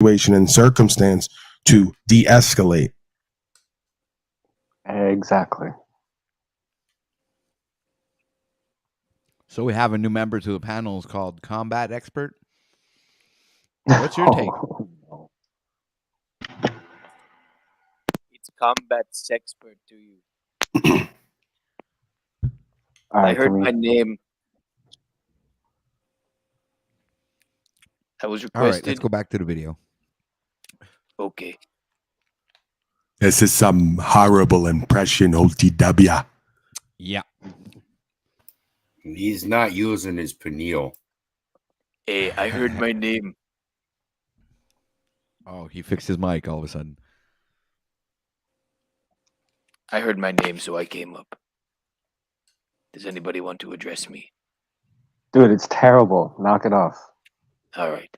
situation and circumstance to de-escalate. Exactly. So we have a new member to the panel called Combat Expert. What's your take? No. It's combat sexpert to you. All I right, heard can we? my name. I was All right, let's requested. go back to the video. Okay. This is some horrible impression, OTW. Yeah. He's not using his pineal. Hey, I heard my name. Oh, he fixed his mic all of a sudden. I heard my name, so I came up. Does anybody want to address me? Dude, it's terrible. Knock it off. All right.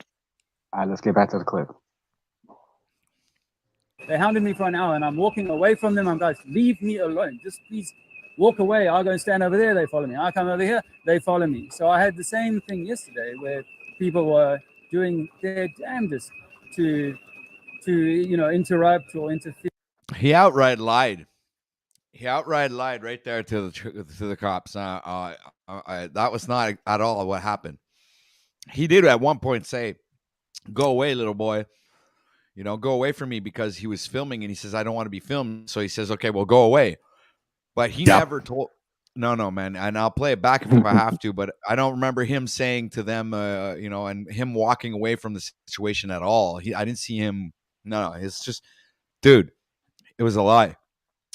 All right, let's get back to the clip. They hounded me for an hour and I'm walking away from them. I'm guys, leave me alone. Just please walk away. I'll go and stand over there. They follow me. I come over here. They follow me. So I had the same thing yesterday where people were doing their damnedest to interrupt or interfere. He outright lied. He outright lied right there to the cops. That was not at all what happened. He did at one point say, "Go away, little boy. Go away from me," because he was filming and he says, "I don't want to be filmed." So he says, "Okay, well, go away." But he never told. No, man. And I'll play it back if I have to. But I don't remember him saying to them, and him walking away from the situation at all. I didn't see him. No, it's just, dude, it was a lie.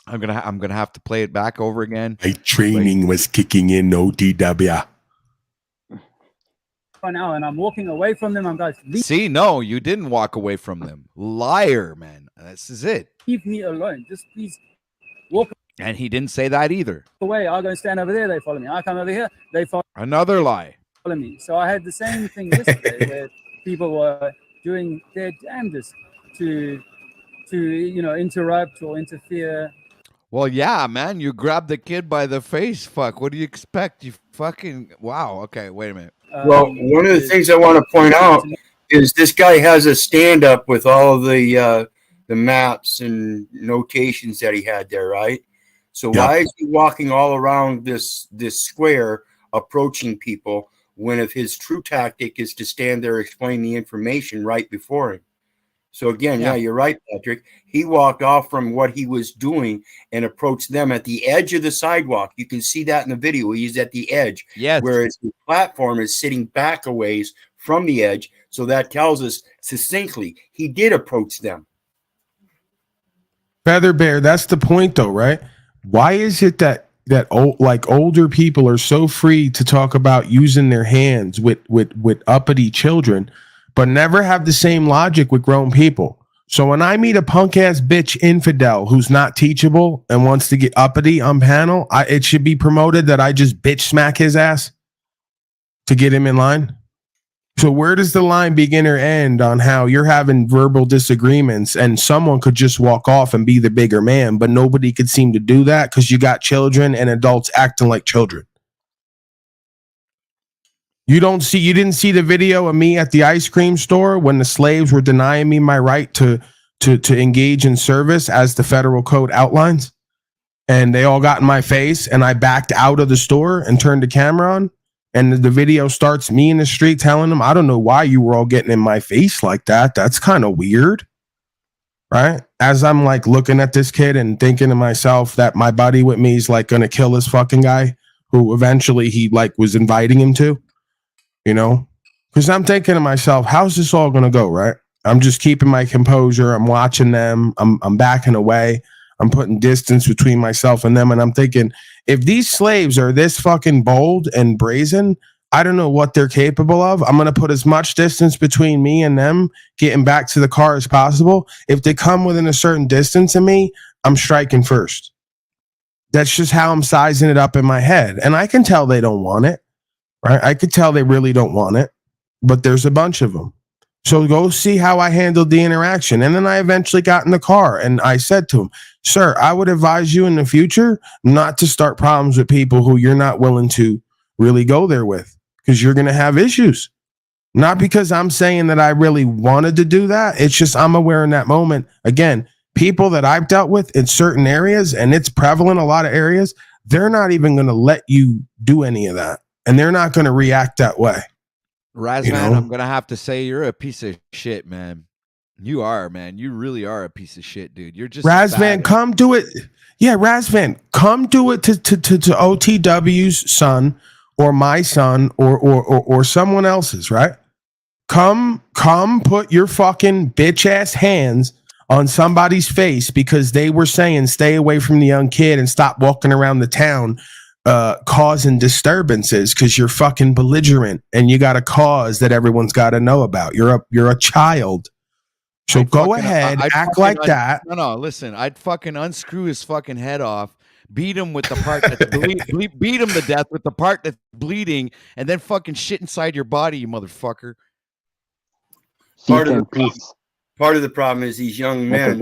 I'm gonna have to play it back over again. My training was kicking in, OTW. Now, and I'm walking away from them. I'm guys, See, no, you didn't walk away from them. Liar, man. This is it. leave me alone. Just please walk And he didn't say that either. away. I'll go and stand over there. They follow me. I come over here. They follow Another lie. me. So I had the same thing yesterday where people were doing their damnedest to interrupt or interfere. Well, yeah, man. You grabbed the kid by the face. Fuck. What do you expect? You fucking wow. Okay, wait a minute. Well, one of the things I want to point out is this guy has a stand-up with all of the maps and notations that he had there, right? So why is he walking all around this square approaching people when if his true tactic is to stand there explain the information right before him? So again, yeah, you're right, Patrick. He walked off from what he was doing and approached them at the edge of the sidewalk. You can see that in the video. He's at the edge, whereas the platform is sitting back a ways from the edge. So that tells us succinctly he did approach them. Feather Bear, that's the point, though, right? Why is it that older people are so free to talk about using their hands with uppity children, but never have the same logic with grown people? So when I meet a punk ass bitch infidel who's not teachable and wants to get uppity on panel, it should be promoted that I just bitch smack his ass to get him in line. So where does the line begin or end on how you're having verbal disagreements and someone could just walk off and be the bigger man, but nobody could seem to do that because you got children and adults acting like children? You didn't see the video of me at the ice cream store when the slaves were denying me my right to engage in service as the federal code outlines, and they all got in my face and I backed out of the store and turned the camera on. And the video starts me in the street telling them, I don't know why you were all getting in my face like that. That's kind of weird. Right? As I'm like looking at this kid and thinking to myself that my buddy with me is like going to kill this fucking guy who eventually he like was inviting him to, because I'm thinking to myself, how's this all going to go? Right? I'm just keeping my composure. I'm watching them. I'm backing away. I'm putting distance between myself and them. And I'm thinking, if these slaves are this fucking bold and brazen, I don't know what they're capable of. I'm going to put as much distance between me and them getting back to the car as possible. If they come within a certain distance of me, I'm striking first. That's just how I'm sizing it up in my head. And I can tell they don't want it, right? I could tell they really don't want it, but there's a bunch of them. So go see how I handled the interaction. And then I eventually got in the car and I said to him, sir, I would advise you in the future not to start problems with people who you're not willing to really go there with, because you're going to have issues. Not because I'm saying that I really wanted to do that. It's just I'm aware in that moment. Again, people that I've dealt with in certain areas, and it's prevalent in a lot of areas, they're not even going to let you do any of that. And they're not going to react that way. Razvan, You know? I'm going to have to say you're a piece of shit, man. You are, man. You really are a piece of shit, dude. You're just Razvan, come do it. Yeah, Razvan, come do it to OTW's son or my son or someone else's, right? Come put your fucking bitch ass hands on somebody's face because they were saying stay away from the young kid and stop walking around the town causing disturbances because you're fucking belligerent and you got a cause that everyone's got to know about. You're a child. So go ahead, act like that. No, listen, I'd fucking unscrew his fucking head off, beat him with the part that's beat him to death with the part that's bleeding, and then fucking shit inside your body, you motherfucker. Part of the problem is these young men,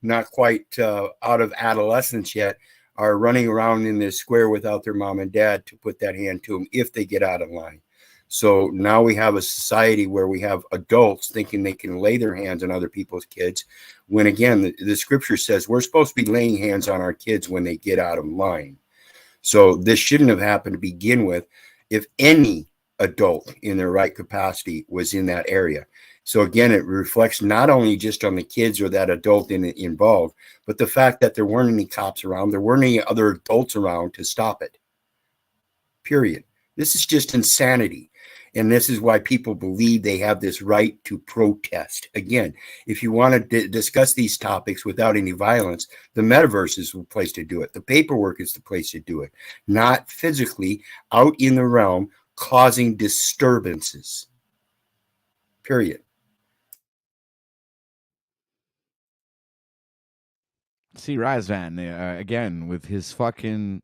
not quite out of adolescence yet, are running around in this square without their mom and dad to put that hand to them if they get out of line. So now we have a society where we have adults thinking they can lay their hands on other people's kids, when again, the scripture says we're supposed to be laying hands on our kids when they get out of line. So this shouldn't have happened to begin with if any adult in their right capacity was in that area. So again, it reflects not only just on the kids or that adult involved, but the fact that there weren't any cops around, there weren't any other adults around to stop it. Period. This is just insanity. And this is why people believe they have this right to protest. Again, if you want to discuss these topics without any violence, the metaverse is the place to do it. The paperwork is the place to do it, not physically out in the realm causing disturbances. Period. See, Razvan, again, with his fucking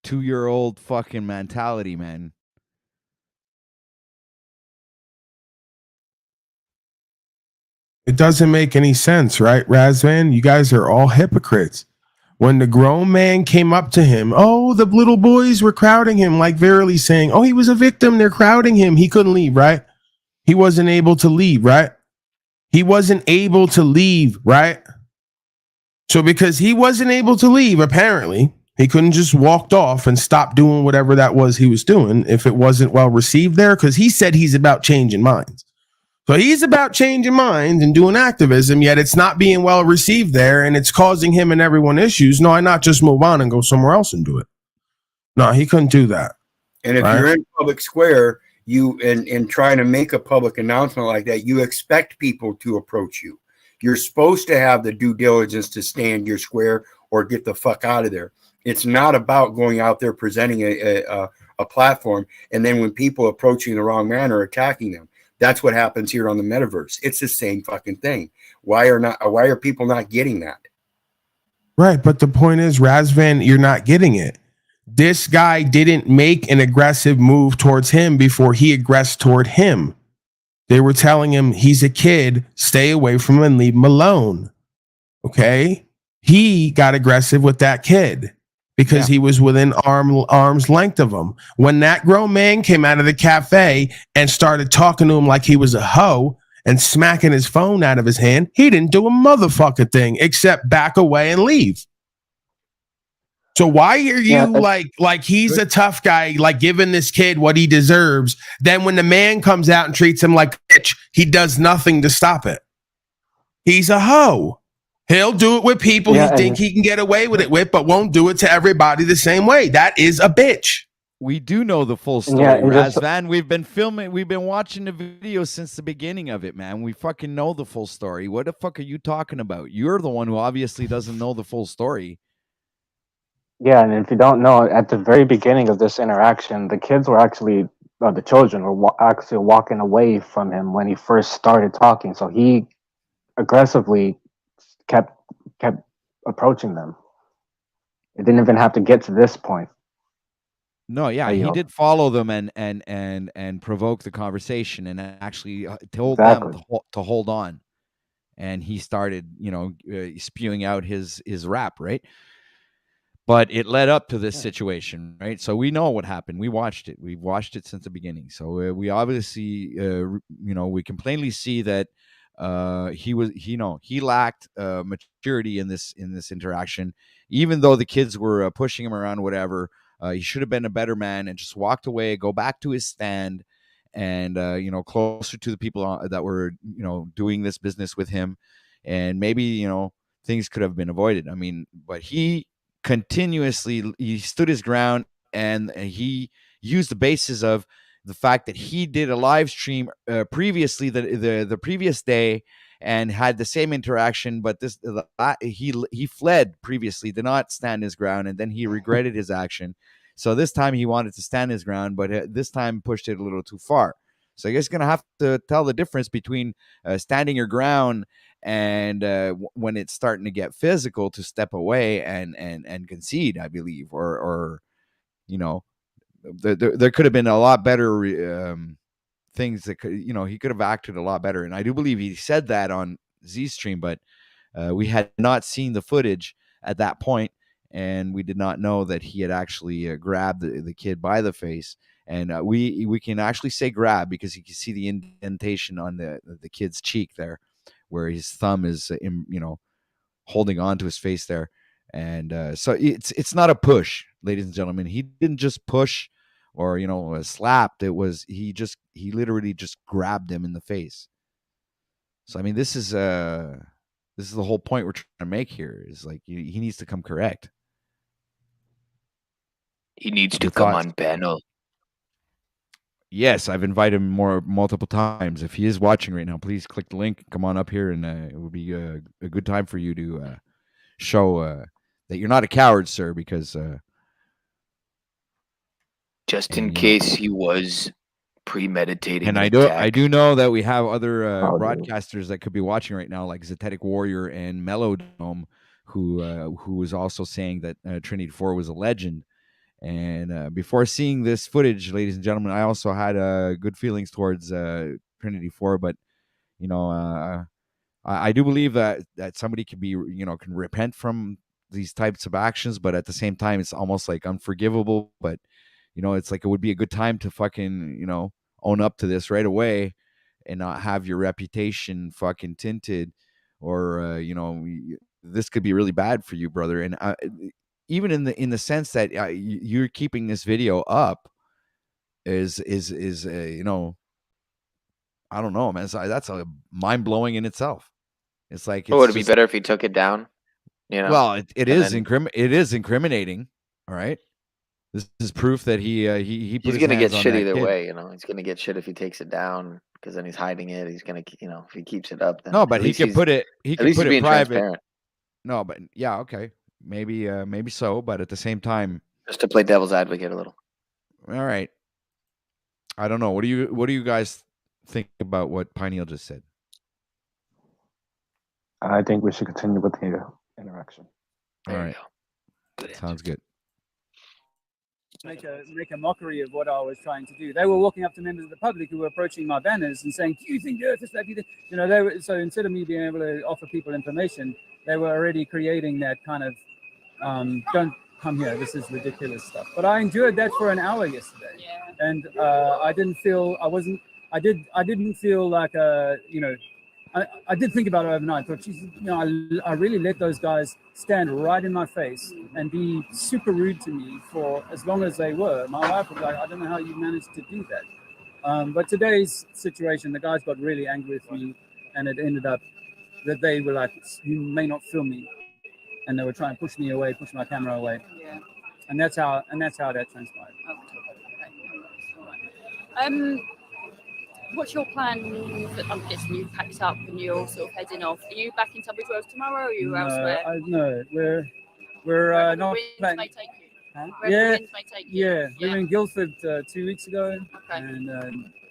2-year-old fucking mentality, man. It doesn't make any sense, right, Razvan? You guys are all hypocrites. When the grown man came up to him, oh, the little boys were crowding him, like Verily saying, oh, he was a victim, they're crowding him. He couldn't leave, right? He wasn't able to leave, right? He wasn't able to leave, right? So because he wasn't able to leave, apparently, he couldn't just walked off and stop doing whatever that was he was doing if it wasn't well received there, because he said he's about changing minds. So he's about changing minds and doing activism, yet it's not being well received there, and it's causing him and everyone issues. No, I not just move on and go somewhere else and do it. No, he couldn't do that. And if you're in public square, you and trying to make a public announcement like that, you expect people to approach you. You're supposed to have the due diligence to stay in your square or get the fuck out of there. It's not about going out there presenting a platform, and then when people approach you in the wrong manner, attacking them. That's what happens here on the metaverse. It's the same fucking thing. Why are people not getting that? Right, but the point is, Razvan, you're not getting it. This guy didn't make an aggressive move towards him before he aggressed toward him. They were telling him he's a kid, stay away from him and leave him alone. Okay? He got aggressive with that kid because he was within arm's length of him. When that grown man came out of the cafe and started talking to him like he was a hoe and smacking his phone out of his hand, he didn't do a motherfucking thing except back away and leave. So why are you like he's a tough guy, like giving this kid what he deserves? Then when the man comes out and treats him like a bitch, he does nothing to stop it. He's a hoe. He'll do it with people he think he can get away with it with, but won't do it to everybody the same way. That is a bitch. We do know the full story, Razvan. We've been watching the video since the beginning of it, man. We fucking know the full story. What the fuck are you talking about? You're the one who obviously doesn't know the full story. Yeah, and if you don't know, at the very beginning of this interaction, the kids were actually, the children were actually walking away from him when he first started talking. So he aggressively kept approaching them. It didn't even have to get to this point. No, yeah, he did follow them and provoke the conversation and actually told them to hold on. And he started, spewing out his rap, right? but it led up to this situation, right? So we know what happened. We watched it. We've watched it since the beginning. So we obviously, we can plainly see that he lacked maturity in this interaction. Even though the kids were pushing him around, whatever, he should have been a better man and just walked away, go back to his stand, and closer to the people that were doing this business with him, and maybe things could have been avoided. I mean, but he stood his ground, and he used the basis of the fact that he did a live stream previously the previous day and had the same interaction, but he fled previously, did not stand his ground, and then he regretted his action. So this time he wanted to stand his ground, but this time pushed it a little too far. So I guess you're gonna have to tell the difference between standing your ground and when it's starting to get physical, to step away and concede, I believe, or there could have been a lot better things that could, he could have acted a lot better. And I do believe he said that on Z's stream, but we had not seen the footage at that point, and we did not know that he had actually grabbed the kid by the face. And we can actually say grab because you can see the indentation on the kid's cheek there, where his thumb is, holding on to his face there. And so it's not a push, ladies and gentlemen. He didn't just push or, slapped. He literally just grabbed him in the face. So, I mean, this is the whole point we're trying to make here, is like, he needs to come correct. He needs to come on panel. Yes, I've invited him multiple times. If he is watching right now, please click the link, come on up here, and it will be a good time for you to show that you're not a coward, sir, because just in case he was premeditating. And I do know that we have other broadcasters that could be watching right now, like Zetetic Warrior and Mellowdome, who was also saying that Trinity 4 was a legend. And before seeing this footage, ladies and gentlemen, I also had good feelings towards Trinity 4, but I do believe that somebody can can repent from these types of actions, but at the same time, it's almost like unforgivable. But it's like it would be a good time to fucking own up to this right away and not have your reputation fucking tinted, or this could be really bad for you, brother. And even in the sense that you're keeping this video up is I don't know, man. That's a mind blowing in itself. It's like, would it be better if he took it down? Well, it is incriminating. All right, this is proof that he's gonna get shit either way. He's gonna get shit if he takes it down, because then he's hiding it. He's gonna, if he keeps it up, then no, but he can put it. He can put it private. No, but yeah, okay. Maybe so, but at the same time, just to play devil's advocate a little. All right. I don't know. What do you guys think about what Pineal just said? I think we should continue with the interaction. All right. Sounds good. Make a mockery of what I was trying to do. They were walking up to members of the public who were approaching my banners and saying, "Do you think the Earth is flat?" They were, so instead of me being able to offer people information, they were already creating that kind of don't come here, this is ridiculous stuff. But I endured that for an hour yesterday. Yeah. And I didn't feel I didn't feel like I did think about it overnight. I thought, geez, I really let those guys stand right in my face and be super rude to me for as long as they were. My wife was like, I don't know how you managed to do that. But today's situation, the guys got really angry with me, and it ended up that they were like, you may not film me. And they were trying to push me away, push my camera away. Yeah. And that's how that transpired. Okay. What's your plan? I'm guessing you've packed up and you're sort of heading off. Are you back in Tunbridge Wells tomorrow, or are you elsewhere? No, we're not back. May take you. Huh? The winds may take you. Yeah, we were in Guildford 2 weeks ago, Okay. and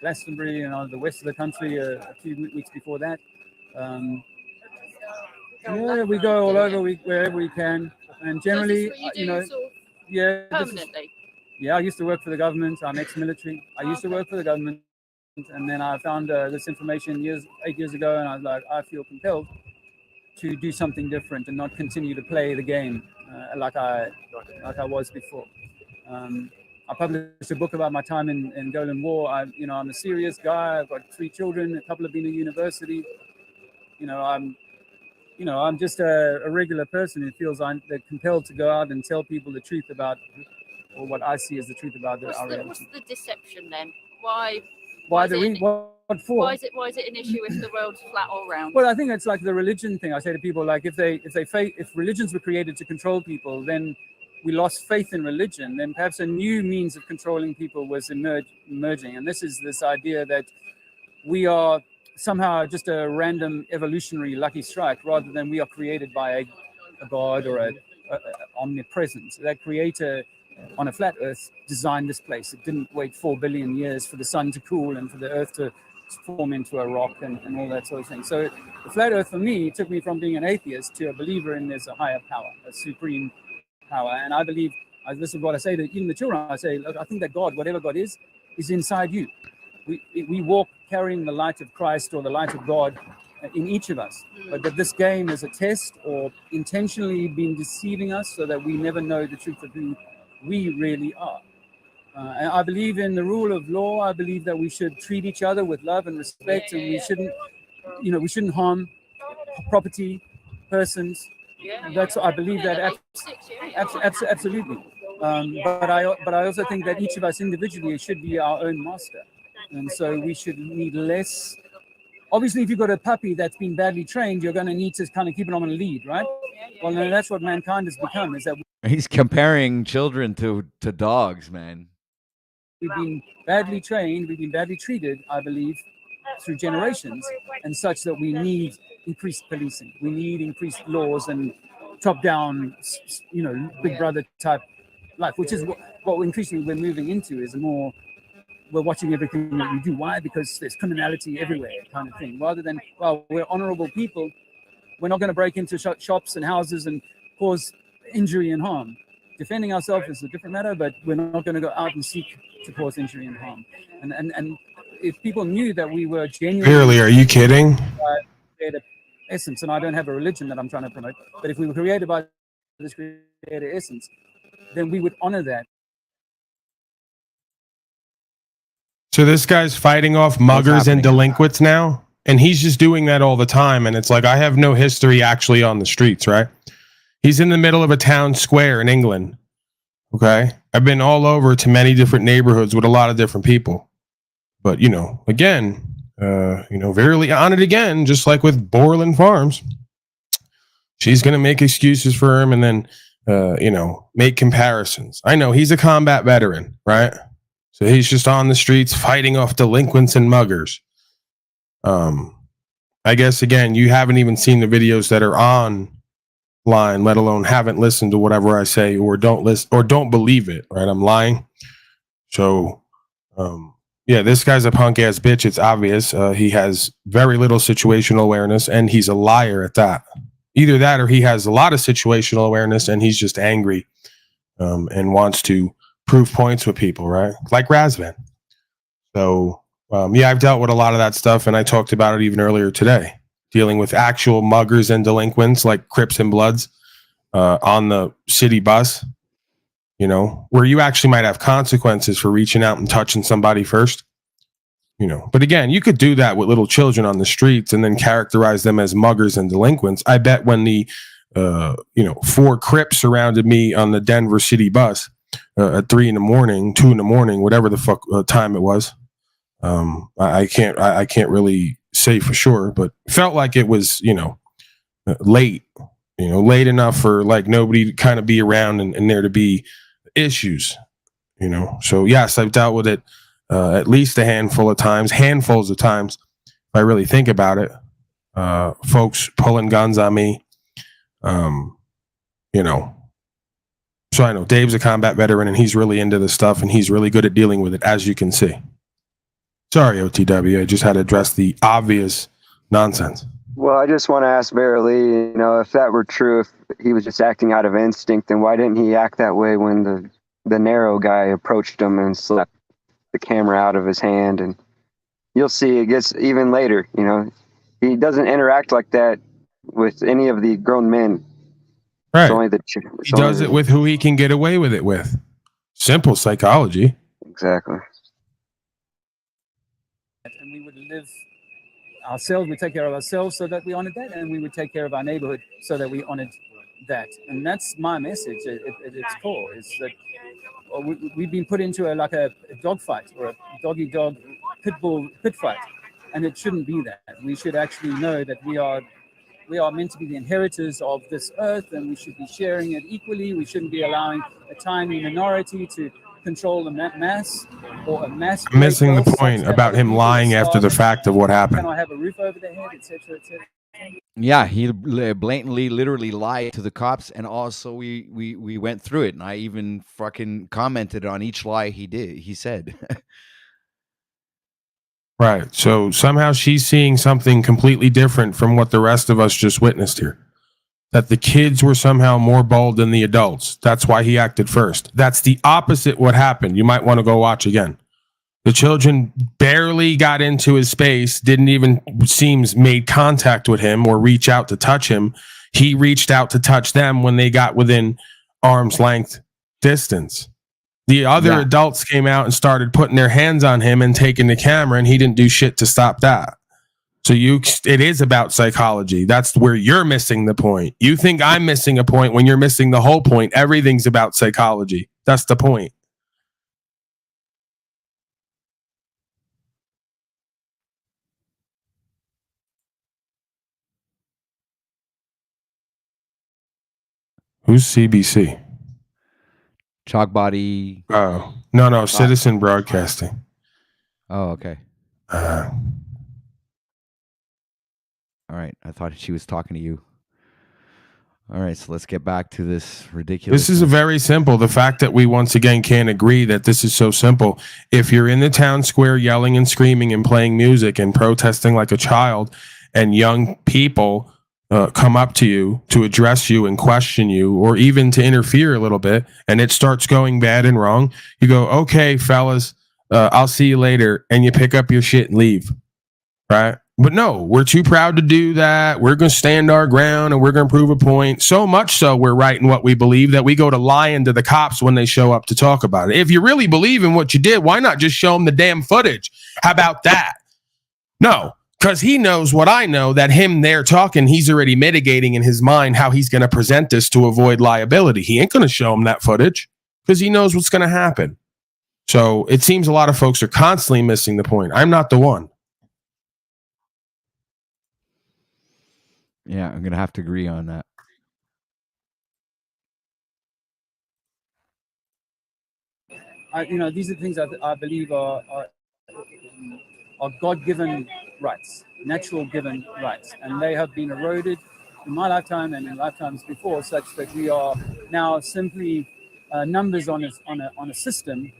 Glastonbury and the west of the country a few weeks before that. Yeah, we go all over, wherever we can, and generally, so this is what you do, sort of yeah, permanently. I used to work for the government. I'm ex-military. I used to work for the government, and then I found this information 8 years ago, and I was like, I feel compelled to do something different and not continue to play the game like I was before. I published a book about my time in Golan War. I'm a serious guy. I've got 3 children. A couple have been at university. I'm just a regular person who feels they're compelled to go out and tell people the truth about, or what I see as the truth about our reality. What's the deception then? Why Why is it an issue if the world's flat all round? Well, I think it's like the religion thing. I say to people, like, if religions were created to control people, then we lost faith in religion. Then perhaps a new means of controlling people was emerging. And this is this idea that we are somehow just a random evolutionary lucky strike, rather than we are created by a god or a omnipresence. That creator on a flat earth designed this place. It didn't wait 4 billion years for the sun to cool and for the earth to form into a rock and all that sort of thing. So the flat earth for me took me from being an atheist to a believer in there's a higher power, a supreme power. And I believe, this is what I say to even the children, I say, look, I think that God, whatever God is inside you. We walk carrying the light of Christ or the light of God in each of us, but that this game is a test or intentionally been deceiving us so that we never know the truth of who we really are. And I believe in the rule of law. I believe that we should treat each other with love and respect, and we shouldn't harm property, persons. I believe that absolutely. But I also think that each of us individually should be our own master. And so we should need less. Obviously, if you've got a puppy that's been badly trained, you're going to need to kind of keep it on a lead, right? Well, no, that's what mankind has become. Is that he's comparing children to dogs, man. We've been badly trained, we've been badly treated, I believe, through generations, and such that we need increased policing. We need increased laws and top-down, Big Brother type life, which is what increasingly we're moving into. Is more. We're watching everything that we do. Why? Because there's criminality everywhere, kind of thing. Rather than, well, we're honorable people. We're not going to break into shops and houses and cause injury and harm. Defending ourselves is a different matter, but we're not going to go out and seek to cause injury and harm. And if people knew that we were genuine, clearly, are you kidding? Essence, and I don't have a religion that I'm trying to promote, but if we were created by this creator essence, then we would honor that. So this guy's fighting off muggers and delinquents now, and he's just doing that all the time. And it's like, I have no history actually on the streets, right? He's in the middle of a town square in England. Okay. I've been all over to many different neighborhoods with a lot of different people. But, again, Verily on it again, just like with Borland Farms. She's going to make excuses for him and then, make comparisons. I know he's a combat veteran, right? So he's just on the streets fighting off delinquents and muggers. I guess, again, you haven't even seen the videos that are online, let alone haven't listened to whatever I say or don't listen or don't believe it, right? I'm lying. So, this guy's a punk ass bitch. It's obvious. He has very little situational awareness and he's a liar at that. Either that or he has a lot of situational awareness and he's just angry and wants to prove points with people, right? Like Razvan. So, I've dealt with a lot of that stuff and I talked about it even earlier today, dealing with actual muggers and delinquents like Crips and Bloods on the city bus, where you actually might have consequences for reaching out and touching somebody first, But again, you could do that with little children on the streets and then characterize them as muggers and delinquents. I bet when the, 4 Crips surrounded me on the Denver city bus at 3 in the morning, 2 in the morning, whatever the fuck time it was. I can't really say for sure, but felt like it was, late, late enough for like nobody to kind of be around and there to be issues, So yes, I've dealt with it at least handfuls of times. If I really think about it, folks pulling guns on me, So I know Dave's a combat veteran and he's really into this stuff and he's really good at dealing with it, as you can see. Sorry, OTW. I just had to address the obvious nonsense. Well, I just want to ask Verily, if that were true, if he was just acting out of instinct, then why didn't he act that way when the narrow guy approached him and slapped the camera out of his hand? And you'll see it gets even later, he doesn't interact like that with any of the grown men. Right. It's only the He does it with who he can get away with it with. Simple psychology. Exactly. And we would live ourselves, we take care of ourselves so that we honored that, and we would take care of our neighborhood so that we honored that. And that's my message at its core, is that we've been put into a dog fight, or a dog-eat-dog pit fight, and it shouldn't be that. We should actually know that we are meant to be the inheritors of this earth, and we should be sharing it equally. We shouldn't be allowing a tiny minority to control the mass, or a mass. I'm missing the point about him lying after the fact of what happened. Can I have a roof over their head, etc., etc. Yeah, he blatantly, literally lied to the cops, and also we went through it, and I even fucking commented on each lie he said. Right. So somehow she's seeing something completely different from what the rest of us just witnessed here. That the kids were somehow more bold than the adults. That's why he acted first. That's the opposite what happened. You might want to go watch again. The children barely got into his space, didn't even made contact with him or reach out to touch him. He reached out to touch them when they got within arm's length distance. The other adults came out and started putting their hands on him and taking the camera, and he didn't do shit to stop that. So it is about psychology. That's where you're missing the point. You think I'm missing a point when you're missing the whole point. Everything's about psychology. That's the point. Who's CBC? Chalk Body. Oh, no, Citizen Broadcasting. Oh, okay. All right. I thought she was talking to you. All right. So let's get back to this ridiculous. This is very simple. The fact that we once again can't agree that this is so simple. If you're in the town square yelling and screaming and playing music and protesting like a child, and young people come up to you to address you and question you, or even to interfere a little bit, and it starts going bad and wrong, you go, okay, fellas, I'll see you later. And you pick up your shit and leave. Right? But no, we're too proud to do that. We're going to stand our ground and we're going to prove a point. So much so we're right in what we believe that we go to lying to the cops when they show up to talk about it. If you really believe in what you did, why not just show them the damn footage? How about that? No, because he knows what I know, that him there talking, he's already mitigating in his mind how he's going to present this to avoid liability. He ain't going to show him that footage because he knows what's going to happen. So it seems a lot of folks are constantly missing the point. I'm not the one. Yeah, I'm gonna have to agree on that. These are things I believe are God-given rights, natural given rights, and they have been eroded in my lifetime and in lifetimes before, such that we are now simply numbers on a system,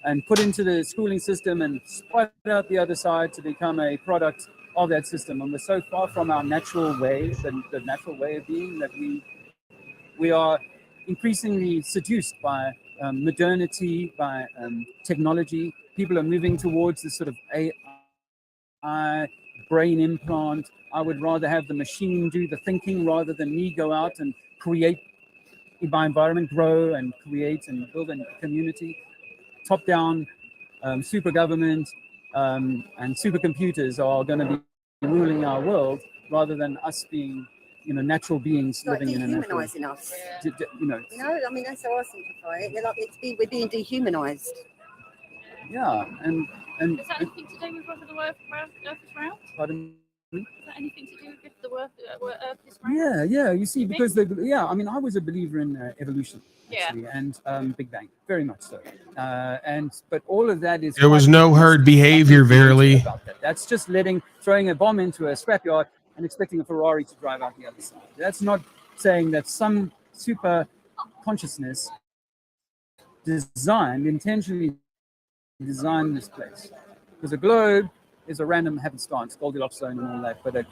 and put into the schooling system and spot out the other side to become a product of that system. And we're so far from our natural way, the natural way of being, that we are increasingly seduced by modernity, by technology. People are moving towards this sort of AI brain implant. I would rather have the machine do the thinking rather than me go out and create my environment, grow and create and build a community. Top-down super government and supercomputers are going to be ruling our world rather than us being, natural beings living in a natural. Dehumanizing us. I mean, that's how I simplify it. We're being dehumanized. Yeah, and Is that anything to do with whether the Earth is round? Pardon? Is that anything to do with if the Earth is round? Yeah. You see, because I was a believer in evolution. Actually, and Big Bang, very much so. But all of that is. There was no herd behavior, Verily. That's just throwing a bomb into a scrapyard and expecting a Ferrari to drive out the other side. That's not saying that some super consciousness intentionally designed this place, because a globe is a random happenstance, Goldilocks zone and all that, but a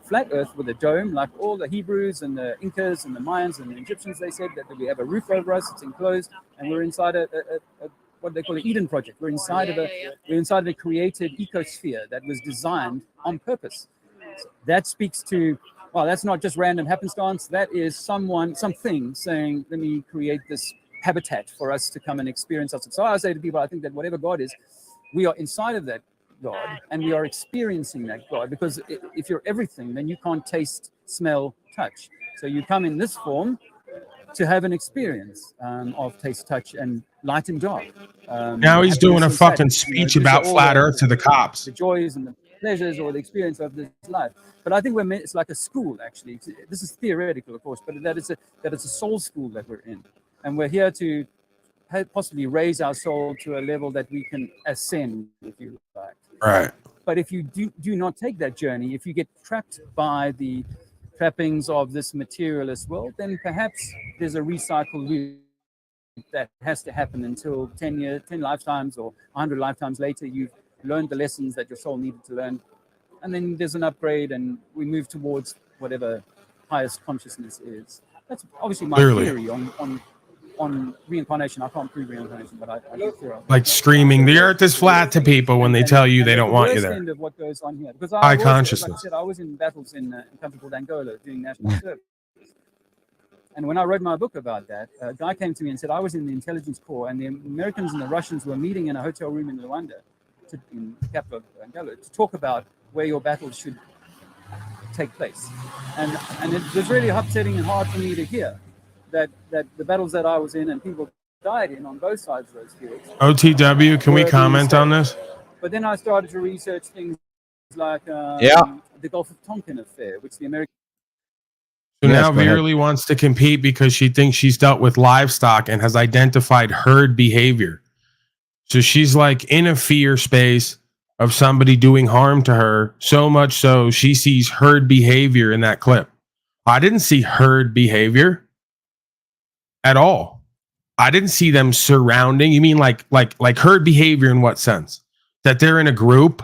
flat earth with a dome, like all the Hebrews and the Incas and the Mayans and the Egyptians, they said that we have a roof over us, it's enclosed, and we're inside a what they call an Eden project. We're inside of a created ecosphere that was designed on purpose. So that speaks to well, that's not just random happenstance. That is something saying, let me create this habitat for us to come and experience us. So I say to people, I think that whatever God is, we are inside of that God and we are experiencing that God, because if you're everything, then you can't taste, smell, touch. So you come in this form to have an experience of taste, touch, and light and dark. Now he's doing a fucking speech about flat Earth to the cops. The joys and the pleasures or the experience of this life. But I think it's like a school, actually. This is theoretical, of course, but that it's a soul school that we're in. And we're here to possibly raise our soul to a level that we can ascend, if you like. Right. But if you do not take that journey, if you get trapped by the trappings of this materialist world, then perhaps there's a recycle loop that has to happen until 10 lifetimes or 100 lifetimes later, you've learned the lessons that your soul needed to learn. And then there's an upgrade and we move towards whatever highest consciousness is. That's obviously my theory on reincarnation. I can't prove reincarnation, but I do feel like screaming the earth is flat to people when they tell you they don't want you there. End of what goes on here, because high consciousness. Like I said, I was in battles in a country called Angola doing national service, and when I wrote my book about that, a guy came to me and said I was in the intelligence corps, and the Americans and the Russians were meeting in a hotel room in Luanda, in the capital of Angola, to talk about where your battles should take place, and it was really upsetting and hard for me to hear that the battles that I was in and people died in on both sides of those fields. OTW, can we comment on this? But then I started to research things like the Gulf of Tonkin affair, which the Americans... So now Veerley wants to compete because she thinks she's dealt with livestock and has identified herd behavior. So she's like in a fear space of somebody doing harm to her, so much so she sees herd behavior in that clip. I didn't see herd behavior at all. I didn't see them surrounding. You mean like herd behavior in what sense? That they're in a group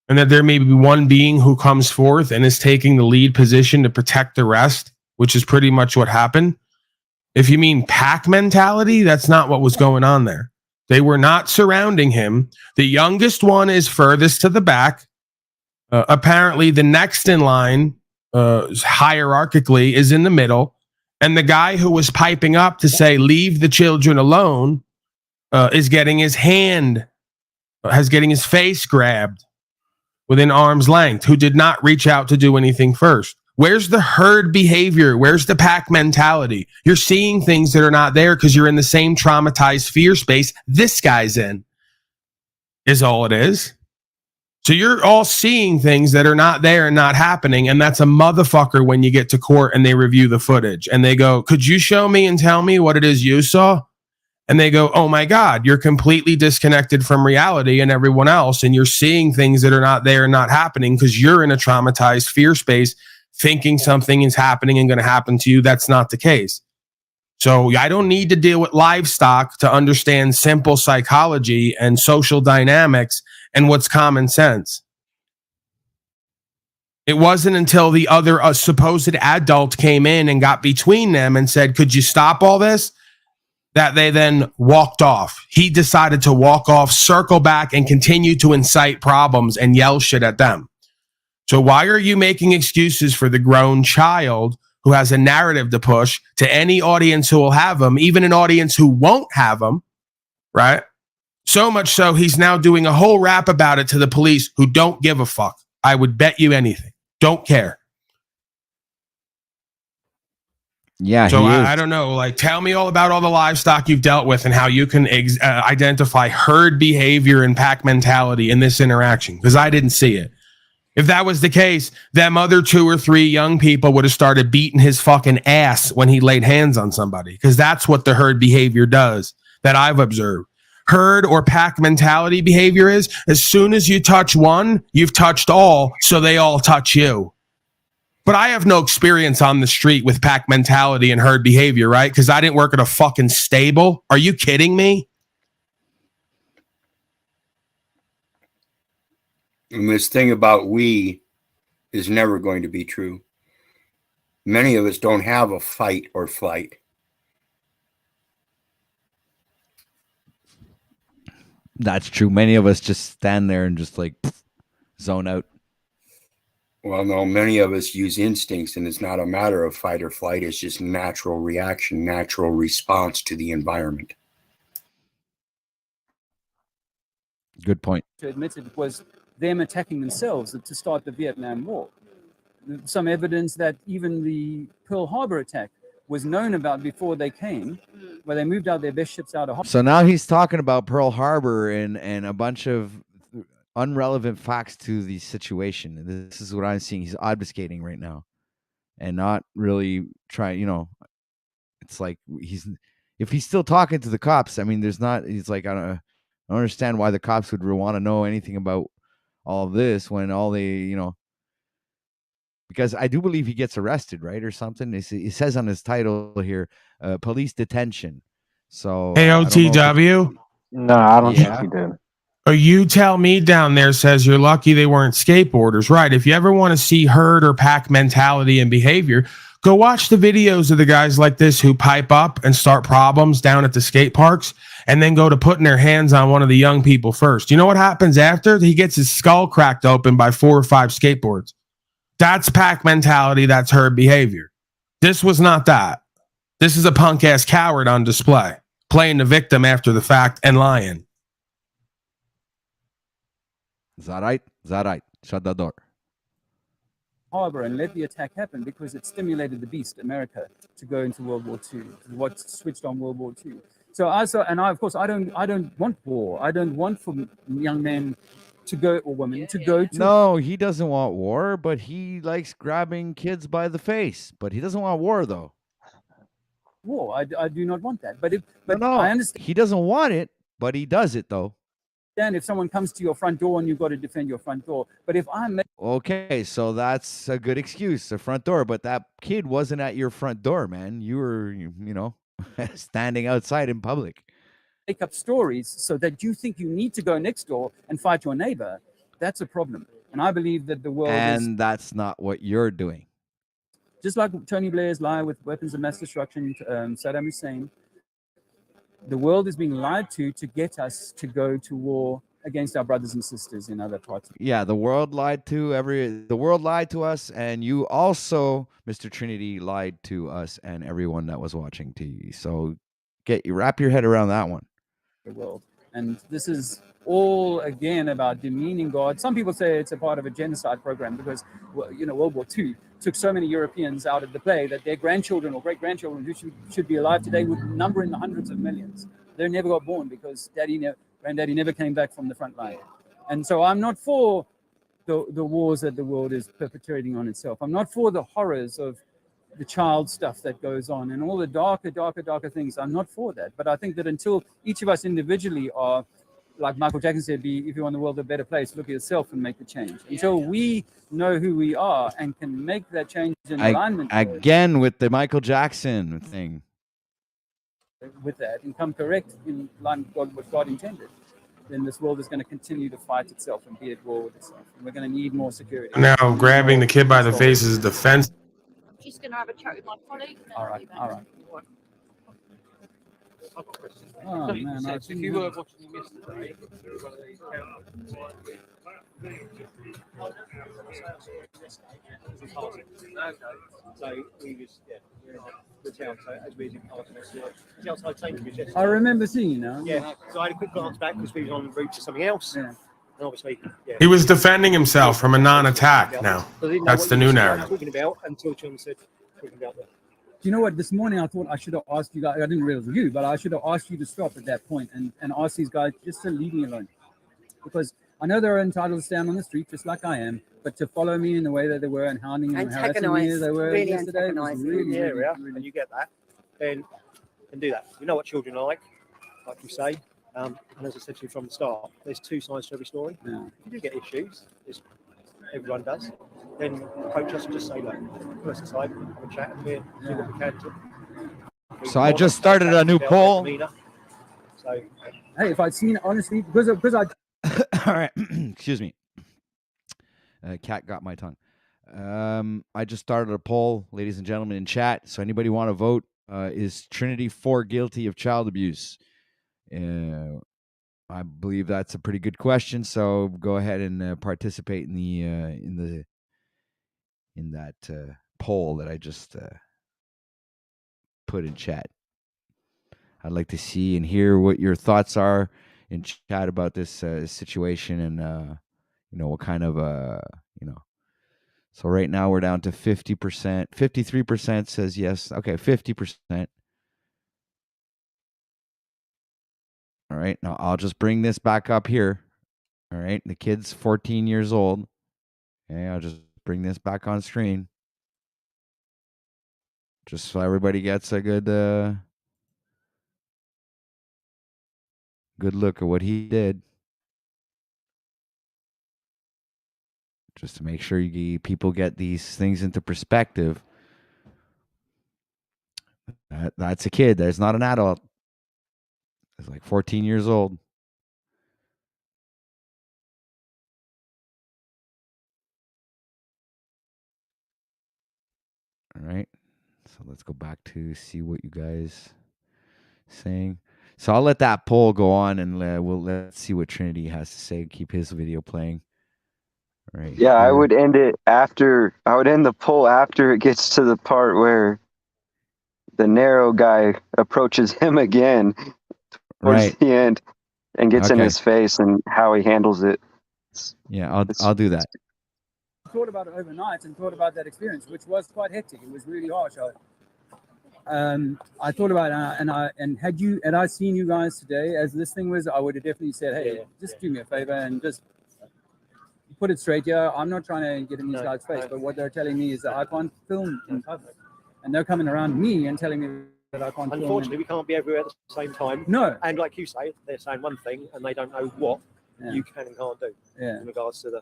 and that there may be one being who comes forth and is taking the lead position to protect the rest, which is pretty much what happened. If you mean pack mentality, that's not what was going on there. They were not surrounding him. The youngest one is furthest to the back. Apparently, the next in line, hierarchically, is in the middle. And the guy who was piping up to say, leave the children alone, is getting his face grabbed within arm's length, who did not reach out to do anything first. Where's the herd behavior? Where's the pack mentality? You're seeing things that are not there because you're in the same traumatized fear space this guy's in, is all it is. So you're all seeing things that are not there and not happening. And that's a motherfucker when you get to court and they review the footage and they go, could you show me and tell me what it is you saw? And they go, oh my God, you're completely disconnected from reality and everyone else. And you're seeing things that are not there and not happening because you're in a traumatized fear space thinking something is happening and going to happen to you. That's not the case. So I don't need to deal with livestock to understand simple psychology and social dynamics and what's common sense. It wasn't until the other supposed adult came in and got between them and said, could you stop all this? That they then walked off. He decided to walk off, circle back, and continue to incite problems and yell shit at them. So why are you making excuses for the grown child who has a narrative to push to any audience who will have them, even an audience who won't have them, right? So much so he's now doing a whole rap about it to the police who don't give a fuck. I would bet you anything. Don't care. Yeah. So I don't know. Like, tell me all about all the livestock you've dealt with and how you can identify herd behavior and pack mentality in this interaction, because I didn't see it. If that was the case, them other 2 or 3 young people would have started beating his fucking ass when he laid hands on somebody, because that's what the herd behavior does that I've observed. Herd or pack mentality behavior is as soon as you touch one, you've touched all, so they all touch you. But I have no experience on the street with pack mentality and herd behavior, right? Because I didn't work at a fucking stable. Are you kidding me? And this thing about we is never going to be true. Many of us don't have a fight or flight. That's true. Many of us just stand there and just like zone out. Well, no, many of us use instincts, and it's not a matter of fight or flight. It's just natural reaction, natural response to the environment. Good point. To admit it was them attacking themselves to start the Vietnam War. Some evidence that even the Pearl Harbor attack was known about before they came, where they moved out their best ships out of harbor. So now he's talking about Pearl Harbor and a bunch of unrelevant facts to the situation. This is what I'm seeing. He's obfuscating right now and not really trying, you know, it's like if he's still talking to the cops, I mean, he's like, I don't understand why the cops would want to know anything about all of this when all they, you know, because I do believe he gets arrested, right? Or something. It says on his title here, police detention. So AOTW. No, I don't think he did. Or you tell me down there says you're lucky they weren't skateboarders. Right. If you ever want to see herd or pack mentality and behavior, go watch the videos of the guys like this who pipe up and start problems down at the skate parks and then go to putting their hands on one of the young people first. You know what happens after? He gets his skull cracked open by 4 or 5 skateboards. That's pack mentality. That's herd behavior. This was not that. This is a punk ass coward on display, playing the victim after the fact and lying. Is that right? Is that right? Shut the door. Harbor and let the attack happen because it stimulated the beast, America, to go into World War II. What switched on World War II. So I of course, I don't want war. I don't want for young men to go or women to go to. No, he doesn't want war, but he likes grabbing kids by the face. But he doesn't want war, though. War. I do not want that. But no, I understand. He doesn't want it, but he does it, though. Then if someone comes to your front door and you've got to defend your front door. But if I'm okay, so that's a good excuse, the front door. But that kid wasn't at your front door, man. You were, you know, standing outside in public. Make up stories so that you think you need to go next door and fight your neighbor. That's a problem. And I believe that the world that's not what you're doing. Just like Tony Blair's lie with weapons of mass destruction, Saddam Hussein. The world is being lied to get us to go to war against our brothers and sisters in other parts. Yeah, the world lied to us, and you also, Mr. Trinity, lied to us and everyone that was watching TV. So wrap your head around that one. The world, and this is all again about demeaning God. Some people say it's a part of a genocide program because, you know, World War II took so many Europeans out of the play that their grandchildren or great-grandchildren who should be alive today would number in the hundreds of millions. They never got born because granddaddy never came back from the front line. And so I'm not for the wars that the world is perpetrating on itself. I'm not for the horrors of the child stuff that goes on and all the darker things. I'm not for that. But I think that until each of us individually are, like Michael Jackson said, if you want the world a better place, look at yourself and make the change. Until we know who we are and can make that change in alignment. Again, with the Michael Jackson thing. With that and come correct in line with what God intended, then this world is going to continue to fight itself and be at war with itself. And we're going to need more security. Now, grabbing the kid by the face is defense. I'm just going to have a chat with my colleague. All right. Oh, man, if you were watching him yesterday, I remember seeing you now. Yeah, so I had a quick glance back because we was en route to something else. Yeah. And obviously, He was defending himself from a non-attack now. That's the new narrative. Talking about until John said talking about that. Do you know what? This morning I thought I should have asked you guys. I didn't realize it was you, but I should have asked you to stop at that point and ask these guys just to leave me alone, because I know they're entitled to stand on the street just like I am, but to follow me in the way that they were and hounding me and harassing me as they were really yesterday was really, and you get that, then do that. You know what children are like you say. And as I said to you from the start, there's 2 sides to every story. Yeah. You do get issues, everyone does. Then approach us and just say, look, put us aside, have a chat, and we'll do what we can to. So I just started a new poll. So, hey, if I'd seen it, honestly, because I. All right, excuse me. Cat got my tongue. I just started a poll, ladies and gentlemen, in chat. So anybody want to vote? Is Trinity 4 guilty of child abuse? I believe that's a pretty good question. So go ahead and participate in the in that poll that I just put in chat. I'd like to see and hear what your thoughts are in chat about this situation, and what kind of So right now we're down to 50%. 53% says yes. Okay, 50%. All right, now I'll just bring this back up here. All right, the kid's 14 years old. Okay, I'll just bring this back on screen, just so everybody gets a good look at what he did, just to make sure people get these things into perspective. That's a kid. That's not an adult. It's like 14 years old. All right. So let's go back to see what you guys saying. So I'll let that poll go on, and let's see what Trinity has to say. Keep his video playing. All right. Yeah, here. I would end it after. I would end the poll after it gets to the part where the narrow guy approaches him again towards the end and gets in his face, and how he handles it. Yeah, I'll do that. Thought about it overnight and thought about that experience, which was quite hectic. It was really harsh. I thought about it, had I seen you guys today as this thing was, I would have definitely said, hey, just do me a favor and just put it straight here. I'm not trying to get in these guys' face, but what they're telling me is that I can't film in public, and they're coming around me and telling me that I can't film. Unfortunately, we can't be everywhere at the same time. No. And like you say, they're saying one thing and they don't know what you can and can't do in regards to the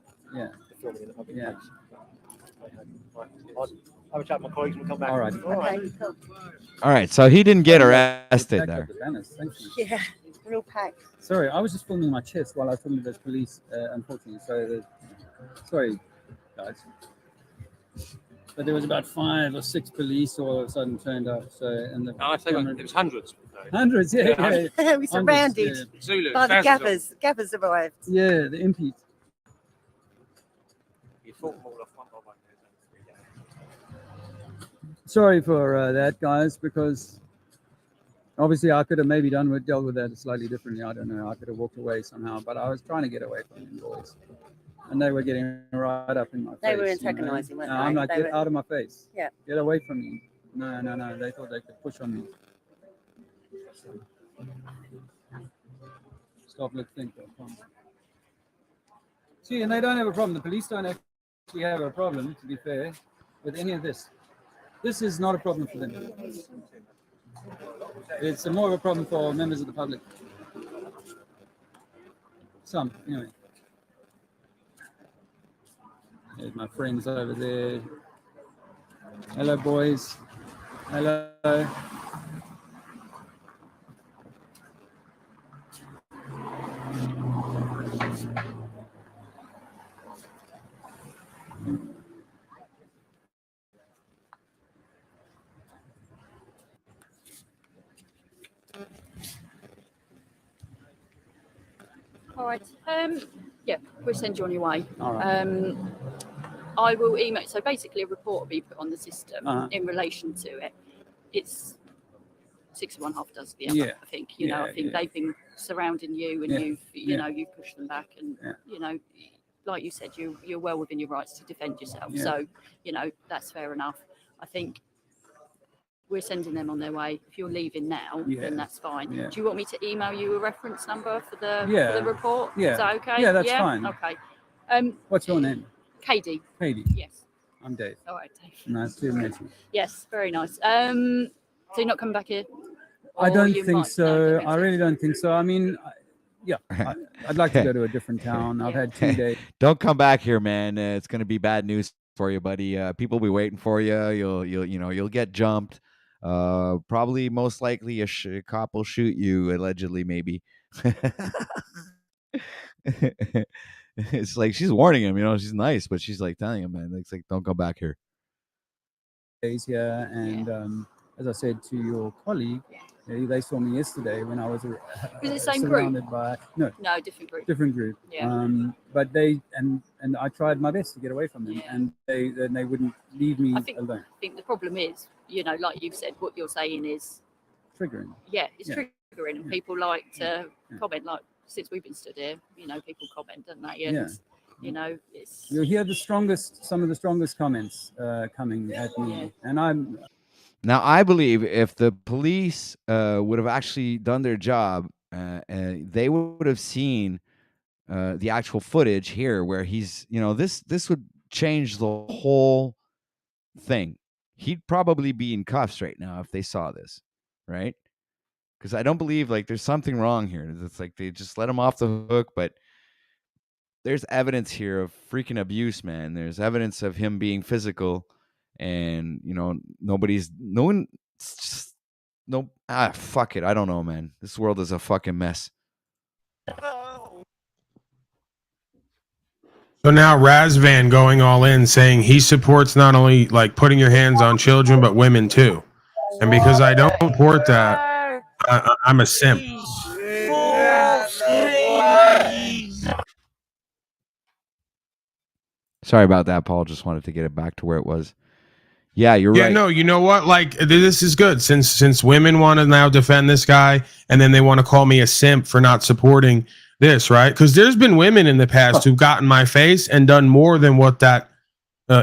filming in the public place. I'll have a chat with my colleagues and we'll come back. All right. All right. So he didn't get arrested there. Thank you. Yeah, real packed. Sorry, I was just filming my chest while I was filming those police, unfortunately. So, sorry, guys. But there was about 5 or 6 police all of a sudden turned up. So, and I think it was hundreds. Hundreds, yeah. We surrounded Zulu, by the gaffers. Gaffers arrived. Yeah, the impies. Sorry for that, guys, because obviously I could have maybe dealt with that slightly differently. I don't know. I could have walked away somehow, but I was trying to get away from them boys. And they were getting right up in my face. They were antagonizing, weren't they? I'm like, get out of my face. Yeah. Get away from me. No. They thought they could push on me. Stop, let's think. See, and they don't have a problem. The police don't actually have a problem, to be fair, with any of this. This is not a problem for them. It's more of a problem for members of the public. Some, anyway. There's my friends over there. Hello, boys. Hello. All right. Yeah, we'll send you on your way. All right. I will email. So basically, a report will be put on the system in relation to it. It's 6 of one, half does the other. I think. I think they've been surrounding you, and you've pushed them back, and like you said, you're well within your rights to defend yourself. So that's fair enough. I think we're sending them on their way. If you're leaving now, then that's fine. Do you want me to email you a reference number for the report? Yeah. Is that okay? Yeah, that's fine. Okay. What's your name? Katie. Katie. Yes. I'm Dave. All right, Dave. Nice to meet you. Yes, very nice. So you're not coming back here? I don't think so. I really don't think so. I mean, I'd like to go to a different town. I've had 2 days. Don't come back here, man. It's going to be bad news for you, buddy. People will be waiting for you. You'll get jumped. Probably most likely a cop will shoot you, allegedly, maybe. It's like she's warning him, she's nice, but she's like telling him, man, it's like, don't go back here. Days here, and as I said to your colleague, they saw me yesterday when I was the same surrounded group? by Different group. Yeah. But they and I tried my best to get away from them, and they wouldn't leave me alone. I think the problem is, like you've said, what you're saying is triggering. Yeah, it's triggering, and people like to comment. Like since we've been stood here, people comment, don't they? And, you'll hear some of the strongest comments coming at me, and I'm. Now, I believe if the police would have actually done their job, they would have seen the actual footage here where he's, this would change the whole thing. He'd probably be in cuffs right now if they saw this, right? Because I don't believe there's something wrong here. It's like they just let him off the hook, but there's evidence here of freaking abuse, man. There's evidence of him being physical. And fuck it. I don't know, man. This world is a fucking mess. So now Razvan going all in, saying he supports not only putting your hands on children, but women too. And because I don't support that, I'm a simp. Sorry about that, Paul. Just wanted to get it back to where it was. Yeah, you're right. Yeah, no, you know what? This is good since women want to now defend this guy, and then they want to call me a simp for not supporting this, right? Because there's been women in the past who've gotten my face and done more than what that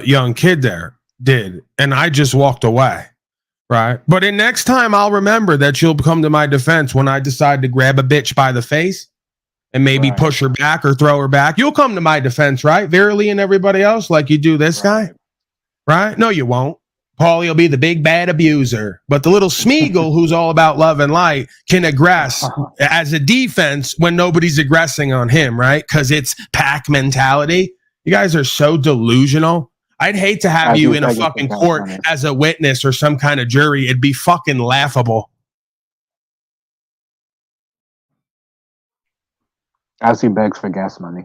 young kid there did, and I just walked away, right? But next time I'll remember that you'll come to my defense when I decide to grab a bitch by the face and maybe push her back or throw her back. You'll come to my defense, right? Verily and everybody else, like you do this guy. Right? No, you won't. Paulie will be the big bad abuser. But the little Smeagol, who's all about love and light, can aggress as a defense when nobody's aggressing on him, right? Because it's pack mentality. You guys are so delusional. I'd hate to have you in a fucking court as a witness or some kind of jury. It'd be fucking laughable. As he begs for gas money.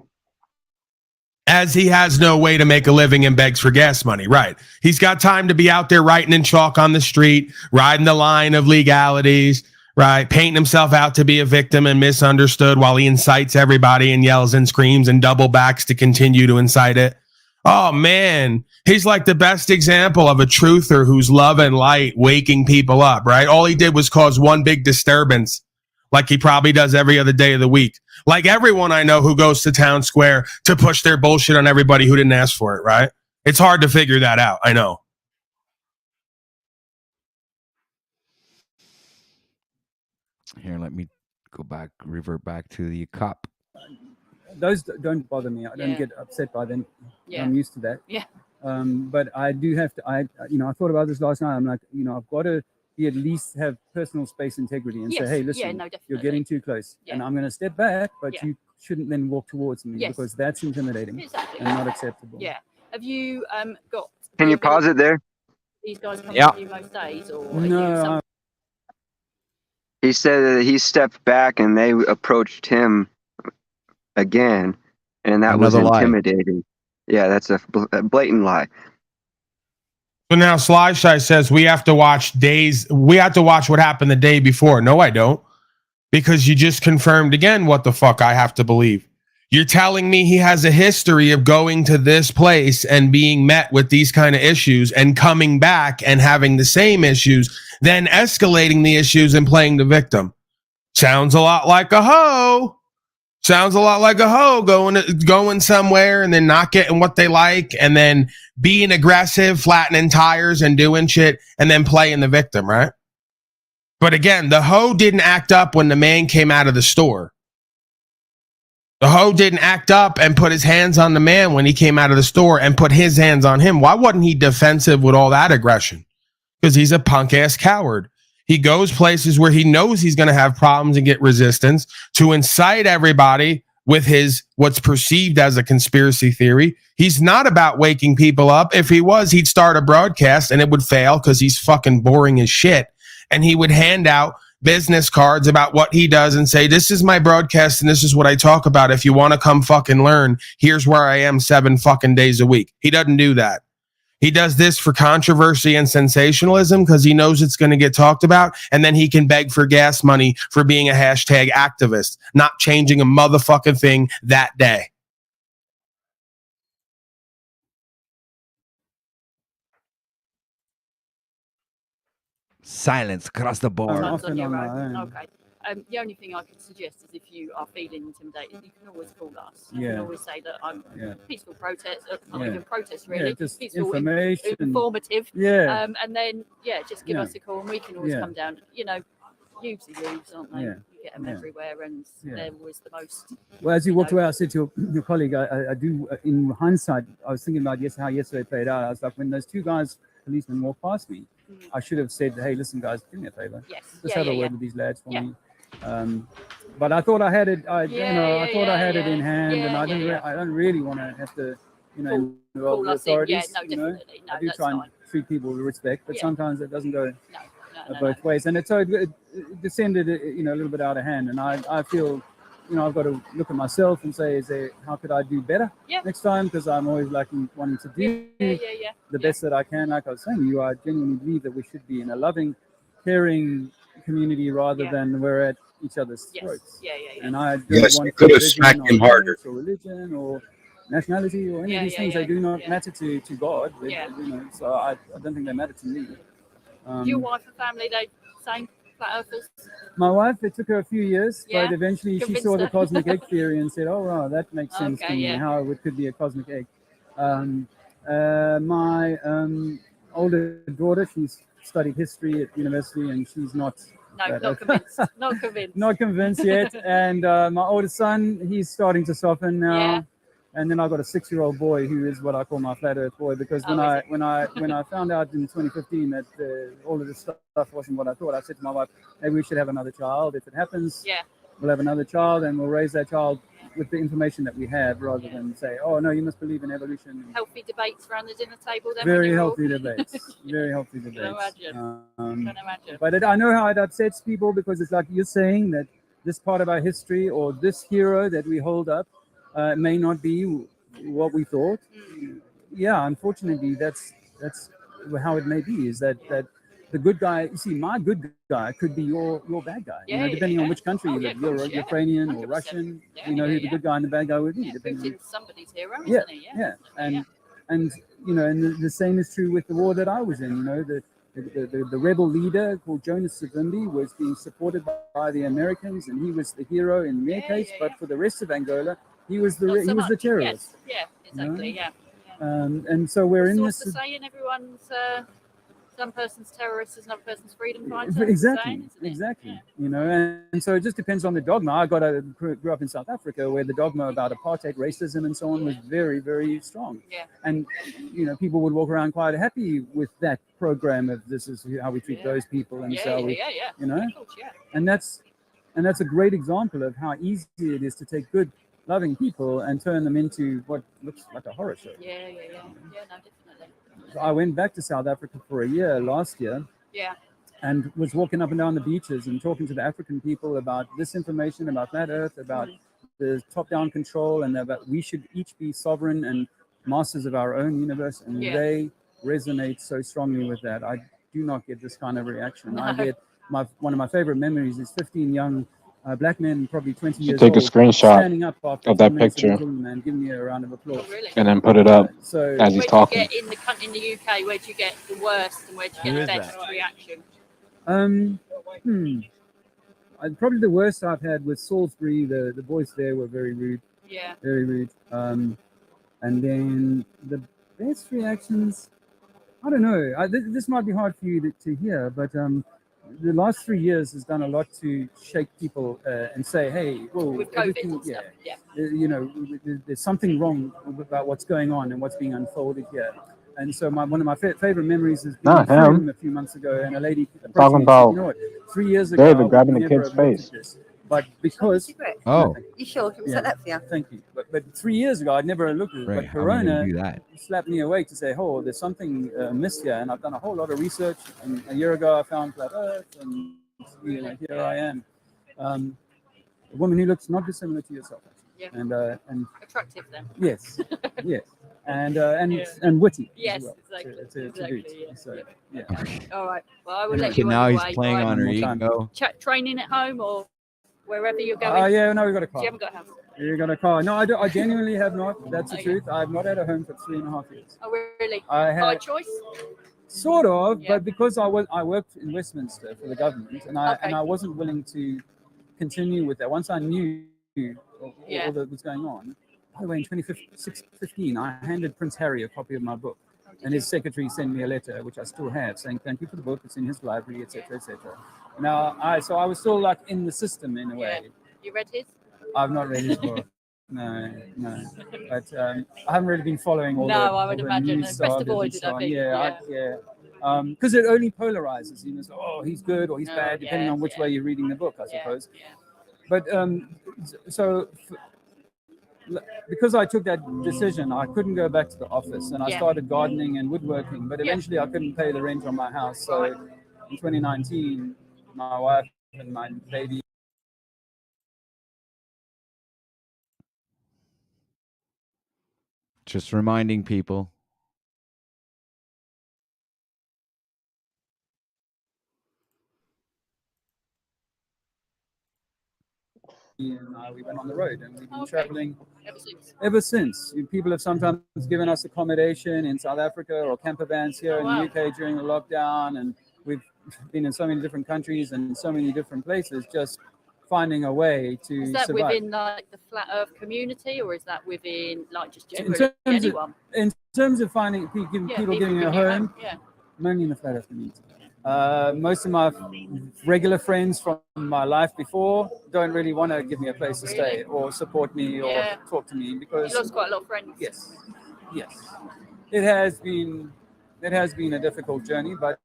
As he has no way to make a living and begs for gas money, right? He's got time to be out there writing in chalk on the street, riding the line of legalities, right? Painting himself out to be a victim and misunderstood while he incites everybody and yells and screams and double backs to continue to incite it. Oh, man. He's like the best example of a truther who's love and light waking people up, right? All he did was cause one big disturbance, like he probably does every other day of the week. Like everyone I know who goes to town square to push their bullshit on everybody who didn't ask for it, right? It's hard to figure that out. I know. Here, let me revert back to the cop. Those don't bother me. I don't get upset by them. Yeah. I'm used to that. Yeah. But I do have to, I thought about this last night. I'm like, I've got to at least have personal space integrity and say, hey, listen, you're getting too close. And I'm going to step back, but you shouldn't then walk towards me because that's intimidating and not acceptable. Yeah. Have you got... Can you pause it there? These guys come to you most days? Or no. He said that he stepped back and they approached him again, and that was intimidating. Yeah, that's a blatant lie. So now Sly Shy says we have to watch what happened the day before. No, I don't. Because you just confirmed again what the fuck I have to believe. You're telling me he has a history of going to this place and being met with these kind of issues and coming back and having the same issues, then escalating the issues and playing the victim. Sounds a lot like a hoe. Sounds a lot like a hoe going somewhere and then not getting what they like and then being aggressive, flattening tires and doing shit and then playing the victim, right? But again, the hoe didn't act up when the man came out of the store. The hoe didn't act up and put his hands on the man when he came out of the store and put his hands on him. Why wasn't he defensive with all that aggression? Because he's a punk ass coward. He goes places where he knows he's going to have problems and get resistance to incite everybody with his what's perceived as a conspiracy theory. He's not about waking people up. If he was, he'd start a broadcast and it would fail because he's fucking boring as shit. And he would hand out business cards about what he does and say, this is my broadcast and this is what I talk about. If you want to come fucking learn, here's where I am 7 fucking days a week. He doesn't do that. He does this for controversy and sensationalism because he knows it's going to get talked about, and then he can beg for gas money for being a hashtag activist, not changing a motherfucking thing that day. Silence across the board. Often on my own. Okay. The only thing I could suggest is if you are feeling intimidated, you can always call us. You Yeah. can always say that I'm peaceful protest, not Yeah. even protest really, Yeah, just peaceful, information. informative. Yeah. And then just give Yeah. us a call, and we can always Yeah. come down. You know, youths are youths, aren't they? Yeah. You get them Yeah. everywhere, and they're always the most. Well, as you walked away, I said to your colleague, I do, in hindsight, I was thinking about how yesterday played out. I was like, when those two guys, policemen, walked past me, I should have said, hey, listen, guys, do me a favor. Yes. Just have a word with these lads for me. But I thought I had it. I thought I had it in hand, and I didn't. I don't really want to have to, involve the authorities. Definitely. No, I do try and treat people with respect, but sometimes it doesn't go both ways, and it descended, a little bit out of hand. And I feel, I've got to look at myself and say, how could I do better next time? Because I'm always wanting to do the best that I can. Like I was saying to you, I genuinely believe that we should be in a loving, caring community rather than we're at each other's throats. And I don't want could have smacked him harder. Or religion or nationality or any of these things. They do not matter to God. So I don't think they matter to me. Your wife and family, they same flat earthers? My wife, it took her a few years, but eventually she saw the cosmic egg theory and said, oh, wow, that makes sense to me, how it could be a cosmic egg. My older daughter, she's studied history at university, and she's not convinced. Not convinced. Not convinced yet. And my oldest son, he's starting to soften now. Yeah. And then I've got a 6-year-old boy who is what I call my flat earth boy, because when I found out in 2015 that all of this stuff wasn't what I thought, I said to my wife, maybe we should have another child. If it happens, we'll have another child, and we'll raise that child with the information that we have, rather than say, oh no, you must believe in evolution. Healthy debates around the dinner table. Then very healthy debates. Very healthy debates. Can imagine. But I know how it upsets people, because it's like you're saying that this part of our history, or this hero that we hold up, may not be what we thought. Yeah, unfortunately, that's how it may be. Is that the good guy? You see, my good guy could be your bad guy. Depending on which country you live. You're Ukrainian or Russian. You know who the good guy and the bad guy would be. Putin's somebody's hero, isn't he? And and the same is true with the war that I was in. The rebel leader called Jonas Savimbi was being supported by the Americans, and he was the hero in their case. But for the rest of Angola, he was the terrorist. Yes. Exactly. And so we're in what's this. the saying? Everyone's some person's terrorist is another person's freedom fighter. Exactly. And so it just depends on the dogma. I grew up in South Africa, where the dogma about apartheid, racism, and so on was very, very strong. And people would walk around quite happy with that program of this is how we treat those people, and and that's a great example of how easy it is to take good, loving people and turn them into what looks like a horror show. No, definitely. I went back to South Africa for a year last year. And was walking up and down the beaches and talking to the African people about this information, about flat Earth, about the top-down control, and that we should each be sovereign and masters of our own universe. And they resonate so strongly with that. I do not get this kind of reaction. I get one of my favorite memories is 15 young black men, probably 20 years old, take a screenshot standing up after of that 10 minutes of picture talking, and giving me a round of applause. and then put it up So as he's talking. Where do you get in the UK? Where do you get the worst, and where do you get the best reaction? Probably the worst I've had was Salisbury. The boys there were very rude. Very rude. And then the best reactions, I don't know. This might be hard for you to hear, but the last 3 years has done a lot to shake people and say, hey, With everything, there's something wrong about what's going on and what's being unfolded here. And so one of my favorite memories is being in Freedom a few months ago, and a lady approached me and said, you know what, 3 years ago, David grabbing the kid's face. But because you sure? Can we set that for you? Thank you. But 3 years ago, I'd never looked at it. But Corona slapped me awake to say, oh, there's something missed here. And I've done a whole lot of research. And a year ago, I found flat Earth, and here I am. A woman who looks not dissimilar to yourself. And attractive then. Yes. and witty. Yes, as well, exactly. to boot. Yeah. So, yeah. All right. Well, I will let Okay, you now on he's your way. playing Right. on her One more time. ego. Training at home or wherever you're going. Yeah, no, we got a car. So you haven't got a house. You got a car? No, I genuinely have not. That's the truth. I've not had a home for 3.5 years. Oh, really? I By had choice? sort of, Yeah. but because I worked in Westminster for the government, and I wasn't willing to continue with that. Once I knew all that was going on. By the way, in 2015, I handed Prince Harry a copy of my book, and his secretary sent me a letter, which I still have, saying thank you for the book. It's in his library, etc., etc. Now, I was still like in the system in a way. You read his? I've not read his book. No. But I haven't really been following all the I would imagine. news Best sagas avoided, and so I on. think. Because it only polarizes. You know, so, oh, he's good or he's bad, depending on which way you're reading the book, I suppose. But because I took that decision, I couldn't go back to the office, and I started gardening and woodworking. But eventually, I couldn't pay the rent on my house. So in 2019, my wife and my baby. Just reminding people. And we went on the road, and we've been traveling ever since. People have sometimes given us accommodation in South Africa or camper vans here in the UK during the lockdown, and we've been in so many different countries and so many different places, just finding a way to Is that survive. within like the Flat Earth community, or is that within like just generally anyone? In terms of finding people giving a home, mainly in the Flat Earth community. Most of my regular friends from my life before don't really want to give me a place to stay or support me or talk to me because you lost quite a lot of friends. Yes, it has been a difficult journey, but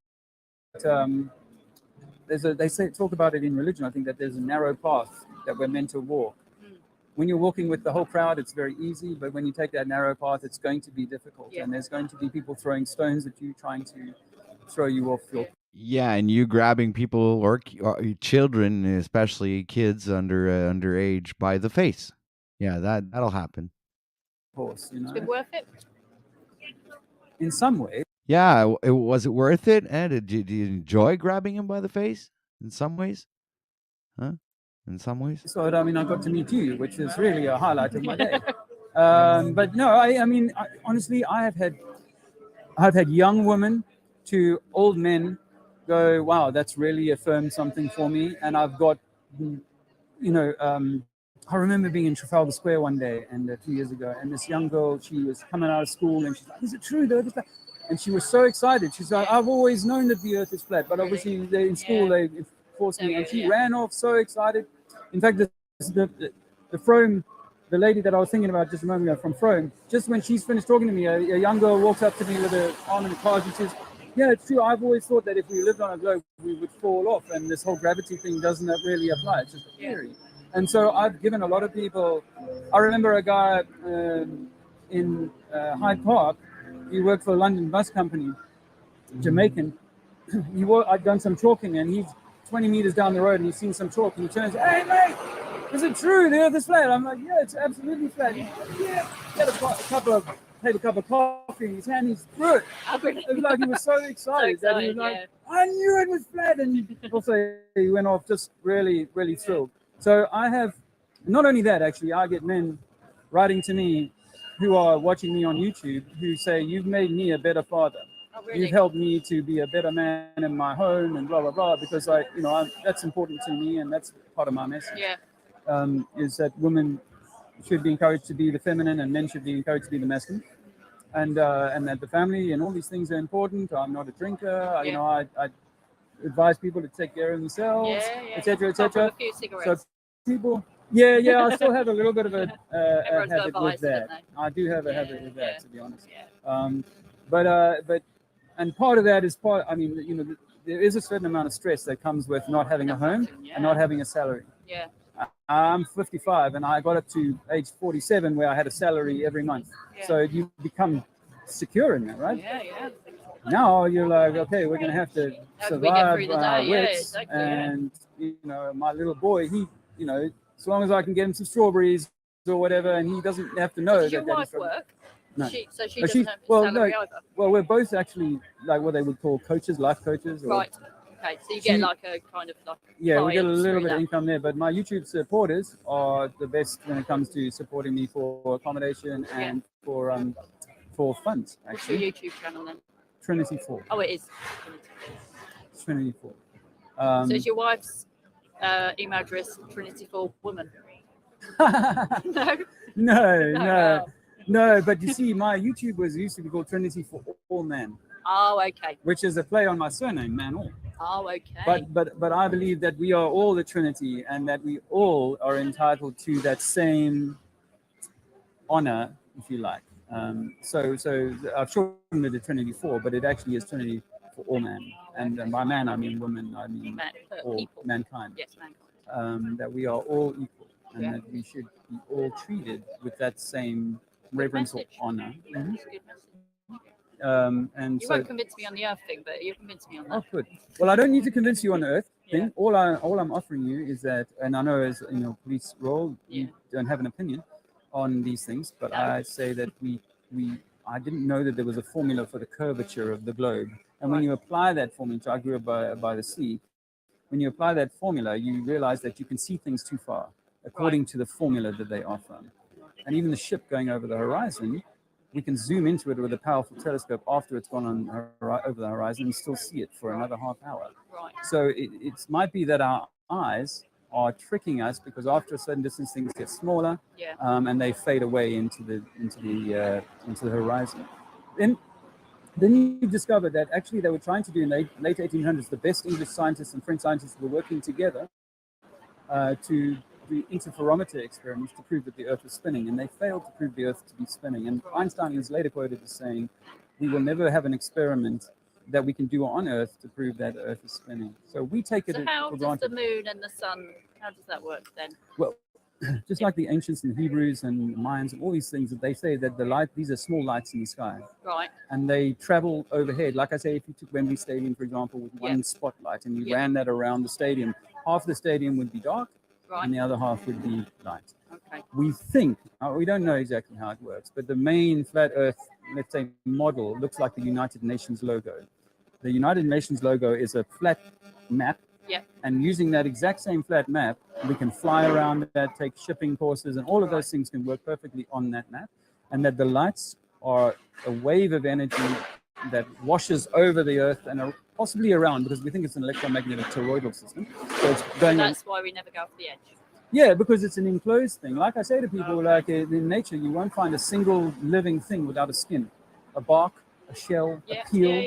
talk about it in religion. I think that there's a narrow path that we're meant to walk. When you're walking with the whole crowd, it's very easy, but when you take that narrow path, it's going to be difficult, and there's going to be people throwing stones at you, trying to throw you off your. Yeah, and you grabbing people or children, especially kids underage, by the face. Yeah, that'll happen. Of course, you know. It's been worth it. In some way. Yeah, was it worth it? And did you enjoy grabbing him by the face? In some ways, huh? In some ways. So I mean, I got to meet you, which is really a highlight of my day. But no, I mean, honestly, I've had young women to old men go, wow, that's really affirmed something for me. And I've got, I remember being in Trafalgar Square one day and 2 years ago, and this young girl, she was coming out of school and she's like, is it true the Earth is flat? And she was so excited. She's like, I've always known that the Earth is flat, but obviously in school they forced me, and she ran off so excited. In fact, the Frome, the lady that I was thinking about just a moment ago from Frome, just when she's finished talking to me, a young girl walks up to me with her arm in the car and says, yeah, it's true. I've always thought that if we lived on a globe, we would fall off, and this whole gravity thing doesn't really apply. It's just a theory. And so I've given a lot of people. I remember a guy in Hyde Park. He worked for a London bus company, Jamaican. I'd done some chalking, and he's 20 meters down the road, and he's seen some chalk, and he turns, hey, mate, is it true the Earth is flat? I'm like, yeah, it's absolutely flat. He's like, yeah. He had a cup of coffee in his hand, he's through it. It was like he was so excited that he was like, I knew it was flat. And also he went off just really, really thrilled. So I have, not only that, actually, I get men writing to me who are watching me on YouTube who say, you've made me a better father. Oh, really? You've helped me to be a better man in my home and blah, blah, blah, because that's important to me, and that's part of my message. Is that women should be encouraged to be the feminine and men should be encouraged to be the masculine, and that the family and all these things are important. I'm not a drinker. I advise people to take care of themselves, etc., etc. So people, I still have a little bit of a habit with that. I do have a habit with that, to be honest. But and part of that is there is a certain amount of stress that comes with not having a home and not having a salary. I'm 55 and I got up to age 47 where I had a salary every month. So you become secure in that, right? Now you're like, okay, we're going to have to survive on our wits. And, my little boy, he, as long as I can get him some strawberries or whatever, and he doesn't have to know. Does your wife work? No. She doesn't have salary either. Well, we're both actually like what they would call coaches, life coaches. Or, Right. Okay. So you get like a kind of like. Yeah, we get a little bit of income there, but my YouTube supporters are the best when it comes to supporting me for accommodation and for funds. Actually. What's your YouTube channel then? Trinity 4. Oh, it is. Trinity 4. So is your wife's email address Trinity4Woman? No. But you see, my YouTube used to be called Trinity for All Men. Oh, okay. Which is a play on my surname, Man All. Oh, okay. But I believe that we are all the Trinity, and that we all are entitled to that same honor, if you like. So I've shortened it to Trinity 4, but it actually is Trinity for all man. And by man, I mean women, I mean all mankind. Yes, mankind. That we are all equal, and that we should be all treated with that same reverence or honor. Mm-hmm. Good message. And you won't convince me on the earth thing, but you convinced me on that. Oh, good. Well, I don't need to convince you on the earth thing. All I'm offering you is that, and I know as police role, you don't have an opinion on these things, but I say that I didn't know that there was a formula for the curvature of the globe, and when you apply that formula, I grew up by the sea. When you apply that formula, you realize that you can see things too far, according to the formula that they offer. And even the ship going over the horizon, we can zoom into it with a powerful telescope after it's gone over the horizon and still see it for another half hour. Right. So it might be that our eyes are tricking us, because after a certain distance things get smaller, and they fade away into the horizon. Then you discover that actually they were trying to do in the late 1800s, the best English scientists and French scientists were working together to do interferometer experiments to prove that the Earth was spinning, and they failed to prove the Earth to be spinning. And Einstein is later quoted as saying, "We will never have an experiment that we can do on Earth to prove that Earth is spinning." So we take it for granted. So how does the moon and the sun, how does that work then? Well, just like the ancients and Hebrews and Mayans and all these things, that they say that the light, these are small lights in the sky. Right. And they travel overhead. Like I say, if you took Wembley Stadium, for example, with one spotlight and you ran that around the stadium, half the stadium would be dark and the other half would be light. Okay. We think, we don't know exactly how it works, but the main flat Earth, let's say, model looks like the United Nations logo. The United Nations logo is a flat map. Yeah. And using that exact same flat map, we can fly around that, take shipping courses, and all of those things can work perfectly on that map. And that the lights are a wave of energy that washes over the Earth and possibly around, because we think it's an electromagnetic toroidal system. So it's going. That's why we never go off the edge. Yeah, because it's an enclosed thing. Like I say to people, like in nature, you won't find a single living thing without a skin, a bark, a shell, a peel,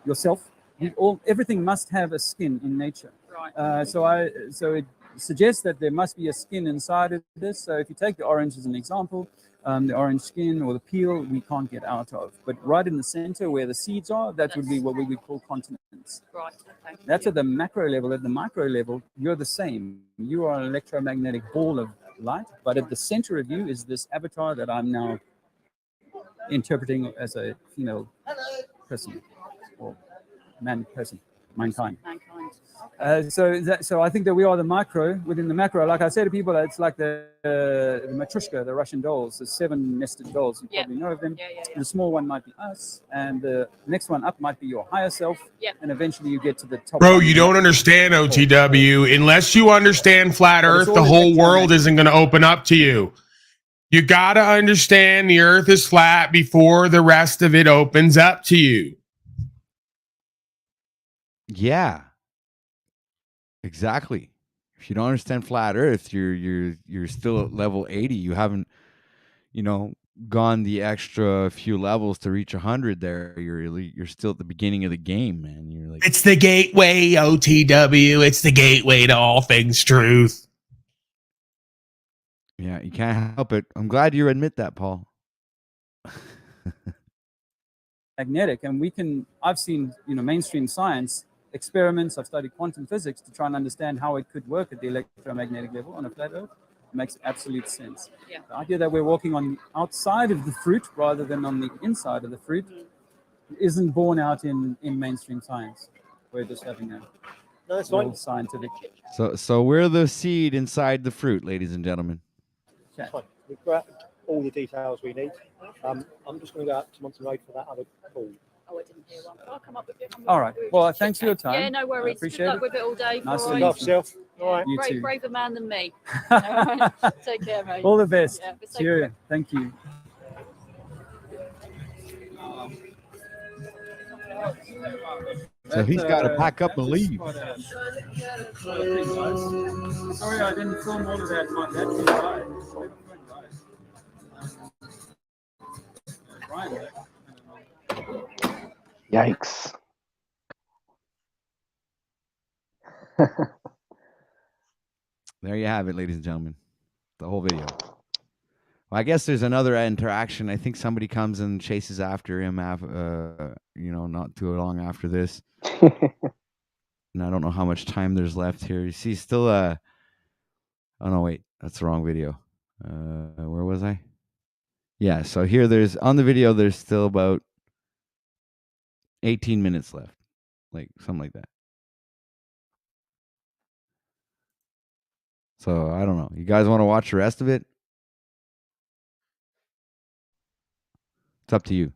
yourself. Everything must have a skin in nature. Right. So it suggests that there must be a skin inside of this. So if you take the orange as an example, the orange skin or the peel we can't get out of. But right in the center where the seeds are, that would be what we would call continents. Right. Okay. That's at the macro level. At the micro level, you're the same. You are an electromagnetic ball of light, but at the center of you is this avatar that I'm now interpreting as a female person or mankind. So I think that we are the micro within the macro. Like I say to people, it's like the matryoshka, the Russian dolls, the 7 nested dolls. You probably know of them. The small one might be us, and the next one up might be your higher self. And eventually you get to the top. Bro, you don't understand OTW. Unless you understand flat Earth, the whole world isn't going to open up to you. You got to understand the Earth is flat before the rest of it opens up to you. Yeah, exactly. If you don't understand flat Earth, you're still at level 80. You haven't, gone the extra few levels to reach 100. There, you're still at the beginning of the game, man. You're like, it's the gateway, OTW. It's the gateway to all things truth. Yeah, you can't help it. I'm glad you admit that, Paul. Magnetic, and I've seen mainstream science experiments. I've studied quantum physics to try and understand how it could work at the electromagnetic level on a flat Earth. It makes absolute sense. Yeah. The idea that we're walking on the outside of the fruit rather than on the inside of the fruit isn't borne out in mainstream science. We're just having a scientific. So we're the seed inside the fruit, ladies and gentlemen. Okay. all the details we need. I'm just going to go out to Monson Road for that other call. Oh, I didn't hear one. I'll come up with it. All right. Well, thanks for your time. Yeah, no worries. Appreciate Good luck it. with it all day. Nice all to right. meet you. All right. You too. Braver man than me. All right. Take care, mate. All the best. Yeah, but Cheerio. Thank you. So he's got to pack up and leave. Sorry, I didn't film all of that. My battery died. Yikes. There you have it, ladies and gentlemen. The whole video. Well, I guess there's another interaction. I think somebody comes and chases after him, not too long after this. And I don't know how much time there's left here. You see, still, oh no, wait, that's the wrong video. Where was I? Yeah, so here on the video, there's still about 18 minutes left. Like, something like that. So, I don't know. You guys want to watch the rest of it? It's up to you.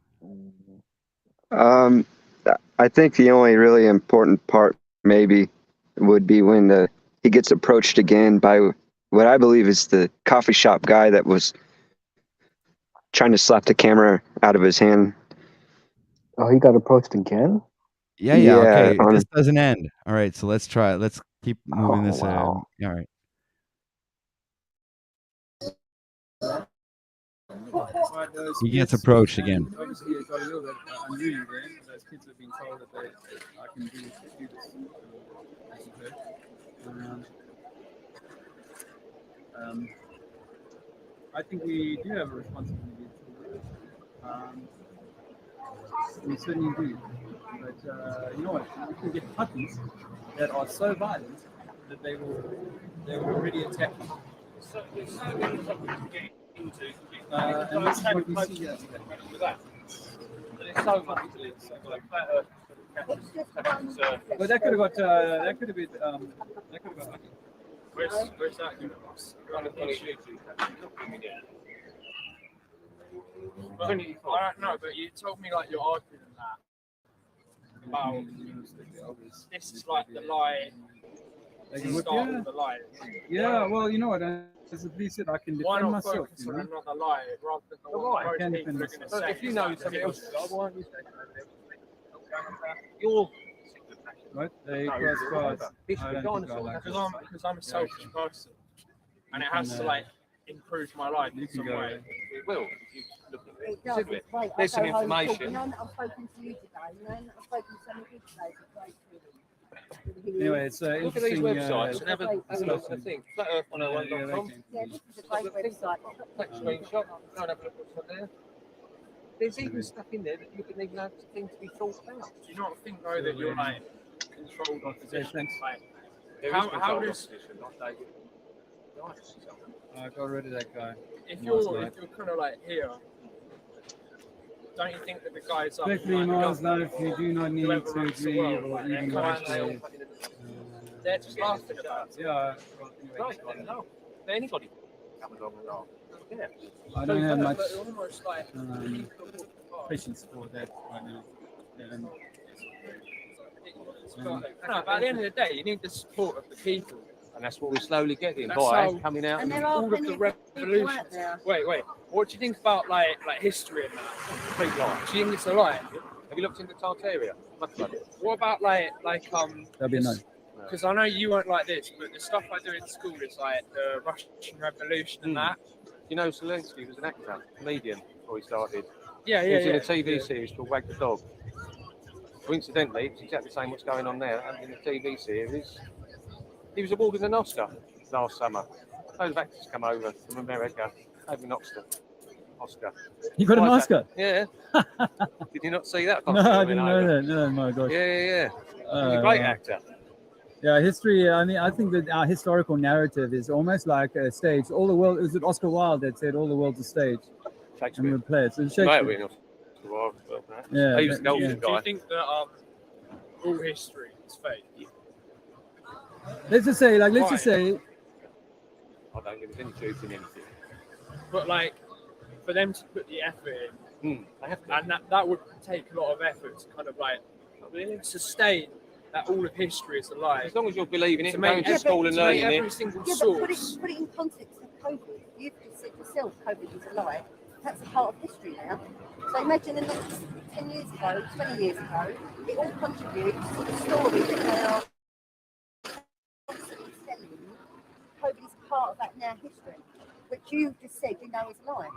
I think the only really important part maybe would be when he gets approached again by what I believe is the coffee shop guy that was trying to slap the camera out of his hand. Oh, he got approached again? Yeah, okay. This doesn't end. All right, so let's try it. Let's keep moving this. Wow. All right. He gets approached again. Obviously, it got a little bit unruly there. Those kids have been told that I can do this. I think we do have a responsibility. We certainly do. But you know what? We can get puppies that are so violent that they will already attack you. And this is what we see here today. But that could have got lucky. Where's that? I don't know, but you told me like you're arguing that about this is like the lie. The lie. Yeah, well, you know what? As a police said, I can defend myself. You know? Not the lie, rather than the lie. I can defend myself. If you know something else, why don't you say right? They because I'm a selfish person, and it has to like improve my life in some way. It will. There's some information. I've spoken to you today, I've spoken to some of you today. Anyway, it's look at these websites and have a look at the thing. FlatEarth101.com. Yeah, this is a great website. Take a screenshot. Go and have a look what's on there. There's even stuff in there that you can even have things to be thought about. Do you not think though that you're like controlled on position? How does I got rid of that guy. If you're kind of like here, don't you think that the guys up Especially Mars life, you do not need to agree or even like they're just laughing about it. Yeah. Right, no. Anybody comes along and laughs. Yeah. I don't have much patience for that right now. No, but at the end of the day, you need the support of the people. And that's what we're slowly getting. Boys coming out. And there all are of many the people out there. Wait. What do you think about like history and that? Complete lie. Do you think it's a lie? Have you looked into Tartaria? What about like That'd be no. Because I know you won't like this, but the stuff I do in school is like the Russian Revolution and that. You know, Zelensky was an actor, comedian before he started. Yeah. He was in a TV series called Wag the Dog. Coincidentally, it's exactly the same what's going on there. And in the TV series, he was awarded an Oscar last summer. Loads of actors come over from America, over an Oscar. You got an Oscar? Yeah. Did you not see that? No, I didn't know that. No, my gosh. Yeah. He's a great actor. Yeah, history. I mean, I think that our historical narrative is almost like a stage. All the world. Was it Oscar Wilde that said, "All the world's a stage"? Shakespeare. And we play it. So Shakespeare. Yeah, he was the golden Do guy. you think that all history is fake? Let's just say, I don't think there's any truth in anything. But like, for them to put the effort in, and that would take a lot of effort to kind of like sustain that all of history is alive. As long as you're believing it, to going to school and learning every it. single Yeah, but source. put it in context of COVID. You've just said yourself, COVID is alive. That's a part of history now. So imagine in the 10 years ago, 20 years ago, it all contributes to the story that they are constantly telling you. COVID is part of that now history, which you just said we know is alive.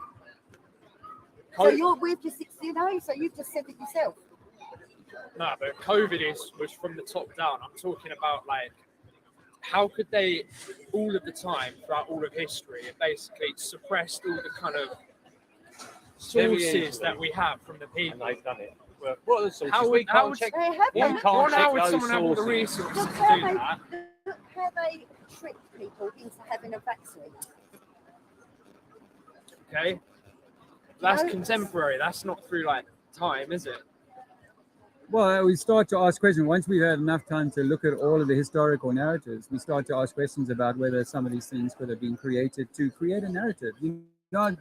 So we've just, so you've just said it yourself. No, but COVID was from the top down. I'm talking about like, how could they, all of the time throughout all of history, basically suppressed all the kind of sources that we have from the people. And they've done it. Well, what are the sources? How We would can't check. how would someone have all the resources to do that? Look how they tricked people into having a vaccine. Okay, that's contemporary. That's not through like time, is it? Well, we start to ask questions. Once we've had enough time to look at all of the historical narratives, we start to ask questions about whether some of these things could have been created to create a narrative. Do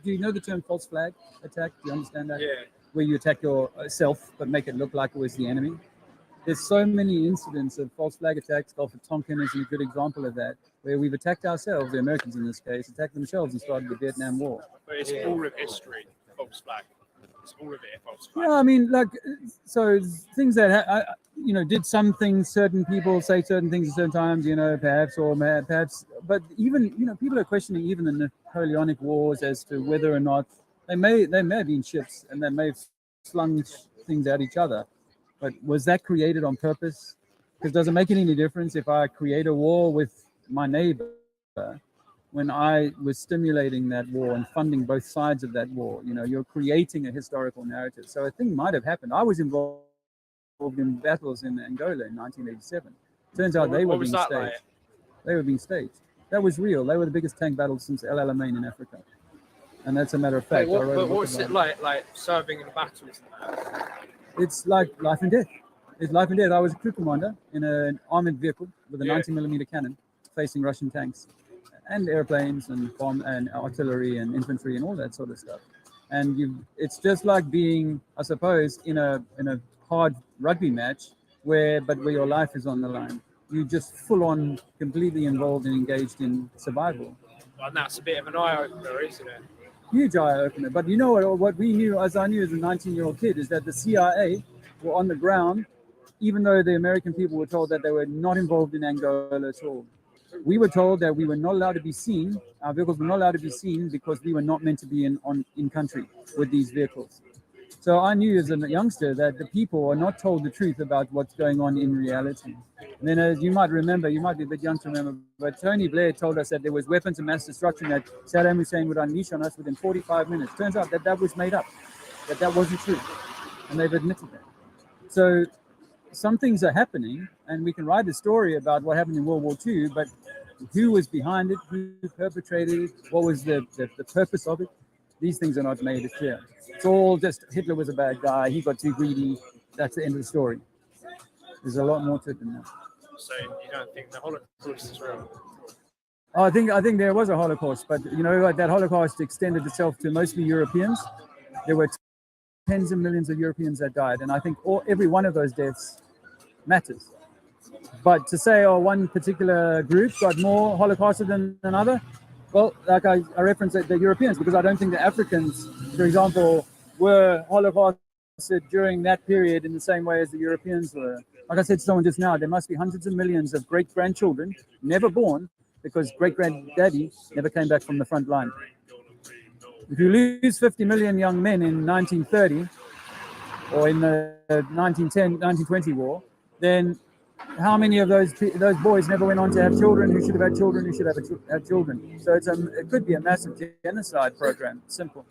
you know the term false flag attack? Do you understand that? Yeah. Where you attack yourself but make it look like it was the enemy. There's so many incidents of false flag attacks. Gulf of Tonkin is a good example of that, where we've attacked ourselves, the Americans in this case, attacked themselves and started the Vietnam War. But it's all of history, false flag. It's all of it, false flag. Yeah, I mean, like, so things that, did some things, certain people say certain things at certain times, perhaps, but even, people are questioning even the Napoleonic Wars as to whether or not they may have been ships and they may have slung things at each other. But was that created on purpose? Because does it make any difference if I create a war with my neighbor when I was stimulating that war and funding both sides of that war? You're creating a historical narrative. So a thing might have happened. I was involved in battles in Angola in 1987. Turns out they were being staged. Like? They were being staged. That was real. They were the biggest tank battles since El Alamein in Africa. And that's a matter of fact. But what's it like serving in battles and that? It's like life and death. It's life and death. I was a crew commander in an armored vehicle with a 90mm cannon facing Russian tanks and airplanes and bomb and artillery and infantry and all that sort of stuff. And it's just like being, I suppose, in a hard rugby match where your life is on the line. You just full on completely involved and engaged in survival. Well, and that's a bit of an eye opener, isn't it? Huge eye opener. But you know what we knew, as I knew as a 19-year-old kid, is that the CIA were on the ground, even though the American people were told that they were not involved in Angola at all. We were told that we were not allowed to be seen. Our vehicles were not allowed to be seen because we were not meant to be in country with these vehicles. So I knew as a youngster that the people are not told the truth about what's going on in reality. And then, as you might remember, you might be a bit young to remember, but Tony Blair told us that there was weapons of mass destruction that Saddam Hussein would unleash on us within 45 minutes. Turns out that was made up, that wasn't true. And they've admitted that. So some things are happening, and we can write a story about what happened in World War II, but who was behind it, who perpetrated it, what was the purpose of it, these things are not made clear. It's all just Hitler was a bad guy, he got too greedy, that's the end of the story. There's a lot more to it than that. So you don't think the Holocaust is real? I think there was a Holocaust, but that Holocaust extended itself to mostly Europeans. There were tens of millions of Europeans that died, and I think every one of those deaths matters. But to say, one particular group got more Holocausted than another, well, like I reference the Europeans, because I don't think the Africans, for example, were Holocausted during that period in the same way as the Europeans were. Like I said to someone just now, there must be hundreds of millions of great-grandchildren never born because great-granddaddy never came back from the front line. If you lose 50 million young men in 1930 or in the 1920 war, then how many of those boys never went on to have children who should have had children who should have had children? So it could be a massive genocide program. Simple.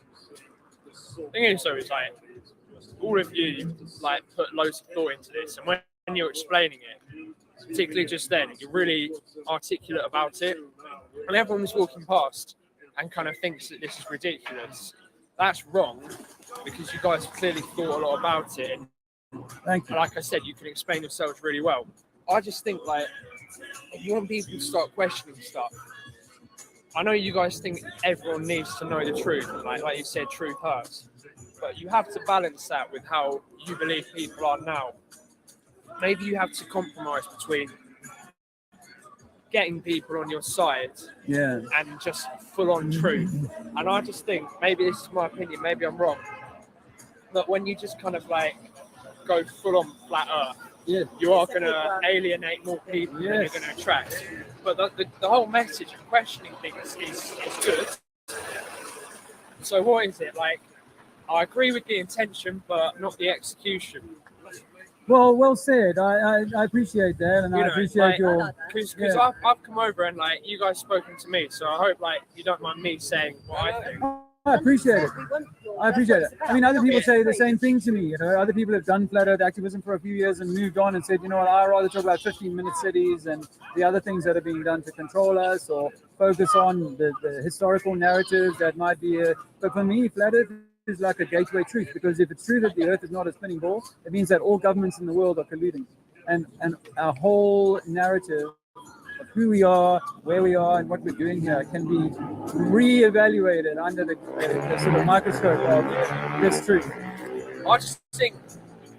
The thing is, though, is like all of you put loads of thought into this, and when you're explaining it, particularly just then, you're really articulate about it, and everyone's walking past and kind of thinks that this is ridiculous. That's wrong, because you guys clearly thought a lot about it. Thank you. Like I said, you can explain yourselves really well. I just think if you want people to start questioning stuff, I know you guys think everyone needs to know the truth, and like you said, truth hurts. But you have to balance that with how you believe people are now. Maybe you have to compromise between getting people on your side and just full-on truth. And I just think, maybe this is my opinion, maybe I'm wrong, but when you just kind of like go full-on flat earth, you are going to alienate more people than you're going to attract. But the whole message of questioning things is good. So what is it? Like, I agree with the intention, but not the execution. Well said. I appreciate that, and I appreciate like, your. Because I've come over and like you guys spoken to me, so I hope like you don't mind me saying what I think. I appreciate it. I appreciate it. I mean, other people say the same thing to me. You know, other people have done flat earth activism for a few years and moved on and said, you know what, I'd rather talk about 15-minute cities and the other things that are being done to control us, or focus on the historical narratives that might be. But for me, flat earth is like a gateway truth, because if it's true that the earth is not a spinning ball, it means that all governments in the world are colluding, and our whole narrative of who we are, where we are, and what we're doing here can be re-evaluated under the sort of microscope of this truth. I just think,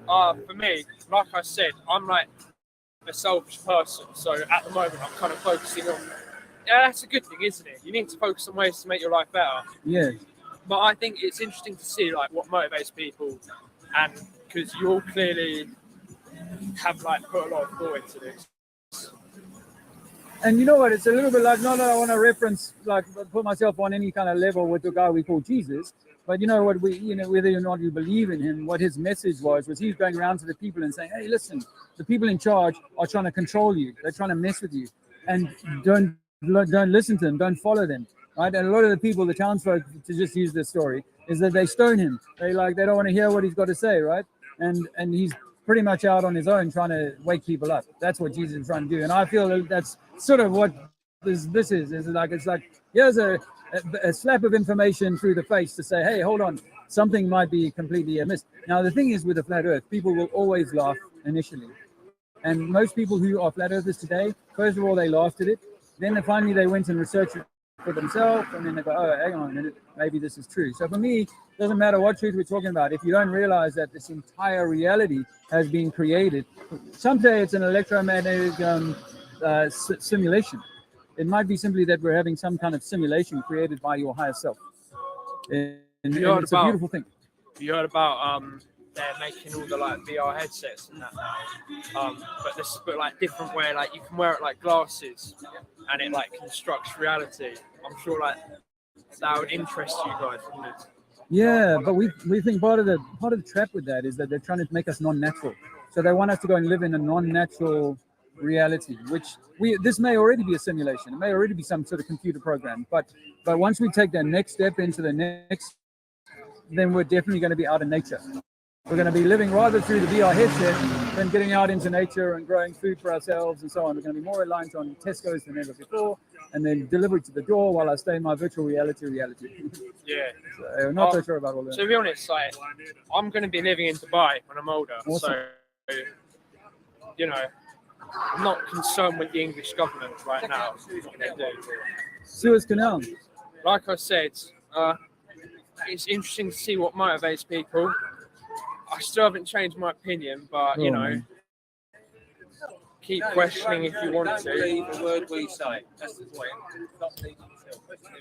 for me, like I said, I'm like a selfish person, so at the moment I'm kind of focusing on. Yeah, that's a good thing, isn't it? You need to focus on ways to make your life better. Yeah. But I think it's interesting to see like what motivates people, and because you all clearly have like put a lot of thought into this. And you know what? It's a little bit like, not that I want to reference, like, put myself on any kind of level with the guy we call Jesus, but you know what? Whether or not you believe in him, what his message was he's going around to the people and saying, hey, listen, the people in charge are trying to control you. They're trying to mess with you, and don't listen to them. Don't follow them. Right? And a lot of the people, the townsfolk, to just use this story, is that they stone him. They don't want to hear what he's got to say, right? And he's pretty much out on his own trying to wake people up. That's what Jesus is trying to do. And I feel that that's sort of what this is. It's like here's a slap of information through the face to say, hey, hold on, something might be completely amiss. Now, the thing is with the flat earth, people will always laugh initially. And most people who are flat earthers today, first of all, they laughed at it. Then finally they went and researched it for themselves, and then they go, oh, hang on a minute, maybe this is true. So for me, it doesn't matter what truth we're talking about. If you don't realize that this entire reality has been created, some say it's an electromagnetic simulation. It might be simply that we're having some kind of simulation created by your higher self. And it's a beautiful thing. You heard about they're making all the like VR headsets and that now, but like different way, like you can wear it like glasses, and it like constructs reality. I'm sure like that would interest you guys, wouldn't it? Yeah, but we think part of the trap with that is that they're trying to make us non-natural. So they want us to go and live in a non-natural reality, which this may already be a simulation. It may already be some sort of computer program. But once we take that next step into the next, then we're definitely going to be out of nature. We're going to be living rather through the VR headset than getting out into nature and growing food for ourselves and so on. We're going to be more reliant on Tesco's than ever before, and then delivered to the door while I stay in my virtual reality. Yeah. So I'm not so sure about all that. To be honest, like, I'm going to be living in Dubai when I'm older. Awesome. So, you know, I'm not concerned with the English government right now. What they do. Suez Canal. Like I said, it's interesting to see what motivates people. I still haven't changed my opinion, but you know, keep questioning if you want to. The word we say. That's the point.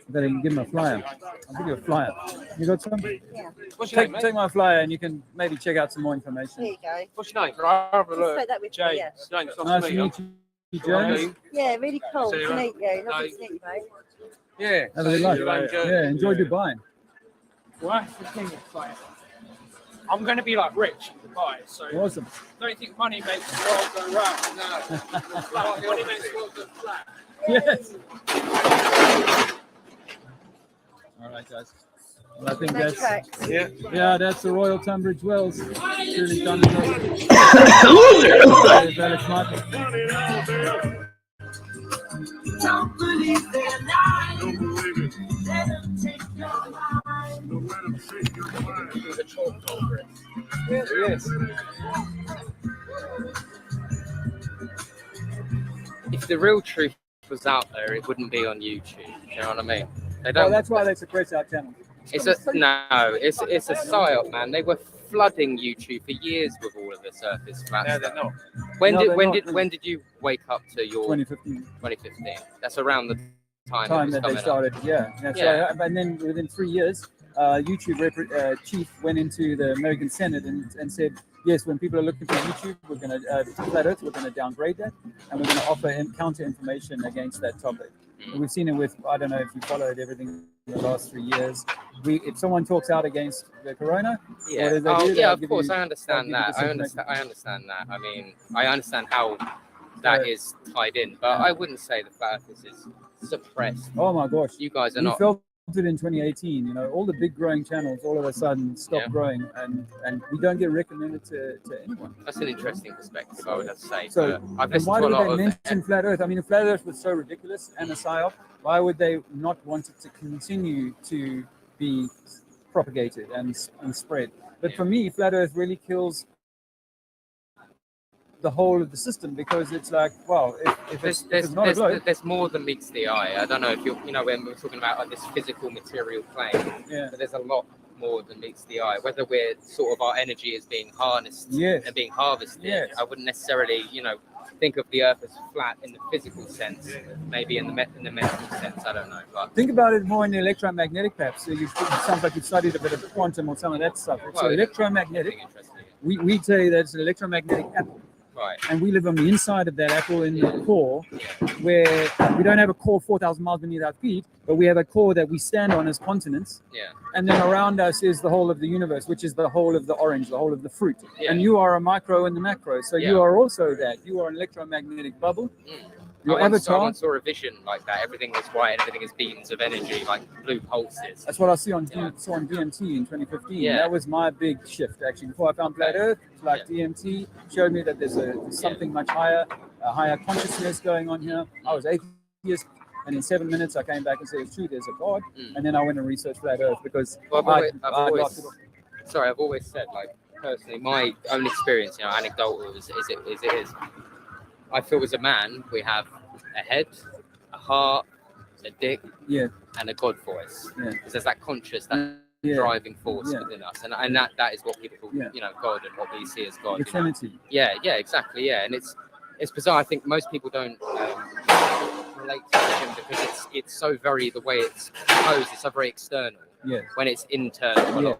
Better give him a flyer. I'll give you a flyer. You got some? Yeah. What's your name, mate? Take my flyer and you can maybe check out some more There information. you go. What's your name? Right, have a Just look. take that with Jay. me, yeah. James, Nice to meet you, James. Yeah, really cool See you, to mate. meet you. Lovely to meet you, mate. Yeah. Have a good life. Yeah, enjoy Dubai. Well, that's the thing. It's like, I'm going to be like rich in Dubai, so Awesome. don't think money makes the world go round. No, money makes the world go flat. Yes. All right, guys. Well, I think that's yeah, that's the Royal Tunbridge Wells. Really done. Don't believe their lies. Don't believe it. Let them take your mind. Don't let them take your mind. Yes. If the real truth was out there, it wouldn't be on YouTube. You know what I mean? They Well, don't. that's why they suppress our channel. It's a psyop, man. They were flooding YouTube for years with all of this surface flat No, stuff. they're not. When did you wake up to your 2015? 2015. That's around the time it was That they coming started. up. Yeah. Yeah. So, and then within 3 years, YouTube chief went into the American Senate and said, yes, when people are looking for YouTube, we're going to flat Earth, we're going to downgrade that, and we're going to offer counter information against that topic. And we've seen it with, I don't know if you followed everything in the last 3 years. If someone talks out against the corona, Yeah. what do they do? Yeah. They'll Of give course, you- I understand that. I understand that. I mean, I understand how that is tied in, but I wouldn't say the flat Earth is suppressed. Oh my gosh! You guys are we not. felt it in 2018. You know, all the big growing channels all of a sudden stopped growing, and we don't get recommended to anyone. That's an interesting perspective, I would have to say. So, I've and listened why to a would lot they of mention flat Earth? I mean, if flat Earth was so ridiculous and a psyop, why would they not want it to continue to be propagated and spread? But for me, flat Earth really kills the whole of the system, because it's like, well, if it's not a globe, there's more than meets the eye. I don't know if when we're talking about like this physical material plane, but there's a lot more than meets the eye. Whether we're sort of our energy is being harnessed and being harvested, I wouldn't necessarily, think of the Earth as flat in the physical sense. Maybe in the mental sense, I don't know. But think about it more in the electromagnetic perhaps. So it sounds like you've studied a bit of quantum or some of that stuff. So electromagnetic, we say that it's an electromagnetic apple. Right. And we live on the inside of that apple in the core, where we don't have a core 4,000 miles beneath our feet, but we have a core that we stand on as continents. Yeah. And then around us is the whole of the universe, which is the whole of the orange, the whole of the fruit. Yeah. And you are a micro in the macro. So you are also that. You are an electromagnetic bubble. Your I avatar. once saw a vision like that. Everything was white and everything is beams of energy, like blue pulses. That's what I saw on DMT in 2015. Yeah. That was my big shift, actually. Before I found Flat Earth, like DMT showed me that there's something much higher, a higher consciousness going on here. I was atheist, and in 7 minutes I came back and said, it's true, there's a God. And then I went and researched Flat Earth because I've always said, like, personally, my own experience, anecdotal as it is. I feel as a man, we have a head, a heart, a dick, and a God voice. Because there's that conscious, that driving force within us, and that is what people call, God, and what we see as God. The Trinity. Yeah, exactly. Yeah, and it's bizarre. I think most people don't relate to religion because it's so very the way it's posed. It's so very external. Yeah. When it's internal.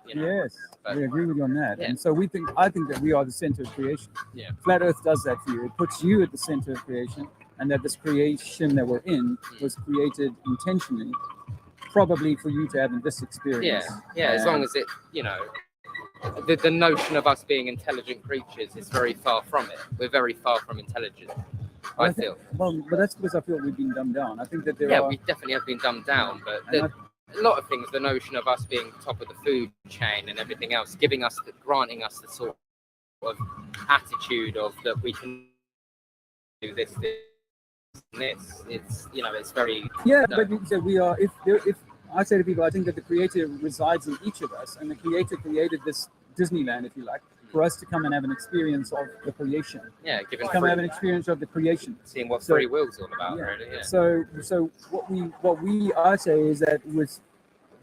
Yes, we agree with you on that. Yeah. And so I think that we are the center of creation. Yeah. Flat Earth does that for you. It puts you at the center of creation, and that this creation that we're in was created intentionally, probably for you to have this experience. Yeah. As long as it, the notion of us being intelligent creatures is very far from it. We're very far from intelligent. I feel. Well, but that's because I feel we've been dumbed down. I think that we definitely have been dumbed down, but a lot of things, the notion of us being top of the food chain and everything else, granting us the sort of attitude of that we can do this, and this. It's very But so we are. If I say to people, I think that the creator resides in each of us, and the creator created this Disneyland, if you like, for us to come and have an experience of the creation. Yeah, come and have an experience of the creation. Seeing what free will's all about, really. Yeah. So what I say is that it was.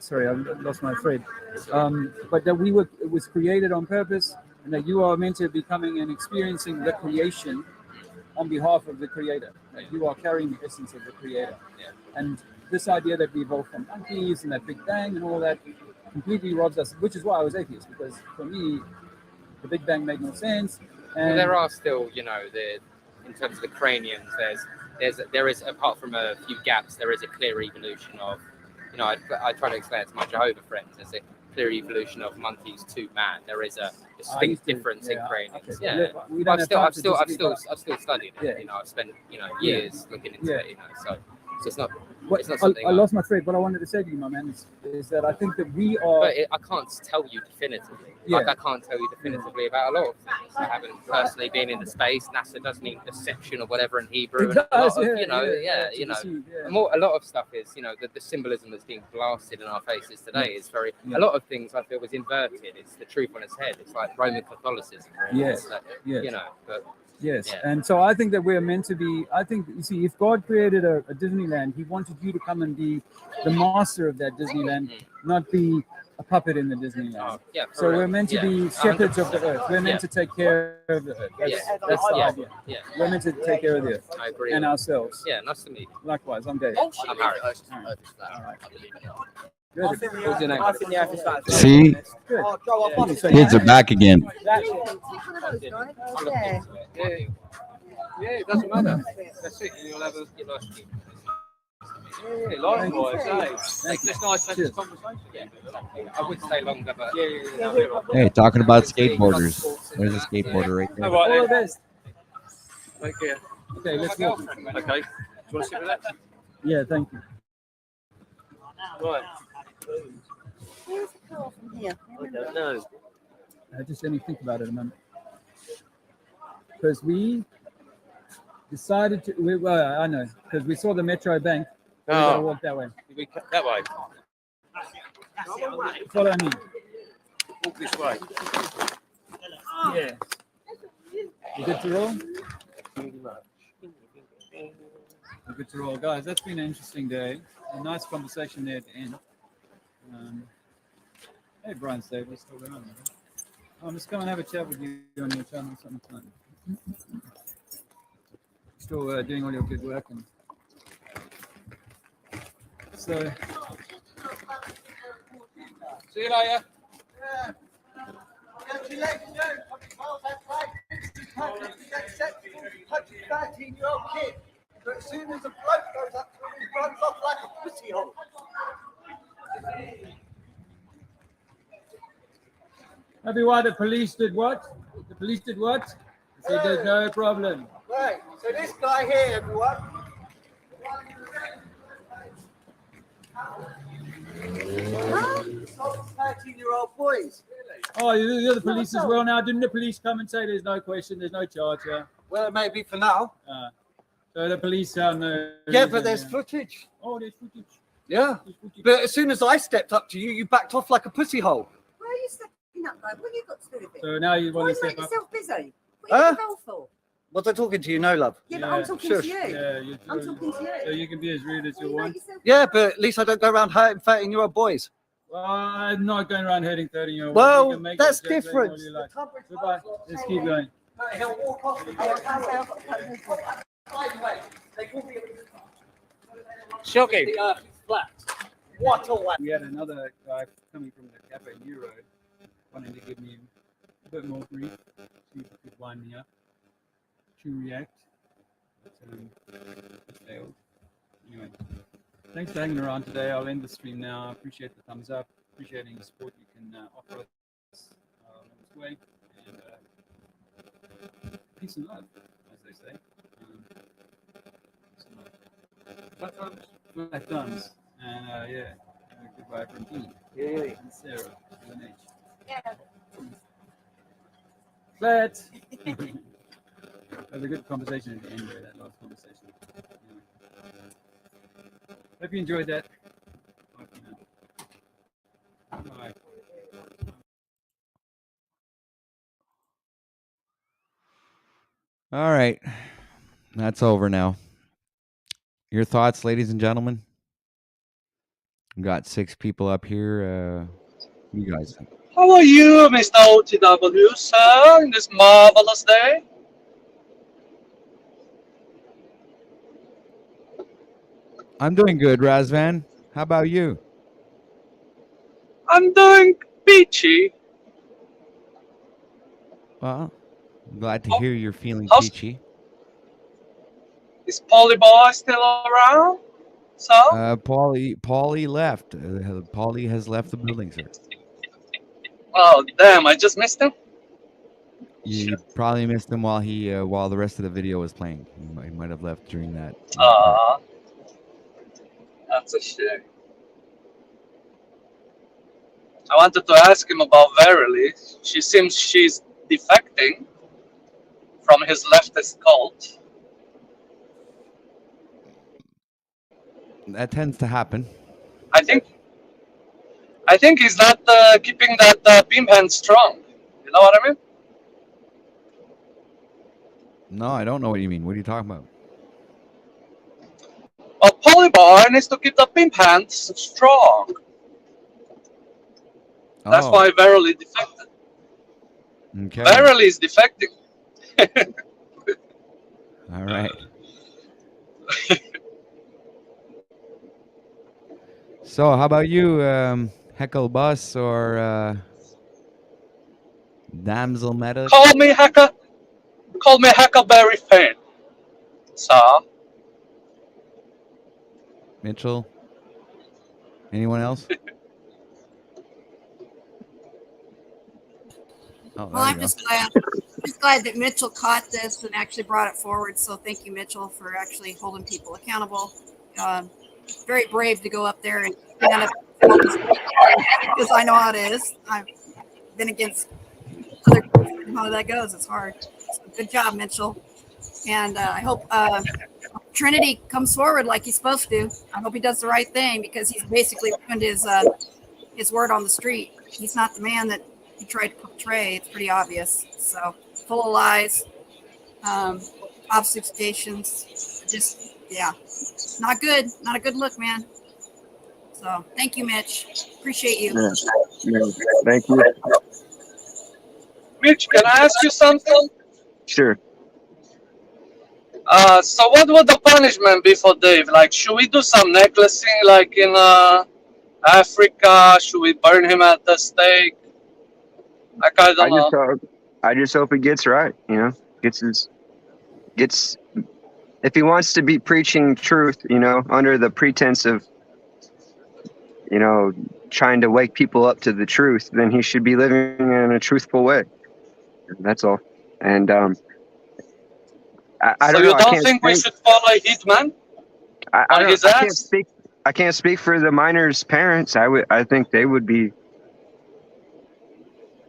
Sorry, I lost my thread. But that it was created on purpose, and that you are meant to be coming and experiencing the creation on behalf of the creator. That you are carrying the essence of the creator. Yeah. And this idea that we evolved from monkeys and that Big Bang and all that completely robs us, which is why I was atheist, because for me, the Big Bang made no sense. And there are still, in terms of the craniums, there is, apart from a few gaps, there is a clear evolution of, I try to explain it to my Jehovah friends, there's a clear evolution of monkeys to man. There is a distinct difference in craniums. Okay. Yeah. I've still studied it. I've spent, years looking into it, so it's not something. I lost my thread. What I wanted to say to you, my man, is that I think that we are. But I can't tell you definitively. Like I can't tell you definitively about a lot of things. I haven't personally been in the space. NASA does mean deception or whatever in Hebrew. It does, a lot of stuff is, the symbolism that's being blasted in our faces today is very. A lot of things I feel was inverted. It's the truth on its head. It's like Roman Catholicism. Really. Yes. But Yes, Yeah. and so I think that we're meant to be. I think you see, if God created a Disneyland, He wanted you to come and be the master of that Disneyland, not be a puppet in the Disneyland. Oh, yeah, So for we're real. meant to Yeah, be shepherds of the 100%. earth. We're meant Yeah. to take care of the earth. That's the Yeah. idea. Yeah. We're meant to take care of the earth I agree. and ourselves. Yeah, nice to meet you. Likewise, I'm Dave. I'm Harry. All right. Good. What's your name? I think the earth is flat. See, Good. kids are back again. Yeah, it doesn't matter. That's it. You'll have a yeah, likewise, eh? It's just nice to have this conversation. Yeah, I would stay longer, but Hey, talking about skateboarders. There's a skateboarder right there. All right, All the then. best. Take care. Okay, let's go. Okay. Do you want to sit with that? Yeah, thank you. Right. Where's the car from here? I don't know. Just let me think about it a moment. Because we decided to, well, I know, because we saw the Metro Bank. We gotta walk that way. That way. Follow me. Walk this way. Yeah. You good to roll? We're good to roll. Guys, that's been an interesting day. A nice conversation there at the end. Hey, Brian Staples, still around. I'm just going to have a chat with you on your channel sometime. Still doing all your good work. And so, see you later. Don't you let me know, that's right. It's acceptable to touch a 13-year-old kid. But as soon as a bloke goes up to him, he runs off like a pussy hole. Happy why the police did what? The police did what? They said there's no problem. Right, so this guy here, everyone. Stops 13-year-old boys. Oh, you're the police as well now. Didn't the police come and say there's no question, there's no charge here? Well, it may be for now. So the police are no. Yeah, but there's footage. Oh, there's footage. Yeah, but as soon as I stepped up to you, you backed off like a pussy hole. Why are you stepping up, though? What have you got to do with it? So now you want Why to step make up? yourself busy? What are you involved for? Was I talking to you? No, love. Yeah, but I'm talking to you. Yeah, I'm talking to you. So you can be as rude as you want. Yeah, but at least I don't go around hurting 13-year-old boys. Well, I'm not going around hurting 13-year-olds. Well, You can make that's that joke different. all you like. Goodbye. Let's keep going. He'll walk off the Shocking. The earth is flat. What a way. We had another guy coming from the Cafe Neuro wanting to give me a bit more grief, see if he could wind me up to react. But it failed. Anyway, thanks for hanging around today. I'll end the stream now. I appreciate the thumbs up, appreciate any support you can offer us on this way. And peace and love, as they say. Flat thumbs. And yeah, goodbye from E. Yeah. And Sarah. With an H. Yeah. Flat. That was a good conversation at the end there, that last conversation. Anyway. Hope you enjoyed that. Bye for now. Bye. All right. That's over now. Your thoughts, ladies and gentlemen? We've got 6 people up here. You guys think? How are you, Mr. OTW, sir, in this marvelous day? I'm doing good, Razvan. How about you? I'm doing peachy. Well, I'm glad to hear you're feeling how's- peachy. Is Polly Boy still around, sir? Paulie left. Paulie has left the building, sir. Oh, damn, I just missed him. You probably missed him while while the rest of the video was playing. He might have left during that. That's a shame. I wanted to ask him about Verily. She seems she's defecting from his leftist cult. That tends to happen. I think he's not keeping that beam hand strong. You know what I mean? No, I don't know what you mean. What are you talking about? A polybar needs to keep the pimp hands strong. That's Oh. why Verily defected. Okay. Verily is defecting. All right. So, how about you, Heckle Bus or Damsel Medic? Call me Huckleberry Finn, sir. Mitchell? Anyone else? Oh, Well, I'm just glad that Mitchell caught this and actually brought it forward. So thank you, Mitchell, for actually holding people accountable. Very brave to go up there and stand up because I know how it is. I've been against other groups and how that goes. It's hard. So good job, Mitchell. And I hope Trinity comes forward like he's supposed to. I hope he does the right thing because he's basically ruined his word on the street. He's not the man that he tried to portray. It's pretty obvious. So full of lies, obfuscations, just not good. Not a good look, man. So thank you, Mitch. Appreciate you. Yeah. Thank you. Mitch, can I ask you something? Sure. So what would the punishment be for Dave? Like, should we do some necklacing like in Africa? Should we burn him at the stake? Like, I don't know. I just hope he gets right. Gets if he wants to be preaching truth, under the pretense of, trying to wake people up to the truth, then he should be living in a truthful way. That's all. And I don't know. You don't think we should follow Hitman? I can't speak for the minors' parents. I think they would be.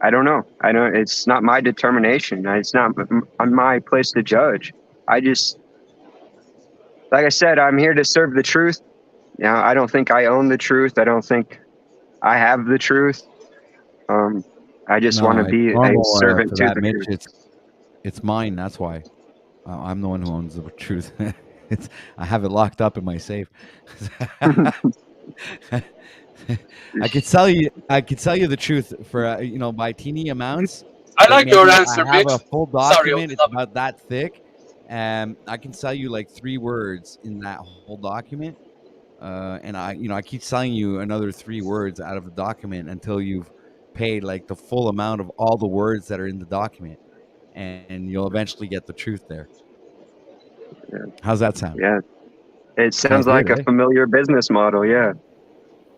I don't know. It's not my determination. It's not my place to judge. Like I said, I'm here to serve the truth. I don't think I own the truth. I don't think I have the truth. I just want to be a servant to the truth. It's mine. That's why. I'm the one who owns the truth. I have it locked up in my safe. I could tell you the truth for by teeny amounts. I like your answer, I have Mitch. a full document. It's about that thick, and I can tell you like 3 words in that whole document. And I keep telling you another 3 words out of the document until you've paid like the full amount of all the words that are in the document, and you'll eventually get the truth there. Yeah. How's that sound? Yeah, it sounds like a familiar business model. Yeah.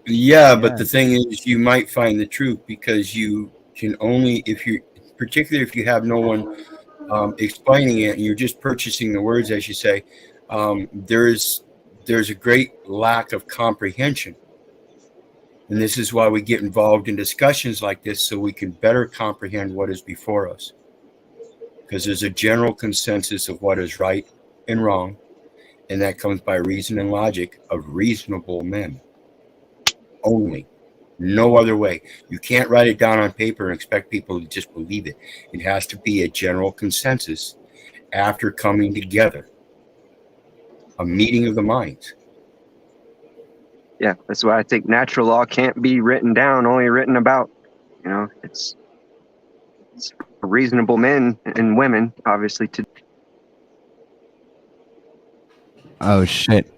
Yeah, but the thing is, you might find the truth because you can only, particularly if you have no one explaining it and you're just purchasing the words, as you say, there's a great lack of comprehension. And this is why we get involved in discussions like this, so we can better comprehend what is before us. Because there's a general consensus of what is right and wrong, and that comes by reason and logic of reasonable men. Only. No other way. You can't write it down on paper and expect people to just believe it. It has to be a general consensus after coming together. A meeting of the minds. Yeah, that's why I think natural law can't be written down, only written about. It's for reasonable men and women, obviously, to. Oh shit!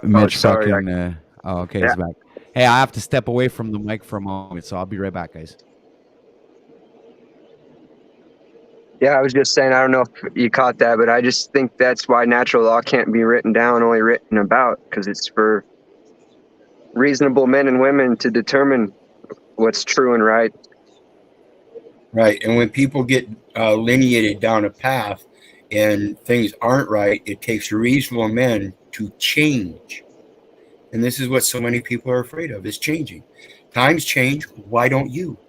Mitch sorry. fucking. Okay, he's back. Hey, I have to step away from the mic for a moment, so I'll be right back, guys. Yeah, I was just saying, I don't know if you caught that, but I just think that's why natural law can't be written down, only written about, because it's for reasonable men and women to determine what's true and right. Right, and when people get lineated down a path and things aren't right, it takes reasonable men to change. And this is what so many people are afraid of, is changing. Times change, why don't you?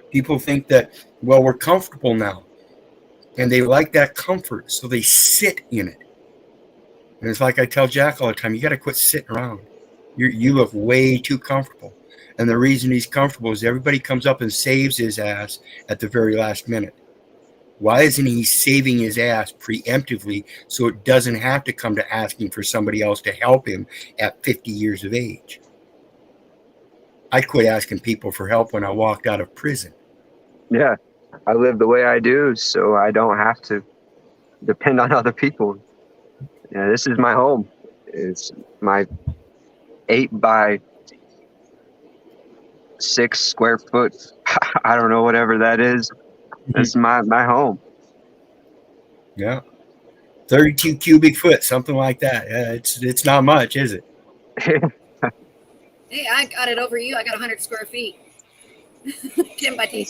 People think that, well, we're comfortable now. And they like that comfort, so they sit in it. And it's like I tell Jack all the time, you got to quit sitting around. You look way too comfortable. And the reason he's comfortable is everybody comes up and saves his ass at the very last minute. Why isn't he saving his ass preemptively so it doesn't have to come to asking for somebody else to help him at 50 years of age? I quit asking people for help when I walked out of prison. Yeah, I live the way I do, so I don't have to depend on other people. Yeah, this is my home. It's my 8 by 6 square foot. I don't know, whatever that is. It's my home. Yeah. 32 cubic foot, something like that. It's not much, is it? Hey, I got it over you. I got 100 square feet. 10 by 10.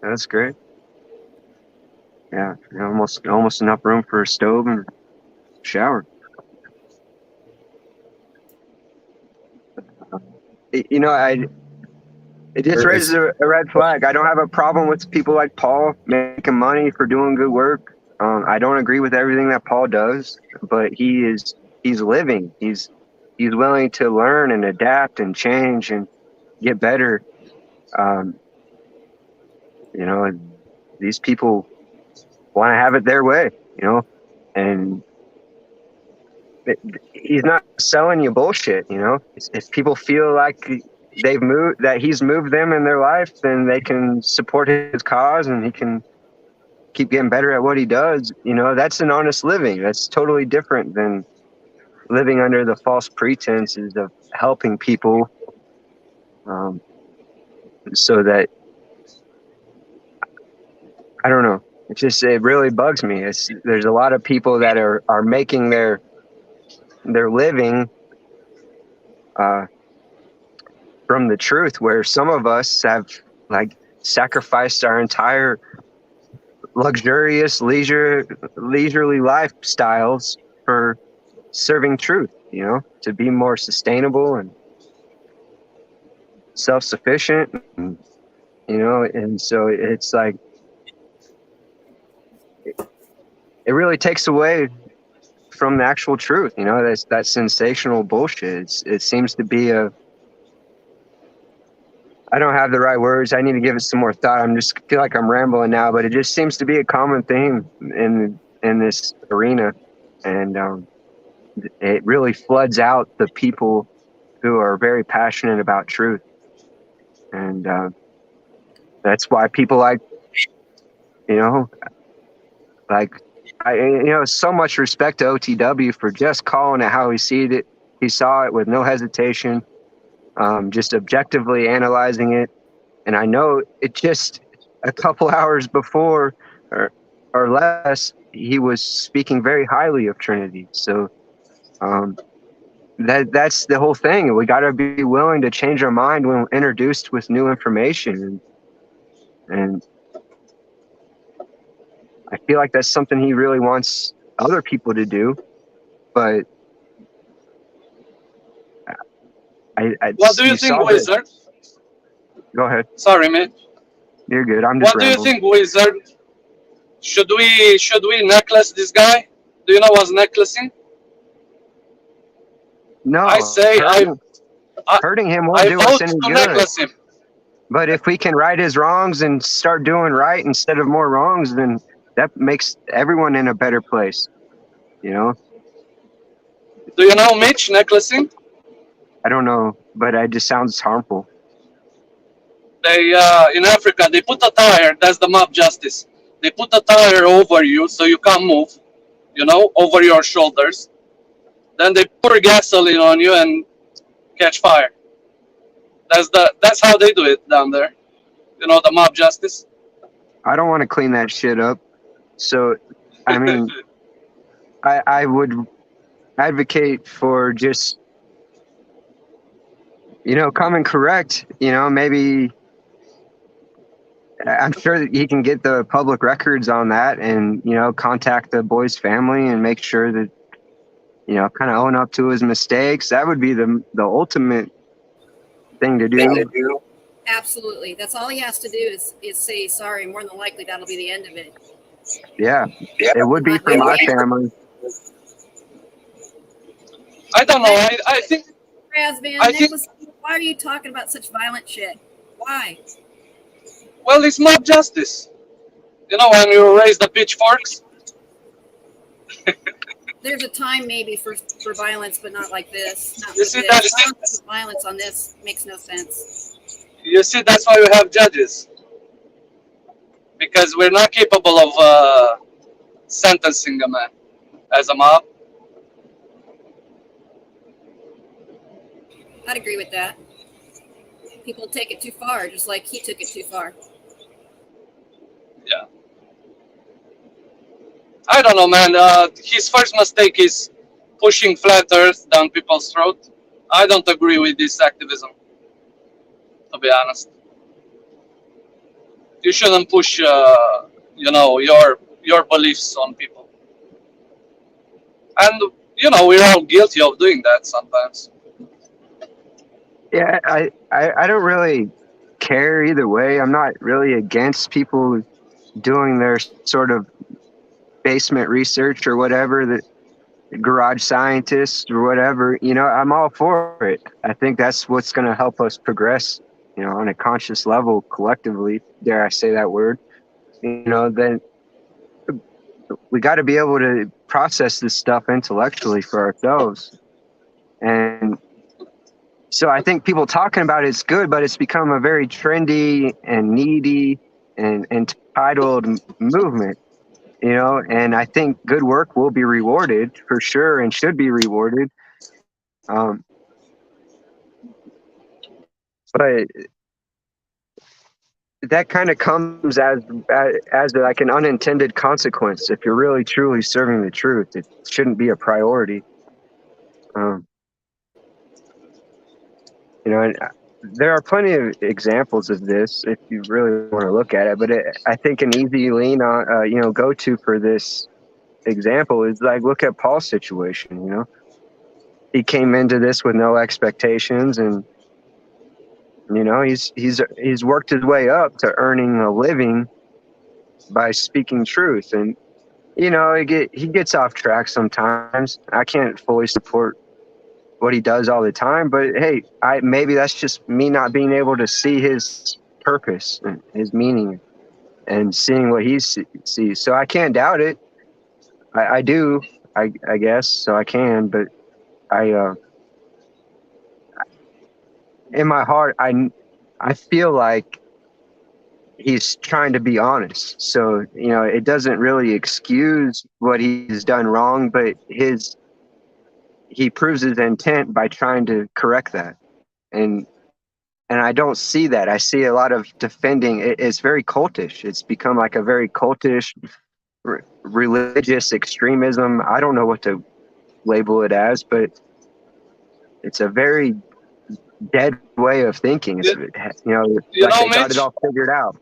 That's great. Yeah, almost enough room for a stove and shower. You know, it just raises a red flag. I don't have a problem with people like Paul making money for doing good work. I don't agree with everything that Paul does, but he's living. He's willing to learn and adapt and change and get better. You know, these people want to have it their way, you know, and he's not selling you bullshit, you know. If people feel like he's moved them in their life, then they can support his cause and he can keep getting better at what he does. You know, that's an honest living. That's totally different than living under the false pretenses of helping people, so that, I don't know. It really bugs me. There's a lot of people that are making their living from the truth, where some of us have like sacrificed our entire luxurious leisurely lifestyles for serving truth, you know, to be more sustainable and self-sufficient, and, you know, and so it's like it really takes away from the actual truth, you know. That sensational bullshit. It seems to be I don't have the right words. I need to give it some more thought. Feel like I'm rambling now, but it just seems to be a common theme in this arena, and it really floods out the people who are very passionate about truth, and that's why people like, you know, like so much respect to OTW for just calling it how he sees it. He saw it with no hesitation. Just objectively analyzing it. And I know it just a couple hours before or less, he was speaking very highly of Trinity. So that's the whole thing. We got to be willing to change our mind when introduced with new information. And I feel like that's something he really wants other people to do. But what do you think, Wyzard? Go ahead. Sorry, man. You're good. I'm just What rambling. do you think, Wyzard? Should we necklace this guy? Do you know what's necklacing? No. I say hurting him won't I do us vote any to good. necklace him. But if we can right his wrongs and start doing right instead of more wrongs, then that makes everyone in a better place. You know? Do you know Mitch necklacing? I don't know, but it just sounds harmful. They in Africa they put a tire. That's the mob justice. They put a tire over you so you can't move. You know, over your shoulders. Then they pour gasoline on you and catch fire. That's how they do it down there. You know, the mob justice. I don't want to clean that shit up. So, I mean, I would advocate for just, you know, coming correct. You know, maybe I'm sure that he can get the public records on that and, you know, contact the boy's family and make sure that, you know, kind of own up to his mistakes. That would be the ultimate thing to do. Absolutely. That's all he has to do is say sorry. More than likely, that'll be the end of it. Yeah, it would be for my family. I don't know. I think. Nicholas, why are you talking about such violent shit? Why? Well, it's mob justice. You know, when you raise the pitchforks. There's a time maybe for violence, but not like this. Not You with see, this. Violence on this makes no sense. You see, that's why we have judges. Because we're not capable of sentencing a man as a mob. I'd agree with that. People take it too far, just like he took it too far. Yeah. I don't know, man. His first mistake is pushing flat earth down people's throat. I don't agree with this activism, to be honest. You shouldn't push, you know, your beliefs on people. And, you know, we're all guilty of doing that sometimes. Yeah, I don't really care either way. I'm not really against people doing their sort of basement research or whatever, the garage scientists or whatever. You know, I'm all for it. I think that's what's going to help us progress, you know, on a conscious level collectively. Dare I say that word? You know, then we got to be able to process this stuff intellectually for ourselves. And so I think people talking about it's good, but it's become a very trendy and needy and entitled movement, you know, and I think good work will be rewarded for sure and should be rewarded. But that kind of comes as like an unintended consequence. If you're really truly serving the truth, it shouldn't be a priority. You know, and there are plenty of examples of this if you really want to look at it. But I think an easy lean on, you know, go to for this example is like, look at Paul's situation. You know, he came into this with no expectations, and you know, he's worked his way up to earning a living by speaking truth. And you know, he gets off track sometimes. I can't fully support what he does all the time, but hey, maybe that's just me not being able to see his purpose and his meaning and seeing what he sees. So I can't doubt it. I do, I guess, so I can, but in my heart, I feel like he's trying to be honest. So, you know, it doesn't really excuse what he's done wrong, but he proves his intent by trying to correct that. And I don't see that. I see a lot of defending. It's very cultish. It's become like a very cultish religious extremism. I don't know what to label it as, but it's a very dead way of thinking. It's, you know, like they got it all figured out.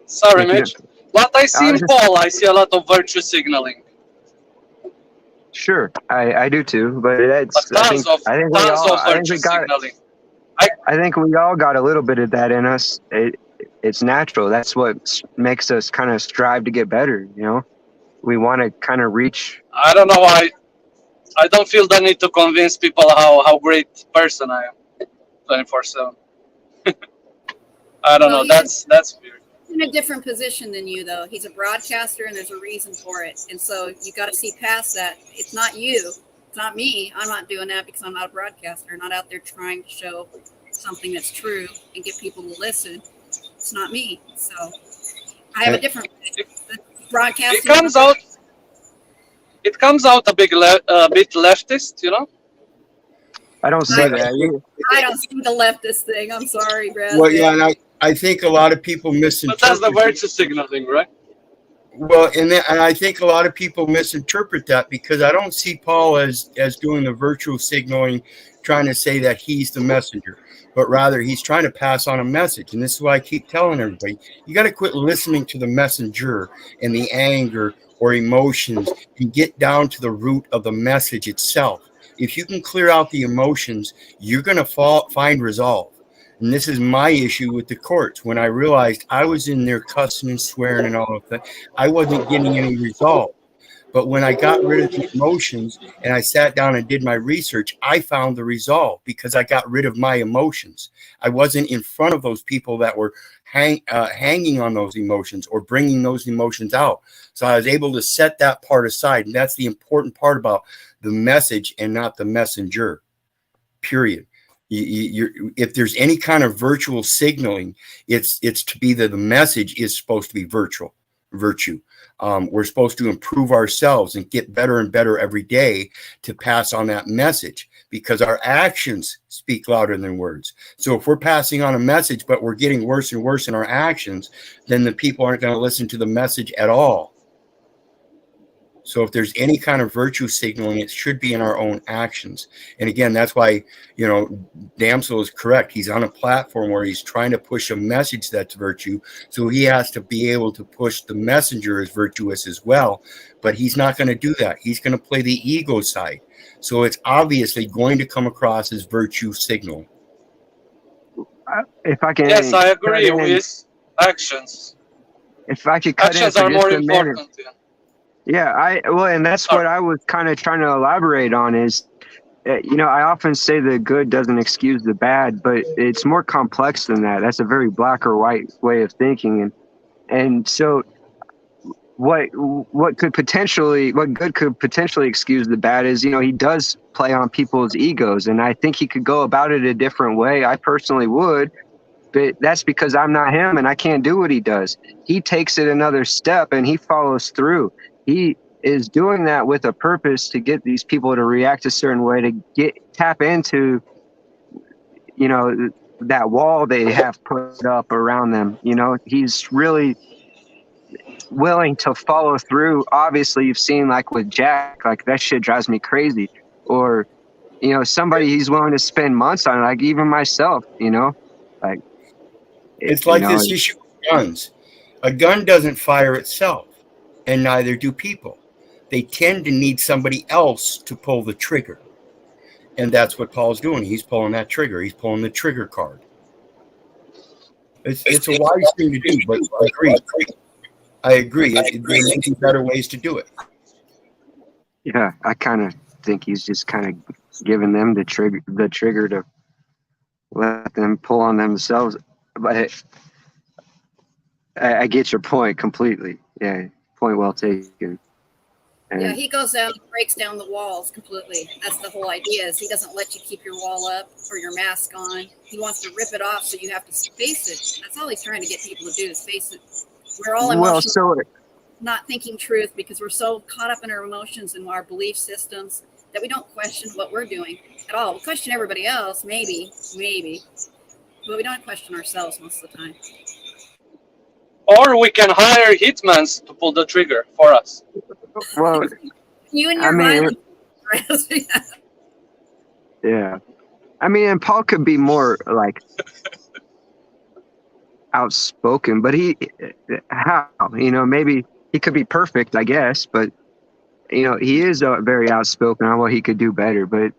Sorry, Mitch. What I see in Paul, I see a lot of virtue signaling. Sure, I do too, but that's I think we all got a little bit of that in us. It's natural. That's what makes us kind of strive to get better. You know, we want to kind of reach. I don't know why. I don't feel the need to convince people how great person I am, 24/7. I don't know. That's weird. In a different position than you, though. He's a broadcaster, and there's a reason for it. And so you got to see past that. It's not you. It's not me. I'm not doing that because I'm not a broadcaster. I'm not out there trying to show something that's true and get people to listen. It's not me. So I have a different broadcasting. It comes out a bit leftist, you know. I don't see that. I don't see the leftist thing. I'm sorry, Brad. Well, yeah, and I think a lot of people misinterpret. But that's the virtue signaling, right? Well, and I think a lot of people misinterpret that because I don't see Paul as doing the virtual signaling, trying to say that he's the messenger, but rather he's trying to pass on a message. And this is why I keep telling everybody, you got to quit listening to the messenger and the anger or emotions and get down to the root of the message itself. If you can clear out the emotions, you're going to find resolve. And this is my issue with the courts. When I realized I was in there cussing and swearing and all of that, I wasn't getting any resolve. But when I got rid of the emotions and I sat down and did my research, I found the resolve because I got rid of my emotions. I wasn't in front of those people that were hanging on those emotions or bringing those emotions out. So I was able to set that part aside. And that's the important part about the message and not the messenger, period. If there's any kind of virtual signaling, it's to be that the message is supposed to be virtue. We're supposed to improve ourselves and get better and better every day to pass on that message, because our actions speak louder than words. So if we're passing on a message, but we're getting worse and worse in our actions, then the people aren't going to listen to the message at all. So if there's any kind of virtue signaling, it should be in our own actions. And again, that's why, Damsel is correct. He's on a platform where he's trying to push a message that's virtue. So he has to be able to push the messenger as virtuous as well. But he's not going to do that. He's going to play the ego side. So it's obviously going to come across as virtue signal. If I can, yes, I agree with actions. If I could cut actions in for are more just a minute. important. Yeah, and that's what I was kind of trying to elaborate on is, I often say the good doesn't excuse the bad, but it's more complex than that. That's a very black or white way of thinking, and so what good could potentially excuse the bad is, he does play on people's egos, and I think he could go about it a different way. I personally would. But that's because I'm not him and I can't do what he does. He takes it another step and he follows through. He is doing that with a purpose to get these people to react a certain way, to tap into, that wall they have put up around them. He's really willing to follow through. Obviously, you've seen like with Jack, like that shit drives me crazy. Or, somebody he's willing to spend months on, like even myself, like. It's like this issue with guns. A gun doesn't fire itself, and neither do people. They tend to need somebody else to pull the trigger. And that's what Paul's doing. He's pulling that trigger. He's pulling the trigger card. It's a wise thing to do, but I agree. There may be better ways to do it. Yeah, I kind of think he's just kind of giving them the trigger to let them pull on themselves. But I get your point completely. Yeah, point well taken. And yeah, he goes out and breaks down the walls completely. That's the whole idea, is he doesn't let you keep your wall up or your mask on. He wants to rip it off so you have to face it. That's all he's trying to get people to do, is face it. We're all emotional, not thinking truth, because we're so caught up in our emotions and our belief systems that we don't question what we're doing at all. We question everybody else, maybe. But we don't question ourselves most of the time. Or we can hire hitmans to pull the trigger for us. Well, you and your violence. Yeah. And Paul could be more like outspoken, but how? Maybe he could be perfect, I guess, but he is very outspoken on what he could do better. But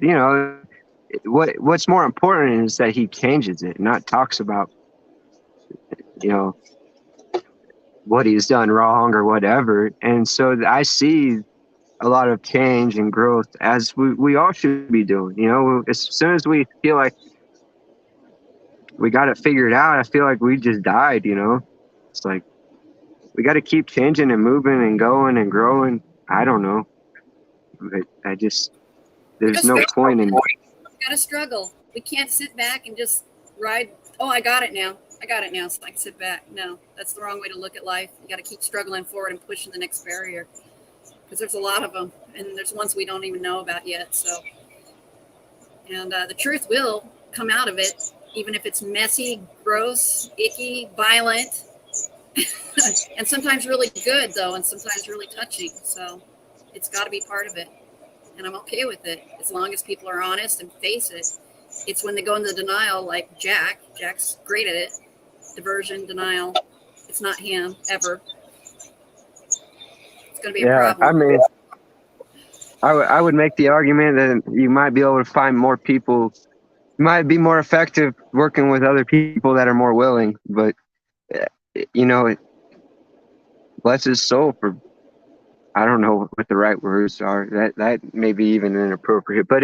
what's more important is that he changes it, not talks about what he's done wrong or whatever. And so I see a lot of change and growth, as we all should be doing. As soon as we feel like we got it figured out, I feel like we just died. It's like we got to keep changing and moving and going and growing. I don't know, but there's no point in. Got to struggle. We can't sit back and just ride. Oh, I got it now, so I can sit back. No, that's the wrong way to look at life. You got to keep struggling forward and pushing the next barrier, because there's a lot of them, and there's ones we don't even know about yet. So, and the truth will come out of it, even if it's messy, gross, icky, violent, and sometimes really good though, and sometimes really touching. So, it's got to be part of it. And I'm okay with it, as long as people are honest and face it. It's when they go into denial, like Jack's great at it. Diversion, denial. It's not him, ever. It's going to be a problem. I would make the argument that you might be able to find more people, might be more effective working with other people that are more willing. But, bless his soul for, I don't know what the right words are. That may be even inappropriate, but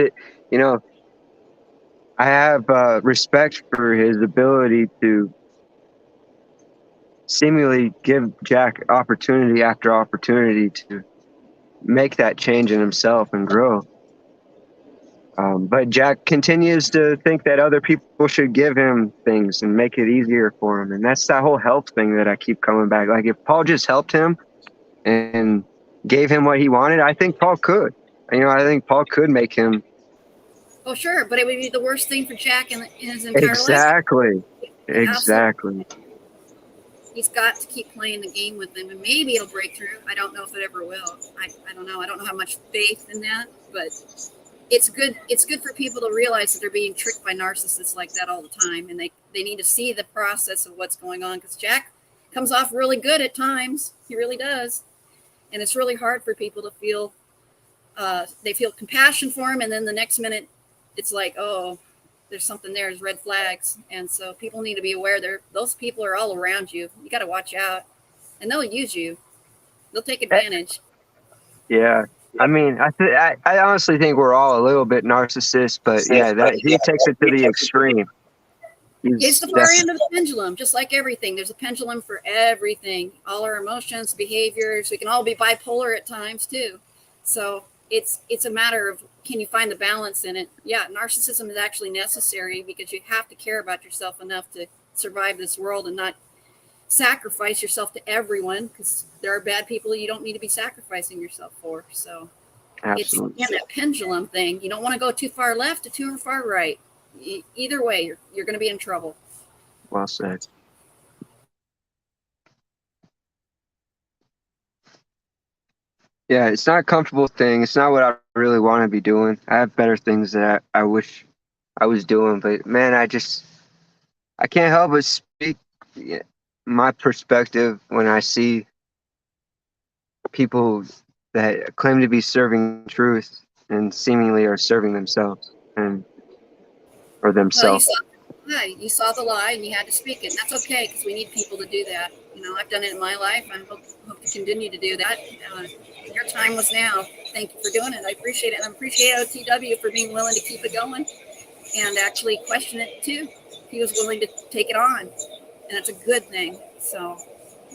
I have respect for his ability to seemingly give Jack opportunity after opportunity to make that change in himself and grow. But Jack continues to think that other people should give him things and make it easier for him. And that's that whole help thing that I keep coming back. Like if Paul just helped him and gave him what he wanted, I think Paul could. I think Paul could make him. Oh, sure. But it would be the worst thing for Jack in his entire life. Exactly. Absolutely. He's got to keep playing the game with them, and maybe it'll break through. I don't know if it ever will. I don't know. I don't know how much faith in that, but it's good. It's good for people to realize that they're being tricked by narcissists like that all the time, and they need to see the process of what's going on, because Jack comes off really good at times. He really does, and it's really hard for people to feel. They feel compassion for him, and then the next minute, it's like, oh, there's something there. There's red flags, and so people need to be aware. Those people are all around you. You got to watch out, and they'll use you. They'll take advantage. Yeah. I mean, I honestly think we're all a little bit narcissists, but yeah, he takes it to the extreme. It's the far end of the pendulum, just like everything. There's a pendulum for everything. All our emotions, behaviors. We can all be bipolar at times too. So it's a matter of, can you find the balance in it? Yeah, narcissism is actually necessary because you have to care about yourself enough to survive this world and not sacrifice yourself to everyone, because there are bad people you don't need to be sacrificing yourself for. So Absolutely. It's that pendulum thing. You don't want to go too far left or too far right. Either way, you're going to be in trouble. Well said. Yeah, it's not a comfortable thing. It's not what I really want to be doing. I have better things that I wish I was doing, but man, I can't help but speak my perspective when I see people that claim to be serving truth and seemingly are serving themselves or themselves. Well, you saw the lie and you had to speak it. And that's okay, because we need people to do that. I've done it in my life. I hope to continue to do that. Your time was now. Thank you for doing it. I appreciate it. And I appreciate OTW for being willing to keep it going and actually question it too. He was willing to take it on, and it's a good thing. So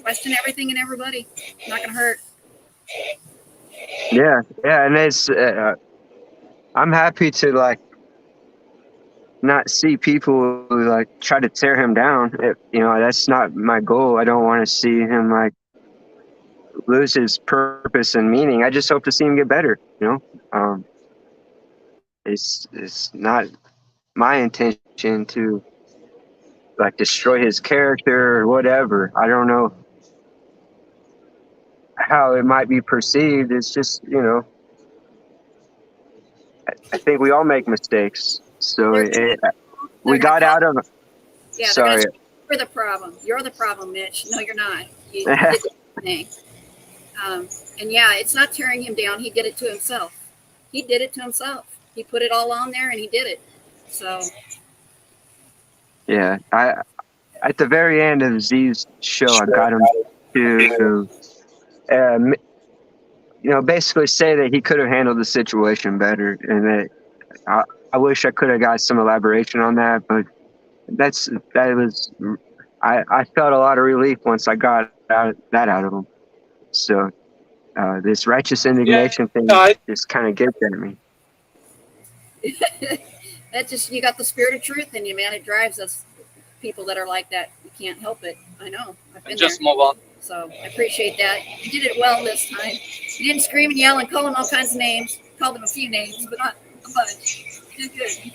question everything and everybody. Not going to hurt. Yeah, and it's I'm happy to not see people who try to tear him down. That's not my goal. I don't want to see him lose his purpose and meaning. I just hope to see him get better. It's not my intention to destroy his character or whatever. I don't know how it might be perceived. It's just, I think we all make mistakes. So we got out of. Yeah, sorry. You're the problem. You're the problem, Mitch. No, you're not. You did the thing. And yeah, it's not tearing him down. He did it to himself. He did it to himself. He put it all on there and he did it. So. Yeah, at the very end of Z's show, I got him to, basically say that he could have handled the situation better, and that I wish I could have got some elaboration on that, but I felt a lot of relief once I got that out of him. So this righteous indignation thing just kind of gets at me. That's just, you got the spirit of truth in you, man. It drives us. People that are like that, you can't help it. I know. I've been just there. move on. So I appreciate that. You did it well this time. You didn't scream and yell and call them all kinds of names. Called them a few names, but not a bunch. You did good.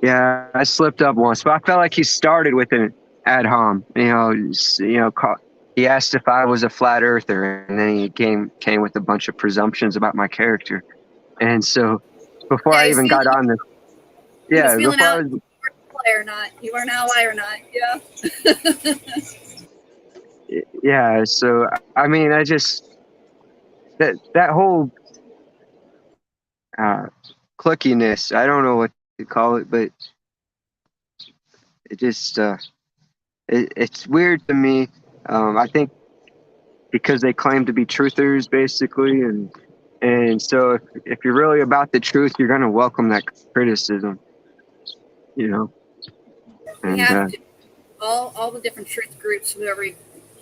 Yeah, I slipped up once, but I felt like he started with an ad hom. He asked if I was a flat earther, and then he came with a bunch of presumptions about my character, and so. Before I even got on this, before you were an ally or not, yeah. Yeah, so I mean, I just that whole clickiness, I don't know what to call it, but it just it's weird to me. I think because they claim to be truthers, basically, and so if you're really about the truth, you're going to welcome that criticism, You have to, all the different truth groups, whoever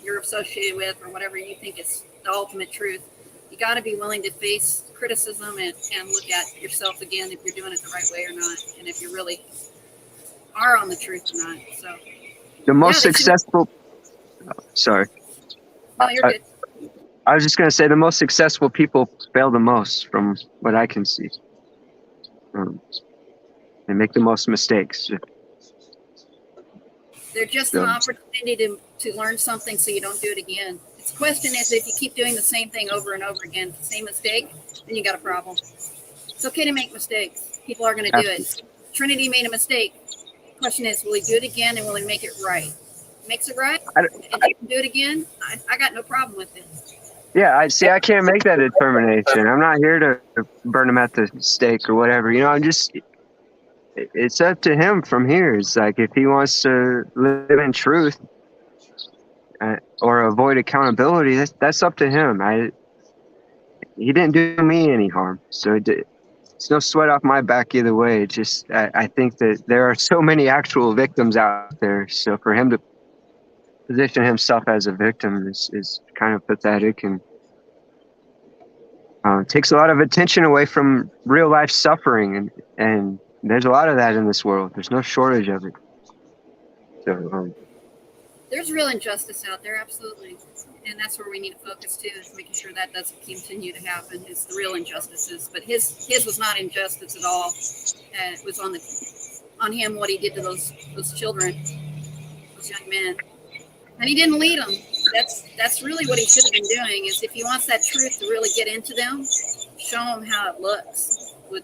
you're associated with or whatever you think is the ultimate truth, you got to be willing to face criticism and look at yourself again if you're doing it the right way or not, and if you really are on the truth or not. So the most successful. Sorry. No, you're good. I was just going to say the most successful people fail the most from what I can see. They make the most mistakes. They're just an opportunity to learn something so you don't do it again. The question is, if you keep doing the same thing over and over again, the same mistake, then you got a problem. It's okay to make mistakes. People are going to do it. Trinity made a mistake. The question is, will he do it again and will he make it right? Makes it right, and he can do it again. I got no problem with it. Yeah, I can't make that determination. I'm not here to burn him at the stake or whatever. It's up to him from here. It's like if he wants to live in truth or avoid accountability, that's up to him. He didn't do me any harm, so it's no sweat off my back either way. It's just I think that there are so many actual victims out there, so for him to position himself as a victim is kind of pathetic and takes a lot of attention away from real life suffering, and there's a lot of that in this world. There's no shortage of it. So there's real injustice out there, absolutely, and that's where we need to focus too, is making sure that doesn't continue to happen. Is the real injustices, but his was not injustice at all. It was on him what he did to those children, those young men. And he didn't lead them. That's really what he should have been doing. Is if he wants that truth to really get into them, show them how it looks with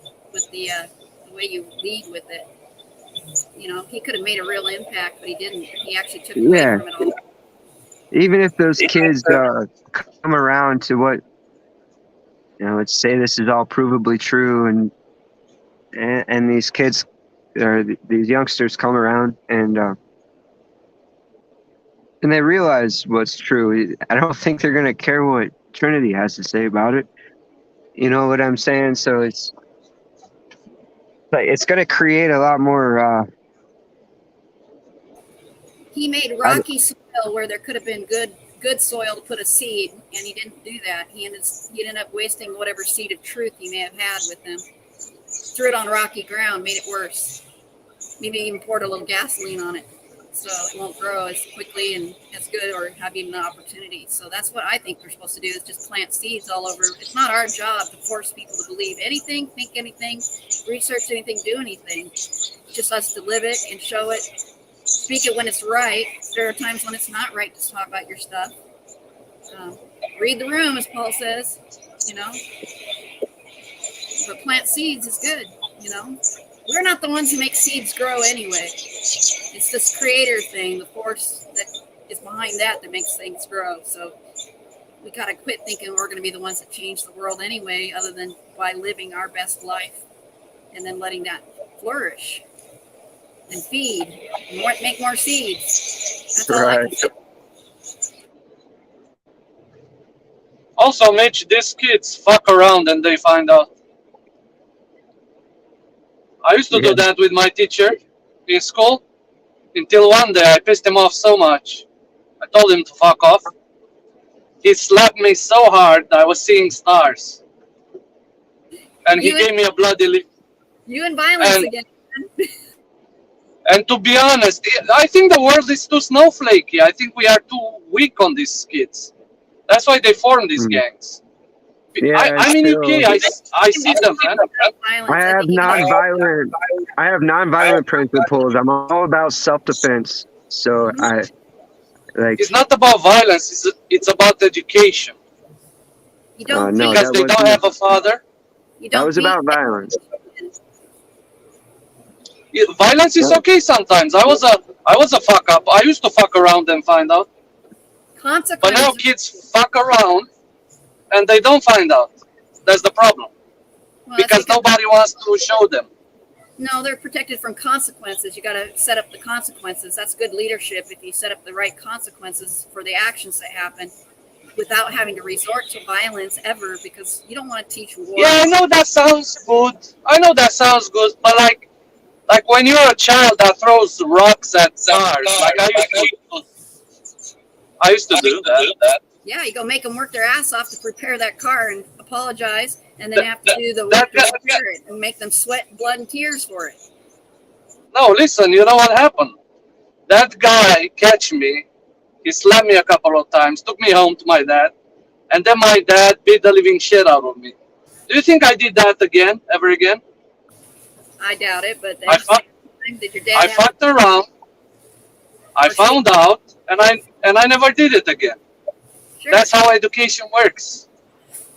the way you lead with it. He could have made a real impact, but he didn't. He actually took away from it all. Even if those kids come around to what let's say this is all provably true, and these kids or these youngsters come around and they realize what's true. I don't think they're going to care what Trinity has to say about it. You know what I'm saying? So it's going to create a lot more. He made rocky soil where there could have been good soil to put a seed, and he didn't do that. He ended up wasting whatever seed of truth he may have had with him. Threw it on rocky ground, made it worse. Maybe even poured a little gasoline on it, so it won't grow as quickly and as good or have even an opportunity. So that's what I think we're supposed to do, is just plant seeds all over. It's not our job to force people to believe anything, think anything, research anything, do anything. It's just us to live it and show it, speak it when it's right. There are times when it's not right to talk about your stuff. Read the room, as Paul says, but plant seeds is good, We're not the ones who make seeds grow anyway. It's this creator thing, the force that is behind that makes things grow. So we got to quit thinking we're going to be the ones that change the world anyway, other than by living our best life and then letting that flourish and feed and make more seeds. That's all I can say. Also, Mitch, these kids fuck around and they find out. I used to do that with my teacher in school until one day I pissed him off so much. I told him to fuck off. He slapped me so hard I was seeing stars. And he gave me a bloody You and violence again. And to be honest, I think the world is too snowflakey. I think we are too weak on these kids. That's why they form these gangs. Yeah, I'm in UK. I see them, man. I have nonviolent principles. I'm all about self-defense. So It's not about violence. It's about education. You don't because they don't have a father. That was about violence. Violence is okay sometimes. I was a fuck up. I used to fuck around and find out. But now kids fuck around and they don't find out. That's the problem. Well, because nobody wants to show them. No, they're protected from consequences. You got to set up the consequences. That's good leadership if you set up the right consequences for the actions that happen without having to resort to violence ever, because you don't want to teach war. Yeah, I know that sounds good. But Like when you're a child that throws rocks at cars, like I used to do that. Yeah, you go make them work their ass off to prepare that car and apologize, and then have to do the work to repair it and make them sweat, blood, and tears for it. No, listen, you know what happened? That guy catch me. He slapped me a couple of times, took me home to my dad, and then my dad beat the living shit out of me. Do you think I did that again, ever again? I doubt it, but I fucked around. I found out, and I never did it again. Sure. That's how education works.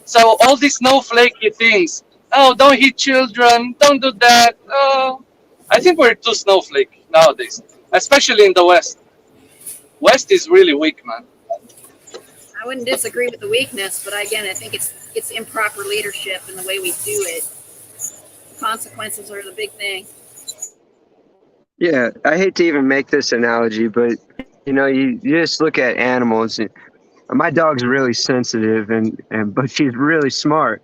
So all these snowflakey things. Oh, don't hit children. Don't do that. Oh, I think we're too snowflakey nowadays, especially in the West. West is really weak, man. I wouldn't disagree with the weakness, but again, I think it's improper leadership in the way we do it. Consequences are the big thing. Yeah, I hate to even make this analogy, but you just look at animals. My dog's really sensitive, but she's really smart.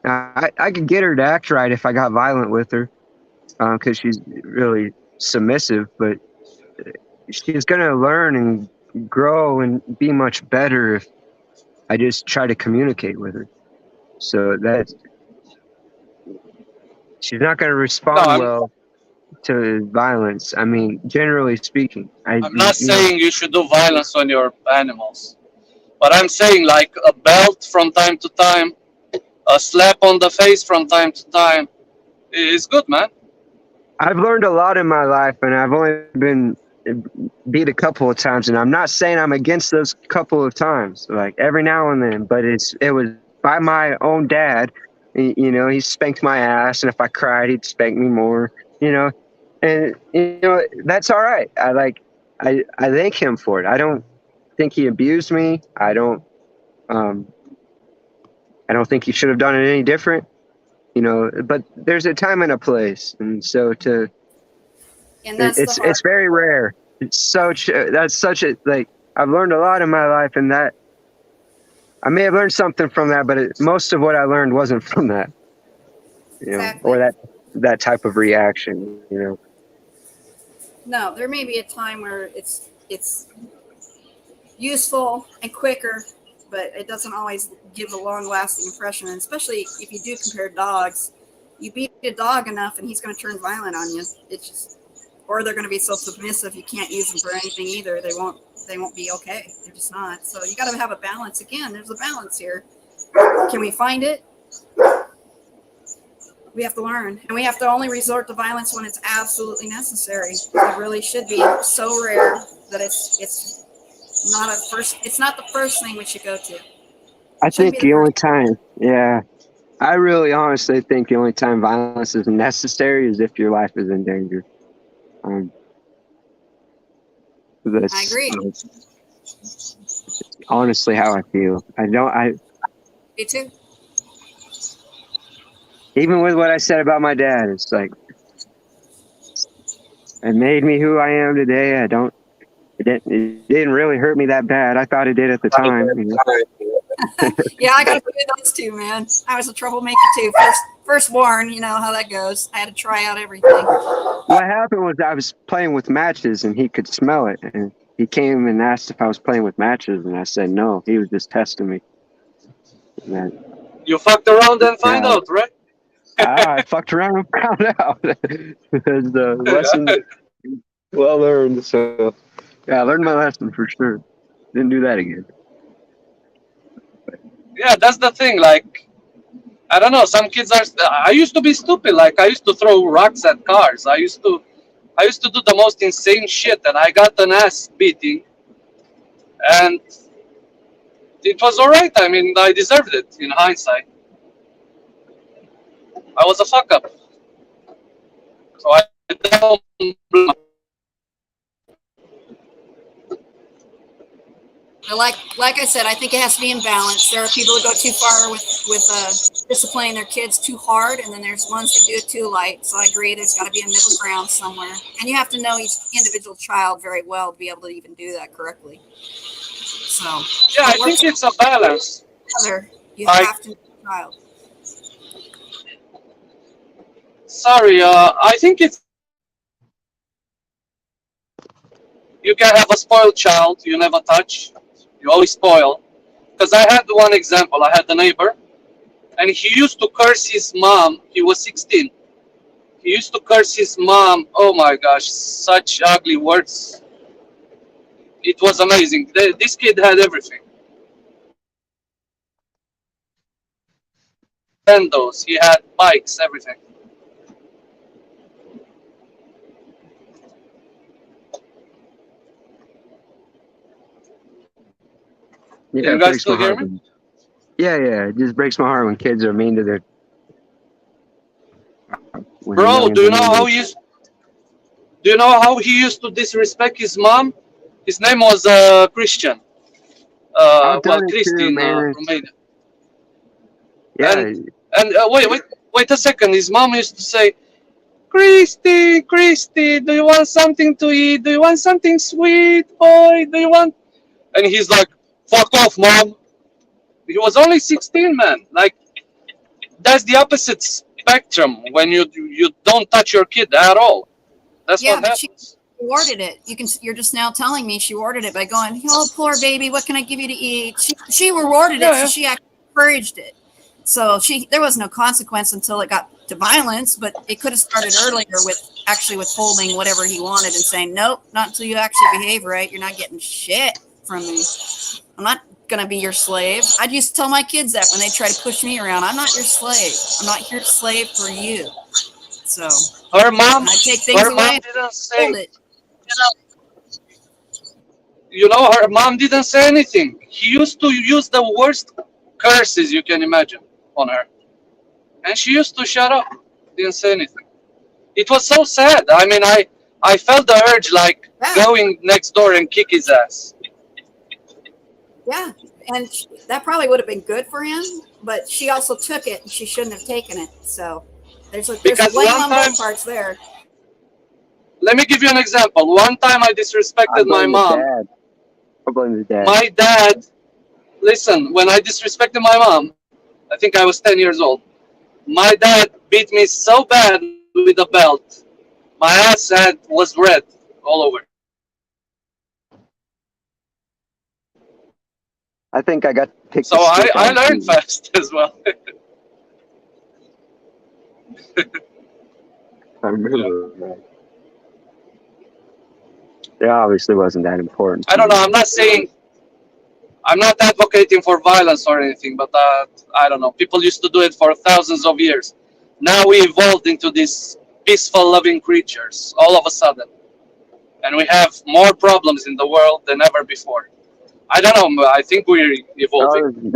I could get her to act right if I got violent with her, because she's really submissive. But she's gonna learn and grow and be much better if I just try to communicate with her. So that she's not gonna respond well to violence. I mean, generally speaking. I'm not saying you should do violence on your animals, but I'm saying like a belt from time to time, a slap on the face from time to time is good, man. I've learned a lot in my life, and I've only been beat a couple of times, and I'm not saying I'm against those couple of times, like every now and then, but it was by my own dad. He spanked my ass, and if I cried, he'd spank me more, and that's all right. I thank him for it. I don't think he abused me. I don't think he should have done it any different, but there's a time and a place. And so it's very rare. That's such a, I've learned a lot in my life, and that I may have learned something from that, but most of what I learned wasn't from that, Exactly. or that type of reaction, No, there may be a time where it's useful and quicker, but it doesn't always give a long-lasting impression. And especially if you do compare dogs, you beat a dog enough, and he's going to turn violent on you. It's just, or they're going to be so submissive you can't use them for anything either. They won't be okay. They're just not. So you got to have a balance. Again, there's a balance here. Can we find it? We have to learn, and we have to only resort to violence when it's absolutely necessary. It really should be so rare that it's not the first thing we should go to. I think the only time, I really honestly think the only time violence is necessary is if your life is in danger. That's, I agree. Honestly, how I feel. Me too. Even with what I said about my dad, it's like it made me who I am today. It didn't really hurt me that bad. I thought it did at the time. Yeah, I got to do those too, man. I was a troublemaker too. Firstborn, you know how that goes. I had to try out everything. What happened was I was playing with matches, and he could smell it. And he came and asked if I was playing with matches, and I said no. He was just testing me. You fucked around and find out, right? I fucked around and found out. Because the lesson well learned. So yeah, I learned my lesson for sure. Didn't do that again. Yeah, that's the thing. Like, I don't know. Some kids are. I used to be stupid. Like, I used to throw rocks at cars. I used to do the most insane shit, and I got an ass beating. And it was all right. I mean, I deserved it in hindsight. I was a fuck up. So I don't blame. Like I said, I think it has to be in balance. There are people who go too far with disciplining their kids too hard, and then there's ones that do it too light. So I agree, there's got to be a middle ground somewhere, and you have to know each individual child very well to be able to even do that correctly. So yeah, I think it's a balance. You have to know the child. Sorry, I think it's You can have a spoiled child you never touch. You always spoil. Because I had one example. I had a neighbor, and he used to curse his mom. He was 16. He used to curse his mom. Oh my gosh, such ugly words. It was amazing. This kid had everything. Nintendos, he had bikes, everything. Yeah, You it guys breaks still my hear heart. me? Yeah, it just breaks my heart when kids are mean to their. When Bro, youngins are mean to their. do you know how he used to disrespect his mom? His name was Christian. I've Well, done it Christy too, in man. Romania. Yeah, And wait a second. His mom used to say, Christy, do you want something to eat? Do you want something sweet, boy? Do you want? And he's like, fuck off, mom. He was only 16, man. Like, that's the opposite spectrum when you don't touch your kid at all. That's Yeah, what but she happens. rewarded it. You're just now telling me she rewarded it by going, "Oh, poor baby, what can I give you to eat?" She rewarded it, so she actually encouraged it. So there was no consequence until it got to violence, but it could have started earlier with actually withholding whatever he wanted and saying, "Nope, not until you actually behave right. You're not getting shit from me. I'm not gonna be your slave." I used to tell my kids that when they try to push me around, "I'm not your slave. I'm not here to slave for you." So Her mom, I take things away. didn't say, Hold it. her mom didn't say anything. He used to use the worst curses you can imagine on her. And she used to shut up, didn't say anything. It was so sad. I mean, I felt the urge like going next door and kick his ass. Yeah, and that probably would have been good for him, but she also took it, and she shouldn't have taken it. So there's a Because blame one on time- both parts there. Let me give you an example. One time I disrespected my mom. I blame the dad. My dad, listen, when I disrespected my mom, I think I was 10 years old. My dad beat me so bad with a belt. My ass was red all over. I think I got to pick So the stick I out. learned fast as well. I remember that. It obviously wasn't that important. I don't know. I'm not advocating for violence or anything, but I don't know. People used to do it for thousands of years. Now we evolved into these peaceful, loving creatures all of a sudden. And we have more problems in the world than ever before. I don't know. I think we're evolving.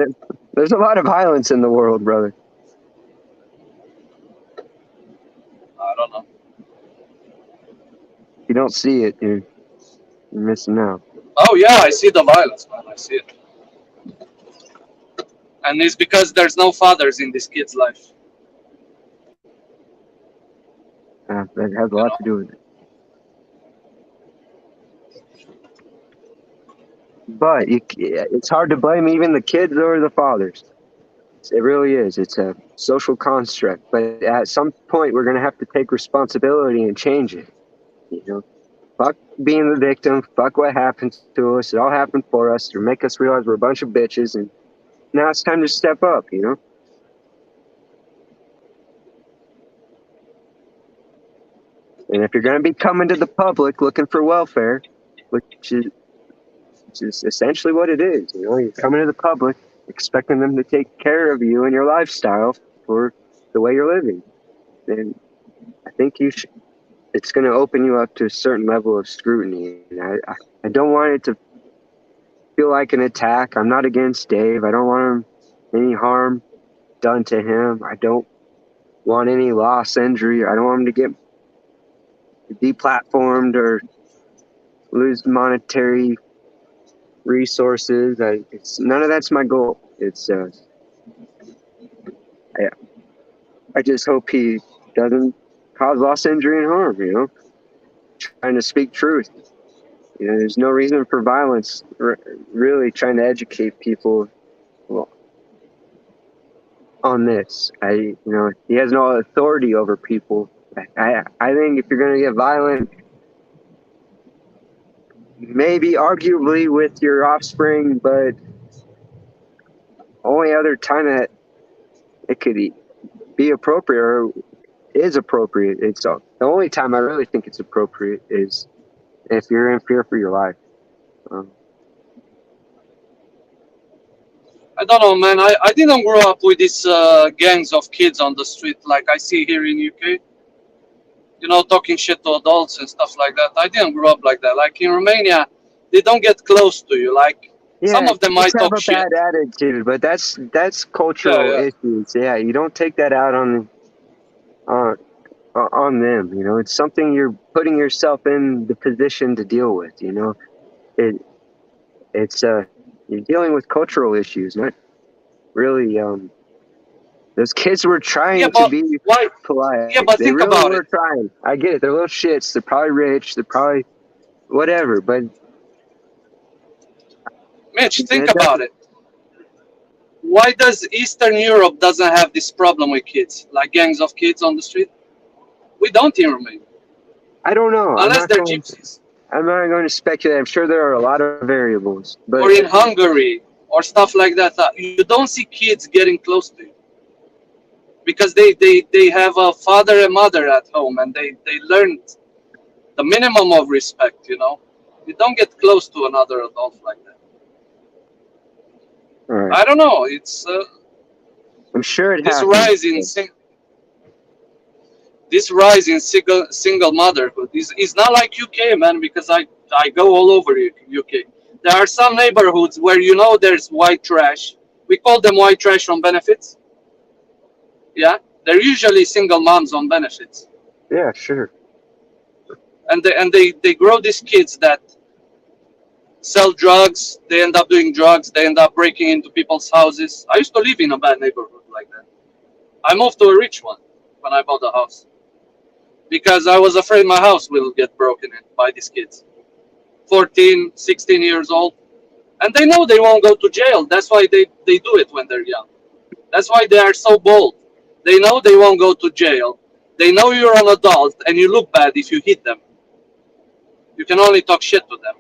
There's a lot of violence in the world, brother. I don't know. If you don't see it, you're missing out. Oh, yeah, I see the violence, man. I see it. And it's because there's no fathers in this kid's life. That has a lot to do with it. But it's hard to blame even the kids or the fathers. It really is. It's a social construct. But at some point, we're going to have to take responsibility and change it. Fuck being the victim. Fuck what happened to us. It all happened for us to make us realize we're a bunch of bitches. And now it's time to step up, And if you're going to be coming to the public looking for welfare, which is essentially what it is, you're coming to the public expecting them to take care of you and your lifestyle for the way you're living. And I think it's going to open you up to a certain level of scrutiny. And I don't want it to feel like an attack. I'm not against Dave. I don't want any harm done to him. I don't want any loss, injury. I don't want him to get deplatformed or lose monetary resources. None of that's my goal. It's I just hope he doesn't cause loss, injury, and harm. Trying to speak truth. There's no reason for violence. Really trying to educate people on this. He has no authority over people. I think if you're going to get violent, maybe arguably with your offspring, but only other time that it could be appropriate or is appropriate. It's the only time I really think it's appropriate is if you're in fear for your life. I don't know, man. I didn't grow up with these gangs of kids on the street like I see here in UK. You know, talking shit to adults and stuff like that. I didn't grow up like that. Like in Romania, they don't get close to you. Like some of them might Just have talk a shit. bad attitude, but that's cultural issues. Yeah, you don't take that out on them. You know, it's something you're putting yourself in the position to deal with. You know, it's you're dealing with cultural issues, not really. Those kids were trying to be polite. Yeah, but they think really about were it. trying. I get it. They're little shits. They're probably rich. They're probably whatever. But Mitch, think about it. Why does Eastern Europe doesn't have this problem with kids, like gangs of kids on the street? We don't in Romania. I don't know. Unless they're gypsies. I'm not going to speculate. I'm sure there are a lot of variables. But Or in Hungary or stuff like that. You don't see kids getting close to you. Because they have a father and mother at home and they learned the minimum of respect, you know. You don't get close to another adult like that. Right. I don't know. It's I'm sure it this happens. rise in single motherhood is not like UK, man, because I go all over UK. There are some neighborhoods where you know there's white trash. We call them white trash on benefits. Yeah, they're usually single moms on benefits. Yeah, sure. And they grow these kids that sell drugs. They end up doing drugs. They end up breaking into people's houses. I used to live in a bad neighborhood like that. I moved to a rich one when I bought the house because I was afraid my house will get broken in by these kids. 14, 16 years old. And they know they won't go to jail. That's why they do it when they're young. That's why they are so bold. They know they won't go to jail. They know you're an adult and you look bad if you hit them. You can only talk shit to them.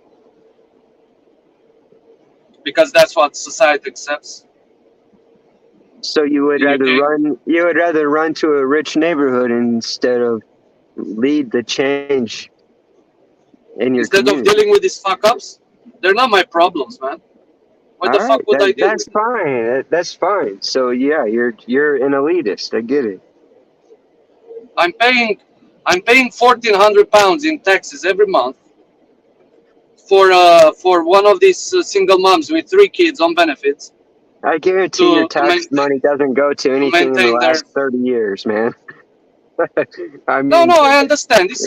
Because that's what society accepts. So you would rather run to a rich neighborhood instead of lead the change in your Instead community. of dealing with these fuck ups, they're not my problems, man. Why the fuck would I deal That's fine. That's fine. So yeah, you're an elitist. I get it. I'm paying £1,400 in taxes every month for one of these single moms with 3 kids on benefits. I guarantee your tax money doesn't go to anything in the last 30 years, man. I mean, no, I understand. It's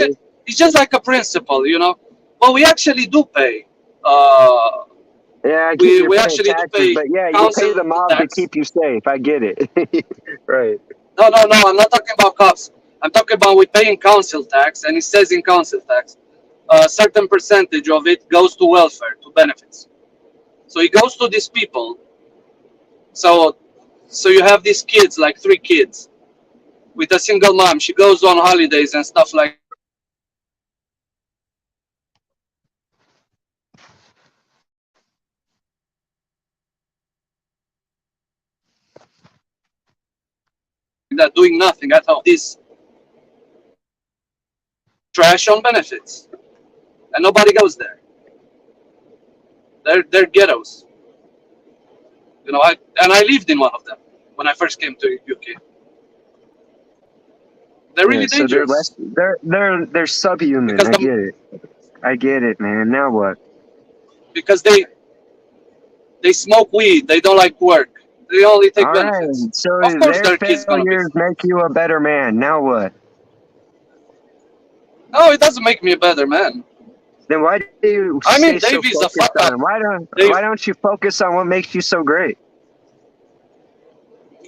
just like a principle, you know. But we actually do pay. Yeah, we actually taxes, do pay. but yeah, you pay the mob to keep you safe. I get it. Right. No. I'm not talking about cops. I'm talking about we paying council tax, and it says in council tax, a certain percentage of it goes to welfare, to benefits. So it goes to these people. So you have these kids, like 3 kids, with a single mom. She goes on holidays and stuff like that, doing nothing at home. This trash on benefits, and nobody goes there. They're ghettos. You know, I lived in one of them when I first came to UK. They're really dangerous. They're subhuman. I get it, man. Now what? Because they smoke weed. They don't like work. They only take benefits. Right. So of course, their their kids gonna be. failures make you a better man. Now what? No, it doesn't make me a better man. Then why do you? I mean, stay Dave so is a focused fuck on up. it? Why don't you focus on what makes you so great?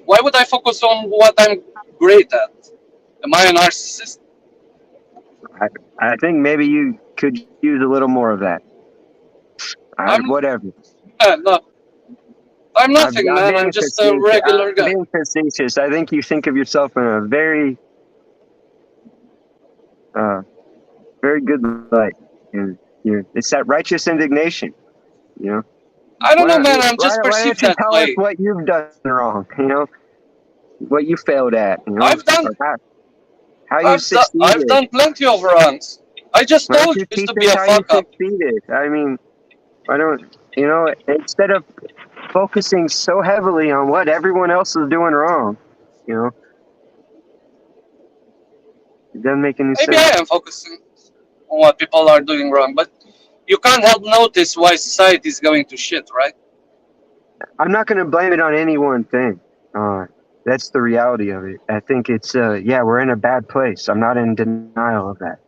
Why would I focus on what I'm great at? Am I a narcissist? I think maybe you could use a little more of that. Whatever. No, I'm nothing, man. I'm just a regular guy. I'm being facetious. I think you think of yourself in a very, very good light, and It's that righteous indignation, you know. I don't know, man. I'm just Why don't perceived you that tell us way. what you've done wrong? You know, what you failed at. You know, I've done. or how you succeeded. I've done plenty of runs. I just Why don't told you you it's teach to be us a how you fuck up. succeeded? I mean, why don't you know? Instead of focusing so heavily on what everyone else is doing wrong, you know, it doesn't make any Maybe sense. I am focusing on what people are doing wrong, but you can't help notice why society is going to shit, right? I'm not going to blame it on any one thing. That's the reality of it. I think it's yeah, we're in a bad place. I'm not in denial of that.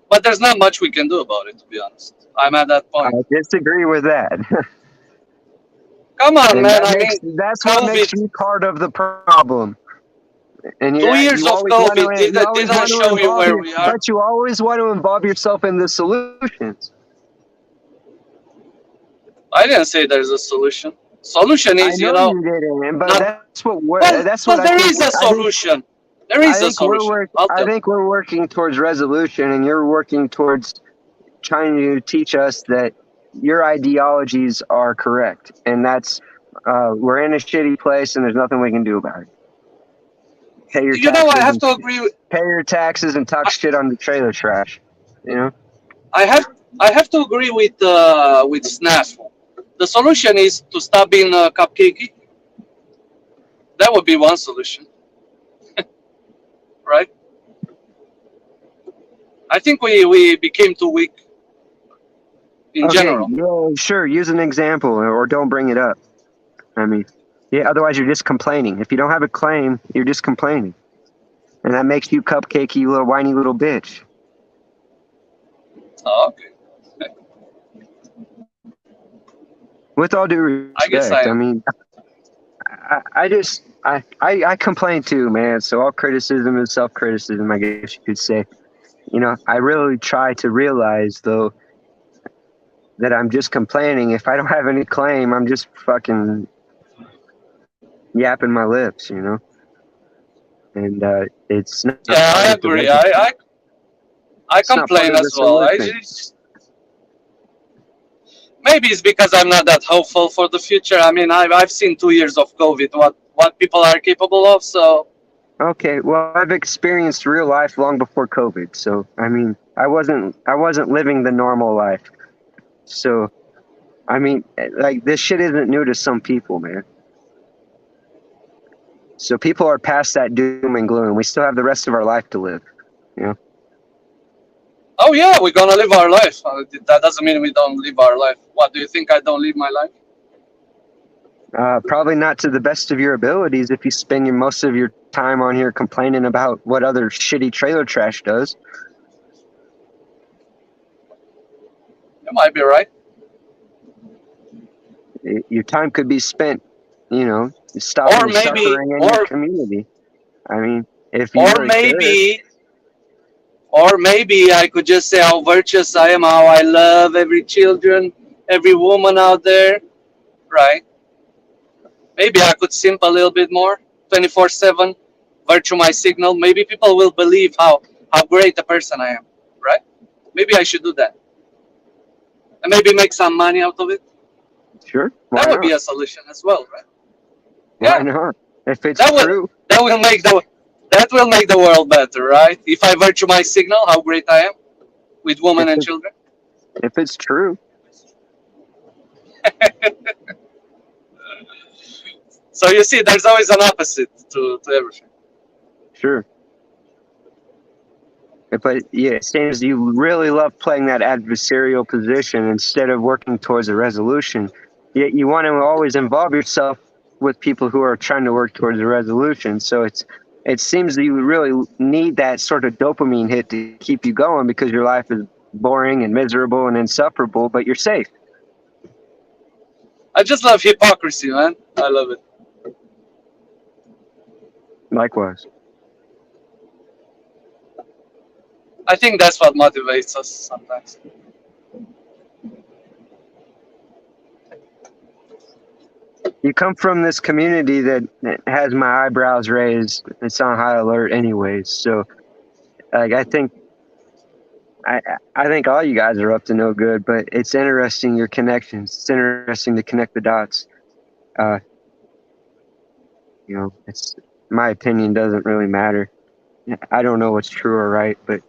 But there's not much we can do about it, to be honest. I'm at that I point. disagree with that. Come on, And man. that I makes mean, that's what makes COVID. you part of the problem. And 2 years you of always want COVID to didn't show you involve where we are. but you always want to involve yourself in the solutions. I didn't say there's a solution. Solution I is, know you didn't, but that's what well, I there think. is a solution. There is a solution. I think we're working towards resolution, and you're working towards trying to teach us that your ideologies are correct, and that's we're in a shitty place, and there's nothing we can do about it. Pay your You know, I taxes have and to agree with. pay your taxes and talk shit on the trailer trash. You know, I have to agree with Snafu. The solution is to stop being cupcakey. That would be one solution, right? I think we became too weak in general. yeah, sure. Use an example, or don't bring it up. I mean, yeah. Otherwise, you're just complaining. If you don't have a claim, you're just complaining, and that makes you cupcakey, little whiny little bitch. Oh, okay. With all due respect, I guess I am. mean, I complain too, man. So all criticism is self-criticism, I guess you could say. You know, I really try to realize though that I'm just complaining. If I don't have any claim, I'm just fucking yapping my lips, you know. And it's not. Yeah, I agree. I complain as well. Maybe it's because I'm not that hopeful for the future. I mean, I've seen 2 years of COVID, what people are capable of. So okay, well, I've experienced real life long before COVID. So I mean, I wasn't living the normal life. So I mean, like this shit isn't new to some people, man. So people are past that doom and gloom. We still have the rest of our life to live, you know. oh yeah, we're gonna live our life. That doesn't mean we don't live our life. What do you think? I don't live my life? Probably not to the best of your abilities if you spend most of your time on here complaining about what other shitty trailer trash does. You might be right. Your time could be spent, you know, stopping suffering in your community. I mean, if you or maybe I could just say how virtuous I am, how I love every children, every woman out there, right? Maybe I could simp a little bit more, 24/7, virtue my signal. Maybe people will believe how great a person I am, right? Maybe I should do that, and maybe make some money out of it. Sure, that would be a solution as well, right? Why not? If it's true, that will make the world better, right? If I virtue my signal, how great I am with women and children. If it's true. So you see, there's always an opposite to everything. Sure. But yeah, it seems you really love playing that adversarial position instead of working towards a resolution. Yet you want to always involve yourself with people who are trying to work towards a resolution. So it seems that you really need that sort of dopamine hit to keep you going because your life is boring and miserable and insufferable, but you're safe. I just love hypocrisy, man. I love it. Likewise. I think that's what motivates us sometimes. You come from this community that has my eyebrows raised. It's on high alert anyways. So Like I think all you guys are up to no good, but it's interesting your connections. It's interesting to connect the dots. It's my opinion doesn't really matter. I don't know what's true or right, but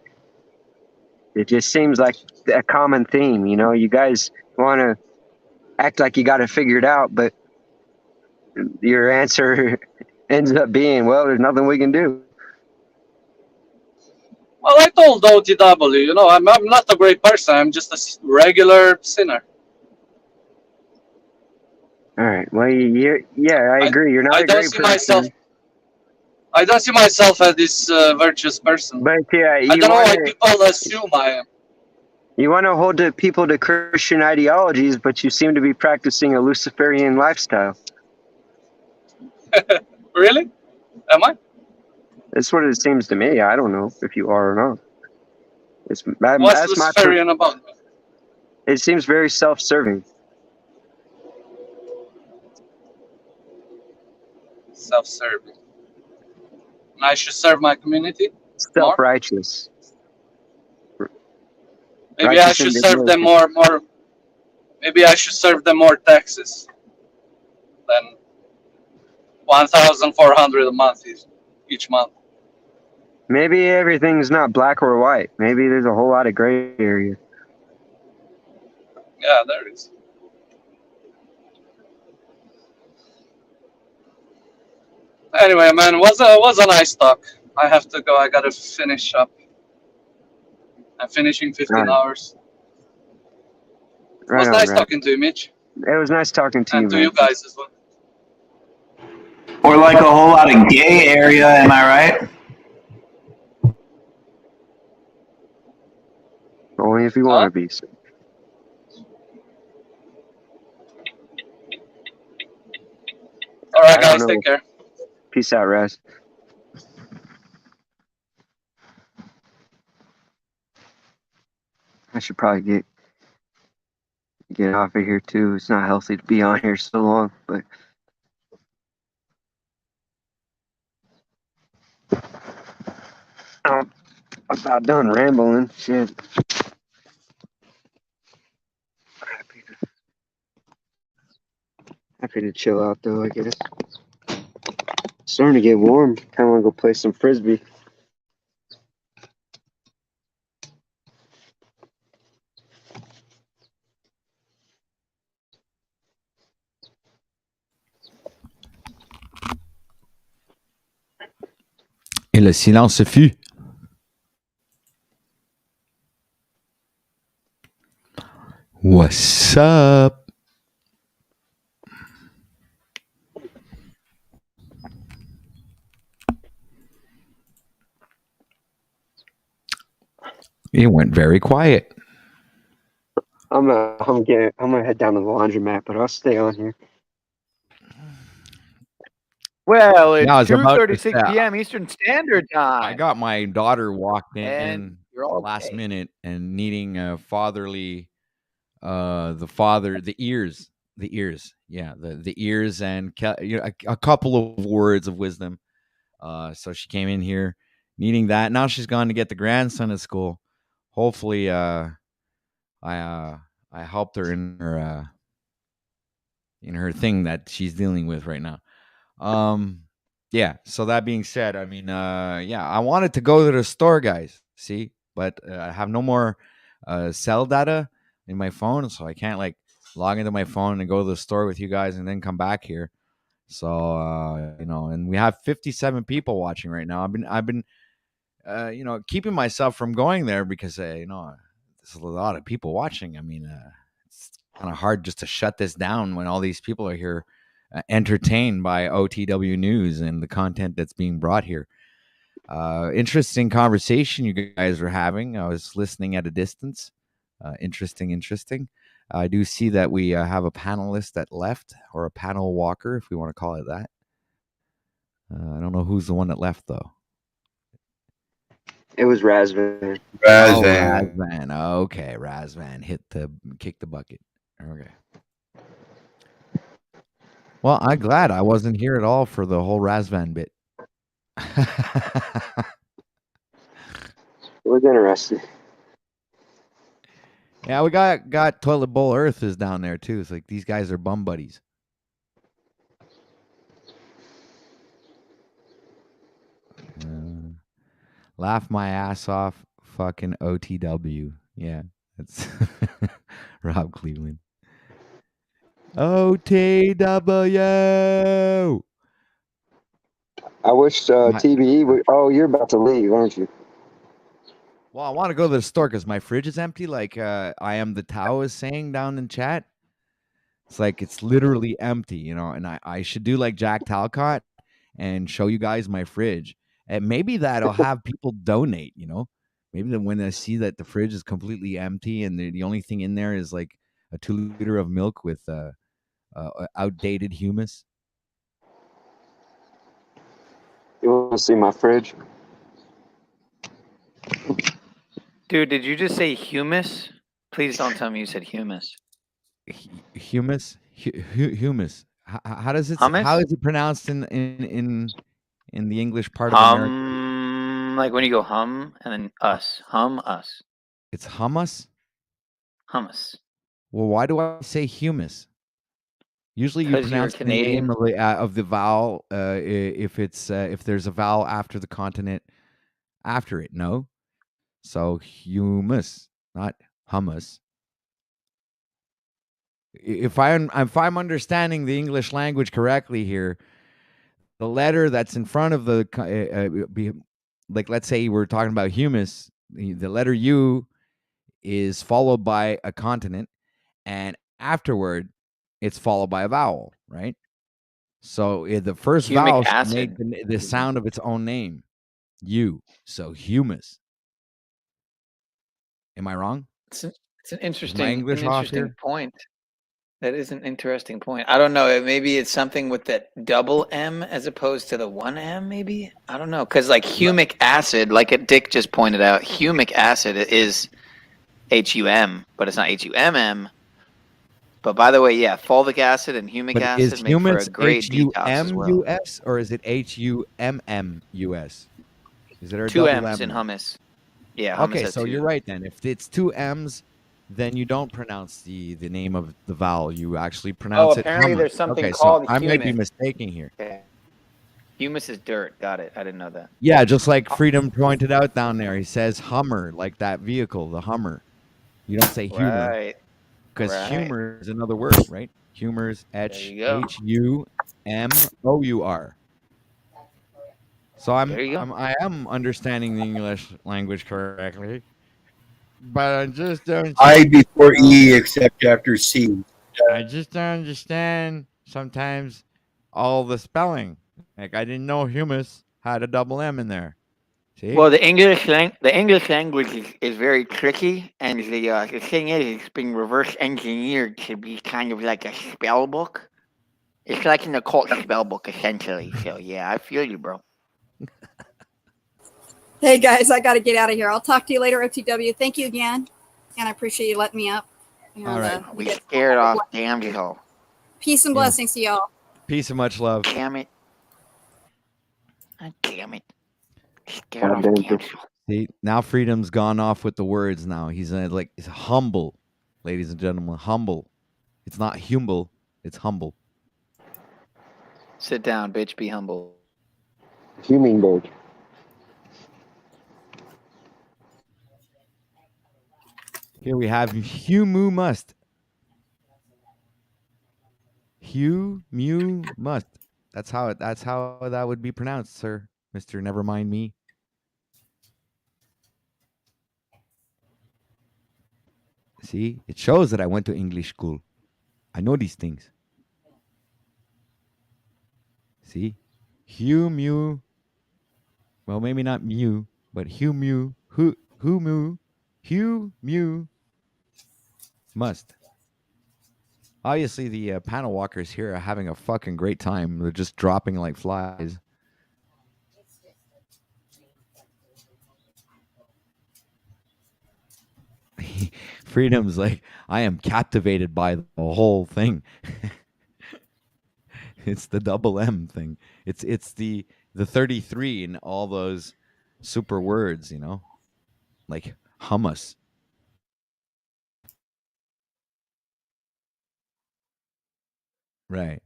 it just seems like a common theme. You guys want to act like you got it figured out, but your answer ends up being, well, there's nothing we can do. Well, I told OTW, I'm not a great person. I'm just a regular sinner. All right. Well, I agree. You're not a great person. I don't see myself as this virtuous person. But yeah, I don't know why people assume I am. You want to hold people to Christian ideologies, but you seem to be practicing a Luciferian lifestyle. Really? Am I? That's what it seems to me. I don't know if you are or not. What's Luciferian about? It seems very self-serving. Self-serving. And I should serve my community? Self-righteous. Maybe I should serve them more. Maybe I should serve them more taxes than 1,400 a month each month. Maybe everything's not black or white. Maybe there's a whole lot of gray area. Yeah, there is. Anyway, man, was a nice talk. I have to go. I gotta finish up. I'm finishing 15 hours. It was nice talking to you, Mitch. It was nice talking to you, and to you guys as well. Or like a whole lot of gay area, am I right? Only if you want to be. All right, guys, take care. Peace out, Raz. I should probably get off of here too. It's not healthy to be on here so long, but I'm about done rambling. Shit. Happy to chill out though, I guess. Starting to get warm. Kind of want to go play some frisbee. Et le silence fut. What's up? It went very quiet. I'm gonna head down to the laundromat, but I'll stay on here. Well, it's Yeah, I was about to 2:36 say, p.m. Eastern Standard Time. I got my daughter walked in And you're all last okay. minute and needing a fatherly, the ears, the ears and a couple of words of wisdom. So she came in here needing that. Now she's gone to get the grandson at school. Hopefully, I helped her in her thing that she's dealing with right now. Yeah. So that being said, I mean, I wanted to go to the store, guys. See, but I have no more cell data in my phone, so I can't like log into my phone and go to the store with you guys and then come back here. So and we have 57 people watching right now. I've been keeping myself from going there because there's a lot of people watching. I mean, it's kind of hard just to shut this down when all these people are here, entertained by OTW News and the content that's being brought here. Interesting conversation you guys were having. I was listening at a distance. Interesting. I do see that we have a panelist that left, or a panel walker, if we want to call it that. I don't know who's the one that left, though. It was Razvan. Razvan. Okay, Razvan kicked the bucket. Okay. Well, I'm glad I wasn't here at all for the whole Razvan bit. It was interesting. Yeah, we got Toilet Bowl Earth is down there too. It's like these guys are bum buddies. Laugh my ass off, fucking OTW. Yeah, that's Rob Cleveland. OTW. I wish TBE would. Oh, you're about to leave, aren't you? Well, I want to go to the store because my fridge is empty. Like I am the Tao is saying down in chat. It's like it's literally empty, you know. And I should do like Jack Talcott and show you guys my fridge, and maybe that'll have people donate. You know, maybe that when I see that the fridge is completely empty and the only thing in there is like a 2-liter of milk with outdated humus. You want to see my fridge? Dude, did you just say humus? Please don't tell me you said humus. Humus, humus. How does it? Hummus? How is it pronounced in the English part of America? Like when you go hum and then us. Hum us. It's hummus. Hummus. Well, why do I say humus? Usually, you 'Cause you're pronounce the name of the vowel if there's a vowel after the consonant after it. No, so humus, not hummus. If I'm understanding the English language correctly here, the letter that's in front of the like, let's say we're talking about humus, the letter U is followed by a consonant, and afterward, it's followed by a vowel, right? So the first Humic vowel should acid. make the sound of its own name, U. So humus. Am I wrong? It's an Is my interesting, English off here? point. That is an interesting point. I don't know. Maybe it's something with that double M as opposed to the one M. Maybe I don't know. Because like humic acid, like Dick just pointed out, humic acid is HUM, but it's not HUMM. But by the way, yeah, fulvic acid and humic But is acid make for a humus great detox as well. HUMUS or is it HUMMUS? Is there a Two double M's M in there? hummus. Yeah, hummus Okay, has so two. you're right then. If it's two M's, then you don't pronounce the name of the vowel. You actually pronounce it. Apparently hummer. there's something okay, called so I might be humic. mistaking here. Okay. Humus is dirt. Got it. I didn't know that. Yeah, just like Freedom pointed out down there, he says Hummer, like that vehicle, the Hummer. You don't say humor. Right. Because Right. humor is another word, right? Humor's you go. HUMOUR. So There you go. I am understanding the English language correctly, but I just don't. I before E except after C. I just don't understand sometimes all the spelling. Like I didn't know humus had a double M in there. See? Well, the English language is very tricky, and the thing is, it's been reverse engineered to be kind of like a spell book. It's like an occult spell book, essentially. So yeah, I feel you, bro. Hey guys, I got to get out of here. I'll talk to you later, OTW. Thank you again, and I appreciate you letting me up. And, All right. We scared off Damsel. Peace and blessings to y'all. Peace and much love. Damn it. Damn it. Scared off Damsel. See, now Freedom's gone off with the words now. He's he's humble, ladies and gentlemen, humble. It's not humble, it's humble. Sit down, bitch. Be humble. Hummingbird. Here we have Humu Must. Humu Must. That's how that would be pronounced, sir. Mr. Nevermind Me. See, it shows that I went to English school. I know these things. See? Humu. Well, maybe not mu, but Humu. Humu. Humu. Must. Obviously, the panel walkers here are having a fucking great time. They're just dropping like flies. Freedom's like, I am captivated by the whole thing. It's the double M thing. It's the 33 and all those super words, you know. like hummus. Right.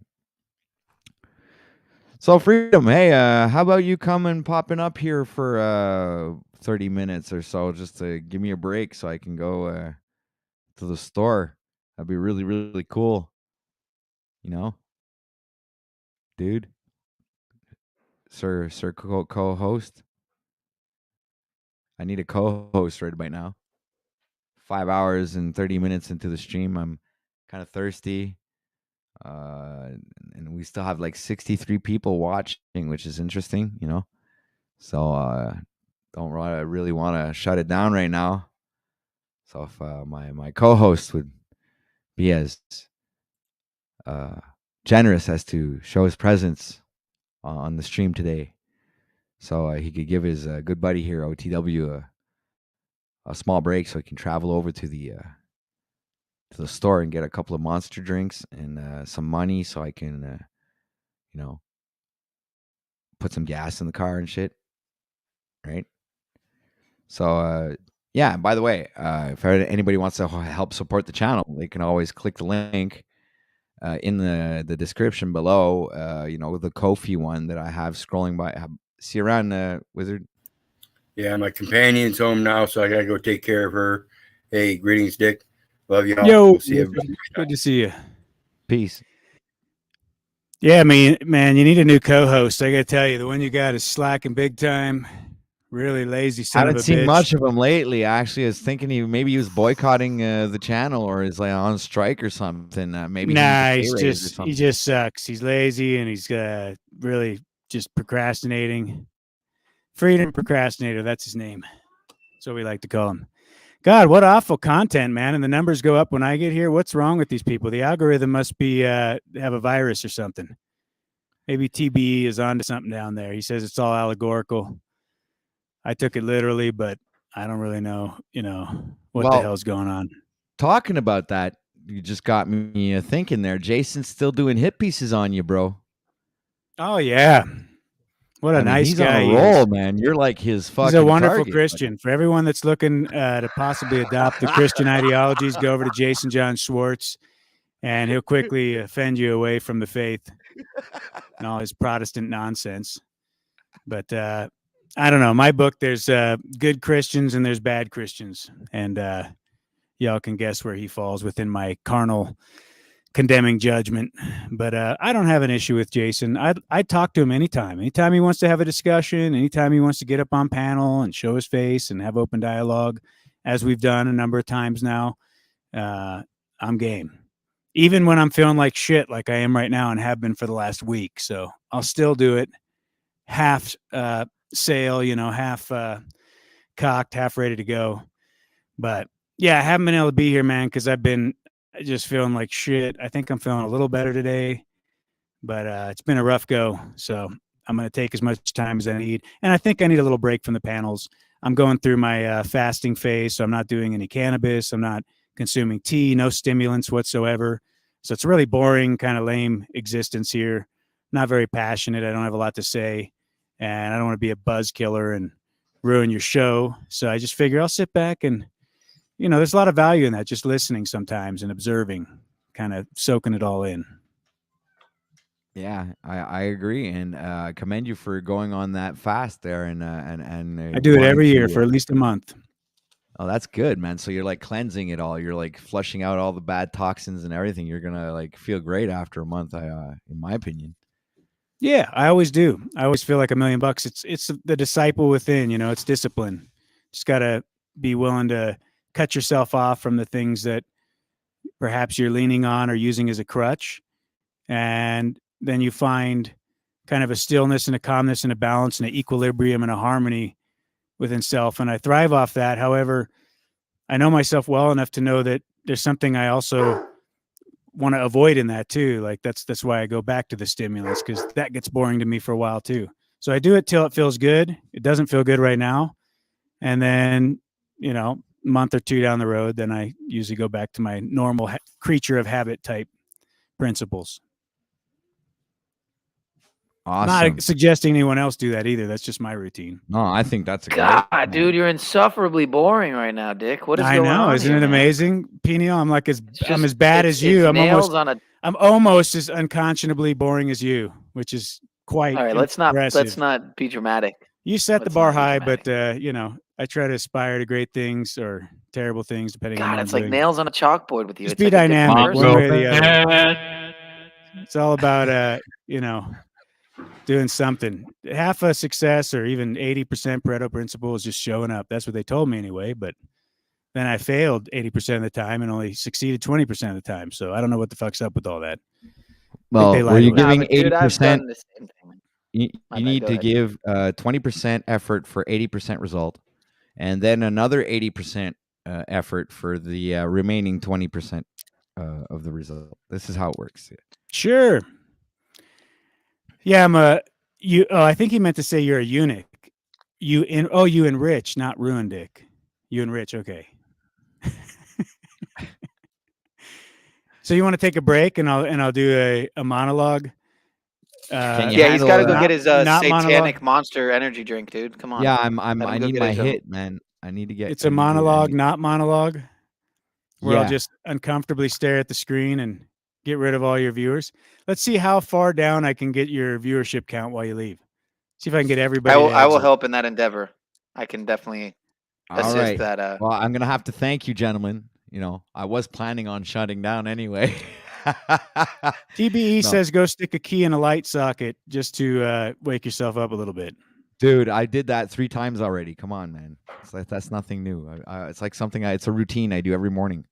So Freedom, hey, how about you popping up here for 30 minutes or so just to give me a break so I can go to the store. That'd be really, really cool. You know? Dude. Sir co-host. I need a co-host right about now. 5 hours and 30 minutes into the stream. I'm kind of thirsty. And we still have like 63 people watching, which is interesting, you know? So don't really want to shut it down right now. So if my co-host would be as generous as to show his presence on the stream today, so he could give his good buddy here, OTW, a small break so he can travel over to the store and get a couple of monster drinks and some money so I can, you know, put some gas in the car and shit, right? So, yeah, by the way, if anybody wants to help support the channel, they can always click the link in the description below, you know, the Ko-fi one that I have scrolling by. See you around, Wyzard. Yeah, my companion's home now, so I got to go take care of her. Hey, greetings, Dick. Love y'all. Yo, We'll see everybody. good to see you. Peace. Yeah, man, you need a new co-host. I got to tell you, the one you got is slacking big time. Really lazy son Haven't of a seen bitch. much of him lately. Actually, I was thinking he was boycotting the channel or is like on strike or something. Maybe Nah, he he just sucks. He's lazy and he's really just procrastinating. Freedom procrastinator, that's his name. That's what we like to call him. God, what awful content, man! And the numbers go up when I get here. What's wrong with these people? The algorithm must be have a virus or something. Maybe TB is onto something down there. He says it's all allegorical. I took it literally, but I don't really know, what the hell's going on. Talking about that, you just got me thinking there. Jason's still doing hit pieces on you, bro. Oh yeah, what a nice he's guy on a he roll, is. man. You're like his fucking. He's a wonderful target. Christian. For everyone that's looking to possibly adopt the Christian ideologies, go over to Jason John Schwartz, and he'll quickly offend you away from the faith and all his Protestant nonsense. But I don't know. My book, there's good Christians and there's bad Christians, and y'all can guess where he falls within my carnal condemning judgment. But I don't have an issue with Jason. I talk to him anytime he wants to have a discussion, anytime he wants to get up on panel and show his face and have open dialogue, as we've done a number of times now. I'm game, even when I'm feeling like shit, like I am right now and have been for the last week. So I'll still do it half sail, half cocked, half ready to go. But yeah, I haven't been able to be here, man, because I've been just feeling like shit. I think I'm feeling a little better today, but it's been a rough go. So I'm going to take as much time as I need. And I think I need a little break from the panels. I'm going through my fasting phase, so I'm not doing any cannabis. I'm not consuming tea, no stimulants whatsoever. So it's a really boring, kind of lame existence here. Not very passionate. I don't have a lot to say, and I don't want to be a buzz killer and ruin your show. So I just figure I'll sit back and, there's a lot of value in that, just listening sometimes and observing, kind of soaking it all in. Yeah, I agree, and I commend you for going on that fast there, and I do it every year for at least a month. Oh, that's good, man. So you're like cleansing it all. You're like flushing out all the bad toxins and everything. You're gonna like feel great after a month, in my opinion. Yeah, I always do. I always feel like $1,000,000. It's the disciple within. It's discipline. Just gotta be willing to cut yourself off from the things that perhaps you're leaning on or using as a crutch. And then you find kind of a stillness and a calmness and a balance and an equilibrium and a harmony within self. And I thrive off that. However, I know myself well enough to know that there's something I also want to avoid in that too. Like that's why I go back to the stimulants, because that gets boring to me for a while too. So I do it till it feels good. It doesn't feel good right now. And then, a month or two down the road, then I usually go back to my normal creature of habit type principles. Awesome. Not suggesting anyone else do that either. That's just my routine. No, I think that's a God, great. dude, you're insufferably boring right now, Dick. What is I going know, on? isn't here, it man? amazing, Pineal? I'm like I'm as bad it's- as you. it's I'm nails almost on a. I'm almost as unconscionably boring as you, which is quite All right, impressive. let's not be dramatic. You set the Let's bar not be high, dramatic. but I try to aspire to great things or terrible things depending on God, what it's I'm like doing. nails on a chalkboard with you. Just It's be like a different dynamic, person. one way or the other. It's all about doing something. Half a success or even 80% Pareto principle is just showing up. That's what they told me anyway. But then I failed 80% of the time and only succeeded 20% of the time. So I don't know what the fuck's up with all that. Well, were you giving but dude, I've 80%? done the same thing. You My bad, need go to ahead. give 20% effort for 80% result, and then another 80% effort for the remaining 20% of the result. This is how it works. Sure. Yeah, I think he meant to say you're a eunuch. You enrich, not ruin, Dick. You enrich, okay. So you want to take a break and I'll do a monologue. Can you Yeah, he's got to go handle, get his not satanic monologue. monster energy drink, dude. Come on. Yeah, Let him I go need get my his hit, man. I need to get. It's a monologue, not monologue. Where I'll Yeah. just uncomfortably stare at the screen and get rid of all your viewers. Let's see how far down I can get your viewership count while you leave. See if I can get everybody. I will exit. help in that endeavor. I can definitely All assist right. that. Well, I'm gonna have to thank you, gentlemen. You know, I was planning on shutting down anyway. TBE No. says go stick a key in a light socket just to wake yourself up a little bit. Dude, I did that 3 times already. Come on, man. It's like that's nothing new. It's like something. It's a routine I do every morning.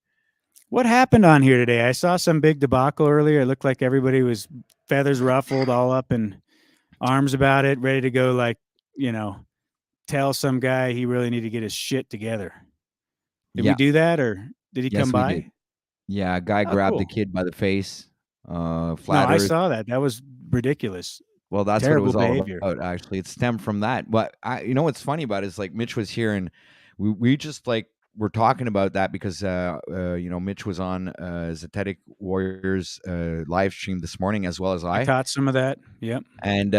What happened on here today? I saw some big debacle earlier. It looked like everybody was feathers ruffled, all up in arms about it, ready to go, like, tell some guy he really need to get his shit together. Did we Yeah. do that, or did he Yes, come we by? did. Yeah, a guy Oh, grabbed cool. the kid by the face. No, Flat I Earth. saw that. That was ridiculous. Well, that's Terrible what it was behavior. all about. Actually, it stemmed from that. But you know what's funny about it is like Mitch was here, and we just like we're talking about that because Mitch was on Zetetic Warriors live stream this morning as well as I caught some of that. Yep. And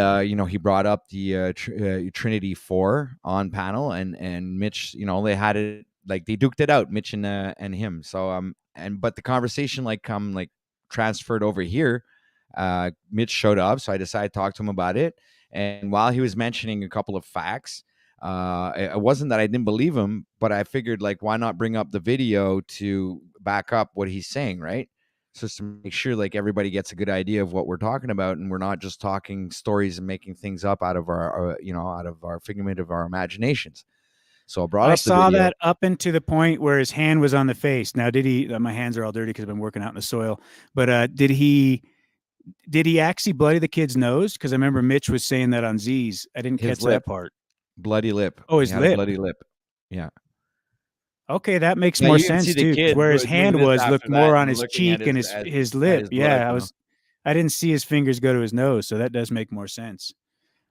he brought up the Trinity 4 on panel, and Mitch, they had it like they duked it out, Mitch and him. So but the conversation transferred over here. Mitch showed up, so I decided to talk to him about it. And while he was mentioning a couple of facts, it wasn't that I didn't believe him, but I figured like why not bring up the video to back up what he's saying, right? So to make sure like everybody gets a good idea of what we're talking about, and we're not just talking stories and making things up out of our figment of our imaginations. So I brought I up the saw video. that up into the point where his hand was on the face. Now, did he? My hands are all dirty because I've been working out in the soil. But did he actually bloody the kid's nose? Because I remember Mitch was saying that on Z's. I didn't His catch lip. that part. Bloody lip. Oh, his He had a lip. bloody lip. Yeah. Okay, that makes Yeah, more you can sense see the too. 'Cause kid where his doing hand this was after looked that more on and his looking at cheek and his lip. his Yeah, blood, I didn't see his fingers go to his nose, so that does make more sense.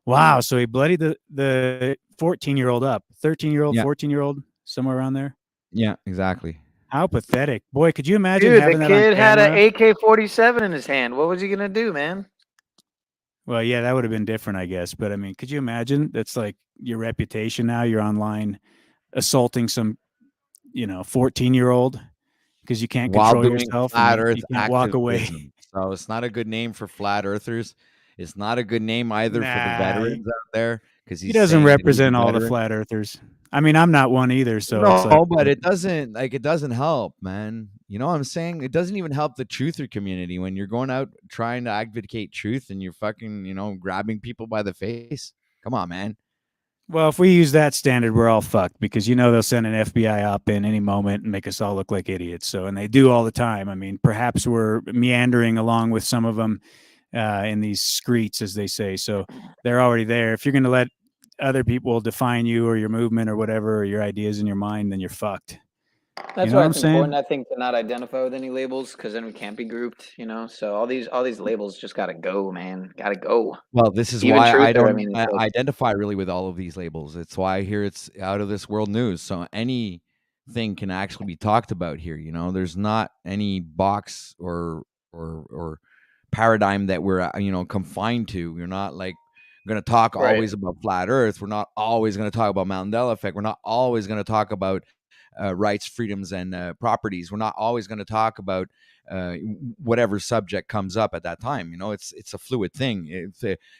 Wow, so he bloodied the 14-year-old up, 13-year-old, Yeah. 14-year-old, somewhere around there. Yeah, exactly. How pathetic, boy! Could you imagine Dude, having the that on kid had an camera? AK-47 in his hand. What was he gonna do, man? Well, yeah, that would have been different, I guess. But I mean, could you imagine? That's like your reputation now. You're online assaulting some, 14-year-old because you can't While control doing yourself flat and Earth you can't walk away. activism. So it's not a good name for flat earthers. It's not a good name either for the Nah, veterans out there because He doesn't represent all the flat earthers. I mean, I'm not one either. So it's No, like, but it doesn't help, man. You know what I'm saying? It doesn't even help the truther community when you're going out trying to advocate truth and you're fucking, grabbing people by the face. Come on, man. well, if we use that standard, we're all fucked because they'll send an FBI op in any moment and make us all look like idiots. So, and they do all the time. I mean, perhaps we're meandering along with some of them in these streets, as they say. So they're already there. If you're going to let other people define you or your movement or whatever, or your ideas in your mind, then you're fucked. That's know why what it's I'm saying? important, I think, to not identify with any labels because then we can't be grouped. So all these labels just gotta go, man. Gotta go. Well, this is Even why I truther, don't mean, it's like, identify really with all of these labels. It's why I hear it's out of this world news. So anything can actually be talked about here. There's not any box or paradigm that we're confined to. We're not like going to talk always about flat Earth. We're not always going to talk about Mandela effect. We're not always going to talk about rights, freedoms, and properties. We're not always going to talk about whatever subject comes up at that time. It's a fluid thing.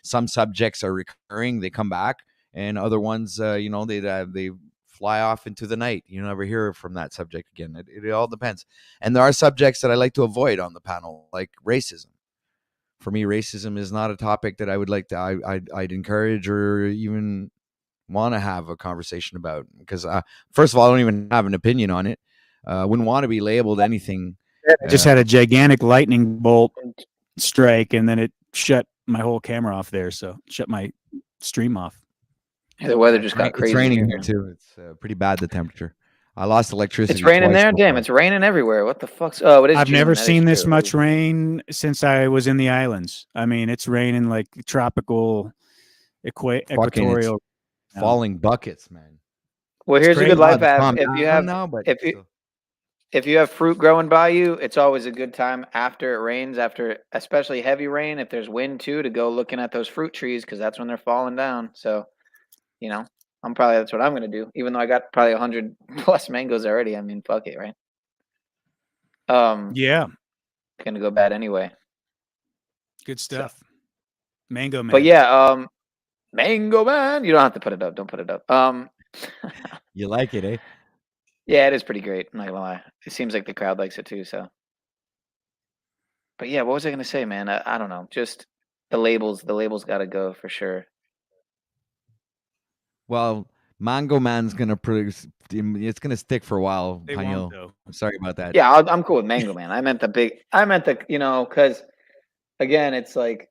Some subjects are recurring, they come back, and other ones, they fly off into the night. You never hear from that subject again. It all depends. And there are subjects that I like to avoid on the panel, like racism. For me, racism is not a topic that I would like to. I'd encourage or even want to have a conversation about, because first of all, I don't even have an opinion on it. Wouldn't want to be labeled anything. I just had a gigantic lightning bolt strike, and then it shut my whole camera off there, so shut my stream off. Yeah, the weather just got crazy. It's raining here too. It's pretty bad, the temperature. I lost electricity. It's raining twice there. so Damn, far. it's raining everywhere. What the fuck's? Oh, it is. I've June. never That is seen this true. much rain since I was in the islands. I mean, it's raining like tropical, equatorial, falling buckets, man. Well, here's a good life hack. Calm If you down have, now, but if you have fruit growing by you, it's always a good time after it rains, after especially heavy rain. If there's wind too, to go looking at those fruit trees, because that's when they're falling down. So, that's what I'm gonna do. Even though I got probably 100+ mangoes already. I mean, fuck it, right? Yeah, gonna go bad anyway. good stuff. Mango man. But yeah, Mango Man. You don't have to put it up. Don't put it up. You like it, eh? Yeah, it is pretty great. I'm not gonna lie. It seems like the crowd likes it too. So, but yeah, what was I gonna say, man? I don't know. Just the labels. The labels got to go for sure. Well, Mango Man's gonna produce. It's gonna stick for a while. They Pineal. won't, though. I'm sorry about that. Yeah, I'm cool with Mango Man. I meant because again, it's like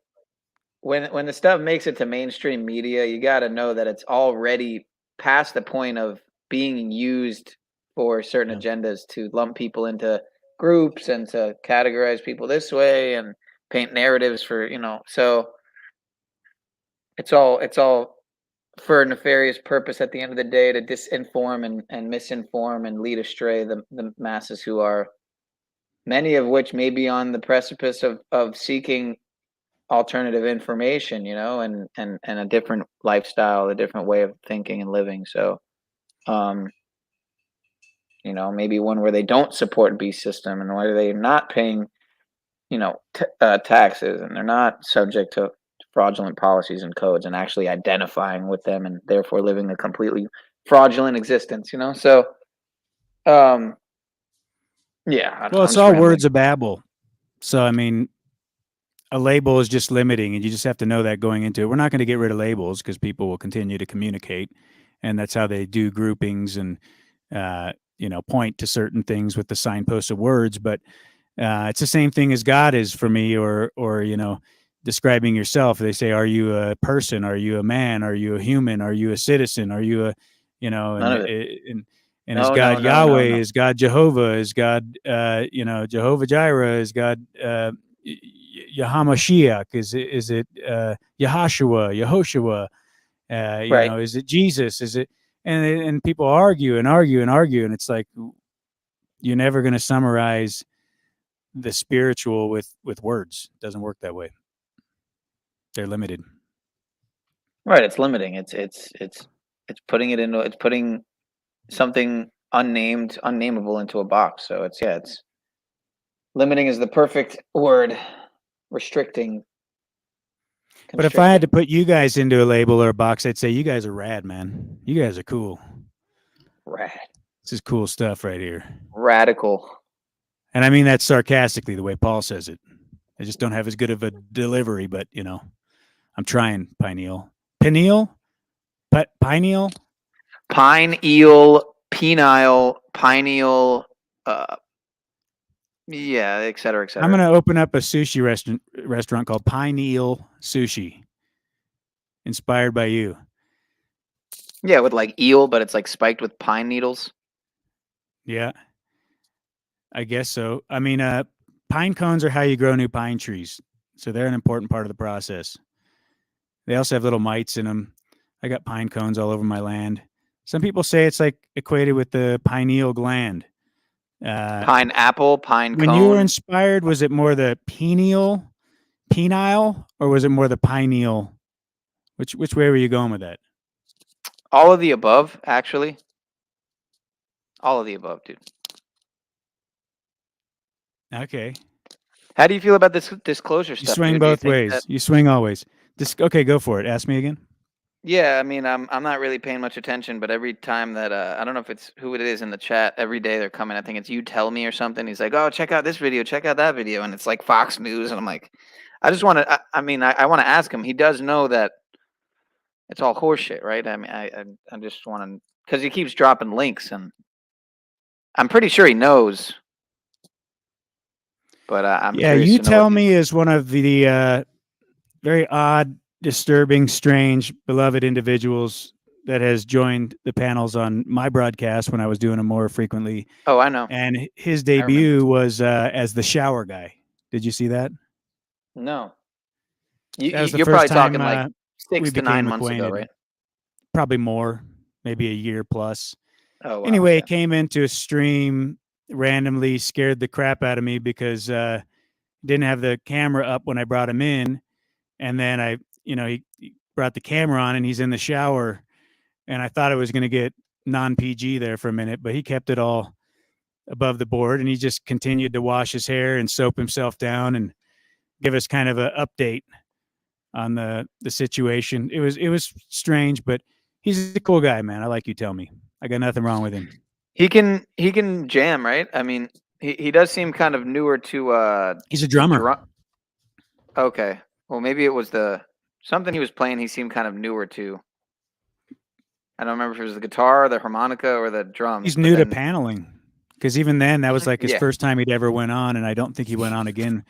when the stuff makes it to mainstream media, you got to know that it's already past the point of being used for certain agendas to lump people into groups and to categorize people this way and paint narratives for, so it's all for a nefarious purpose at the end of the day, to disinform and misinform and lead astray the masses, who are many of which may be on the precipice of seeking alternative information, and a different lifestyle, a different way of thinking and living. So, maybe one where they don't support beast system, and where they're not paying, taxes, and they're not subject to fraudulent policies and codes, and actually identifying with them, and therefore living a completely fraudulent existence. So, yeah. Well, it's all words of babble. So, I mean, a label is just limiting, and you just have to know that going into it. We're not going to get rid of labels, because people will continue to communicate, and that's how they do groupings and, point to certain things with the signposts of words. But it's the same thing as God is for me, or describing yourself. They say, are you a person? Are you a man? Are you a human? Are you a citizen? Are you a, and is God Yahweh? Is God Jehovah? Is God, Jehovah Jireh? Is God, Yahamashiach? Is it Yehoshua? Is it Jesus? Is it, and people argue and argue and argue. And it's like, you're never going to summarize the spiritual with words. It doesn't work that way. They're limited. Right. It's limiting. It's putting it into, it's putting something unnameable into a box. So it's limiting is the perfect word. Restricting. But if I had to put you guys into a label or a box, I'd say you guys are rad, man. You guys are cool. Rad. This is cool stuff right here. Radical. And I mean that sarcastically, the way Paul says it. I just don't have as good of a delivery, but I'm trying. Pineal. Pineal. Pineal. Pineal. Yeah, et cetera, et cetera. I'm going to open up a sushi restaurant called Pineal Sushi, inspired by you. Yeah, with like eel, but it's like spiked with pine needles. Yeah, I guess so. I mean, pine cones are how you grow new pine trees, so they're an important part of the process. They also have little mites in them. I got pine cones all over my land. Some people say it's like equated with the pineal gland. Pineapple, pine when cone. you were inspired, was it more the pineal penile or was it more the pineal? Which way were you going with that? All of the above, actually. All of the above, dude. Okay. How do you feel about this disclosure You stuff? swing dude? Do you both think ways. that- You swing always. Okay, go for it. Ask me again. Yeah, I mean, I'm not really paying much attention, but every time that I don't know if it's who it is in the chat, every day they're coming. I think it's You Tell Me or something. He's like, "Oh, check out this video, check out that video," and it's like Fox News, and I'm like, I just want to. I want to ask him. He does know that it's all horseshit, right? I mean, I just want to because he keeps dropping links, and I'm pretty sure he knows. But I'm Yeah, curious You to know Tell what Me is one of the very odd, disturbing, strange, beloved individuals that has joined the panels on my broadcast when I was doing them more frequently. Oh, I know. And his debut was as the shower guy. Did you see that? No. That was the You're first probably talking time like we 6 to 9 became months ago, acquainted. right? Probably more, maybe a year plus. Oh, wow. Anyway, it came into a stream randomly, scared the crap out of me because didn't have the camera up when I brought him in, and then he brought the camera on and he's in the shower, and I thought I was going to get non-PG there for a minute, but he kept it all above the board, and he just continued to wash his hair and soap himself down and give us kind of an update on the situation. It was strange, but he's a cool guy, man. I like You Tell Me. I got nothing wrong with him. He can jam, right? I mean, he does seem kind of newer to He's a drummer. Okay. Well, maybe it was something he was playing he seemed kind of newer to. I don't remember if it was the guitar, the harmonica, or the drums. He's new to paneling because even then that was like his Yeah. first time he'd ever went on, and I don't think he went on again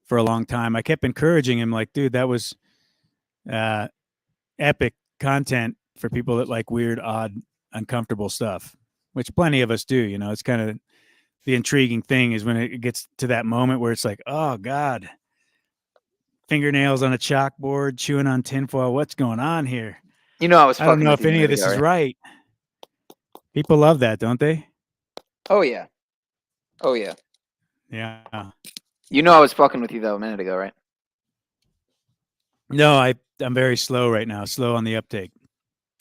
for a long time. I kept encouraging him, like, dude, that was epic content for people that like weird, odd, uncomfortable stuff, which plenty of us do. You know, it's kind of the intriguing thing is when it gets to that moment where it's like, oh God, fingernails on a chalkboard, chewing on tinfoil. What's going on here? You know, I was. I don't fucking know with if you a any of minute this ago, is right. People love that, don't they? Oh yeah. Oh yeah. Yeah. You know, I was fucking with you though a minute ago, right? No, I'm very slow right now. Slow on the uptake.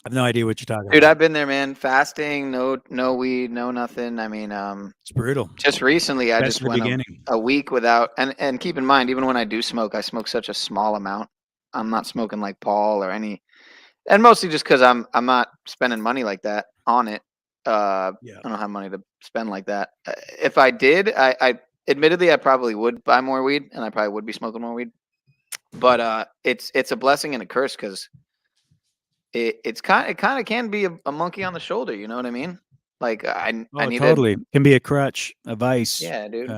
I have no idea what you're talking Dude, about. I've been there, man. Fasting, no weed, no nothing. I mean, it's brutal. Just recently, I Best just in the went beginning. a week without. And keep in mind, even when I do smoke, I smoke such a small amount. I'm not smoking like Paul or any, and mostly just because I'm not spending money like that on it. I don't have money to spend like that. If I did, I admittedly I probably would buy more weed, and I probably would be smoking more weed. But it's a blessing and a curse because it kind of can be a monkey on the shoulder. You know what I mean? Like I need totally can be a crutch, a vice. Yeah, dude.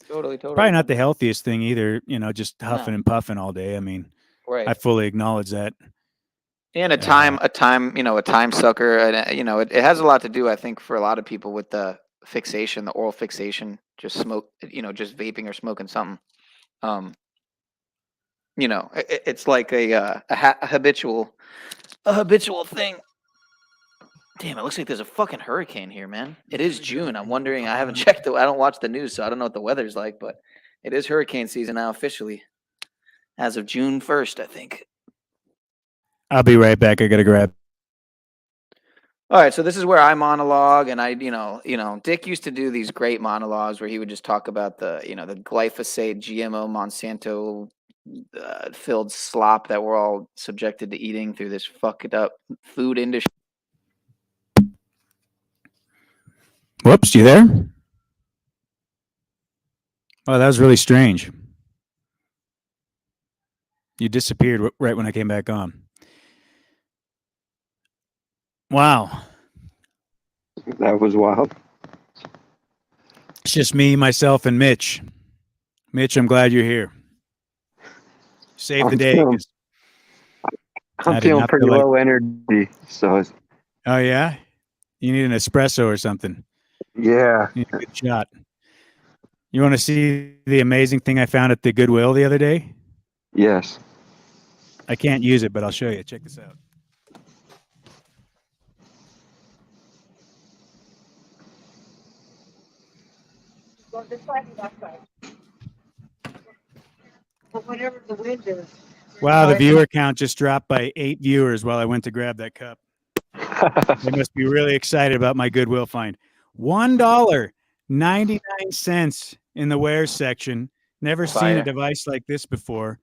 Totally. Probably not the healthiest thing either. You know, just huffing No. and puffing all day. I mean, Right. I fully acknowledge that. And a time sucker, and it has a lot to do, I think, for a lot of people with the fixation, the oral fixation, just just vaping or smoking something. It's like a habitual thing. Damn, it looks like there's a fucking hurricane here, man. It is June. I'm wondering. I haven't checked. I don't watch the news, so I don't know what the weather's like. But it is hurricane season now officially, as of June 1st, I think. I'll be right back. I gotta grab. All right, so this is where I monologue, and Dick used to do these great monologues where he would just talk about the glyphosate, GMO, Monsanto filled slop that we're all subjected to eating through this fucked up food industry. Whoops, you there? Oh, that was really strange. You disappeared right when I came back on. Wow. That was wild. It's just me, myself, and Mitch. Mitch, I'm glad you're here. Save the day. I'm feeling pretty low energy. So. Oh yeah, you need an espresso or something. Yeah. You need a good shot. You want to see the amazing thing I found at the Goodwill the other day? Yes. I can't use it, but I'll show you. Check this out. But whatever the wind is. Wow, the viewer count just dropped by 8 viewers while I went to grab that cup. They must be really excited about my Goodwill find. $1.99 in the wares section. Never seen Fire. a device like this before.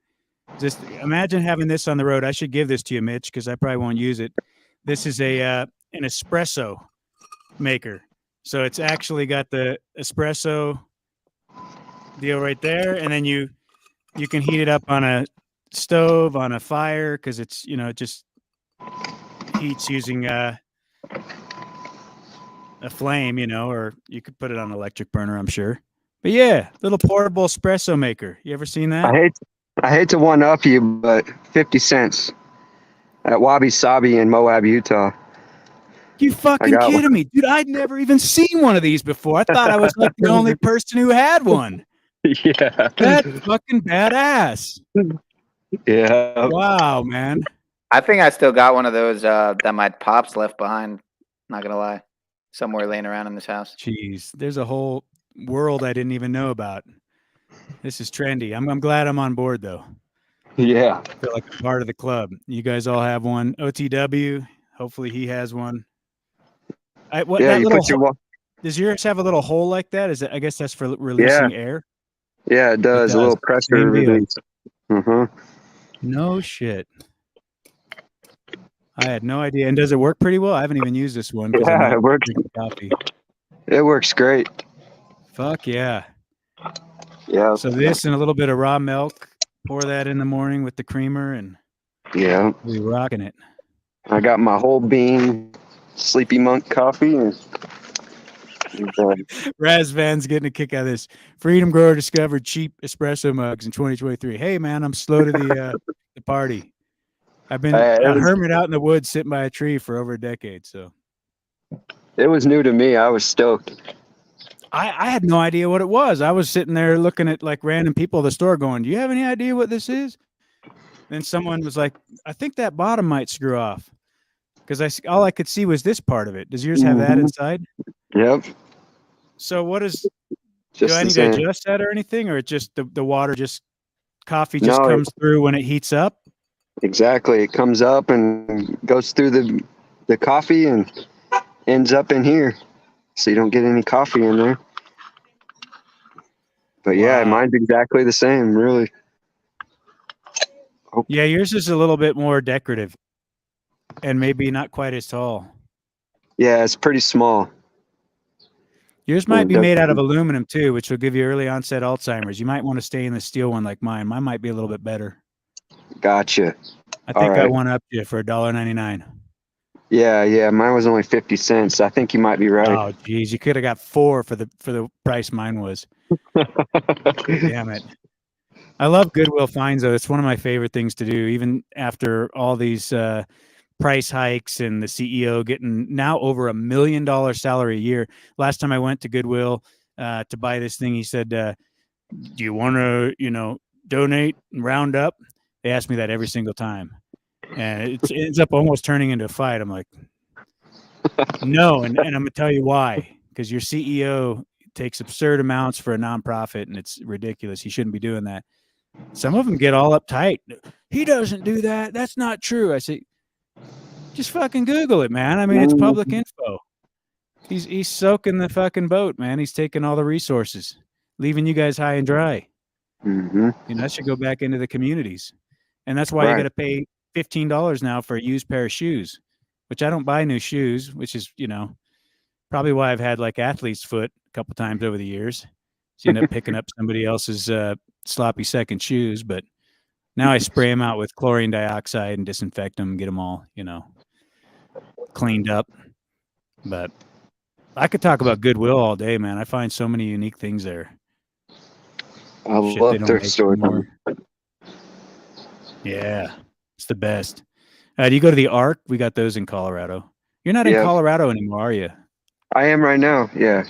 Just imagine having this on the road. I should give this to you, Mitch, because I probably won't use it. This is an espresso maker. So it's actually got the espresso deal right there, and then you can heat it up on a stove, on a fire, because it's, it just heats using a flame, or you could put it on an electric burner, I'm sure. But yeah, little portable espresso maker. You ever seen that? I hate to one up you, but 50 cents at Wabi Sabi in Moab, Utah. You fucking kidding me, dude? I'd never even seen one of these before. I thought I was like the only person who had one. Yeah. That's fucking badass. Yeah. Wow, man. I think I still got one of those that my pops left behind. Not gonna lie, somewhere laying around in this house. Jeez, there's a whole world I didn't even know about. This is trendy. I'm glad I'm on board though. Yeah. I feel like I'm part of the club. You guys all have one. OTW. Hopefully he has one. Does yours have a little hole like that? Is it? I guess that's for releasing air. Yeah, it does. A little pressure release. No shit. I had no idea. And does it work pretty well? I haven't even used this one. Yeah, it works. Coffee. It works great. Fuck yeah. Yeah. So this and a little bit of raw milk. Pour that in the morning with the creamer, and we rocking it. I got my whole bean Sleepy Monk coffee. And Raz Van's getting a kick out of this. Freedom Grower discovered cheap espresso mugs in 2023. Hey man, I'm slow to the party. I've been a hermit out in the woods sitting by a tree for over a decade. So it was new to me. I was stoked. I had no idea what it was. I was sitting there looking at like random people at the store going, do you have any idea what this is? Then someone was like, I think that bottom might screw off. Because all I could see was this part of it. Does yours have that inside? Yep. So what is, do I need to adjust that or anything? Or it just the water coffee comes through when it heats up? Exactly. It comes up and goes through the coffee and ends up in here. So you don't get any coffee in there. But yeah, mine's exactly the same, really. Oh. Yeah, yours is a little bit more decorative and maybe not quite as tall. Yeah, it's pretty small. Yours might be made out of aluminum too, which will give you early onset Alzheimer's. You might want to stay in the steel one like mine. Mine might be a little bit better. Gotcha. I think I won up you for $1.99. Yeah. Mine was only 50 cents. I think you might be right. Oh, geez, you could have got 4 for the price mine was. Damn it. I love Goodwill finds though. It's one of my favorite things to do, even after all these price hikes and the CEO getting now over $1 million salary a year. Last time I went to Goodwill to buy this thing, he said, do you want to, donate and round up? They ask me that every single time. And it ends up almost turning into a fight. I'm like, no. And I'm going to tell you why. Because your CEO takes absurd amounts for a nonprofit, and it's ridiculous. He shouldn't be doing that. Some of them get all uptight. He doesn't do that. That's not true. I say, just fucking Google it, man. I mean, it's public info. He's soaking the fucking boat, man. He's taking all the resources, leaving you guys high and dry. That should go back into the communities. And that's why you got to pay $15 now for a used pair of shoes, which I don't buy new shoes, which is, probably why I've had like athlete's foot a couple times over the years. So you end up picking up somebody else's sloppy second shoes. But now I spray them out with chlorine dioxide and disinfect them, get them all, cleaned up. But I could talk about Goodwill all day, man. I find so many unique things there. I love their store. Yeah, it's the best. Do you go to the Ark? We got those in Colorado. You're not in Colorado anymore, are you? I am right now. Yeah.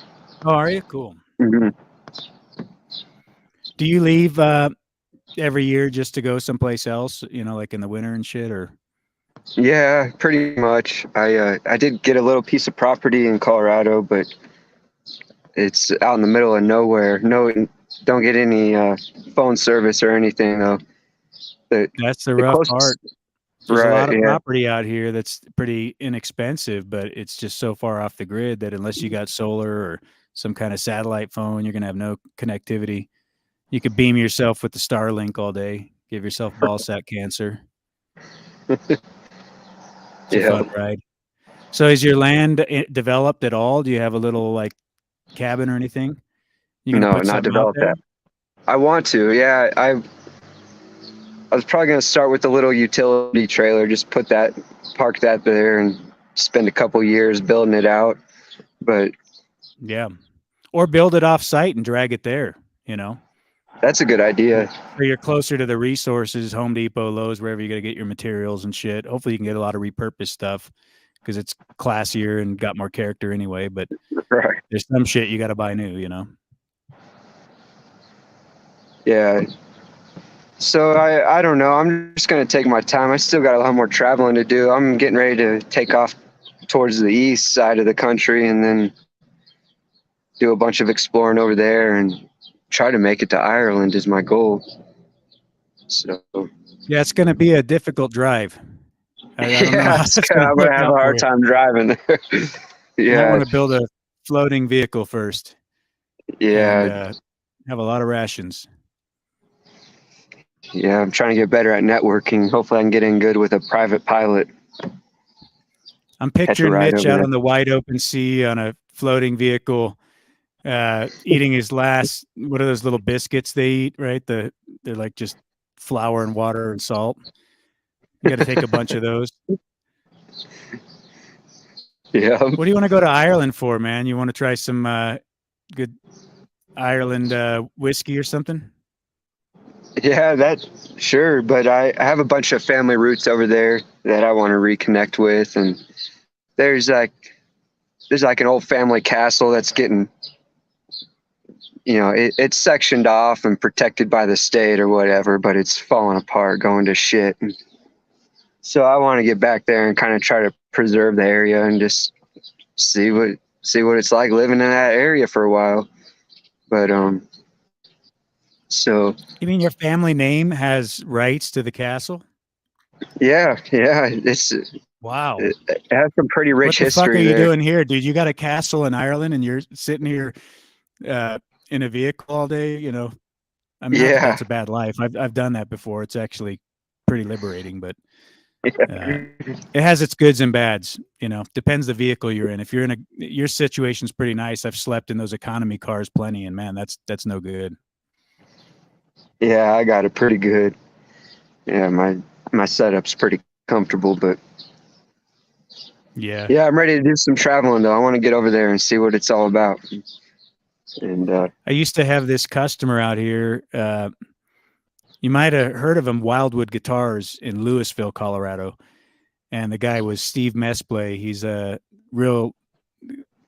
Oh, are you? Cool. Do you leave every year just to go someplace else? Like in the winter and shit, or? Yeah, pretty much. I did get a little piece of property in Colorado, but it's out in the middle of nowhere. don't get any phone service or anything though. That's the rough part. There's a Right, lot of yeah. property out here that's pretty inexpensive, but it's just so far off the grid that unless you got solar or some kind of satellite phone, you're gonna have no connectivity. You could beam yourself with the Starlink all day, give yourself ball sack cancer. It's a Yeah. fun ride. So is your land developed at all? Do you have a little like cabin or anything? You gonna No, put not something out developed there? that. I want to. Yeah, I was probably gonna start with a little utility trailer, just park that there, and spend a couple years building it out. But Yeah. Or build it off site and drag it there, you know. that's a good idea. So you're closer to the resources, Home Depot, Lowe's, wherever you got to get your materials and shit. Hopefully you can get a lot of repurposed stuff because it's classier and got more character anyway. But Right. there's some shit you got to buy new, you know. Yeah. So I don't know. I'm just gonna take my time. I still got a lot more traveling to do. I'm getting ready to take off towards the east side of the country and then do a bunch of exploring over there and try to make it to Ireland is my goal. So Yeah, it's going to be a difficult drive. I don't know how it's it's I'm going to gonna work have out a for hard you. time driving there. You might Yeah. want to build a floating vehicle first. Yeah. And, have a lot of rations. Yeah, I'm trying to get better at networking. Hopefully I can get in good with a private pilot. I'm Catch a picturing ride Mitch over out there. on the wide open sea on a floating vehicle, eating his last, what are those little biscuits they eat, right? They're like just flour and water and salt. You got to take a bunch of those. Yeah. What do you want to go to Ireland for, man? You want to try some good Ireland whiskey or something? Yeah, sure. But I have a bunch of family roots over there that I want to reconnect with. And there's like an old family castle that's getting, it's sectioned off and protected by the state or whatever, but it's falling apart, going to shit. And so I want to get back there and kind of try to preserve the area and just see what it's like living in that area for a while. But so You mean your family name has rights to the castle? yeah, it's Wow. it has some pretty rich What the fuck are history you there. doing here, dude? You got a castle in Ireland and you're sitting here in a vehicle all day, you know? I mean, not that Yeah. that's a bad life. I've done that before. It's actually pretty liberating, but it has its goods and bads, you know. Depends the vehicle you're in. If you're in your situation's pretty nice. I've slept in those economy cars plenty, and man, that's no good. Yeah, I got it pretty good. Yeah, my setup's pretty comfortable, but Yeah. yeah, I'm ready to do some traveling though. I want to get over there and see what it's all about. And I used to have this customer out here. You might have heard of him, Wildwood Guitars in Louisville, Colorado. And the guy was Steve Mesplay. He's a real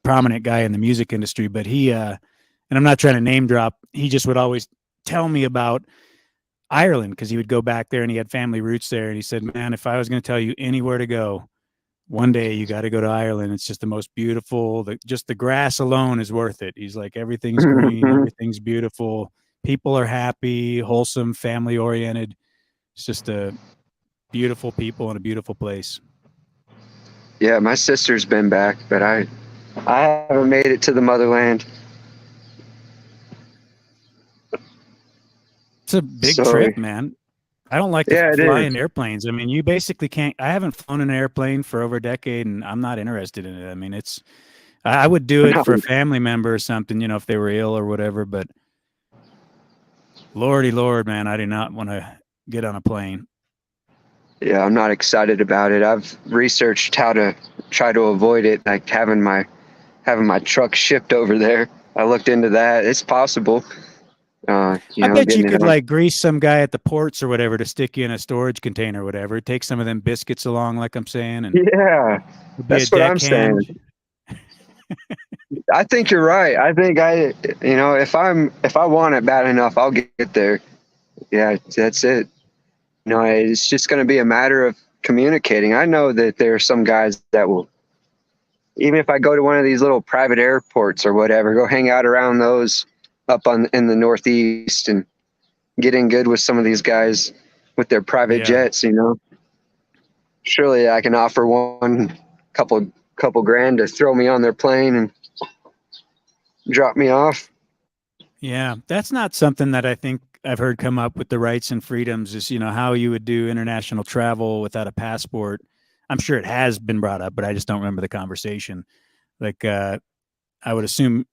prominent guy in the music industry, but he, and I'm not trying to name drop, he just would always tell me about Ireland because he would go back there and he had family roots there. And he said, man, if I was going to tell you anywhere to go, one day you got to go to Ireland. It's just the most beautiful. Just the grass alone is worth it. He's like, everything's green, everything's beautiful. People are happy, wholesome, family oriented. It's just a beautiful people and a beautiful place. yeah, my sister's been back, but I haven't made it to the motherland. It's a big So- trip, man. I don't like to Yeah, it fly is. in airplanes. I mean, you basically can't. I haven't flown an airplane for over a decade, and I'm not interested in it. I mean, I would do it for a family member or something, you know, if they were ill or whatever. But Lordy Lord, man, I do not want to get on a plane. Yeah, I'm not excited about it. I've researched how to try to avoid it, like having my truck shipped over there. I looked into that. It's possible. I bet you getting it could on- like grease some guy at the ports or whatever to stick you in a storage container or whatever. Take some of them biscuits along, like I'm saying, and Yeah, be that's a what I'm deckhand. saying. I think you're right. I think if I want it bad enough, I'll get there. Yeah, that's it. It's just going to be a matter of communicating. I know that there are some guys that will, even if I go to one of these little private airports or whatever, go hang out around those up in the Northeast and getting good with some of these guys with their private jets. You know, surely I can offer one couple grand to throw me on their plane and drop me off. Yeah, that's not something that I think I've heard come up with the rights and freedoms is, you know, how you would do international travel without a passport. I'm sure it has been brought up, but I just don't remember the conversation. Like, I would assume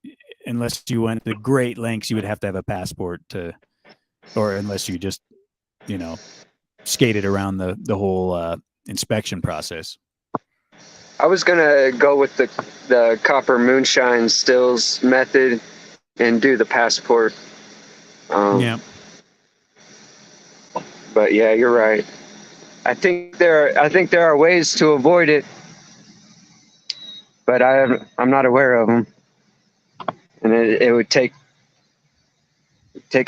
unless you went to great lengths, you would have to have a passport or unless you just, you know, skated around the whole inspection process. I was gonna go with the copper moonshine stills method and do the passport. Yeah. But yeah, you're right. I think there are ways to avoid it, but I'm not aware of them, and it would take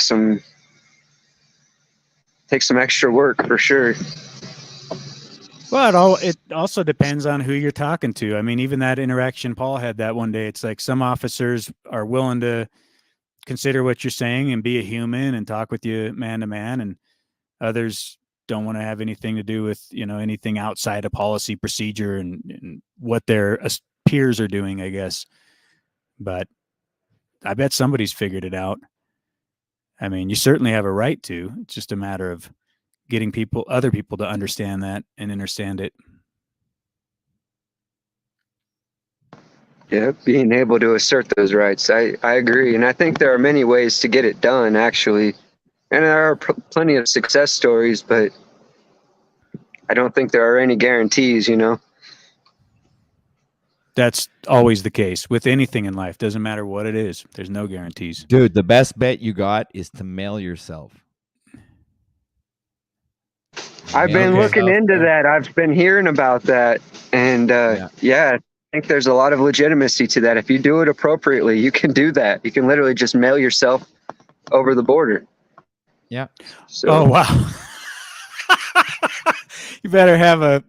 some extra work for sure. Well, it also depends on who you're talking to. I mean, even that interaction Paul had that one day, it's like some officers are willing to consider what you're saying and be a human and talk with you man to man, and others don't want to have anything to do with, you know, anything outside of policy procedure and what their peers are doing, I guess. But I bet somebody's figured it out. I mean, you certainly have a right to. It's just a matter of getting other people to understand that and understand it. Yeah, being able to assert those rights. I agree. And I think there are many ways to get it done, actually. And there are plenty of success stories, but I don't think there are any guarantees, you know? That's always the case with anything in life. Doesn't matter what it is. There's no guarantees. Dude, the best bet you got is to mail yourself. I've been looking into that. I've been hearing about that. And yeah, I think there's a lot of legitimacy to that. If you do it appropriately, you can do that. You can literally just mail yourself over the border. Yeah. So, oh, wow. You better have a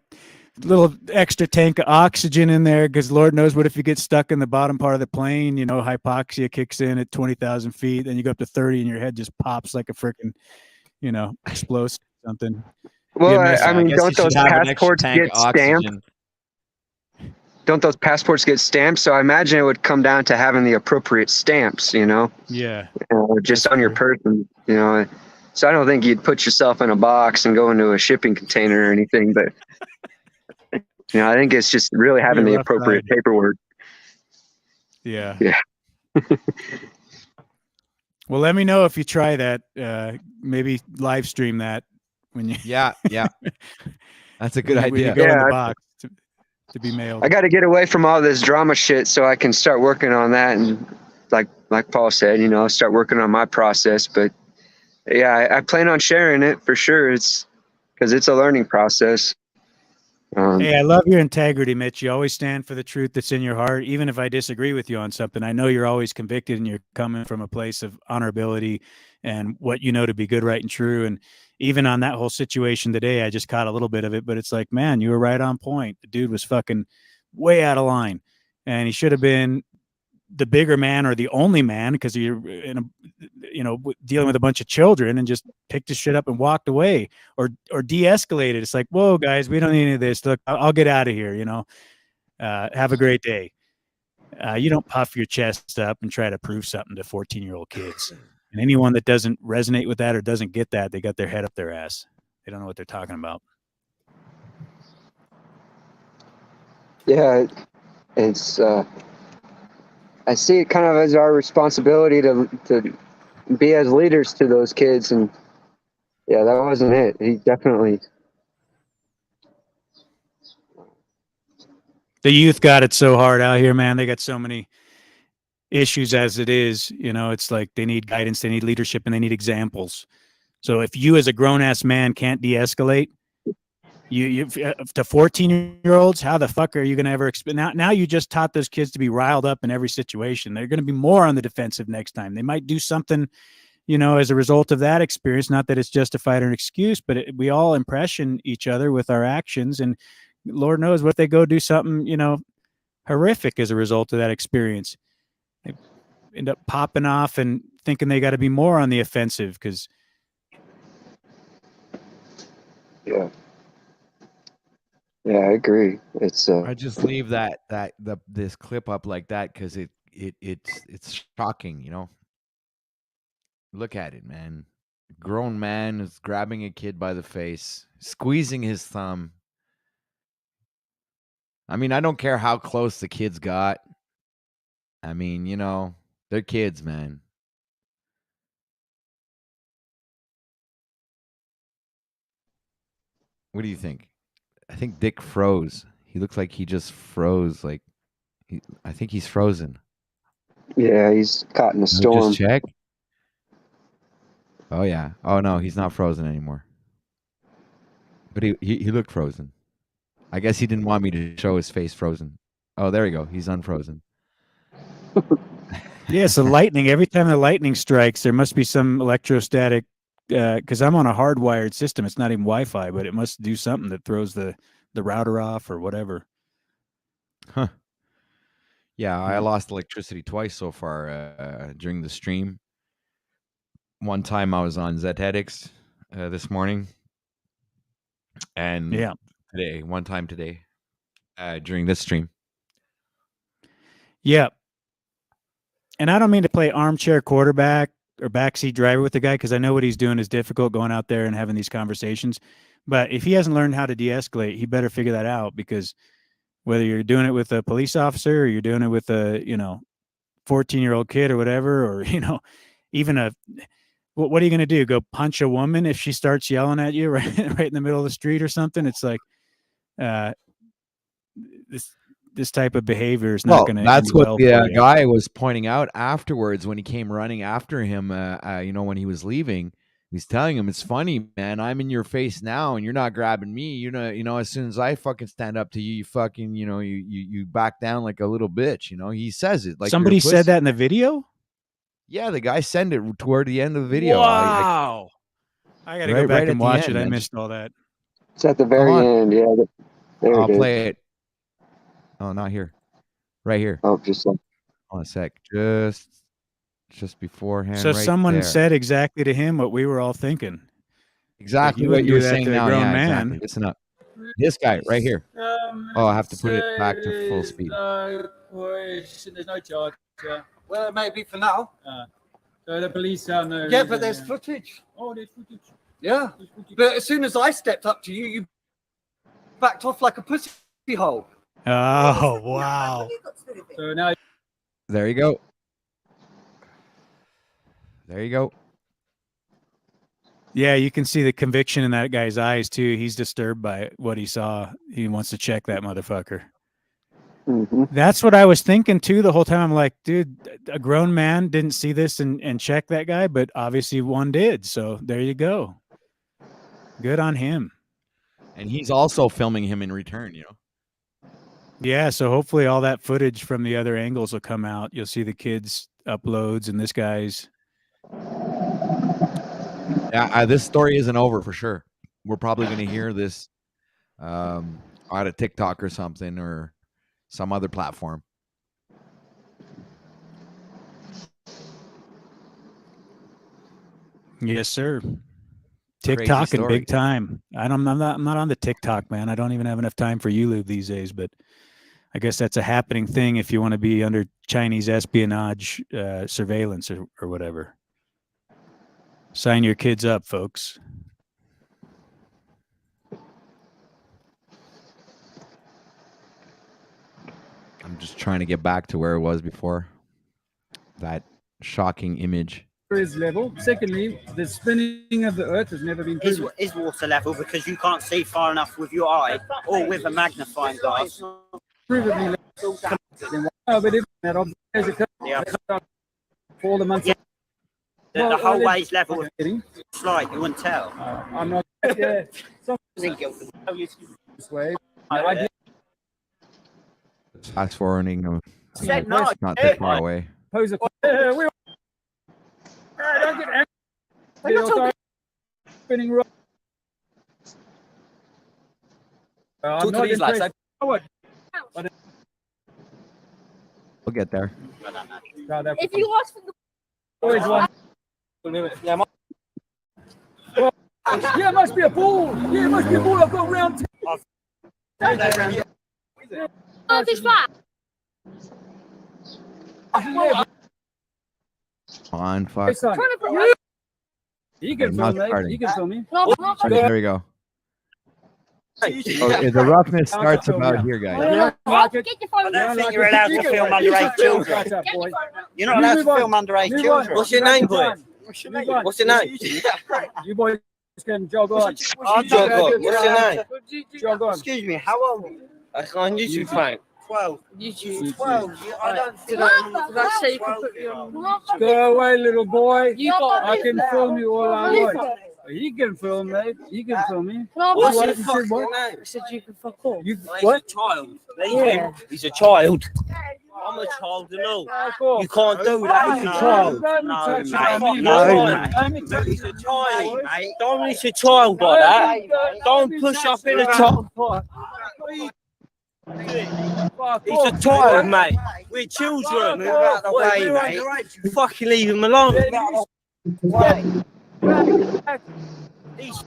little extra tank of oxygen in there, because Lord knows what if you get stuck in the bottom part of the plane, you know, hypoxia kicks in at 20,000 feet, then you go up to 30 and your head just pops like a freaking, you know, explodes something. well, I mean, don't those passports get stamped? Don't those passports get stamped? So I imagine it would come down to having the appropriate stamps, you know? Yeah. Just on your person, you know? So I don't think you'd put yourself in a box and go into a shipping container or anything, but you know, I think it's just really having the appropriate paperwork. Yeah. Yeah. Well, let me know if you try that. Maybe live stream that when you. Yeah. That's a good when idea. you go in the box to be mailed. I got to get away from all this drama shit so I can start working on that. And like Paul said, you know, start working on my process. But yeah, I plan on sharing it for sure. It's because it's a learning process. Hey, I love your integrity, Mitch. You always stand for the truth that's in your heart. Even if I disagree with you on something, I know you're always convicted and you're coming from a place of honorability and what you know to be good, right, and true. And even on that whole situation today, I just caught a little bit of it, but it's like, man, you were right on point. The dude was fucking way out of line, and he should have been the bigger man or the only man, because you're in a, you know, dealing with a bunch of children, and just picked his shit up and walked away or de-escalated. It's like, whoa, guys, we don't need any of this. Look, I'll get out of here. You know, have a great day. You don't puff your chest up and try to prove something to 14-year-old kids. And anyone that doesn't resonate with that or doesn't get that, they got their head up their ass. They don't know what they're talking about. Yeah, it's I see it kind of as our responsibility to be as leaders to those kids. And yeah, that wasn't it. He definitely. The youth got it so hard out here, man. They got so many issues as it is. You know, it's like they need guidance, they need leadership, and they need examples. So if you as a grown-ass man can't de-escalate, you to 14-year-olds, how the fuck are you going to ever now you just taught those kids to be riled up in every situation. They're going to be more on the defensive next time. They might do something, you know, as a result of that experience. Not that it's justified or an excuse, but we all impression each other with our actions, and Lord knows what if they go do something, you know, horrific as a result of that experience. They end up popping off and thinking they got to be more on the offensive because. Yeah. Yeah, I agree. It's I just leave this clip up like that because it's shocking, you know. Look at it, man. A grown man is grabbing a kid by the face, squeezing his thumb. I mean, I don't care how close the kids got. I mean, you know, they're kids, man. What do you think? I think Dick froze. He looks like he just froze. Like, I think he's frozen. Yeah, he's caught in a storm. Just check. Oh yeah. Oh no, he's not frozen anymore. But he looked frozen. I guess he didn't want me to show his face frozen. Oh, there we go. He's unfrozen. Yeah, so lightning. Every time the lightning strikes, there must be some electrostatic. Because I'm on a hardwired system. It's not even Wi-Fi, but it must do something that throws the router off or whatever. Huh. Yeah, I lost electricity twice so far during the stream. One time I was on Zetetics this morning, and one time today during this stream. Yeah, and I don't mean to play armchair quarterback or backseat driver with the guy because I know what he's doing is difficult, going out there and having these conversations. But if he hasn't learned how to de-escalate, he better figure that out, because whether you're doing it with a police officer or you're doing it with a 14-year-old kid or whatever, or even what are you going to do? Go punch a woman if she starts yelling at you right in the middle of the street or something? It's like this type of behavior is not going to. That's what the guy was pointing out afterwards when he came running after him. When he was leaving, he's telling him, "It's funny, man. I'm in your face now, and you're not grabbing me. As soon as I fucking stand up to you, you fucking, you back down like a little bitch. He says it like somebody said that in the video. Yeah, the guy sent it toward the end of the video. Wow. I got to go back and watch it. I missed all that. It's at the very end. Yeah. I'll play it. Oh, not here. Right here. Oh, just hold on a sec. Just beforehand. So right someone there. said exactly to him what we were all thinking. Exactly what you were saying now. Yeah, exactly. Listen up. This guy right here. Oh, I have to put it back to full speed. There's no charge. Well, maybe for now. So the police are no. Yeah, but there's footage. Oh, there's footage. Yeah, but as soon as I stepped up to you, you backed off like a pussy hole. Oh, wow. So now. There you go. There you go. Yeah, you can see the conviction in that guy's eyes too. He's disturbed by what he saw. He wants to check that motherfucker. Mm-hmm. That's what I was thinking too the whole time. I'm like, dude, a grown man didn't see this and check that guy, but obviously one did. So there you go. Good on him. And he's also filming him in return, Yeah, so hopefully all that footage from the other angles will come out. You'll see the kids' uploads and this guy's. Yeah, this story isn't over for sure. We're probably going to hear this out of TikTok or something, or some other platform. Yes, sir. TikTok and big time. I'm not on the TikTok, man. I don't even have enough time for YouTube these days, but I guess that's a happening thing if you want to be under Chinese espionage surveillance or whatever. Sign your kids up, folks. I'm just trying to get back to where it was before. That shocking image. Is level. Secondly, the spinning of the Earth has never been proven. Is water level because you can't see far enough with your eye or with a magnifying glass. Provably but if that object for the months. The whole way's level. Slide, you wouldn't tell. I'm not. Yeah. This way. Fast forwarding. No. Not too far away. Pose a. Don't get angry. Spinning rock. I'm not impressed. We'll get there. If you ask for the Always one. Yeah, it must be a ball. Yeah, it must be a ball. I've got round. Oh, this flat. On, fuck. You can Not film me. starting. You can film me. Okay, there we go. Oh, the roughness starts about here, guys. I don't think you're allowed to film underage children. You're not allowed to film underage children. What's your name, boy? What's your name? You boys can jog on. I'll jog on. What's your name? Jog on. Excuse me, how old are you? I can't YouTube fine. 12. YouTube 12. I don't think Say you can put me on. Go away, little boy. You got I can film you all I You want. got You can film me. You can film me. What's What your you fucking said, what? name? I said you can fuck off. You He's what? a child. Yeah. He's a child. I'm a child and all. You can't do that. He's a child. No, mate. No, he's a child. Don't reach a child like that. Don't push up in a child. He's a child, mate. We're children. Move out the way, mate. Fucking leave him alone. He's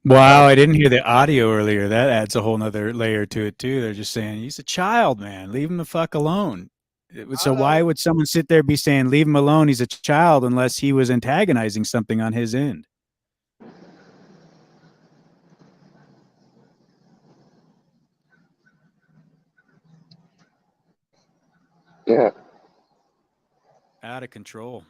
Wow, I didn't hear the audio earlier. That adds a whole nother layer to it too. They're just saying he's a child, man. Leave him the fuck alone. So why would someone sit there and be saying leave him alone? He's a child unless he was antagonizing something on his end. Yeah. Out of control.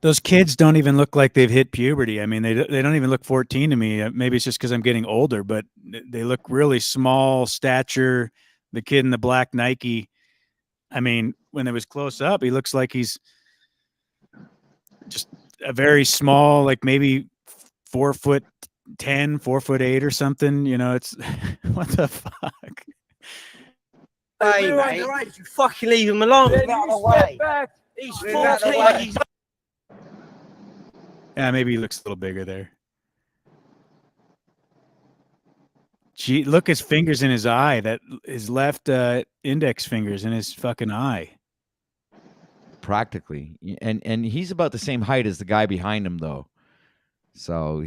Those kids don't even look like they've hit puberty. I mean, they don't even look 14 to me. Maybe it's just because I'm getting older, but they look really small stature. The kid in the black Nike. I mean, when it was close up, he looks like he's just a very small, like maybe 4'10", 4'8" or something. You know, it's what the fuck. Hey, mate. You fucking leave him alone. Move out the way. He's Move out the 14. way. He's Yeah, maybe he looks a little bigger there. Gee, look, his fingers in his eye. That his left index fingers in his fucking eye. Practically, and he's about the same height as the guy behind him, though. So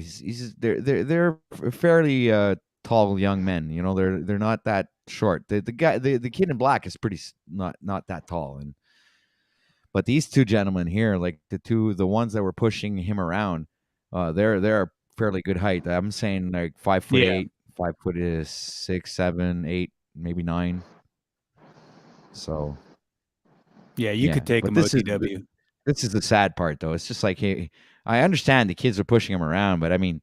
they're fairly tall young men. You know, they're not that short. The kid in black is pretty not that tall, but these two gentlemen here, like the ones that were pushing him around, they're fairly good height. I'm saying like 5'8", 5'6", 7, 8, maybe 9. So yeah, you could take him OTW. This is the sad part, though. It's just like, hey, I understand the kids are pushing him around, but I mean,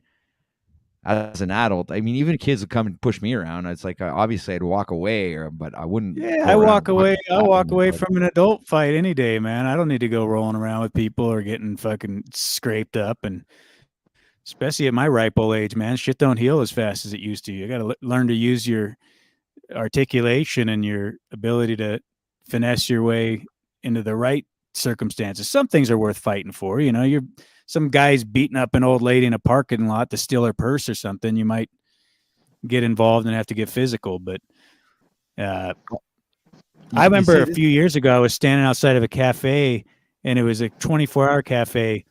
as an adult, I mean, even kids would come and push me around. It's like obviously I'd walk away, but I wouldn't. Yeah, I walk away. I walk away from an adult fight any day, man. I don't need to go rolling around with people or getting fucking scraped up, and especially at my ripe old age, man, shit don't heal as fast as it used to. You got to learn to use your articulation and your ability to finesse your way into the right circumstances. Some things are worth fighting for. You know, some guy's beating up an old lady in a parking lot to steal her purse or something. You might get involved and have to get physical. But I remember a few years ago, I was standing outside of a cafe, and it was a 24-hour cafe,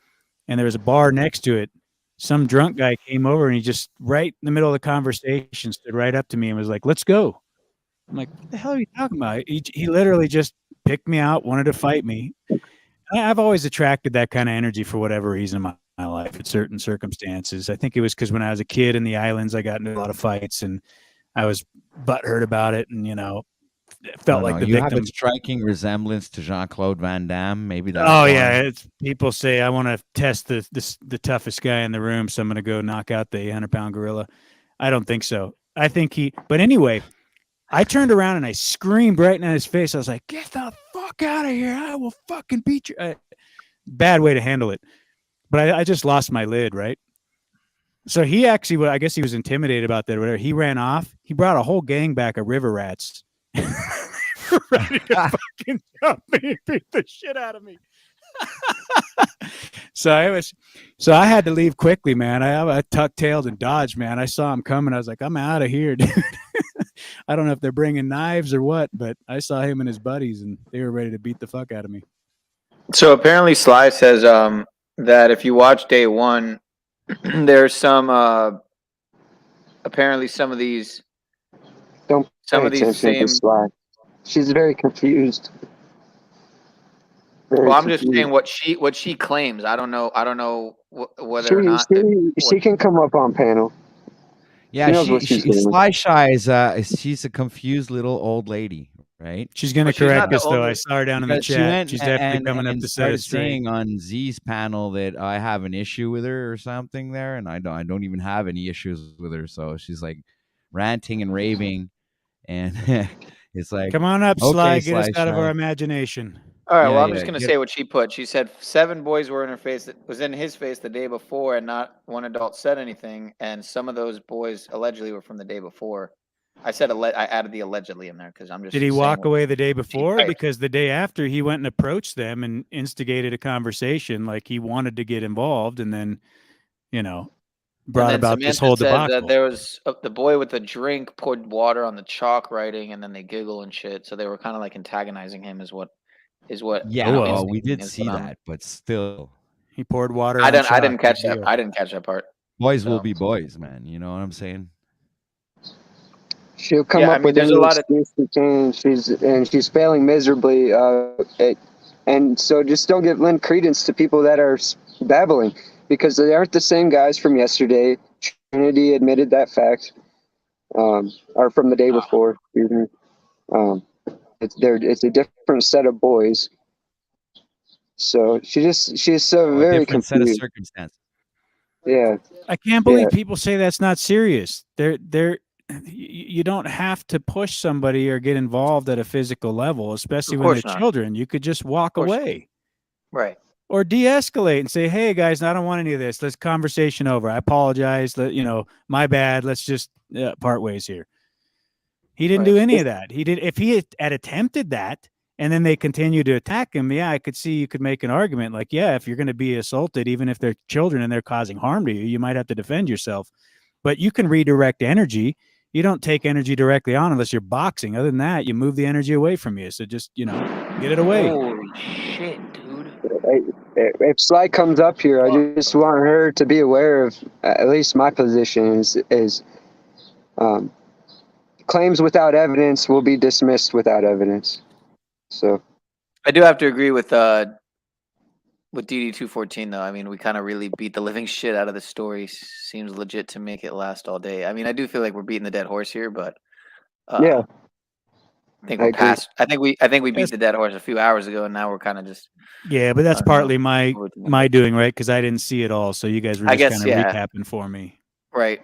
and there was a bar next to it. Some drunk guy came over, and he just right in the middle of the conversation stood right up to me and was like, "Let's go." I'm like, "What the hell are you talking about?" He literally just picked me out, wanted to fight me. I've always attracted that kind of energy for whatever reason in my life at certain circumstances. I think it was because when I was a kid in the islands, I got into a lot of fights and I was butthurt about it. And, you know, it felt like the you victim. have a striking resemblance to Jean-Claude Van Damme. Maybe that's yeah. People say I want to test the toughest guy in the room, so I'm going to go knock out the 800-pound gorilla. I don't think so. I think but anyway, I turned around and I screamed right in his face. I was like, "Get the fuck out of here. I will fucking beat you." Bad way to handle it. But I just lost my lid, right? So he actually, I guess he was intimidated about that or whatever. He ran off. He brought a whole gang back of river rats. Ready to fucking jump me and beat the shit out of me. So I had to leave quickly, man. I tucked tailed and dodged, man. I saw him coming. I was like, I'm out of here, dude. I don't know if they're bringing knives or what, but I saw him and his buddies, and they were ready to beat the fuck out of me. So apparently, Sly says that if you watch day one, there's some apparently some of these Don't some pay of these attention same. to Sly. She's very confused. Very Well, I'm just confused. saying what she claims. I don't know whether or not She can come up on panel. Yeah, She knows what she's doing. Sly Shy she's a confused little old lady, right? She's going to correct us, though. I saw her down in the Because she chat. went She's definitely coming up and to set us started straight. saying on Z's panel that I have an issue with her or something there, and I don't even have any issues with her. So she's like ranting and raving, and it's like, Come on up, okay, Sly. Get us out of Shy. our imagination. All right. Yeah, Well, I'm yeah, just going to get- say what she put. She said 7 boys were in her face. That was in his face the day before, and not one adult said anything. And some of those boys allegedly were from the day before. I said I added the allegedly in there because I'm just. Did he saying walk what- away the day before? Right. Because the day after, he went and approached them and instigated a conversation, like he wanted to get involved, and then, brought And then about this Samantha whole said debacle. that there was the boy with the drink poured water on the chalk writing, and then they giggle and shit. So they were kind of like antagonizing him, is what. Yeah, I'm well, we instigating did is see what I'm- that, but still, He poured water. I on didn't. I chalk, didn't catch big that. deal. I didn't catch that part. boys will So. be boys, man. You know what I'm saying? She'll come Yeah, up I mean, with there's any a lot of- excuse she can. She's failing miserably. And so just don't lend credence to people that are babbling, because they aren't the same guys from yesterday. Trinity admitted that fact, or from the day before. Excuse me. It's a different set of boys. So she's so A very different set of confused. circumstances. Yeah. I can't believe Yeah. people say that's not serious. You don't have to push somebody or get involved at a physical level, especially when course they're not. children. You could just walk course not. away Right. or de-escalate and say, "Hey guys, I don't want any of this. Let's conversation over. I apologize. My bad. Let's just part ways here." He didn't do any of that. He did. If he had attempted that, and then they continue to attack him, yeah, I could see you could make an argument like, yeah, if you're going to be assaulted, even if they're children and they're causing harm to you, you might have to defend yourself. But you can redirect energy. You don't take energy directly on unless you're boxing. Other than that, you move the energy away from you. So just, get it away. Holy shit, dude. If Sly comes up here, I just want her to be aware of at least my position is claims without evidence will be dismissed without evidence. So I do have to agree with DD214 though. I mean, we kind of really beat the living shit out of the story. Seems legit to make it last all day. I mean, I do feel like we're beating the dead horse here, but yeah, I think I we're agree. past. I think we beat the dead horse a few hours ago, and now we're kind of just. Yeah, but that's I don't know. partly my doing, right? Because I didn't see it all. So you guys were I just guess, kind of yeah. recapping for me. Right.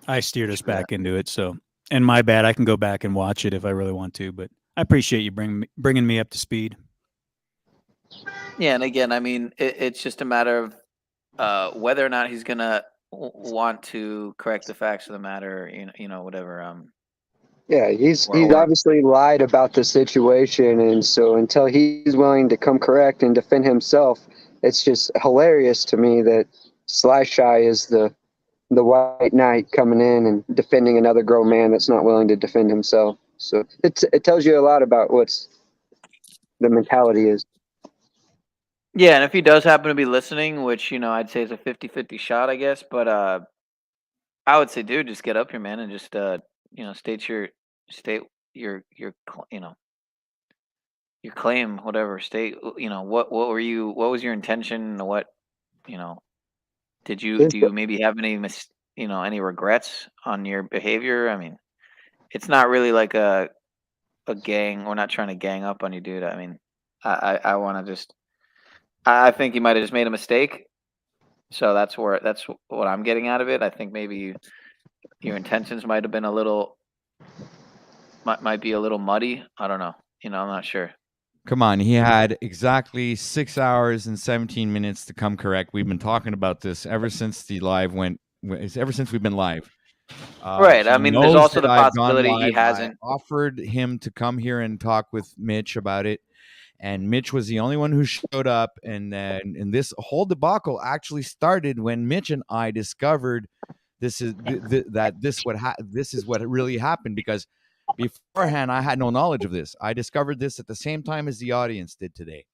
I steered us back into it. So, and my bad. I can go back and watch it if I really want to, but I appreciate you bringing me up to speed. Yeah, and again, I mean, it's just a matter of whether or not he's gonna want to correct the facts of the matter. Whatever. Yeah, he's Or- obviously lied about the situation, and so until he's willing to come correct and defend himself, it's just hilarious to me that Sly Shy is the white knight coming in and defending another grown man that's not willing to defend himself. So it tells you a lot about what's the mentality is. Yeah, and if he does happen to be listening, which I'd say is a 50-50 shot, I guess, but I would say, dude, just get up here, man, and just state your your claim, whatever. State what was your intention? What do you maybe have any any regrets on your behavior? I mean, it's not really like a gang. We're not trying to gang up on you, dude. I mean, I want to just. I think you might have just made a mistake. So that's what I'm getting out of it. I think maybe your intentions might have been might be a little muddy. I don't know. I'm not sure. Come on, he had exactly 6 hours and 17 minutes to come correct. We've been talking about this ever since the live ever since we've been live. Right. He I mean, there's knows also the that I've gone possibility he live. hasn't. I offered him to come here and talk with Mitch about it, and Mitch was the only one who showed up. And this whole debacle actually started when Mitch and I discovered this is what really happened, because beforehand I had no knowledge of this. I discovered this at the same time as the audience did today.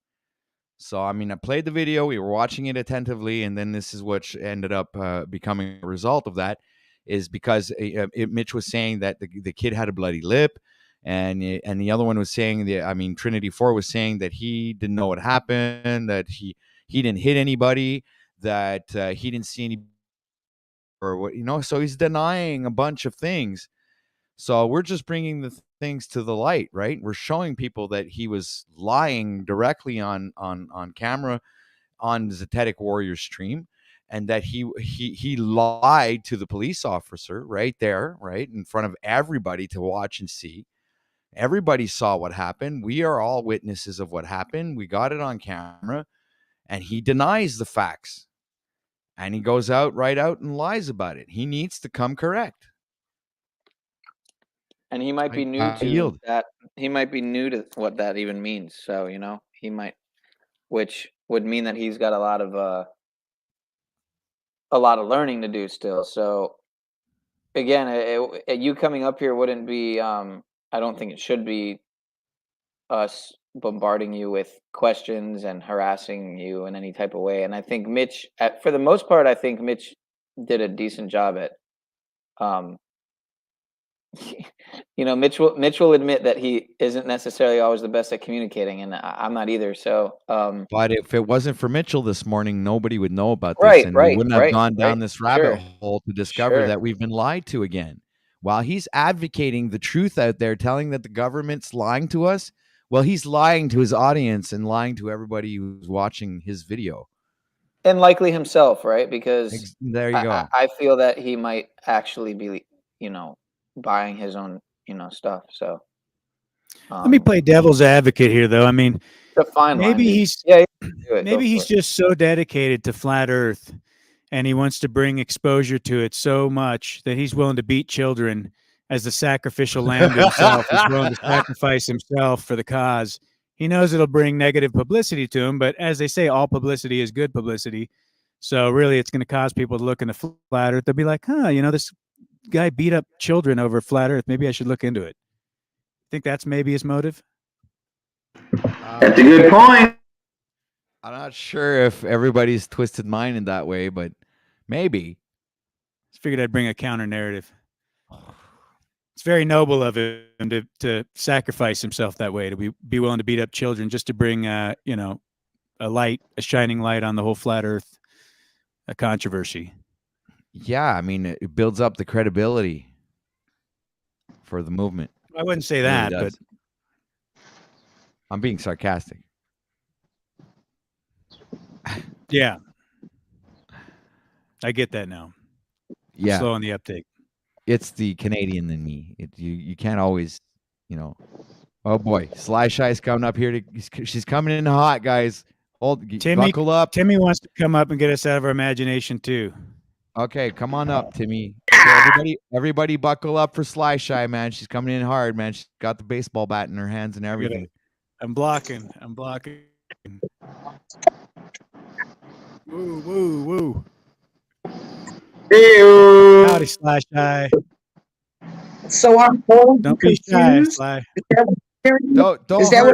So I mean, I played the video, we were watching it attentively, and then this is what ended up becoming a result of that, is because Mitch was saying that the kid had a bloody lip, and the other one was saying Trinity 4 was saying that he didn't know what happened, that he didn't hit anybody, that he didn't see any, or what, so he's denying a bunch of things. So we're just bringing the things to the light, right? We're showing people that he was lying directly on camera on Zetetic Warrior stream, and that he lied to the police officer right there, right in front of everybody to watch and see. Everybody saw what happened. We are all witnesses of what happened. We got it on camera, and he denies the facts, and he goes right out and lies about it. He needs to come correct. And he might be new to that. He might be new to what that even means. So, he might, which would mean that he's got a lot of learning to do still. So again, you coming up here wouldn't be, I don't think it should be us bombarding you with questions and harassing you in any type of way. And I think Mitch, for the most part, I think Mitch did a decent job at, Mitch will admit that he isn't necessarily always the best at communicating, and I'm not either. So, but if it wasn't for Mitchell this morning, nobody would know about this, and we wouldn't have gone down this rabbit hole to discover that we've been lied to again. While he's advocating the truth out there, telling that the government's lying to us, well, he's lying to his audience and lying to everybody who's watching his video. And likely himself, right? Because there you go. I feel that he might actually be, buying his own, stuff. So let me play devil's advocate here, though. I mean, maybe he's just so dedicated to flat Earth, and he wants to bring exposure to it so much that he's willing to beat children as the sacrificial lamb to himself. He's willing to sacrifice himself for the cause. He knows it'll bring negative publicity to him, but as they say, all publicity is good publicity. So really, it's going to cause people to look into flat Earth. They'll be like, this guy beat up children over flat Earth. Maybe I should look into it. Think that's maybe his motive? That's a good point. I'm not sure if everybody's twisted mind in that way, but maybe. Just figured I'd bring a counter narrative. It's very noble of him to sacrifice himself that way, to be willing to beat up children just to bring a shining light on the whole flat Earth controversy. Yeah, I mean, it builds up the credibility for the movement. I wouldn't say that, but I'm being sarcastic. Yeah, I get that now. Yeah, slow on the uptake. It's the Canadian in me. You can't always, Oh boy, Sly Shy's coming up here. She's coming in hot, guys. Buckle up. Timmy wants to come up and get us out of our imagination too. Okay, come on up, Timmy. Okay, everybody buckle up for Sly Shy, man. She's coming in hard, man. She's got the baseball bat in her hands and everything. I'm blocking. Woo, woo, woo. Hey-o. Howdy, Sly Shy. So I'm old. Don't be shy, Sly. Don't hurt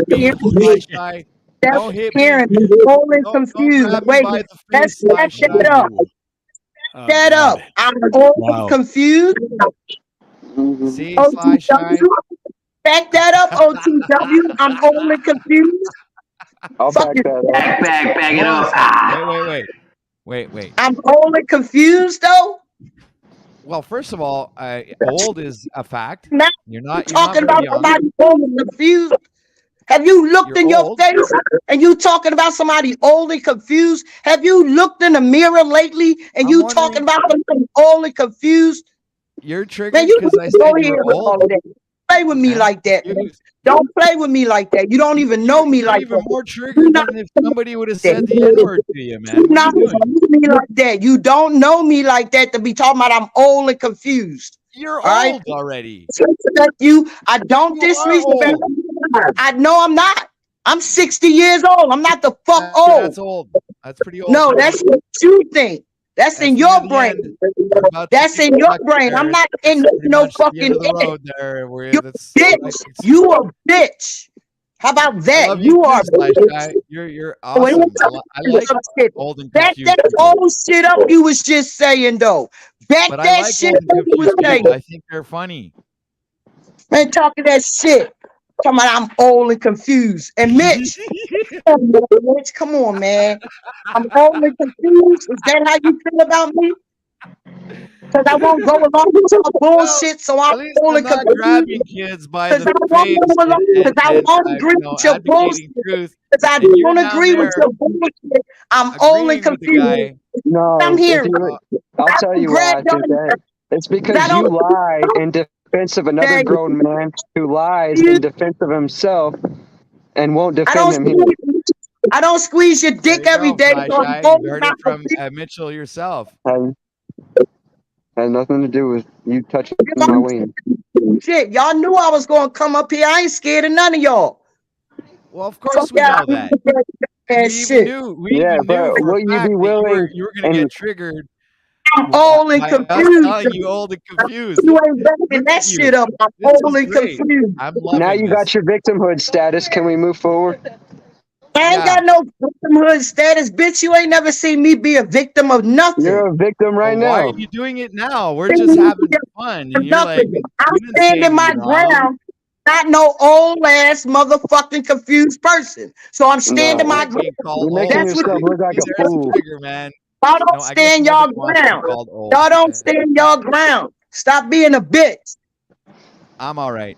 me, Sly Shy. Don't hit me. I'm old and confused. Wait, let's shut up. Shut up. I'm old and confused. See, Sly Shy. Back that up, OTW. I'm old and confused. I'll back that up. Back it up. Wait. I'm old and confused, though. Well, first of all, old is a fact. You're not talking very about young. somebody old and confused. Have you looked in your face and you talking about somebody old and confused? Have you looked in the mirror lately and you talking about somebody old and confused? You're triggered because I said you're old. Play with me like that. Don't play with me like that. You don't even know me like that. Even more triggered than if somebody would have said the N-word to you, man. Not me like that. You don't know me like that to be talking about I'm old and confused. You're all old already. You, I don't disrespect. I know I'm not. I'm 60 years old. I'm not the fuck old. That's old. That's pretty old. No, that's what you think. That's in your brain. That's in your brain. I'm not in no fucking end of the head. road there. Where You that's bitch. You a bitch. How about I that? love You too, are. Slash Guy. You're When you awesome. talk I like shit, old and back confused that people. old shit up you was just saying though. Back But I that like shit old and up you was confused saying. people. I think they're funny. Man, talking that shit. Talking about I'm old and confused. And Mitch, come on, man. I'm old and confused. Is that how you feel about me? Because I won't go along with your bullshit, so I'm At least old I'm and not confused. grabbing kids by Because the I won't face go along because I won't agree you know, with your bullshit. advocating truth. Because I And you're don't down agree with there your bullshit. I'm old and agreeing with the confused. guy. I'm No, here. I'll I tell don't you why I grab think your that. It's I because you don't lie in defense of another Dang. grown man who lies in defense of himself and won't I defend him here. don't squeeze your There dick you every go, day. Fly So I'm Shy. old You heard and it from Mitchell yourself. Has nothing to do with you touching my wing. shit. Y'all knew I was gonna come up here. I ain't scared of none of y'all. Well, of course we know that. And We shit. Yeah, even knew but for will a you fact be that willing you were going to and get triggered I'm old and by us confused. telling you old and confused. You ain't backing that at you. shit up. I'm This old is and great. confused. I'm loving now you this. got your victimhood status? Can we move forward? I ain't got no victimhood status, bitch. You ain't never seen me be a victim of nothing. You're a victim right Well, why now. are you doing it now? We're just having fun, and you're like, Nothing. I'm you didn't say standing my anything wrong. ground. Not no old ass motherfucking confused person. So I'm standing my ground. You're making yourself look like a fool. Trigger, man. Y'all don't stand y'all ground. Y'all don't stand y'all ground. Stop being a bitch. I'm all right.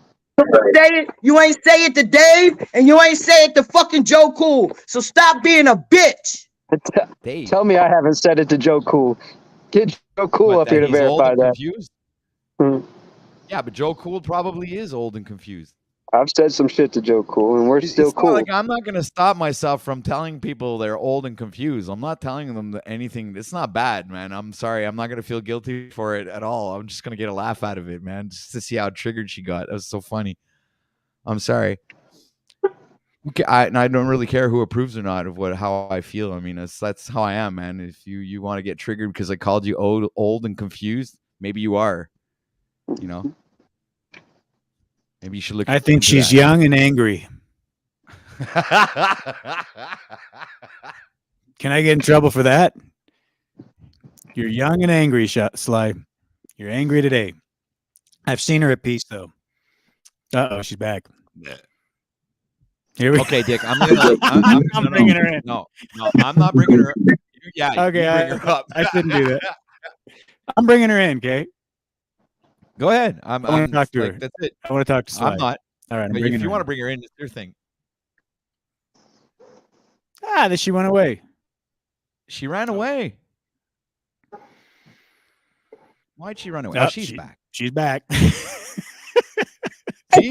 You ain't say it to Dave, and you ain't say it to fucking Joe Cool. So stop being a bitch. Tell me I haven't said it to Joe Cool. Get Joe Cool up here to He's old verify and that. confused? Hmm. Yeah, but Joe Cool probably is old and confused. I've said some shit to Joe Cool, and we're still It's not cool. like I'm not going to stop myself from telling people they're old and confused. I'm not telling them anything. It's not bad, man. I'm sorry. I'm not going to feel guilty for it at all. I'm just going to get a laugh out of it, man, just to see how triggered she got. That was so funny. I'm sorry. Okay, I don't really care who approves or not of how I feel. I mean, that's how I am, man. If you want to get triggered because I called you old and confused, maybe you are. You know, maybe you should look. I think into she's that. young and angry. Can I get in trouble for that? You're young and angry, Sly. You're angry today. I've seen her at peace, though. Uh-oh, she's back. Here we Okay, Dick. I'm bringing her in. No, I'm not bringing her. Yeah. Okay, you bring her up. I shouldn't do that. I'm bringing her in, okay? Go ahead. I want to talk to her. That's it. I want to talk to Sly. I'm not. All right, I'm But bringing if you her want to in. bring her in, it's your thing. Then she went away. She ran away. Why'd she run away? Oh, Oh, she's back. She's back. See,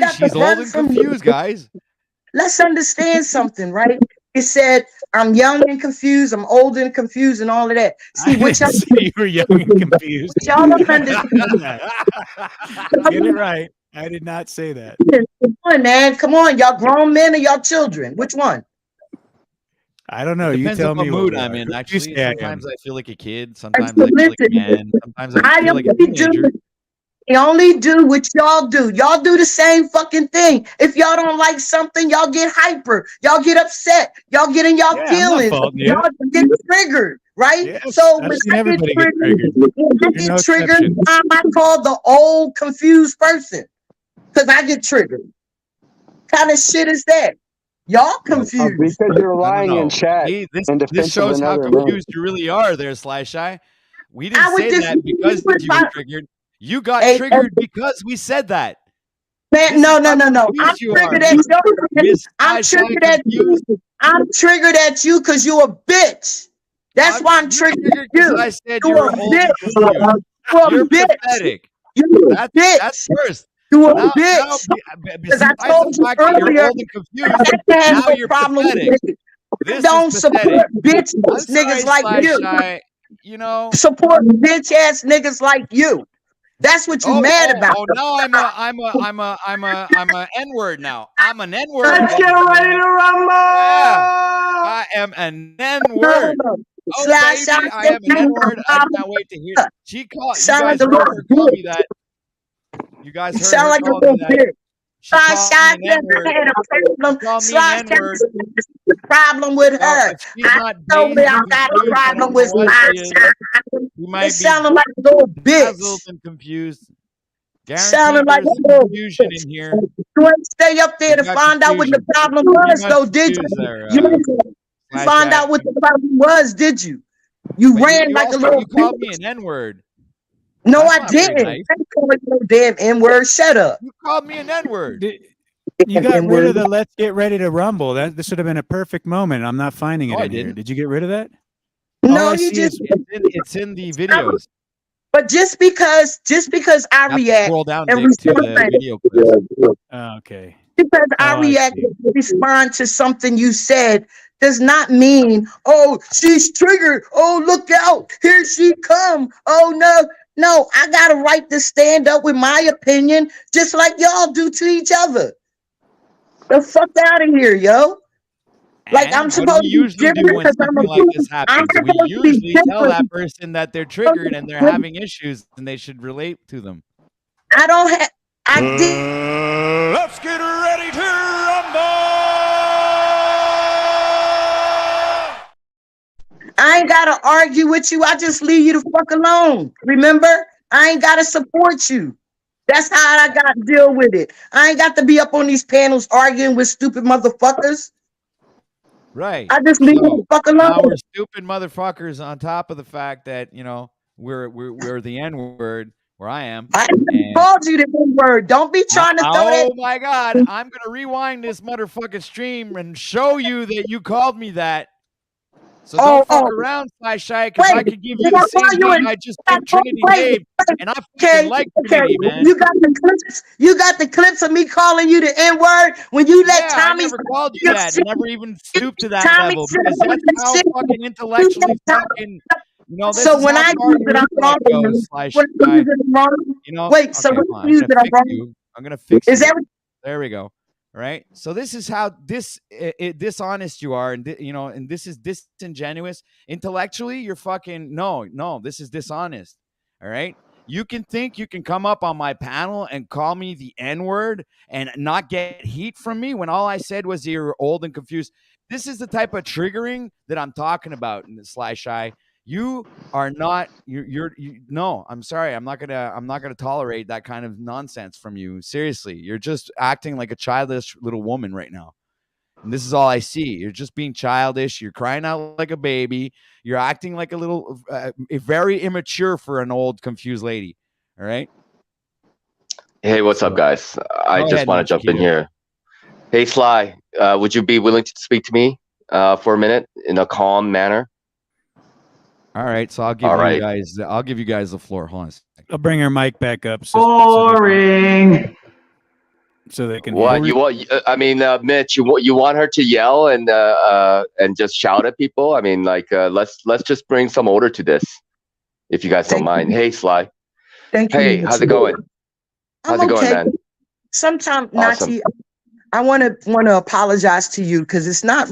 she's old and confused, guys. Let's understand something, right? It said, I'm young and confused, I'm old and confused, and all of that. See, what y'all you were young and confused. y'all don't understand. Get it right. I did not say that. Come on, man. Come on. Y'all grown men or y'all children? Which one? I don't know. It You depends tell on me what what mood we I'm are. in. Who do you Actually, say I am? sometimes I feel like a kid. Sometimes I feel like a man. Sometimes I feel like a teenager. I only do what y'all do. Y'all do the same fucking thing. If y'all don't like something, y'all get hyper. Y'all get upset. Y'all get in y'all Yeah, I'm not feelings. faulting you. Y'all get triggered, right? Yes, So I've when seen I get everybody get triggered, triggered. when I You're get no triggered, exception. I'm called the old confused person because I get triggered. Kind of shit is that? Y'all confused. Because you're I don't lying in know. chat See, in this defense of shows how another man. confused you really are there, Sly Shy. We didn't I would say that disagree because with you were my- triggered. You got Hey, triggered because we said that. Man, no. I'm confused you are, triggered at Miss- you. Miss I'm Shy triggered at you. I'm triggered at you because you a bitch. That's why I'm triggered at because you. I said You you were a old and bitch. confused. You a You're bitch. pathetic. You a That's bitch. first. You a Now, bitch. Because I besides told the you fact that you're earlier, old and confused, I have now no you're problem with pathetic. it. I This don't is pathetic. support bitch I'm ass niggas sorry, like Sly you. Shy. You know, Support bitch ass niggas like you. That's what you're mad about. Oh, now I'm a N-word now. I'm an N-word. Let's get ready to rumble. Yeah, I am an N-word. Oh, baby, I am an N-word. I can't wait to hear. She called. You guys heard her call me that. You guys heard her call me that. She called me an N-word. The problem with her. I told me I got a problem with you might be sounding like a little bitch. And confused. Sounding like a little confusion in here. You ain't stay up there to find out what the problem was, though, did you? You didn't find out what the problem was, did you? You ran like a little. You called me an N-word. No, I didn't. I didn't call you no damn N-word. Shut up. You called me an N-word. You got rid of the "Let's get ready to rumble." This would have been a perfect moment. I'm not finding it in here. Did you get rid of that? No, you just. It's in the videos. But just because I react scroll down and to the video clips. Okay. Because I react and respond to something you said does not mean, oh, she's triggered. Oh, look out. Here she come. Oh, no. No, I got a right to stand up with my opinion just like y'all do to each other. The fuck out of here, yo. Like I'm supposed to usually do when something like this happens. We usually tell that person that they're triggered and they're having issues and they should relate to them. I don't have. I did. Let's get ready to rumble. I ain't gotta argue with you. I just leave you the fuck alone. Remember, I ain't gotta support you. That's how I got to deal with it. I ain't got to be up on these panels arguing with stupid motherfuckers. Right. I just leave you the fuck alone. Now we're stupid motherfuckers on top of the fact that, we're the N-word where I am. I called you the N-word. Don't be trying to throw that. Oh my God. I'm going to rewind this motherfucking stream and show you that you called me that. So don't fuck around, Shy, because I could give you the same thing I just gave Trinity gave, and I fucking like Trinity, man. You got the clips. You got the clips of me calling you the N-word when you let Tommy. I never called you that. I never even stooped to that level because that's how fucking intellectually fucking. This so is when how I use it, I'm wrong. Wait, so when I use it, I'm wrong. I'm gonna fix it. There we go. Right. So this is how dishonest you are. And, and this is disingenuous. Intellectually, you're fucking no, this is dishonest. All right. You can think you can come up on my panel and call me the N-word and not get heat from me when all I said was you're old and confused. This is the type of triggering that I'm talking about in the Shy. You are not. No. I'm sorry. I'm not gonna tolerate that kind of nonsense from you. Seriously, you're just acting like a childish little woman right now, and this is all I see. You're just being childish. You're crying out like a baby. You're acting like a little, very immature for an old, confused lady. All right. Hey, what's up, guys? I just want to jump in here. Hey, Sly, would you be willing to speak to me for a minute in a calm manner? All right, so I'll give you guys the floor. Hold on a second. I'll bring her mic back up. Boring. So they can. What you want? I mean, Mitch, you want her to yell and just shout at people? I mean, let's just bring some order to this, if you guys don't mind. Hey, Sly. Thank you. Hey, how's it going? How's it going, man? Sometimes, Awesome. Nachi, I want to apologize to you because it's not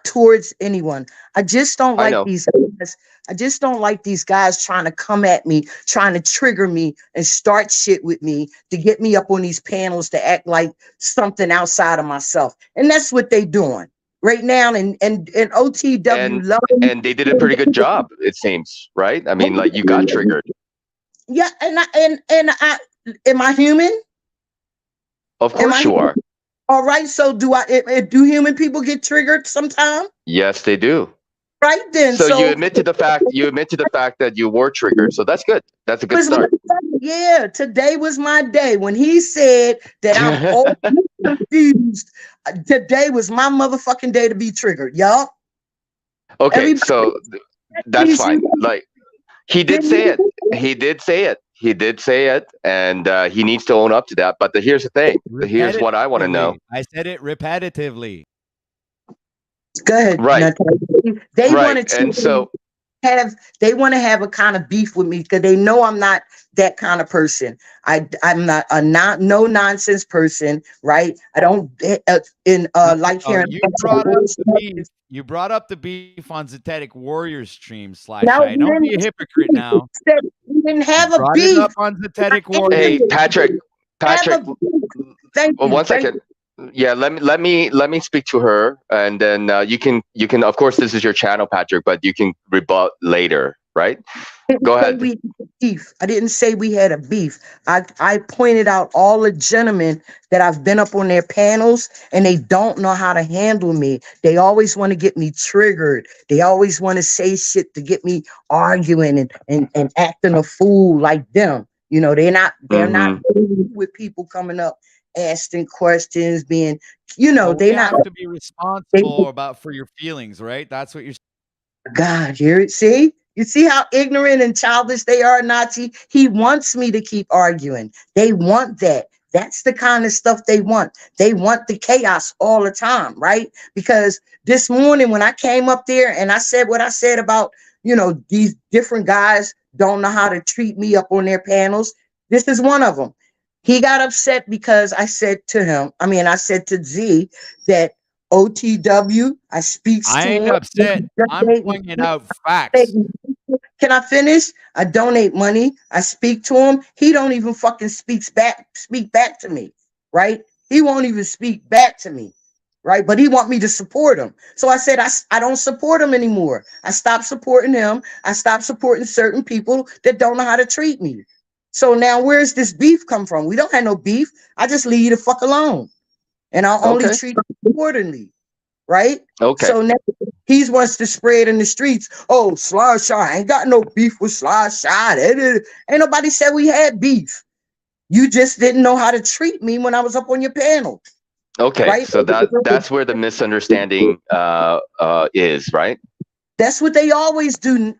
towards anyone. I just don't like these guys. I just don't like these guys trying to come at me, trying to trigger me and start shit with me to get me up on these panels to act like something outside of myself. And that's what they doing right now. And OTW and they did a pretty good job, it seems, right? I mean, like you got triggered. Yeah, and I am I human? Of course you are. All right, so do human people get triggered sometime? Yes, they do. Right then. So you admit to the fact that you were triggered. So that's good. That's a good start. Yeah, today was my day. When he said that I'm old confused, today was my motherfucking day to be triggered, y'all. Okay, so that's fine. Like he did say it. He did say it, and he needs to own up to that. But here's the thing. Here's what I want to know. I said it repetitively. Go ahead. Right. They right. wanted to. And so, have a kind of beef with me because they know I'm not that kind of person. I'm not a no nonsense person, right? I don't like hearing. You brought up the beef on Zetetic Warriors stream / No, Don't be a hypocrite now. We didn't have a Brought beef. it up on Zetetic Warriors. Hey, Patrick. Thank you. One second. Yeah, let me speak to her, and then you can of course this is your channel, Patrick, but you can rebut later, right? Go ahead. I didn't say we had a beef. I pointed out all the gentlemen that I've been up on their panels, and they don't know how to handle me. They always want to get me triggered. They always want to say shit to get me arguing and acting a fool like them. You know, they're not with people coming up asking questions, being, they not have to be responsible for your feelings, right? That's what you're. God, hear it. See, you see how ignorant and childish they are, Nazi. He wants me to keep arguing. They want that. That's the kind of stuff they want. They want the chaos all the time, right? Because this morning when I came up there and I said what I said about, these different guys don't know how to treat me up on their panels. This is one of them. He got upset because I said to Z that OTW, I ain't upset. I'm pointing out facts. Can I finish? I donate money. I speak to him. He don't even fucking speak back to me, right? He won't even speak back to me, right? But he want me to support him. So I said, I don't support him anymore. I stopped supporting him. I stopped supporting certain people that don't know how to treat me. So now where's this beef come from? We don't have no beef. I just leave you the fuck alone. And I'll only treat you accordingly. Right? Okay. So now he wants to spread in the streets. Oh, Sly Shy. I ain't got no beef with Sly Shy. Ain't nobody said we had beef. You just didn't know how to treat me when I was up on your panel. Okay. Right? So that's where the misunderstanding is, right? That's what they always do,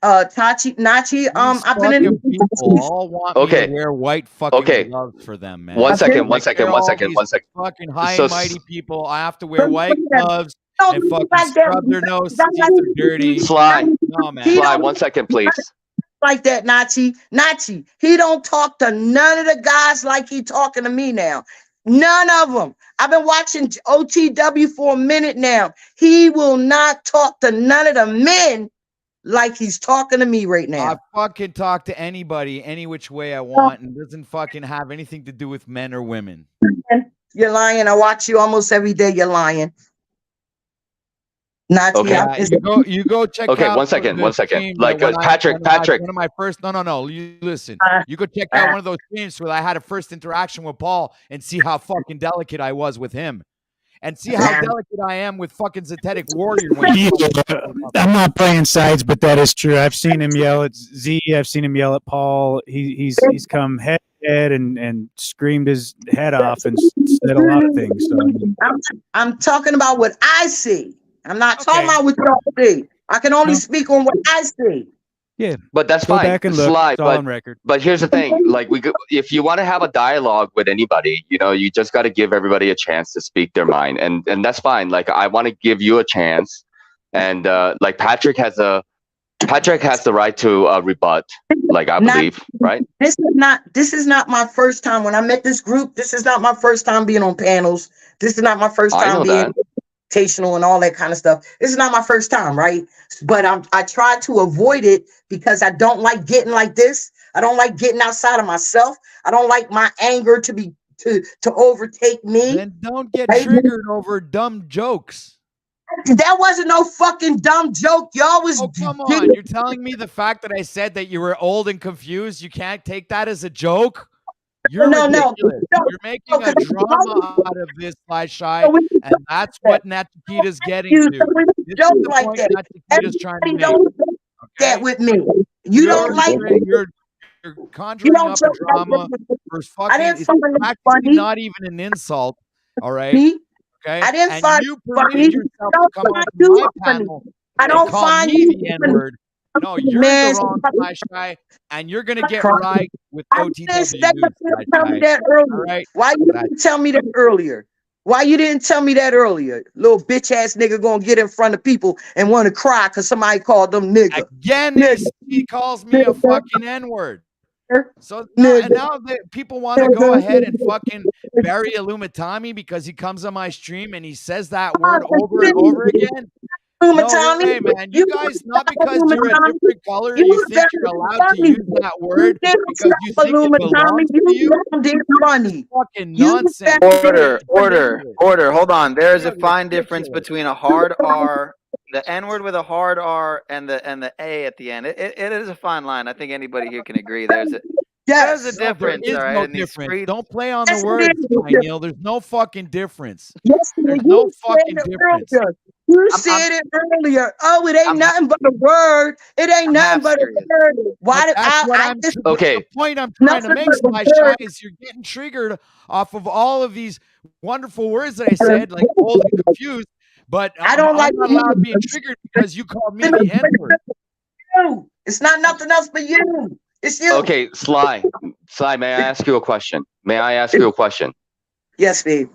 Nachi. I've been in people all want me to wear white fucking gloves for them, man. One second. Fucking high and mighty people. I have to wear white gloves and fucking scrub their nose. They're dirty. Sly. No, man. Sly, 1 second, please. Like that, Nachi. He don't talk to none of the guys like he talking to me now. None of them. I've been watching OTW for a minute now. He will not talk to none of the men like he's talking to me right now. I fucking talk to anybody any which way I want, and doesn't fucking have anything to do with men or women. You're lying. I watch you almost every day. You're lying. Not okay. You go check out. Okay, 1 second. Like Patrick. One of my first. No. You listen. You go check out one of those streams where I had a first interaction with Paul and see how fucking delicate I was with him, and see how delicate I am with fucking Zetetic Warrior. I'm not playing sides, but that is true. I've seen him yell at Z. I've seen him yell at Paul. He's come head and screamed his head off and said a lot of things. So I'm talking about what I see. I'm not talking about what y'all see. I can only speak on what I see. Yeah, but that's go fine. back and look. Sly, it's all on record. But here's the thing: like if you want to have a dialogue with anybody, you just got to give everybody a chance to speak their mind, and that's fine. Like I want to give you a chance, and like Patrick has the right to rebut. Like I believe, right? This is not my first time when I met this group. This is not my first time being on panels. This is not my first time being and all that kind of stuff. This is not my first time, right? But I try to avoid it because I don't like getting like this. I don't like getting outside of myself. I don't like my anger to overtake me. Then don't get triggered over dumb jokes. That wasn't no fucking dumb joke. Y'all was. Oh, come on. You're telling me the fact that I said that you were old and confused, you can't take that as a joke? You're ridiculous. You're making a drama out of this, Sly Shy, and that's what Nachikita's getting to. This is the point Nachikita's trying to make. That with me. You don't like it. You're conjuring up a drama for fucking. It's actually not even an insult. All right. Okay. I didn't and find you permitted yourself to come on my panel. I don't find me the N-word. No, you're in the wrong, Sly Shy, and you're gonna get right with OTW. Tell me that earlier. Right? Why you didn't tell me that earlier? Why you didn't tell me that earlier? Little bitch ass nigga gonna get in front of people and want to cry because somebody called them nigga. Again, he calls me a fucking N-word. So now people want to go ahead and fucking bury Illumitami because he comes on my stream and he says that word over and over again. No way, man. You guys, not because you're a different color, you think you're allowed to use that word because you think it belongs to you. Fucking nonsense. Order. Hold on. There is a fine difference between a hard R, the N-word with a hard R, and the A at the end. It is a fine line. I think anybody here can agree. There's a difference. There is all right, no in these difference. streets. Don't play on the words, Neil. There's no fucking difference. There's no fucking difference. You said it earlier. Oh, it ain't nothing but a word. It ain't nothing but a word. Why did The point I'm trying to make, Sly Shy, is you're getting triggered off of all of these wonderful words that I said, like old and confused. But I'm not allowed being triggered because you called me the N-word. It's not nothing else but you. It's you. Okay, Sly, may I ask you a question? Yes, babe.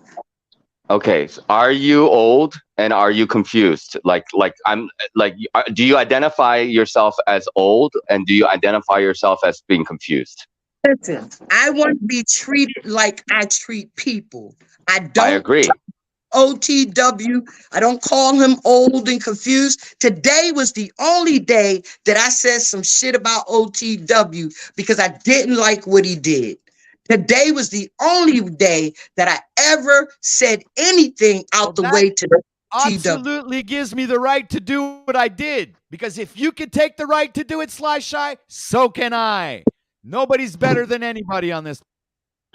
Okay, so are you old and are you confused? Do you identify yourself as old and do you identify yourself as being confused? Listen, I want to be treated like I treat people. I agree. OTW. I don't call him old and confused. Today was the only day that I said some shit about OTW because I didn't like what he did. Today was the only day that I ever said anything out the way to the absolutely gives me the right to do what I did. Because if you can take the right to do it, Sly Shy, so can I. Nobody's better than anybody on this.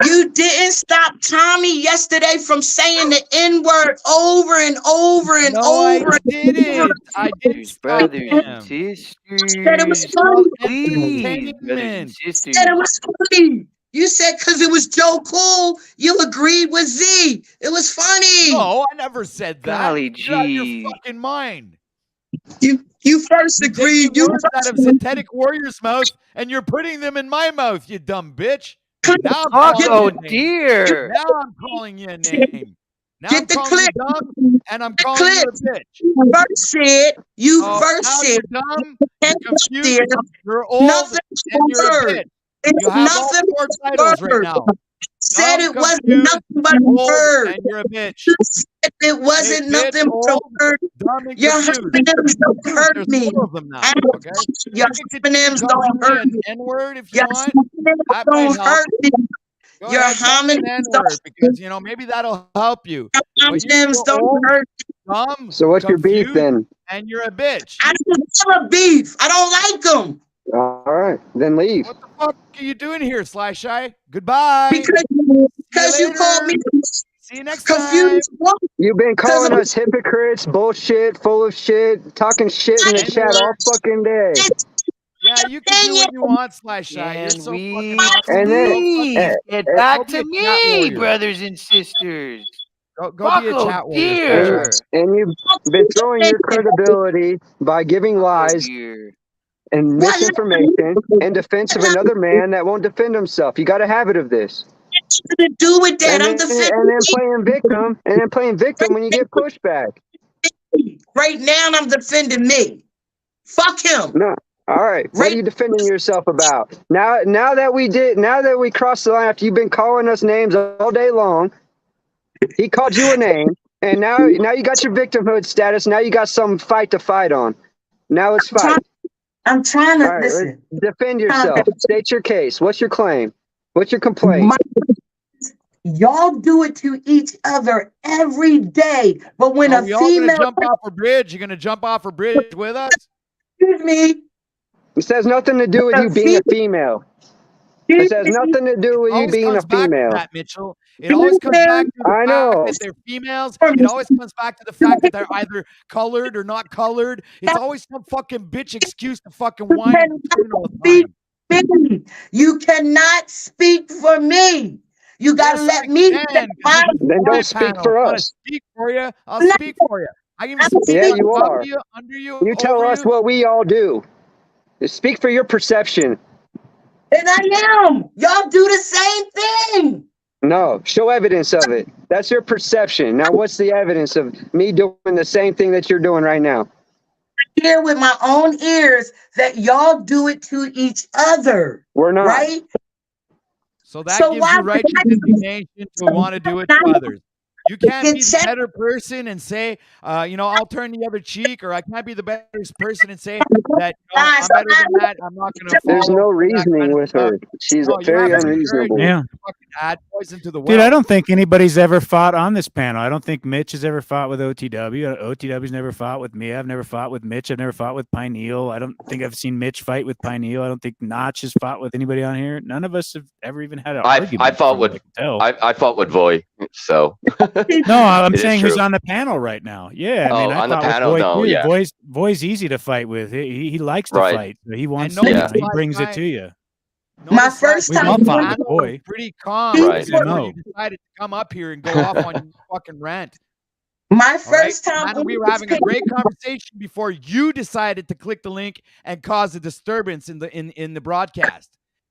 You didn't stop Tommy yesterday from saying the N-word over and over and over. I didn't. I didn't stop him. Said it was funny. Said it was funny. You said because it was Joe Cool, you agreed with Z. It was funny. No, I never said that. Golly Get out of your fucking mind. You first agreed. You words out of Synthetic Warrior's mouth, and you're putting them in my mouth, you dumb bitch. Now I'm dear. Now I'm calling you a name. Now I'm calling you dumb, and I'm calling you a bitch. You first said. You're dumb. You're confused. You're old, and you're a bitch. You have all 4 titles right now. Said it wasn't nothing but a word. And you're a bitch. You said it wasn't nothing but a word. Your homonyms don't hurt me. Your homonyms don't hurt me. N-word if you want. That don't hurt me. Your homonyms don't because maybe that'll help you. Your homonyms don't hurt me. Dumb, so what's your beef then? And you're a bitch. I don't have a beef. I don't like them. All right, then leave. What the fuck are you doing here, Sly Shy? Goodbye. Because you called me. See you next confused. time. You've been calling us hypocrites, bullshit, full of shit, talking shit in the chat all fucking day. Yeah, you can do what you want, Sly Shy. You're so fucking awesome. And then get back to me, brothers and sisters. Go be a chat warrior. And you've been throwing your credibility by giving lies and misinformation in defense of another man that won't defend himself. You got a habit of this. To do with that, and then playing victim when you get pushback. Right now, I'm defending me. Fuck him. No. All right. What are you defending yourself about? Now that we crossed the line after you've been calling us names all day long, he called you a name, and now you got your victimhood status. Now you got some fight to fight on. Now let's fight. I'm trying to listen. Defend yourself. State your case. What's your claim? What's your complaint? Y'all do it to each other every day. But when a female jump off a bridge, you're gonna jump off a bridge with us? Excuse me. This has nothing to do with you being a female. This has nothing to do with you being a female. That, Mitchell. It always comes back to the fact that they're females. It always comes back to the fact that they're either colored or not colored. It's always some fucking bitch excuse to fucking whine. You cannot speak for me. You gotta let me. Then don't speak for us. Speak for you. I'll speak for you. I can speak you are. You, under you. You tell us what we all do. Speak for your perception. And I am. Y'all do the same thing. No, show evidence of it. That's your perception. Now, what's the evidence of me doing the same thing that you're doing right now? Hear with my own ears that y'all do it to each other. We're not. Right? So that gives you righteous indignation to want to do it to others. You can't be the better person and say, I'll turn the other cheek, or I can't be the better person and say that I'm better than that. I'm not going to follow. There's no reasoning with her. She's very unreasonable. Yeah. Add poison to the well. Dude, I don't think anybody's ever fought on this panel. I don't think Mitch has ever fought with OTW. OTW's never fought with me. I've never fought with Mitch. I've never fought with Pineal. I don't think I've seen Mitch fight with Pineal. I don't think Notch has fought with anybody on here. None of us have ever even had an argument. I fought with Voy. So no, I'm saying who's on the panel right now. Yeah, I mean, I on the fought panel, with Voy no, too. yeah. Voy's ezy to fight with. He likes to Right. fight. He wants And to. notice He last brings it night- to you. My first We've time all fought doing with Voy. Pretty calm. Right. Before you decided to come up here and go off on your fucking rant. my All first right? time And we were having a great conversation before you decided to click the link and cause a disturbance in the broadcast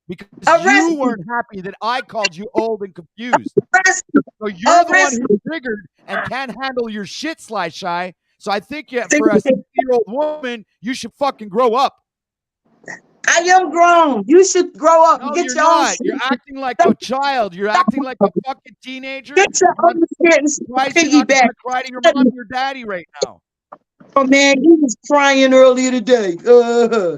because you weren't happy that I called you old and confused. So you're the one who's triggered and can't handle your shit, Sly Shy. So I think for a 60-year-old woman, you should fucking grow up. I am grown. You should grow up. No, Get you're your own not. shit. You're acting like a child. You're acting like a fucking teenager. Get your own shit and Surprised you're not piggyback. gonna cry to your mom and your daddy right now. Oh man, you was crying earlier today.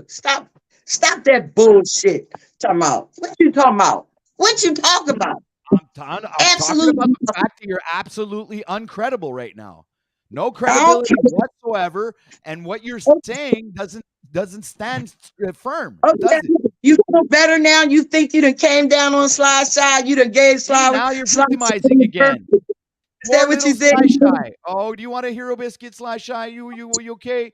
Stop that bullshit. Talking about what you talking about? What you talking about? I'm talking about the fact that you're absolutely uncredible right now. No credibility whatsoever, and what you're saying doesn't stand firm. Okay. You feel better now? You think you done came down on Slide Shy? You done gave Slide. Now you're victimizing again. Is that what you did? Shy. Oh, do you want a hero biscuit, Sly Shy? You okay?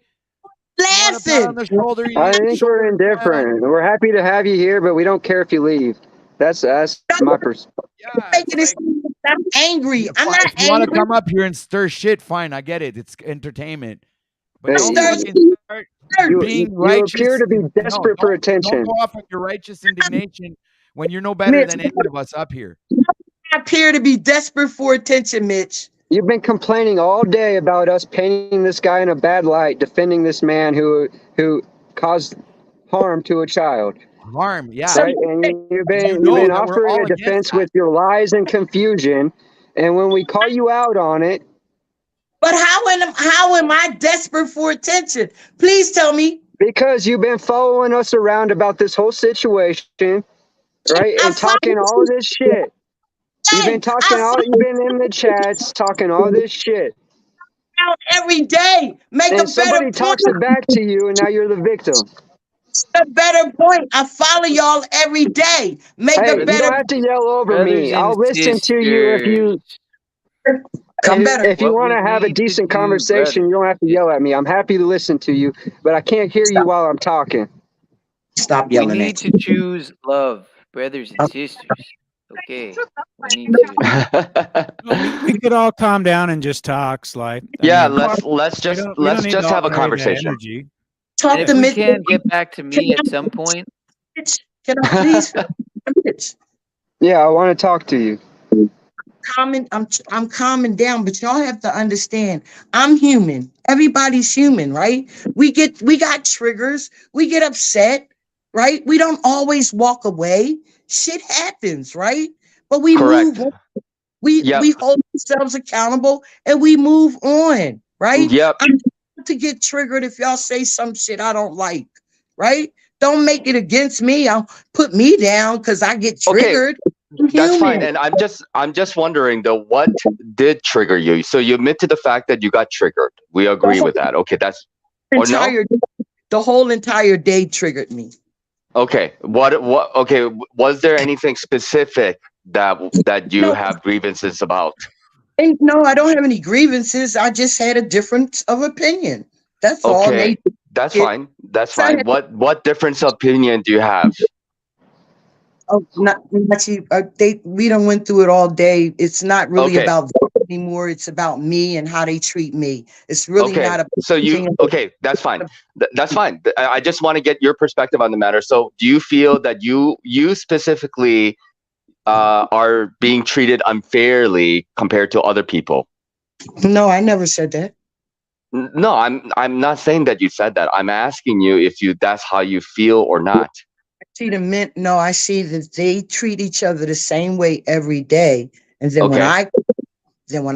Listen. On the shoulder, I think we're indifferent. We're happy to have you here, but we don't care if you leave. That's my perspective. I'm angry. I'm not If you want to angry. come up here and stir shit, fine. I get it. It's entertainment. But Hey, don't Stir fucking start You being righteous. appear to be desperate for attention. Don't go off on your righteous indignation when you're no better than any of us up here. I appear to be desperate for attention, Mitch. You've been complaining all day about us painting this guy in a bad light, defending this man who caused harm to a child. Harm, yeah. Right? And you've been that we're offering all a against defense that. with your lies and confusion. And when we call you out on it, But how am I desperate for attention? Please tell me. because you've been following us around about this whole situation, right? And talking all this shit. You've been you've been in the chats talking all this shit. Out every day. Make And a somebody better talks point. it back to you, and now you're the victim. A better point. I follow y'all every day. Make Hey, a you better don't have to yell over Brothers me. and I'll listen to you if you Come better. if you What want we to have a need to decent do, conversation. brother. You don't have to yell at me. I'm happy to listen to you, but I can't hear you while I'm talking. Stop We yelling need at to choose love, brothers and sisters. Okay. We need to. We could all calm down and just talk, Sly. Yeah, I mean, let's we just don't need just to have a all carry that conversation. energy. Talk And if to we Mitch. can get back to me at some point, Can I please? Mitch. Yeah, I want to talk to you. I'm calming down, but y'all have to understand, I'm human. Everybody's human, right? We got triggers, we get upset, right? We don't always walk away. Shit happens, right? But we Correct. move on. We hold ourselves accountable and we move on, right? Yep. I'm not to get triggered if y'all say some shit I don't like, right? Don't make it against me. I'll put me down because I get triggered. I'm That's fine. human. And I'm just wondering though, what did trigger you? So you admit to the fact that you got triggered. We agree with that. Okay, that's or no? The whole entire day triggered me. Okay. What okay, was there anything specific that you have grievances about? And no, I don't have any grievances. I just had a difference of opinion. That's all. Okay. That's fine. That's fine. What difference of opinion do you have? Oh, not you. We done went through it all day. It's not really Okay. about them anymore. It's about me and how they treat me. It's really Okay. not about. So that's fine. That's fine. I just want to get your perspective on the matter. So do you feel that you specifically are being treated unfairly compared to other people. No, I never said that. No, I'm not saying that you said that. I'm asking you if that's how you feel or not. I see the men. No, I see that they treat each other the same way every day, and then when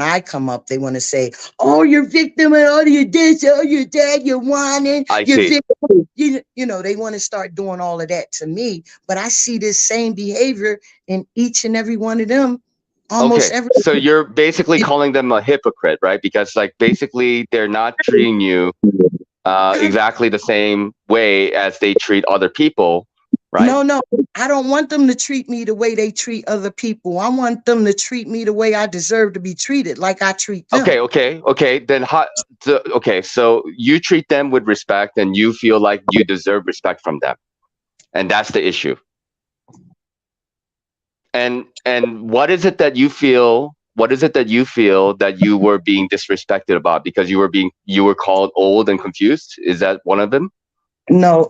I come up, they want to say, "Oh, you're victim, and oh, you're this, oh, you're that, you're whining." You know, they want to start doing all of that to me. But I see this same behavior in each and every one of them. Almost every. So you're basically calling them a hypocrite, right? Because like basically they're not treating you exactly the same way as they treat other people, right? No, I don't want them to treat me the way they treat other people. I want them to treat me the way I deserve to be treated, like I treat them. Okay. Then so you treat them with respect, and you feel like you deserve respect from them, and that's the issue. And what is it that you feel? What is it that you feel that you were being disrespected about because you were called old and confused? Is that one of them? No,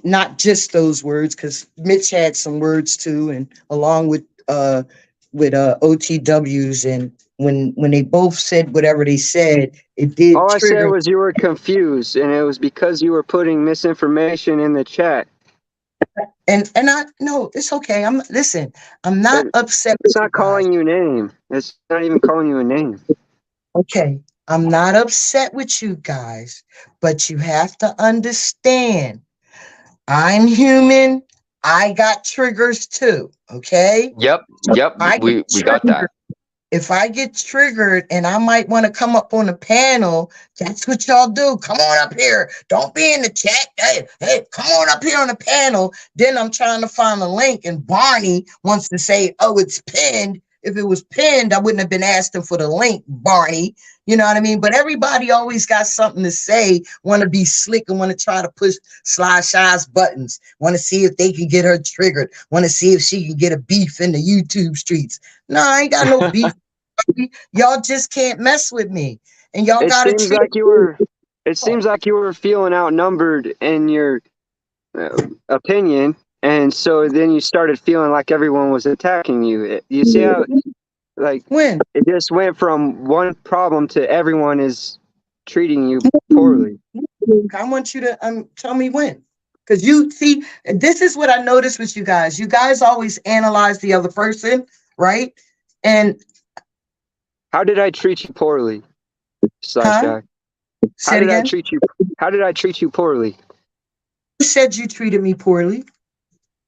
not just those words, because Mitch had some words too, and along with OTWs, and when they both said whatever they said, it did. All I said was you were confused, and it was because you were putting misinformation in the chat. And no, it's okay. I'm not upset. It's not calling you a name. It's not even calling you a name. Okay. I'm not upset with you guys, but you have to understand, I'm human. I got triggers too. Okay. Yep. We got that. If I get triggered and I might want to come up on the panel, that's what y'all do. Come on up here. Don't be in the chat. Hey, come on up here on the panel. Then I'm trying to find a link, and Barney wants to say, "Oh, it's pinned." If it was pinned, I wouldn't have been asking for the link, Barney. You know what I mean? But everybody always got something to say, want to be slick and want to try to push Sly Shy's buttons, want to see if they can get her triggered, want to see if she can get a beef in the YouTube streets. No, I ain't got no beef. Y'all just can't mess with me. And y'all got to treat It seems like you were feeling outnumbered in your opinion. And so then you started feeling like everyone was attacking you. You see how, like, when it just went from one problem to everyone is treating you poorly. I want you to tell me when. Because you see, this is what I noticed with you guys. You guys always analyze the other person, right? And how did I treat you poorly? How did I treat you poorly? You said you treated me poorly.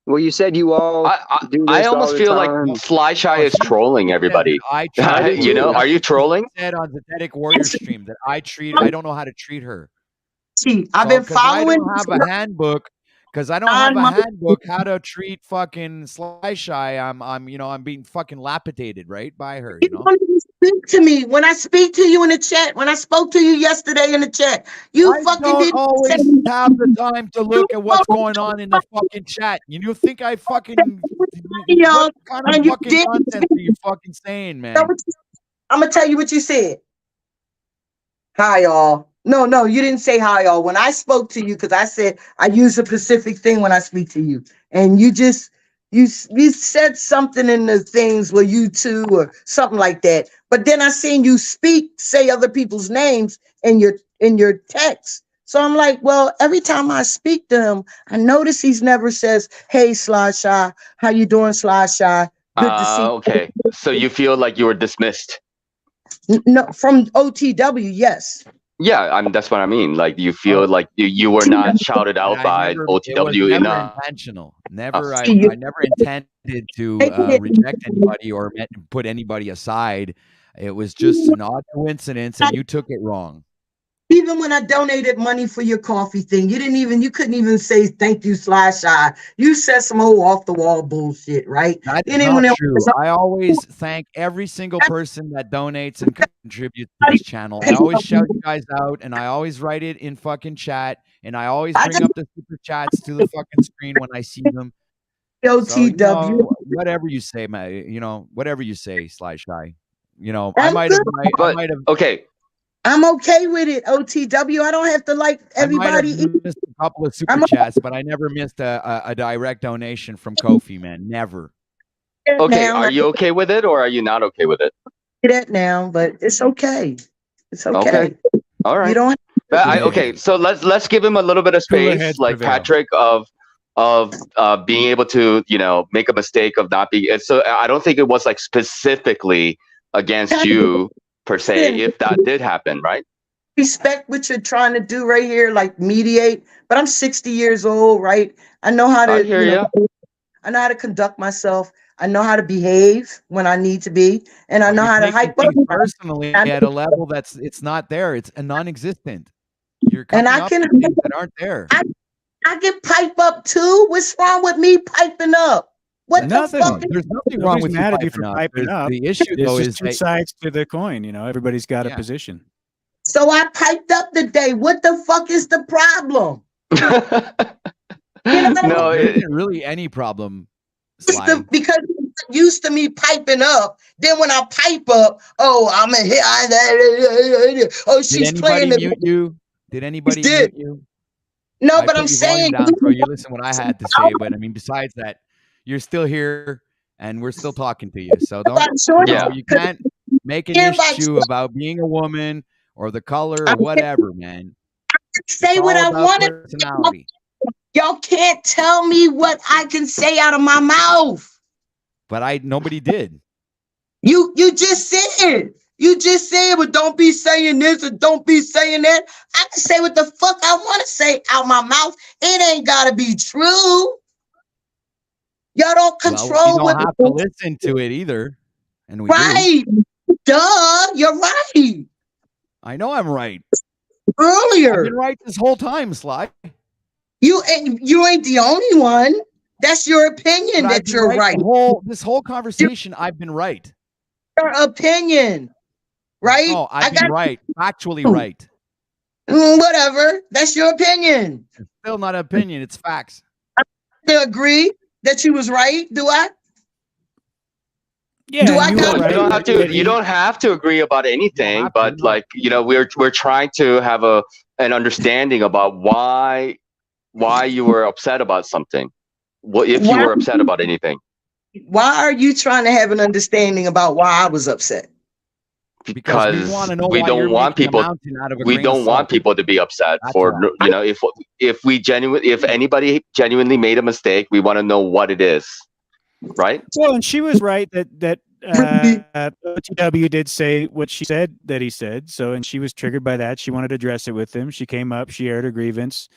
Well, you said you all. I almost feel like Sly Shy is trolling everybody. You know, are you trolling? Said on the Pathetic Warrior stream that I don't know how to treat her. See, I've been following. I don't have a handbook. Because I don't have a handbook how to treat fucking Sly Shy. I'm being fucking lapidated, right, by her. You know. Speak to me when I speak to you in the chat. When I spoke to you yesterday in the chat, you fucking didn't always have the time to look at what's going on in the fucking chat. You think I fucking what kind of fucking content are you fucking saying, man? I'm gonna tell you what you said. Hi, y'all. No, you didn't say hi, y'all. When I spoke to you, because I said I use a specific thing when I speak to you, and you just you said something in the things where you two or something like that. But then I seen you say other people's names in your text. So I'm like, well, every time I speak to him, I notice he's never says, "Hey, Sly Shy, how you doing, Sly Shy? Good to see you." Okay, so you feel like you were dismissed? No, from OTW, yes. Yeah, that's what I mean. Like you feel like you were not shouted out by OTW enough. Intentional. I never intended to reject anybody or put anybody aside. It was just an odd coincidence, and you took it wrong. Even when I donated money for your coffee thing, you couldn't even say thank you, Sly Shy. You said some old off the wall bullshit, right? That's not true. I always thank every single person that donates and contributes to this channel. I always shout you guys out, and I always write it in fucking chat, and I always bring up the super chats to the fucking screen when I see them. OTW. So, whatever you say, man. Whatever you say, Sly Shy. I might have. Okay. I'm okay with it, OTW. I don't have to like everybody. I missed a couple of super chats, but I never missed a direct donation from Kofi, man. Never. Okay, now, are you okay with it or are you not okay with it? that now, but it's okay. It's okay. Okay. All right. You don't. Okay, so let's give him a little bit of Cooler space, heads like prevail. Patrick, of being able to, you know, make a mistake of not being. So I don't think it was like specifically against you per se, if that did happen, right? Respect what you're trying to do right here, like mediate. But I'm 60 years old, right? I know how to. I hear you. I know how to conduct myself. I know how to behave when I need to be, and I know how to Taking hype things up. personally at a level that's it's not there. It's a non-existent. You're And coming I up can. with things that aren't there. I can pipe up too. What's wrong with me piping up? What Nothing. the fuck? There's nothing wrong Nobody's with you mad at you piping for up. piping There's- up. The issue There's though just is two that sides to the coin. You know, everybody's got a Yeah. position. So I piped up today. What the fuck is the problem? You know, No, there isn't really any problem. Sly. because it's used to me piping up. Then when I pipe up, oh, I'm a hit. Oh, Did she's anybody playing the mute you? Did anybody did. mute you? No, I but put I'm your volume saying down so you listen what I had to say. But I mean, besides that, you're still here and we're still talking to you. So don't, you can't make an issue about being a woman or the color or whatever, man. say It's what all I about want to. personality. Y'all can't tell me what I can say out of my mouth. But nobody did. You just said. You just said, but don't be saying this and don't be saying that. I can say what the fuck I want to say out my mouth. It ain't gotta be true. Y'all don't control Well, we what don't have to listen to it either. And we right. do. Duh, you're right. I know I'm right. Earlier. I've been right this whole time, Sly. You ain't the only one. That's your opinion But I've that been you're right. This whole conversation, I've been right. Your opinion, right? No, I've been right. Actually right. Whatever. That's your opinion. It's still not an opinion. It's facts. I agree that you was right. Do I? Yeah, Do I You don't have to. You don't have to agree about anything, but like, you know, we're trying to have an understanding about why you were upset about something. What if you were upset about anything? Why are you trying to have an understanding about why I was upset? Because we wanna know we why don't you're want making a people. mountain out of a We grain of don't want salt. people to be upset That's for all. you know if anybody genuinely made a mistake, we want to know what it is, right? Well, and she was right that OTW did say what she said that he said. So, and she was triggered by that. She wanted to address it with him. She came up. She aired her grievance.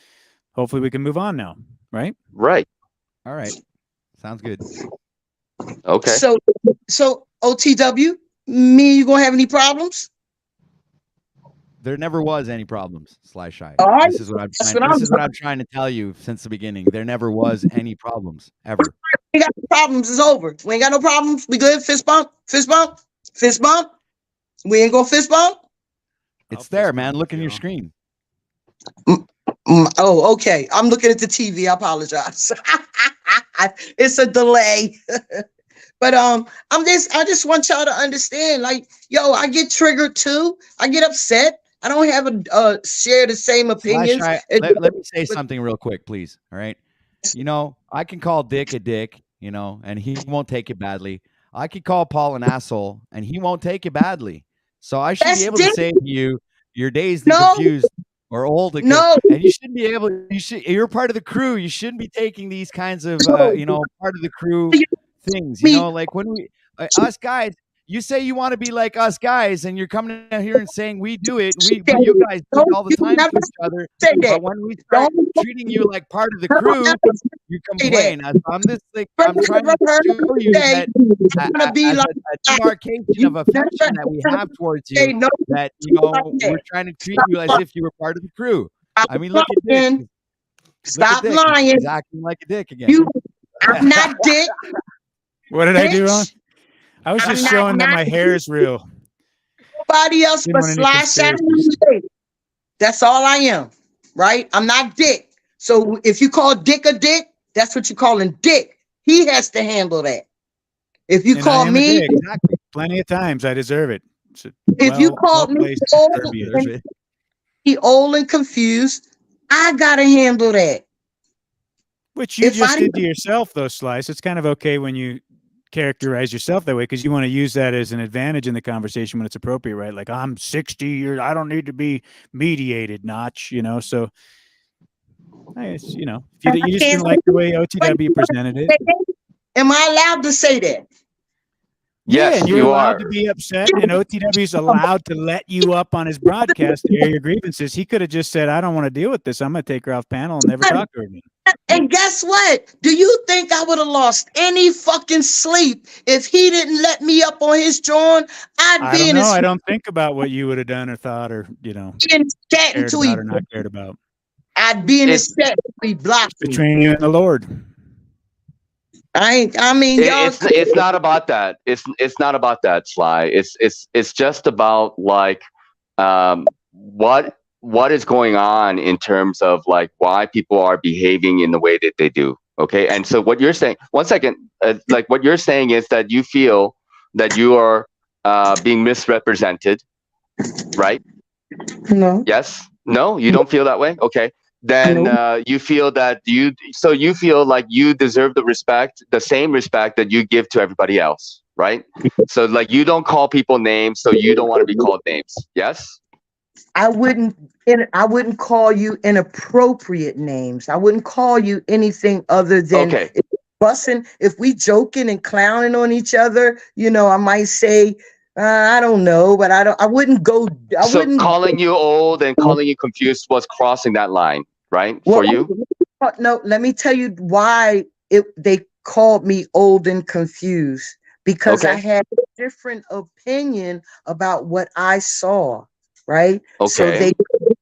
Hopefully, we can move on now. Right. Right. All right. Sounds good. Okay. So OTW, you gonna have any problems? There never was any problems, Sly Shy. All right. This is what I'm That's trying. what This is what I'm trying to tell you since the beginning. There never was any problems ever. We got no problems. It's over. We ain't got no problems. We good. Fist bump. Fist bump. Fist bump. We ain't gonna fist bump. It's there, man. Look in your screen. Oh, okay. I'm looking at the TV. I apologize. It's a delay. But I just want y'all to understand, like, yo, I get triggered too. I get upset. I don't have share the same opinions. Sly Shy, let me say something real quick, please. All right. You know, I can call Dick a dick, you know, and he won't take it badly. I could call Paul an asshole and he won't take it badly. So I should be able to say to you, you're dazed and confused or old. And you shouldn't be able, you're part of the crew. You shouldn't be taking these kinds of, you know, part of the crew things, you know, like when we, us guys, you say you want to be like us guys and you're coming out here and saying we do it. You guys do it all the time to each other. But when we start treating you like part of the crew, you complain. I'm just like, I'm trying to show you that a demarcation of affection that we have towards you, that, you know, we're trying to treat you as if you were part of the crew. I mean, look at Dick. Stop lying. He's acting like a dick again. I'm not Dick. What did I do wrong? I was just showing that my hair is real. Nobody else but Sly Shy. That's all I am, right? I'm not Dick. So if you call Dick a dick, that's what you're calling Dick. He has to handle that. If you call me, exactly. Plenty of times I deserve it. If you call me old and confused, I gotta handle that. Which you just did to yourself, though, Slice. It's kind of okay when you characterize yourself that way because you want to use that as an advantage in the conversation when it's appropriate, right? Like I'm 60 years, I don't need to be mediated, Notch, you know. So, if you just didn't like the way OTW presented it. Am I allowed to say that? Yes, and you're you allowed are. to be upset, and OTW's allowed to let you up on his broadcast to air your grievances. He could have just said, I don't want to deal with this. I'm going to take her off panel and never talk to her again. And guess what? Do you think I would have lost any fucking sleep if he didn't let me up on his joint? I don't think about what you would have done or thought or, cared about or not cared about. I'd be in his chat if he blocked me. Between you and the Lord. It's not about that. It's not about that, Sly. It's just about like what is going on in terms of like why people are behaving in the way that they do. Okay, and so what you're saying. One second, like what you're saying is that you feel that you are being misrepresented, right? No. Yes. No, you don't feel that way. Okay. Then you feel that you feel like you deserve the same respect that you give to everybody else, right? So like you don't call people names, so you don't want to be called names. Yes? I wouldn't call you inappropriate names. I wouldn't call you anything other than if we joking and clowning on each other, I might say I don't know, but I wouldn't go. Calling you old and calling you confused was crossing that line, right? For you? No, let me tell you why they called me old and confused. Because I had a different opinion about what I saw, right? Okay. So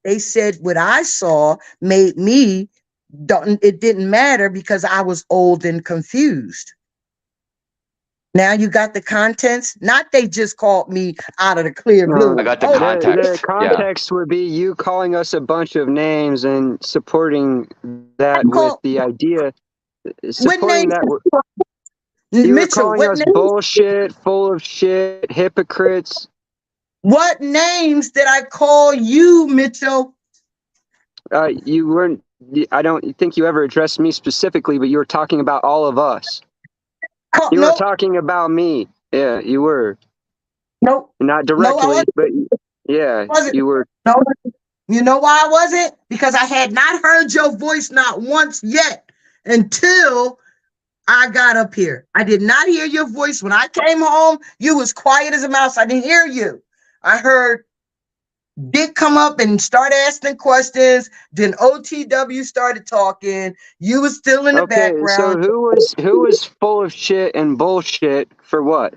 they said what I saw made me it didn't matter because I was old and confused. Now you got the contents. Not they just called me out of the clear blue. I got the context. The context would be you calling us a bunch of names and supporting that with the idea. Supporting that. You were calling us bullshit, full of shit, hypocrites. What names did I call you, Mitchell? You weren't. I don't think you ever addressed me specifically, but you were talking about all of us. You were talking about me. Yeah, you were. Nope. Not directly, but yeah, you were. No, you know why I wasn't? Because I had not heard your voice not once yet until I got up here. I did not hear your voice. When I came home, you was quiet as a mouse. I didn't hear you. I heard Dick come up and start asking questions. Then OTW started talking. You was still in the background. So who was full of shit and bullshit for what?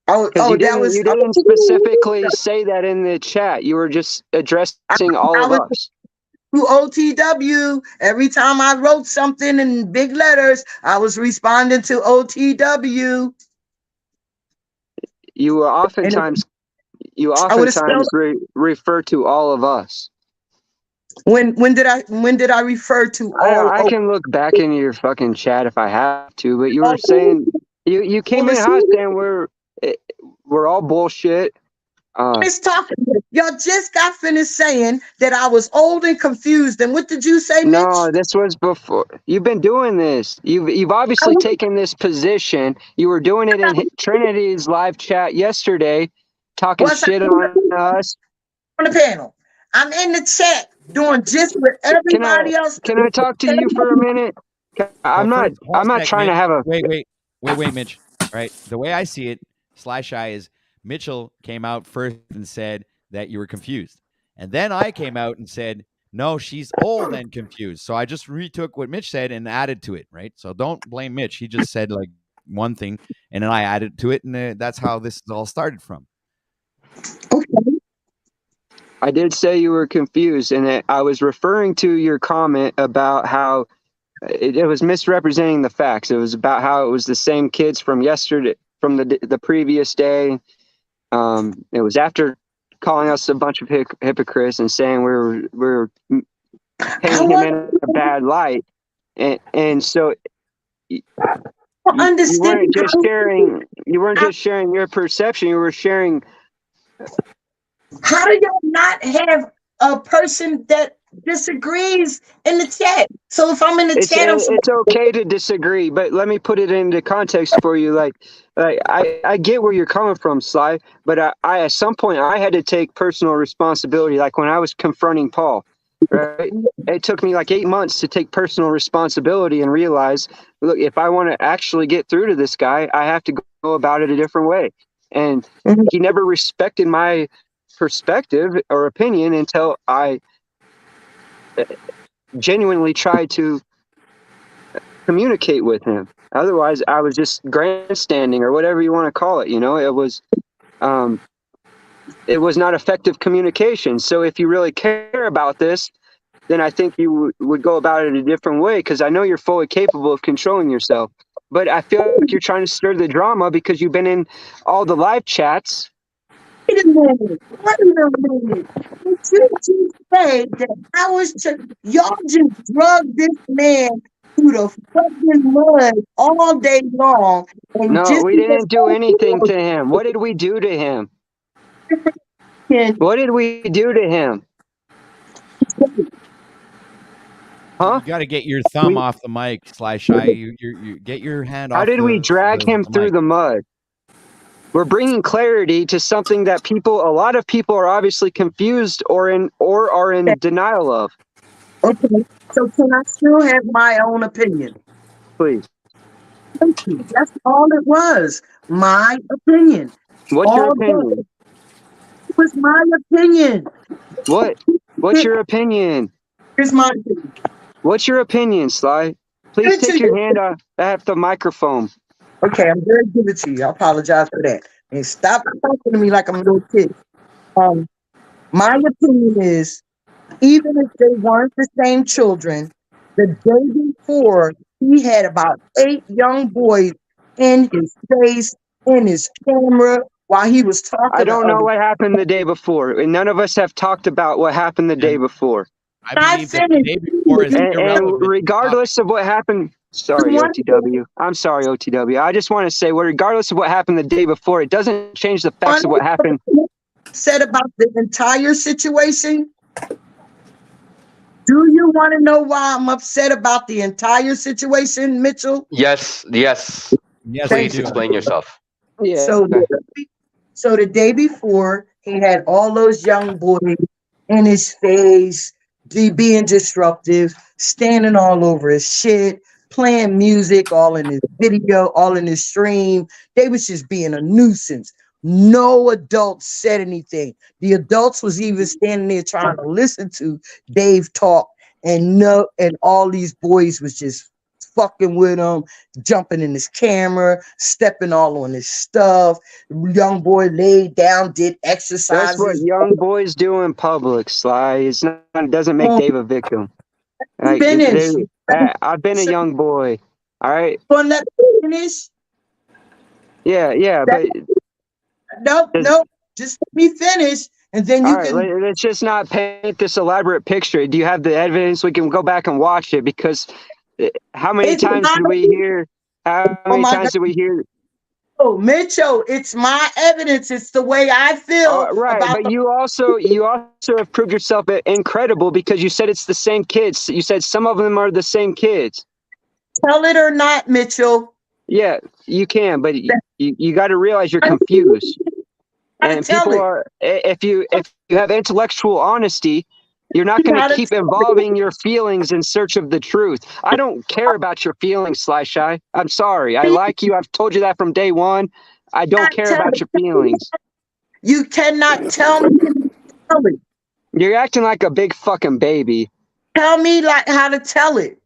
You didn't specifically say that in the chat. You were just addressing all of us. To OTW, every time I wrote something in big letters, I was responding to OTW. You oftentimes refer to all of us. When did I refer to all? I can look back in your fucking chat if I have to, but you were saying you came in hot saying we're all bullshit. Y'all just got finished saying that I was old and confused. And what did you say, Mitch? No, this was before. You've been doing this. You've obviously taken this position. You were doing it in Trinity's live chat yesterday, talking shit on us. On the panel. I'm in the chat doing just what everybody else. Can I talk to you for a minute? I'm not trying to have a wait, Mitch. Right. The way I see it, Sly is Mitchell came out first and said that you were confused. And then I came out and said, no, she's old and confused. So I just retook what Mitch said and added to it, right? So don't blame Mitch. He just said like one thing and then I added to it. And that's how this all started from. I did say you were confused, and I was referring to your comment about how it was misrepresenting the facts. It was about how it was the same kids from yesterday, from the previous day. It was after calling us a bunch of hypocrites and saying we're painting him in a bad light, and so you weren't just sharing your perception. You were sharing. How do y'all not have a person that disagrees in the chat. So if I'm in the It's chat, it's okay to disagree, but let me put it into context for you. Like I get where you're coming from, Sly, but I at some point I had to take personal responsibility. Like when I was confronting Paul, right? It took me like 8 months to take personal responsibility and realize, look, if I want to actually get through to this guy, I have to go about it a different way. And he never respected my perspective or opinion until I genuinely tried to communicate with him. Otherwise, I was just grandstanding or whatever you want to call it. You know, it was not effective communication. So if you really care about this, then I think you would go about it a different way, because I know you're fully capable of controlling yourself. But I feel like you're trying to stir the drama because you've been in all the live chats. Wait a minute. Did you just say that I was y'all just drugged this man through the fucking mud all day long? And No, just we didn't do anything to him. What did we do to him? What did we do to him? Huh? You got to get your thumb off the mic, Sly Shy. You get your hand off. How did we drag him through the mud? We're bringing clarity to something that a lot of people are obviously confused or are in denial of. Okay, so can I still have my own opinion? Please. Thank you. That's all it was. My opinion. What's your opinion? It was my opinion. What's your opinion? Here's my opinion. What's your opinion, Sly? Please take your hand off the microphone. Okay, I'm going to give it to you. I apologize for that. And stop talking to me like I'm a little kid. My opinion is, even if they weren't the same children, the day before, he had about 8 young boys in his face, in his camera, while he was talking. I don't know what happened the day before, and none of us have talked about what happened the day before. I believe that the day before is irrelevant. And regardless of what happened, sorry, OTW. I'm sorry, OTW. I just want to say, regardless of what happened the day before, it doesn't change the facts of what happened. Said about the entire situation. Do you want to know why I'm upset about the entire situation, Mitchell? Yes. Please explain yourself. Yeah. So the day before, he had all those young boys in his face, being disruptive, standing all over his shit, playing music, all in his video, all in his stream. They was just being a nuisance. No adults said anything. The adults was even standing there trying to listen to Dave talk, and all these boys was just fucking with him, jumping in his camera, stepping all on his stuff. Young boy laid down, did exercises. That's what young boys do in public, Sly. It doesn't make Dave a victim. Finish. I've been a young boy. All right. But let me finish. Yeah, but nope. Just let me finish, and then you can. Let's just not paint this elaborate picture. Do you have the evidence? We can go back and watch it, because how many times did we hear? How many times did we hear? Oh, Mitchell, it's my evidence. It's the way I feel. Right, but you also have proved yourself incredible, because you said it's the same kids. You said some of them are the same kids. Tell it or not, Mitchell. Yeah, you can, but you got to realize you're confused. And people are, if you have intellectual honesty, you're not going to keep involving your feelings in search of the truth. I don't care about your feelings, Sly Shy. I'm sorry. I like you. I've told you that from day one. I don't care about your feelings. You cannot tell me. You're acting like a big fucking baby. Tell me like how to tell it.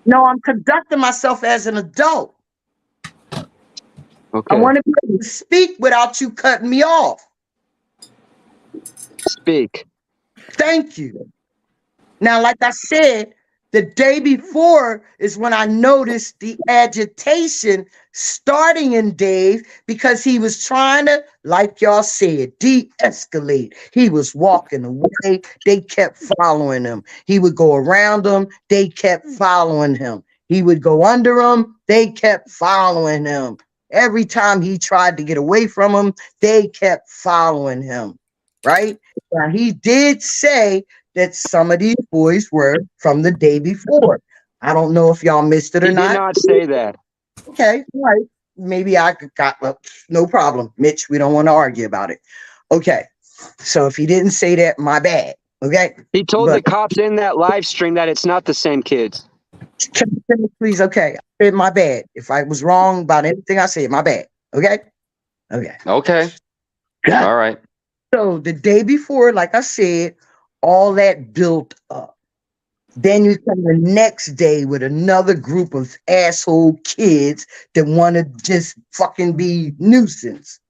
No, I'm conducting myself as an adult. Okay. I want to be able to speak without you cutting me off. Speak. Thank you. Now, like I said, the day before is when I noticed the agitation starting in Dave, because he was trying to, like y'all said, de-escalate. He was walking away. They kept following him. He would go around them. They kept following him. He would go under them. They kept following him. Every time he tried to get away from them, they kept following him. Right? Now, he did say that some of these boys were from the day before. I don't know if y'all missed it or He did not say that. Okay, all right. Maybe I got no problem, Mitch. We don't want to argue about it. Okay, so if he didn't say that, my bad. Okay. He told the cops in that live stream that it's not the same kids. Please, okay. My bad. If I was wrong about anything I said, my bad. Okay. Okay. Okay. All right. So the day before, like I said, all that built up. Then you come the next day with another group of asshole kids that want to just fucking be nuisance.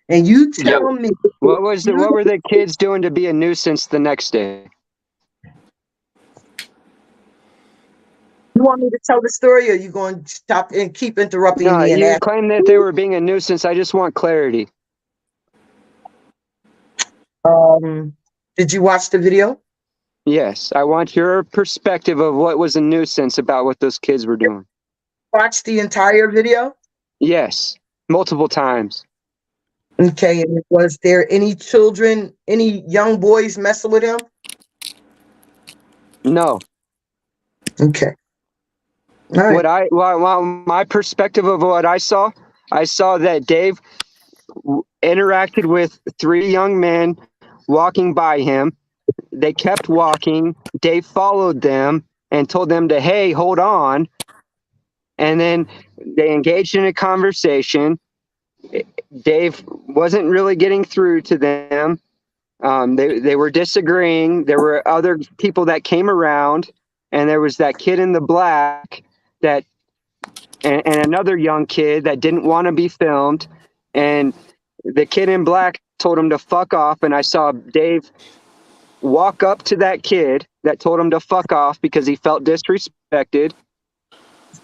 And you tell me what were the kids doing to be a nuisance the next day? You want me to tell the story, or are you going to stop and keep interrupting me? And you claim that they were being a nuisance. I just want clarity. Did you watch the video? Yes, I want your perspective of what was a nuisance about what those kids were doing. Watch the entire video? Yes, multiple times. Okay, and was there any children, any young boys messing with him? No. Okay. All right. My perspective of what I saw that Dave interacted with 3 young men walking by him. They kept walking. Dave followed them and told them to, hey, hold on. And then they engaged in a conversation. Dave wasn't really getting through to them. They were disagreeing. There were other people that came around, and there was that kid in the black and another young kid that didn't want to be filmed. And the kid in black told him to fuck off. And I saw Dave walk up to that kid that told him to fuck off because he felt disrespected.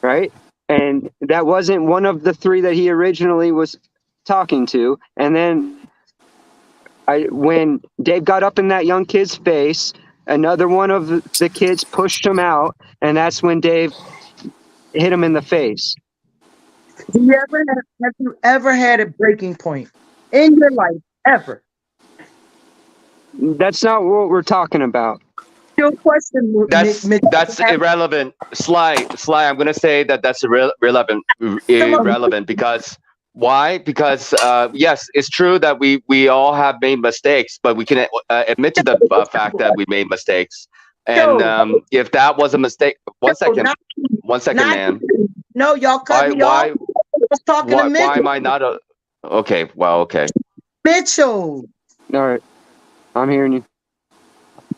Right. And that wasn't one of the 3 that he originally was talking to. And then when Dave got up in that young kid's face, another one of the kids pushed him out. And that's when Dave hit him in the face. Have you ever had a breaking point in your life, ever? That's not what we're talking about. Your question. That's irrelevant. Sly. I'm going to say that's irrelevant because why? Because yes, it's true that we all have made mistakes, but we can admit to the fact that we made mistakes. And if that was a mistake, one second, man. No, y'all cut me off. I was talking to Mitchell. Why am I not a? Okay, well, okay. Mitchell. All right, I'm hearing you.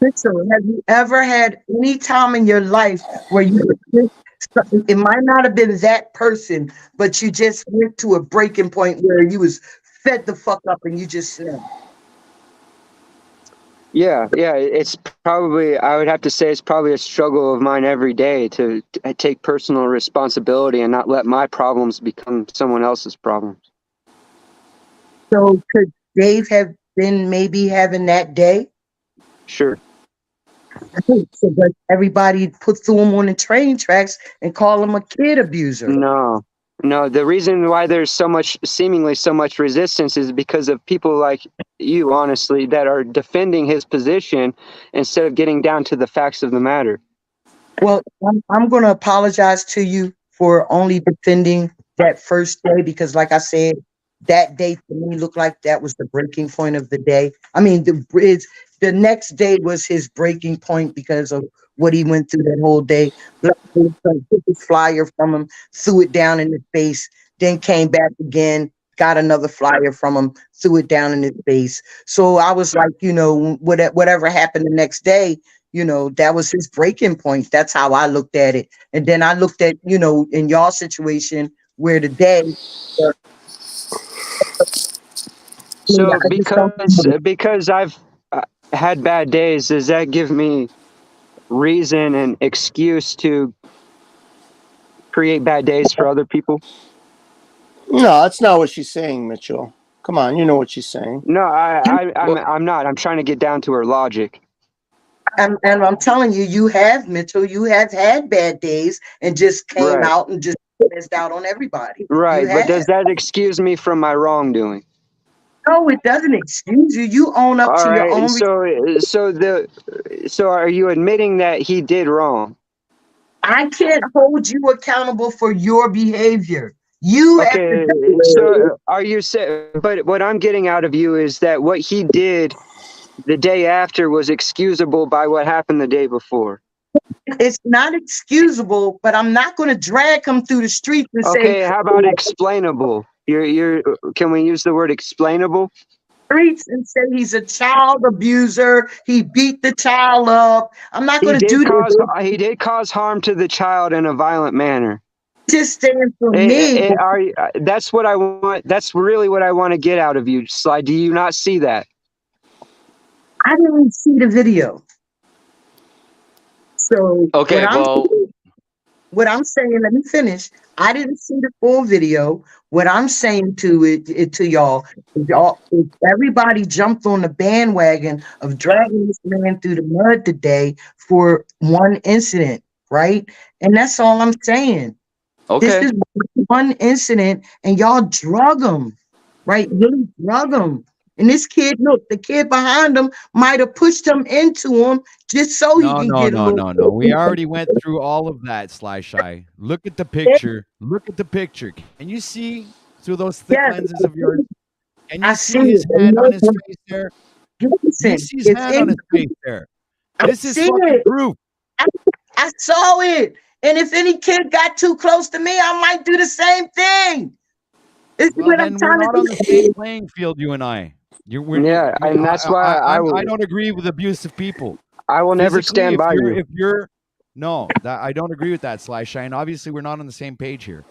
Mitchell, have you ever had any time in your life where it might not have been that person, but you just went to a breaking point where you was fed the fuck up and you just said? Yeah, it's probably, I would have to say it's probably a struggle of mine every day to take personal responsibility and not let my problems become someone else's problems. So could Dave have been maybe having that day? Sure. So does everybody threw him on the train tracks and call him a kid abuser? No, the reason why there's seemingly so much resistance is because of people like you, honestly, that are defending his position instead of getting down to the facts of the matter. Well, I'm going to apologize to you for only defending that first day because, like I said, that day to me looked like that was the breaking point of the day. I mean, the next day was his breaking point because of what he went through that whole day. Took his flyer from him, threw it down in his face, then came back again, got another flyer from him, threw it down in his face. So I was like, whatever happened the next day, that was his breaking point. That's how I looked at it. And then I looked at, in y'all situation where the day. So because I've had bad days, does that give me reason and excuse to create bad days for other people? No, that's not what she's saying, Mitchell. Come on, you know what she's saying. No, I'm not. I'm trying to get down to her logic. And I'm telling you, Mitchell, you have had bad days and just came out and just pissed out on everybody. Right, but does that excuse me from my wrongdoing? No, it doesn't excuse you. You own up All to your right. own. So are you admitting that he did wrong? I can't hold you accountable for your behavior. You have Okay. to. So are you saying? But what I'm getting out of you is that what he did the day after was excusable by what happened the day before. It's not excusable, but I'm not going to drag him through the streets and say. Okay. How about explainable? Can we use the word explainable? Streets and say he's a child abuser. He beat the child up. I'm not going to do that. He did cause harm to the child in a violent manner. Just saying for me. That's what I want. That's really what I want to get out of you, Sly. Do you not see that? I didn't see the video. So okay, what I'm saying, let me finish. I didn't see the full video. What I'm saying to y'all, if everybody jumped on the bandwagon of dragging this man through the mud today for one incident, right? And that's all I'm saying. Okay. This is one incident, and y'all drug him, right? Really drug him. And this kid, look, the kid behind him might have pushed him into him just so he can get a little. No. We already went through all of that, Sly Shy. Look at the picture. Look at the picture. Can you see through those thick lenses of yours? Can you see his hand on his face there? Listen, you see his hand on his face there. This is fucking proof. I saw it. And if any kid got too close to me, I might do the same thing. Well, then we're not on the same playing field, you and I. And that's why I don't agree with abusive people. I will never stand by you. I don't agree with that, Sly Shine. Obviously, we're not on the same page here.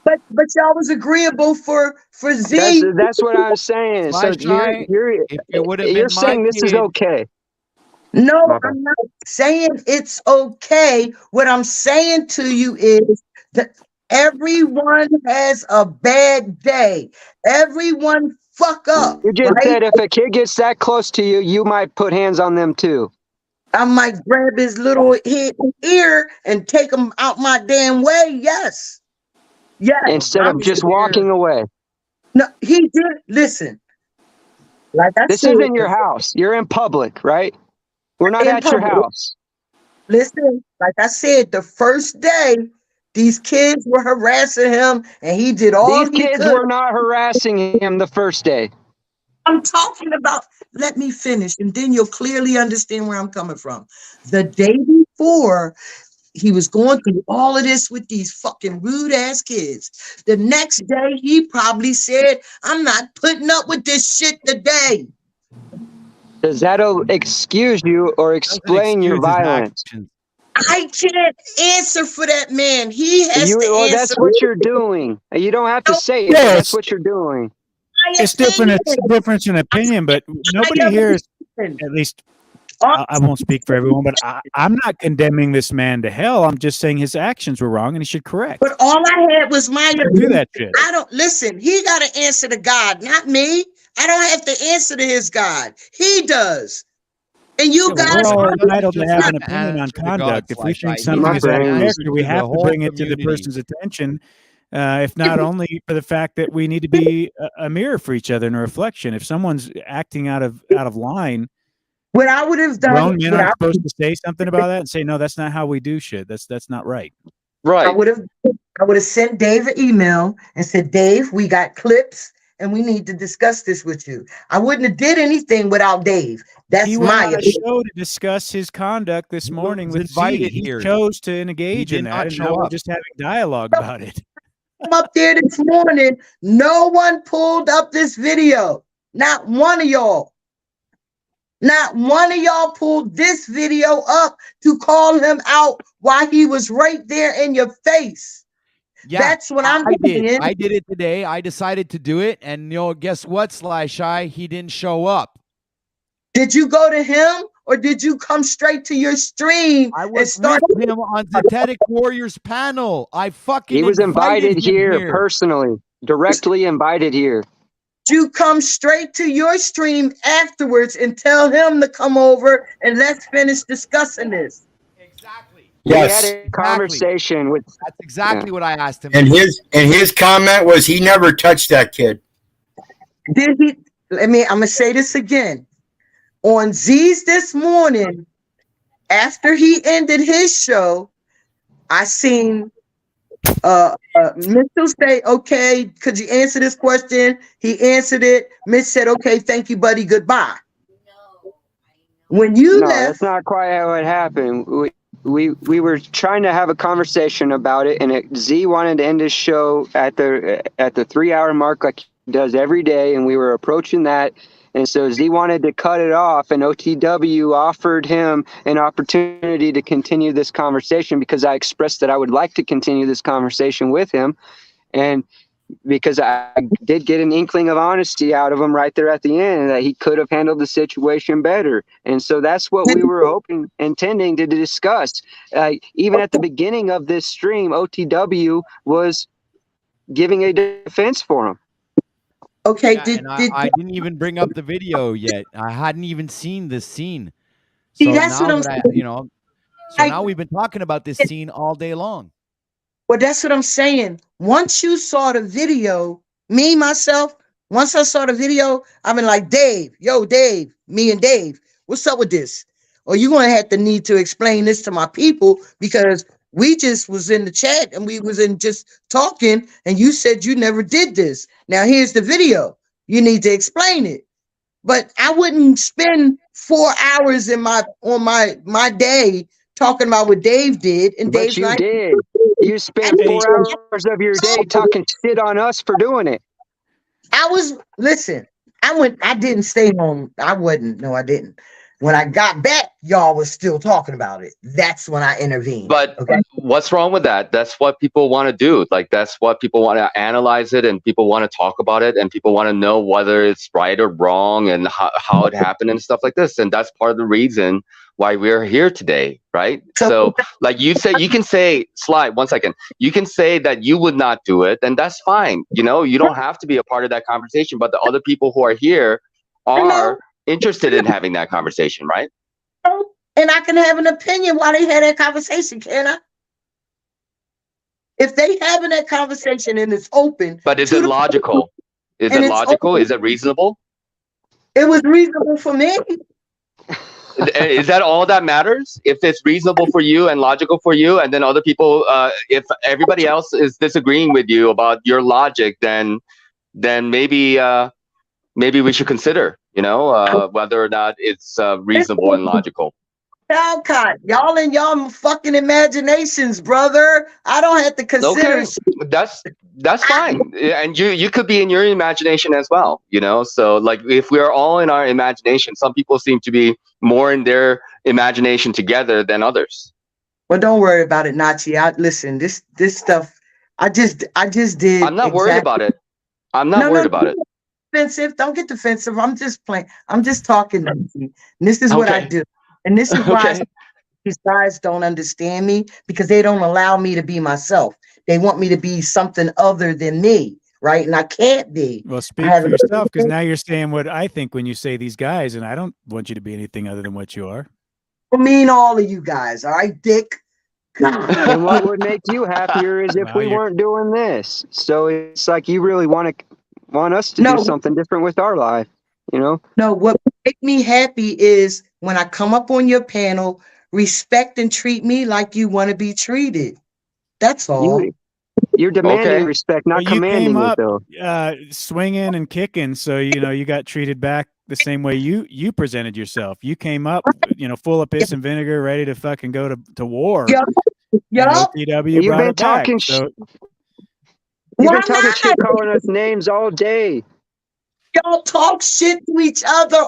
But y'all was agreeable for Z. That's what I was saying. Sly So Shy, you're saying this is okay. No, I'm not saying it's okay. What I'm saying to you is that everyone has a bad day. Everyone fuck up. You just right? said if a kid gets that close to you, you might put hands on them too. I might grab his little head and ear and take him out my damn way. Yes. Yes. Instead of just walking away. No, he did. Listen. Like I this said, isn't your house. You're in public, right? We're not at your house. Listen, like I said, the first day, these kids were harassing him, and he did all These kids were not harassing him the first day. I'm talking about, let me finish, and then you'll clearly understand where I'm coming from. The day before, he was going through all of this with these fucking rude ass kids. The next day, he probably said, I'm not putting up with this shit today. Does that excuse you or explain your violence? I can't answer for that man. He has to answer. That's what you're doing. You don't have to say it. Yes. That's what you're doing. It's different. It's a difference in opinion, but nobody here is, at least I won't speak for everyone, but I'm not condemning this man to hell. I'm just saying his actions were wrong and he should correct. But all I had was my do that shit. I don't listen. He got to answer to God, not me. I don't have to answer to his God. He does. And you guys we're all entitled to have an opinion on conduct. If we think something is out of character, we have to bring it to the person's attention. If not only for the fact that we need to be a mirror for each other and a reflection. If someone's acting out of line, what I would have done, grown men are supposed to say something about that and say, no, that's not how we do shit. That's not right. Right. I would have sent Dave an email and said, Dave, we got clips and we need to discuss this with you. I wouldn't have did anything without Dave. That's he went my on a show to discuss his conduct this morning with Z. He chose to engage in that, and now we're just having dialogue about it. I'm up there this morning. No one pulled up this video. Not one of y'all. Not one of y'all pulled this video up to call him out while he was right there in your face. Yeah, that's what I'm doing. I did it today. I decided to do it, and guess what, Sly Shy? He didn't show up. Did you go to him, or did you come straight to your stream? I was with him on Zetetic Warriors panel. He was invited here personally, directly invited here. You come straight to your stream afterwards and tell him to come over and let's finish discussing this. Exactly. Yes. We had a conversation with. That's exactly what I asked him. And his comment was he never touched that kid. Did he? I'm gonna say this again. On Z's this morning, after he ended his show, I seen Mitchell say, "Okay, could you answer this question?" He answered it. Mitch said, "Okay, thank you, buddy. Goodbye." When you No, left, that's not quite how it happened. We were trying to have a conversation about it, and Z wanted to end his show at the 3-hour mark like he does every day, and we were approaching that. And so Z wanted to cut it off, and OTW offered him an opportunity to continue this conversation because I expressed that I would like to continue this conversation with him. And because I did get an inkling of honesty out of him right there at the end, that he could have handled the situation better. And so that's what we were intending to discuss. Even at the beginning of this stream, OTW was giving a defense for him. Okay, Yeah, I didn't even bring up the video yet. I hadn't even seen this scene. See, So that's now what I'm that saying. now we've been talking about this scene all day long. Well, that's what I'm saying. Once you saw the video, once I saw the video, I've been like, Dave, me and Dave, what's up with this? Or you're going to have to need to explain this to my people because we just was in the chat and we was in just talking and you said you never did this. Now here's the video. You need to explain it. But I wouldn't spend 4 hours on my day talking about what Dave did. And But Dave's you like, did. You spent 4 hours of your day talking shit on us for doing it. I didn't stay home. I didn't. When I got back, y'all was still talking about it. That's when I intervened. But what's wrong with that? That's what people want to do. Like, that's what people want to analyze it, and people want to talk about it, and people want to know whether it's right or wrong and how it happened and stuff like this. And that's part of the reason why we're here today, right? So like you say, you can say, Sly, 1 second. You can say that you would not do it, and that's fine. You know, you don't have to be a part of that conversation, but the other people who are here are interested in having that conversation, right? And I can have an opinion why they had that conversation, can I? If they having that conversation and it's open. But is it logical? Is it logical? Is it reasonable? It was reasonable for me. Is that all that matters? If it's reasonable for you and logical for you, and then other people, if everybody else is disagreeing with you about your logic, then maybe we should consider, whether or not it's reasonable and logical. Alcott, y'all in y'all fucking imaginations, brother. I don't have to consider. Okay, that's fine, and you could be in your imagination as well, So like, if we're all in our imagination, some people seem to be more in their imagination together than others. Well, don't worry about it, Nachi. Listen, this stuff. I just did. I'm not worried about it. I'm not worried about it. Defensive. Don't get defensive. I'm just playing. I'm just talking. And this is what I do. And this is why these guys don't understand me, because they don't allow me to be myself. They want me to be something other than me, right? And I can't be. Well, speak for yourself, because now you're saying what I think when you say these guys, and I don't want you to be anything other than what you are. I mean, all of you guys, all right, Dick? And what would make you happier is if we weren't doing this. So it's like you really want us to do something different with our life, No, what would make me happy is when I come up on your panel, respect and treat me like you want to be treated. That's all. You're demanding respect, not commanding it, though. Swinging and kicking, so you got treated back the same way you presented yourself. You came up, full of piss and vinegar, ready to fucking go to war. Yup. You've been talking shit. You've been talking shit, calling us names all day. Y'all talk shit to each other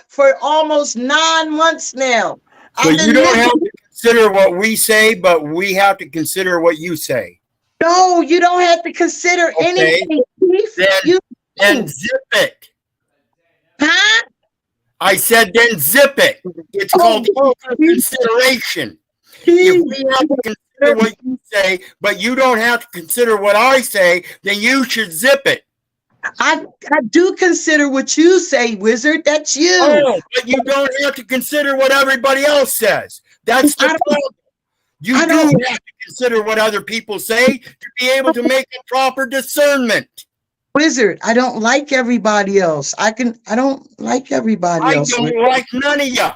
for almost 9 months now. So you don't have to consider what we say, but we have to consider what you say. No, you don't have to consider anything. Then zip it. Huh? I said then zip it. It's called equal consideration. If we have to consider what you say, but you don't have to consider what I say, then you should zip it. I do consider what you say, Wizard. That's you. Oh, but you don't have to consider what everybody else says. That's the problem. You do have to consider what other people say to be able to make a proper discernment. Wizard, I don't like everybody else. I don't like everybody I else. don't like none of you.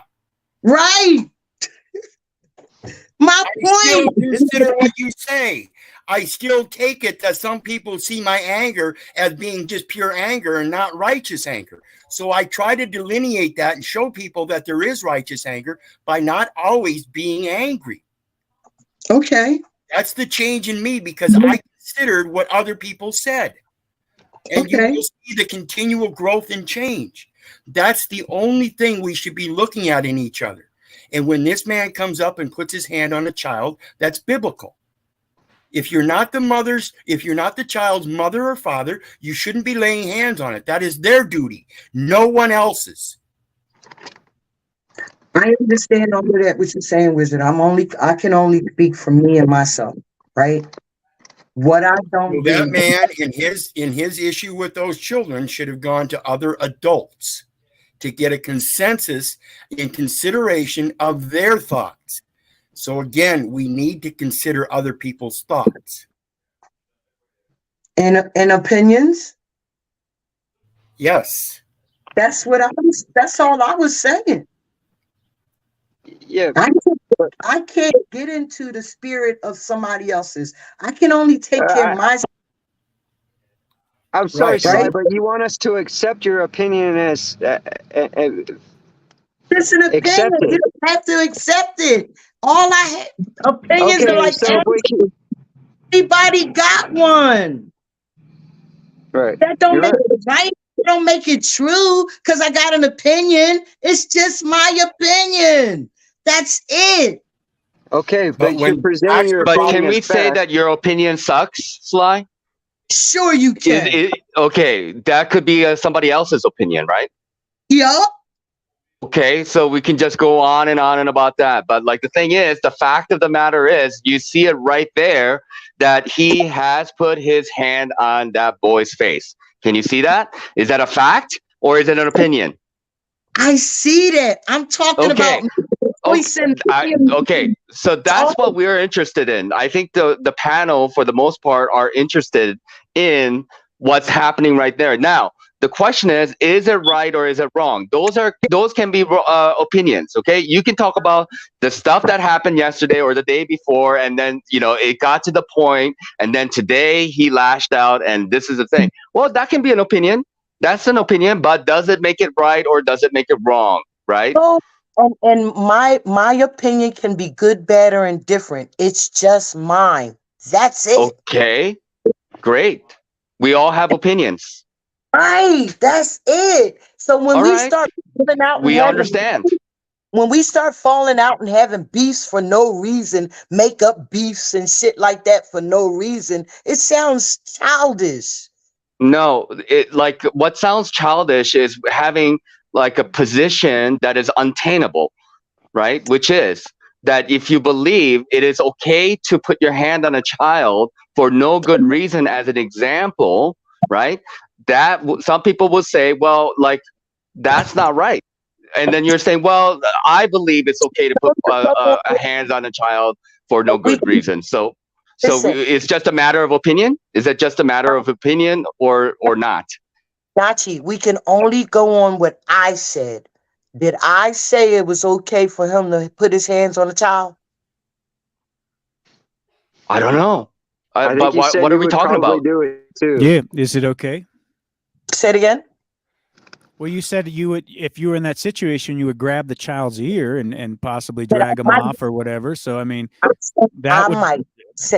Right. My Still point. consider what you say. I still take it that some people see my anger as being just pure anger and not righteous anger. So I try to delineate that and show people that there is righteous anger by not always being angry. Okay. That's the change in me, because I considered what other people said. And you will see the continual growth and change. That's the only thing we should be looking at in each other. And when this man comes up and puts his hand on a child, that's biblical. If you're not the child's mother or father, you shouldn't be laying hands on it. That is their duty, no one else's. I understand all of that, what you're saying, Wizard. I can only speak for me and myself, right? What I don't do. That man in his issue with those children should have gone to other adults to get a consensus in consideration of their thoughts. So again, we need to consider other people's thoughts. And opinions? Yes. That's all I was saying. Yeah. I can't get into the spirit of somebody else's. I can only take care of myself. I'm sorry, Sly, right? but you want us to accept your opinion as it's an opinion. You don't have to accept it. All I have opinions are like everybody got one. Right. That don't make it right. It don't make it true because I got an opinion. It's just my opinion. That's it. Okay, but you're presenting your opinion. But can we as say fact. that your opinion sucks, Sly? Sure, you can. Okay, that could be somebody else's opinion, right? Yeah. Okay, so we can just go on and about that. But like the thing is, the fact of the matter is, you see it right there that he has put his hand on that boy's face. Can you see that? Is that a fact or is it an opinion? I see that. I'm talking about voice and okay, so that's what we're interested in. I think the panel, for the most part, are interested in what's happening right there. Now, the question is it right or is it wrong? Those can be opinions, okay? You can talk about the stuff that happened yesterday or the day before, and then, it got to the point, and then today he lashed out, and this is the thing. Well, that can be an opinion. That's an opinion, but does it make it right or does it make it wrong, right? And my opinion can be good, bad, or indifferent. It's just mine. That's it. Okay, great. We all have opinions. Right, that's it. So when we start falling out, we understand. When we start falling out and having beefs for no reason, make up beefs and shit like that for no reason, it sounds childish. No, what sounds childish is having like a position that is untenable, right? Which is that if you believe it is okay to put your hand on a child for no good reason, as an example, right? That some people will say, well, like, that's not right. And then you're saying, well, I believe it's okay to put hands on a child for no good reason. So it's just a matter of opinion? Is it just a matter of opinion or not? Nachi, we can only go on what I said. Did I say it was okay for him to put his hands on a child? I don't know. But what are we talking about? Do it too. Yeah, is it okay? Say it again. Well, you said you would, if you were in that situation, you would grab the child's ear and possibly drag him off or whatever. So, I mean, that would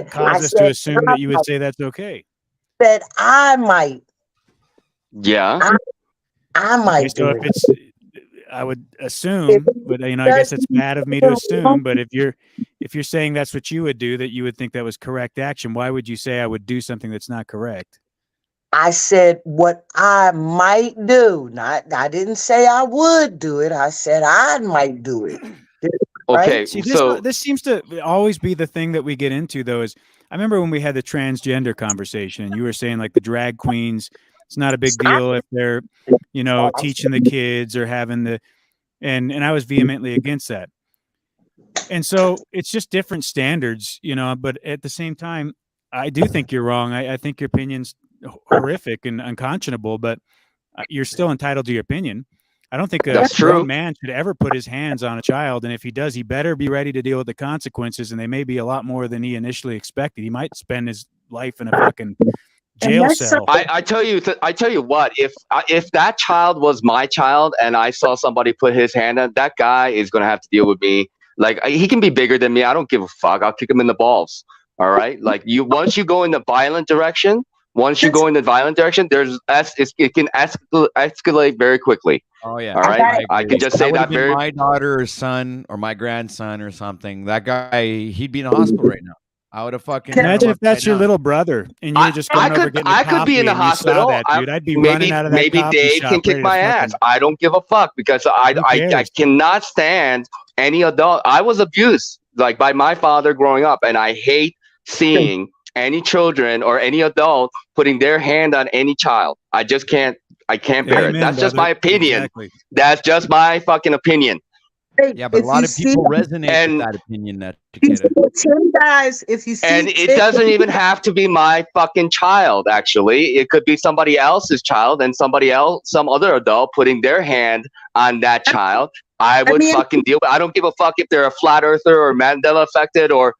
cause us to assume that you would say that's okay. That I might. Yeah. I might. Okay, so if it's, I would assume, but I guess it's bad of me to assume. But if you're saying that's what you would do, that you would think that was correct action, why would you say I would do something that's not correct? I said what I might do. I didn't say I would do it. I said I might do it. Okay, See, so this seems to always be the thing that we get into, though. Is I remember when we had the transgender conversation, and you were saying like the drag queens, it's not a big deal if they're, teaching the kids or having the, and I was vehemently against that. And so it's just different standards, But at the same time, I do think you're wrong. I think your opinion's horrific and unconscionable, but you're still entitled to your opinion. I don't think a That's grown true. man should ever put his hands on a child, and if he does, he better be ready to deal with the consequences, and they may be a lot more than he initially expected. He might spend his life in a fucking jail cell. I tell you what, if that child was my child and I saw somebody put his hand on, that guy is gonna have to deal with me. Like, he can be bigger than me. I don't give a fuck. I'll kick him in the balls. All right. Like, once you go in the violent direction, it can escalate very quickly. Oh yeah. All right. I can just say that very. My daughter or son or my grandson or something. That guy, he'd be in the hospital right now. I would have fucking. Imagine if that's your little brother and you were just going over getting I could be in the hospital. Dude. I'd be running out of that maybe coffee Dave shop can kick ready to my ass. I don't give a fuck because I cannot stand any adult. I was abused like by my father growing up, and I hate seeing any children or any adult putting their hand on any child. I just can't. I can't bear it. That's just my opinion. Exactly. That's just my fucking opinion. Yeah, but a lot of people resonate with that opinion. That guys, if you see, and it doesn't even have to be my fucking child. Actually, it could be somebody else's child, and somebody else, some other adult, putting their hand on that child. I would fucking deal with. I don't give a fuck if they're a flat earther or Mandela affected or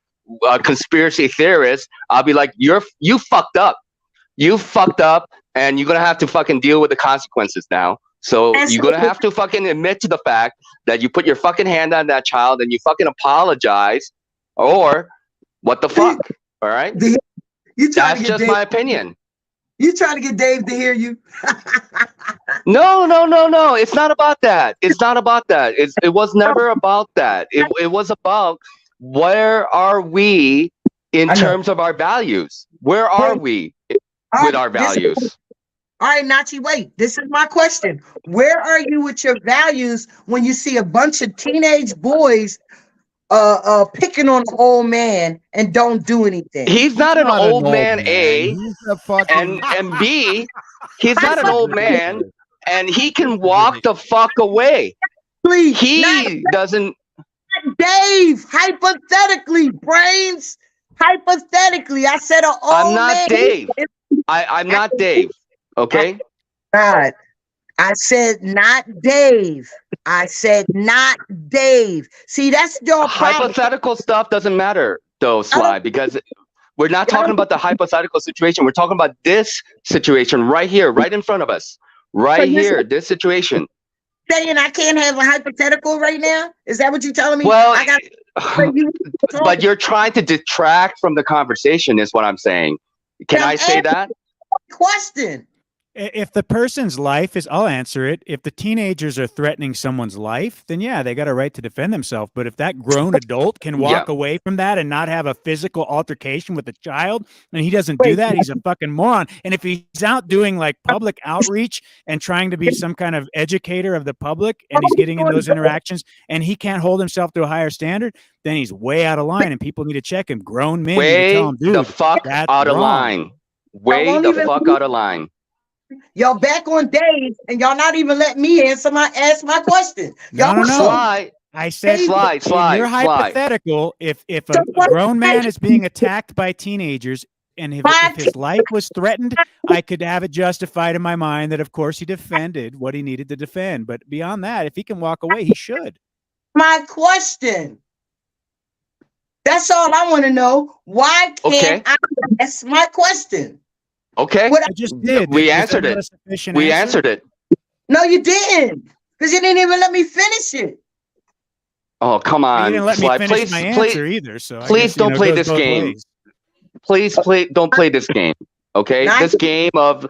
a conspiracy theorist. I'll be like, you fucked up. You fucked up, and you're gonna have to fucking deal with the consequences now. So you're gonna have to fucking admit to the fact that you put your fucking hand on that child and you fucking apologize, or what the fuck? All right? That's just my opinion. You trying to get Dave to hear you? No. It's not about that. It's not about that. It was never about that. It was about where are we in terms of our values? Where are we with our values? All right, Nachi, wait. This is my question. Where are you with your values when you see a bunch of teenage boys picking on an old man and don't do anything? He's not an old man, A. He's a fucking and B, he's not an old man, and he can walk the fuck away. Please, he doesn't. Dave, hypothetically, brains. Hypothetically, I said an old man. I'm not Dave. I'm not Dave. Okay. God, I said not Dave. I said not Dave. See, that's your problem. Hypothetical stuff doesn't matter, though, Sly, because we're not talking about the hypothetical situation. We're talking about this situation right here, right in front of us, right here. This situation. Saying I can't have a hypothetical right now? Is that what you're telling me? Well, I got. But you're trying to detract from the conversation, is what I'm saying. Can I say that? Question. If the person's life is, I'll answer it. If the teenagers are threatening someone's life, then yeah, they got a right to defend themselves. But if that grown adult can walk away from that and not have a physical altercation with a child, and he doesn't do that, he's a fucking moron. And if he's out doing like public outreach and trying to be some kind of educator of the public, and he's getting in those interactions, and he can't hold himself to a higher standard, then he's way out of line, and people need to check him. Grown men need to tell him, dude, the fuck out of line. Way the fuck out of line. Y'all back on Dave, and y'all not even let me ask my question. Y'all no. Slide. I said, slide. You're hypothetical. If a grown man is being attacked by teenagers, and if his life was threatened, I could have it justified in my mind that, of course, he defended what he needed to defend. But beyond that, if he can walk away, he should. My question. That's all I want to know. Why can't I ask my question? Okay. I just did. We answered it. We answered it. No, you didn't. Because you didn't even let me finish it. Oh, come on. You didn't let me finish my answer either. So please don't play this game. Please don't play this game. Okay? This game of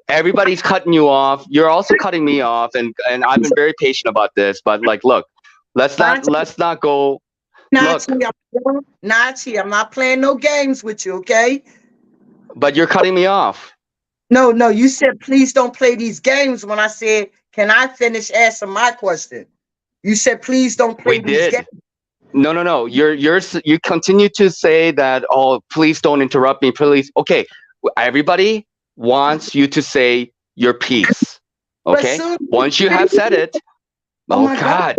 everybody's cutting you off. You're also cutting me off, and I've been very patient about this. But like, look, let's not go. Nachi, I'm not playing no games with you, okay? But you're cutting me off. No, you said please don't play these games when I said, can I finish answering my question? You said please don't play these games. No. You continue to say that, oh, please don't interrupt me, please. Okay. Everybody wants you to say your piece. Okay. Once you have said it, oh God.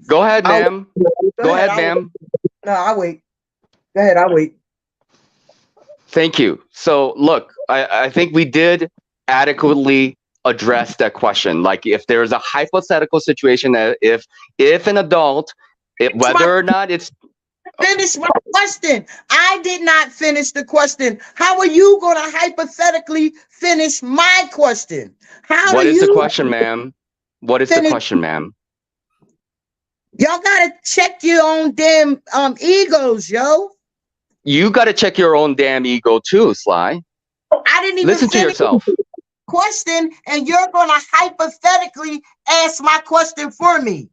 Go ahead, ma'am. Go ahead, ma'am. No, I'll wait. Go ahead, I'll wait. Thank you. So look, I think we did adequately address that question. Like if there's a hypothetical situation that if an adult, whether or not it's finish my question. I did not finish the question. How are you going to hypothetically finish my question? What is the question, ma'am? What is the question, ma'am? Y'all gotta check your own damn egos, yo. You got to check your own damn ego too, Sly. I didn't even listen to finish yourself. the question, and you're gonna hypothetically ask my question for me.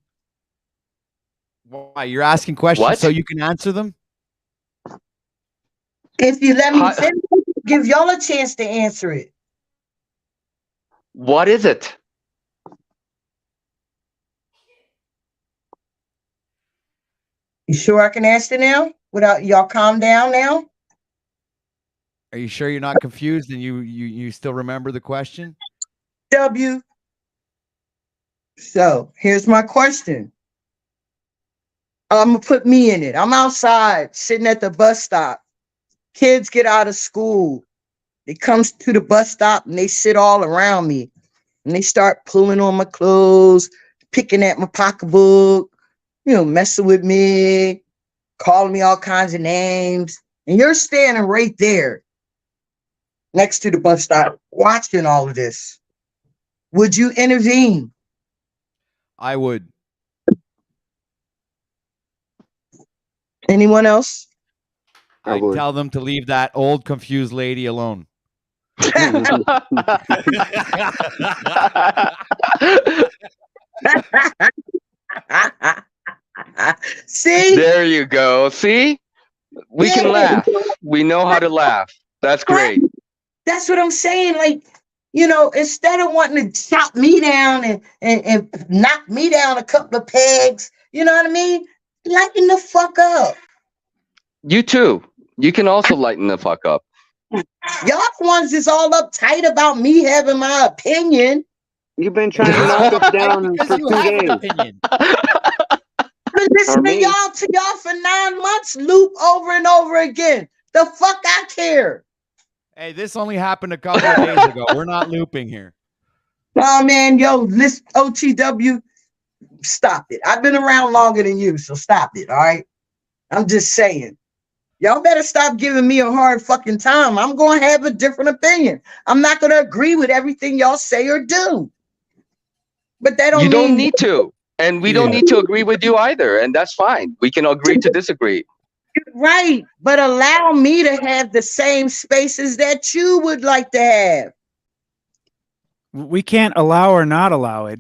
Why you're asking questions so you can answer them? If you let me finish, give y'all a chance to answer it. What is it? You sure I can answer now? Without y'all calm down now? Are you sure you're not confused and you still remember the question? W. So here's my question. I'm gonna put me in it. I'm outside sitting at the bus stop. Kids get out of school. They come to the bus stop and they sit all around me. And they start pulling on my clothes, picking at my pocketbook, messing with me, calling me all kinds of names. And you're standing right there next to the bus stop watching all of this. Would you intervene? I would. Anyone else? I'd tell them to leave that old confused lady alone. See? There you go. See? We can laugh. We know how to laugh. That's great. That's what I'm saying. Like, instead of wanting to chop me down and knock me down a couple of pegs, you know what I mean? Lighten the fuck up. You too. You can also lighten the fuck up. Y'all ones is all uptight about me having my opinion. You've been trying to knock us down for 2 days. I've been listening to y'all for 9 months, loop over and over again. The fuck I care. Hey, this only happened a couple of days ago. We're not looping here. Oh man, yo, this OTW, stop it. I've been around longer than you, so stop it, all right? I'm just saying. Y'all better stop giving me a hard fucking time. I'm going to have a different opinion. I'm not going to agree with everything y'all say or do. But that don't You mean don't need to. And we don't need to agree with you either. And that's fine. We can agree to disagree. Right. But allow me to have the same spaces that you would like to have. We can't allow or not allow it.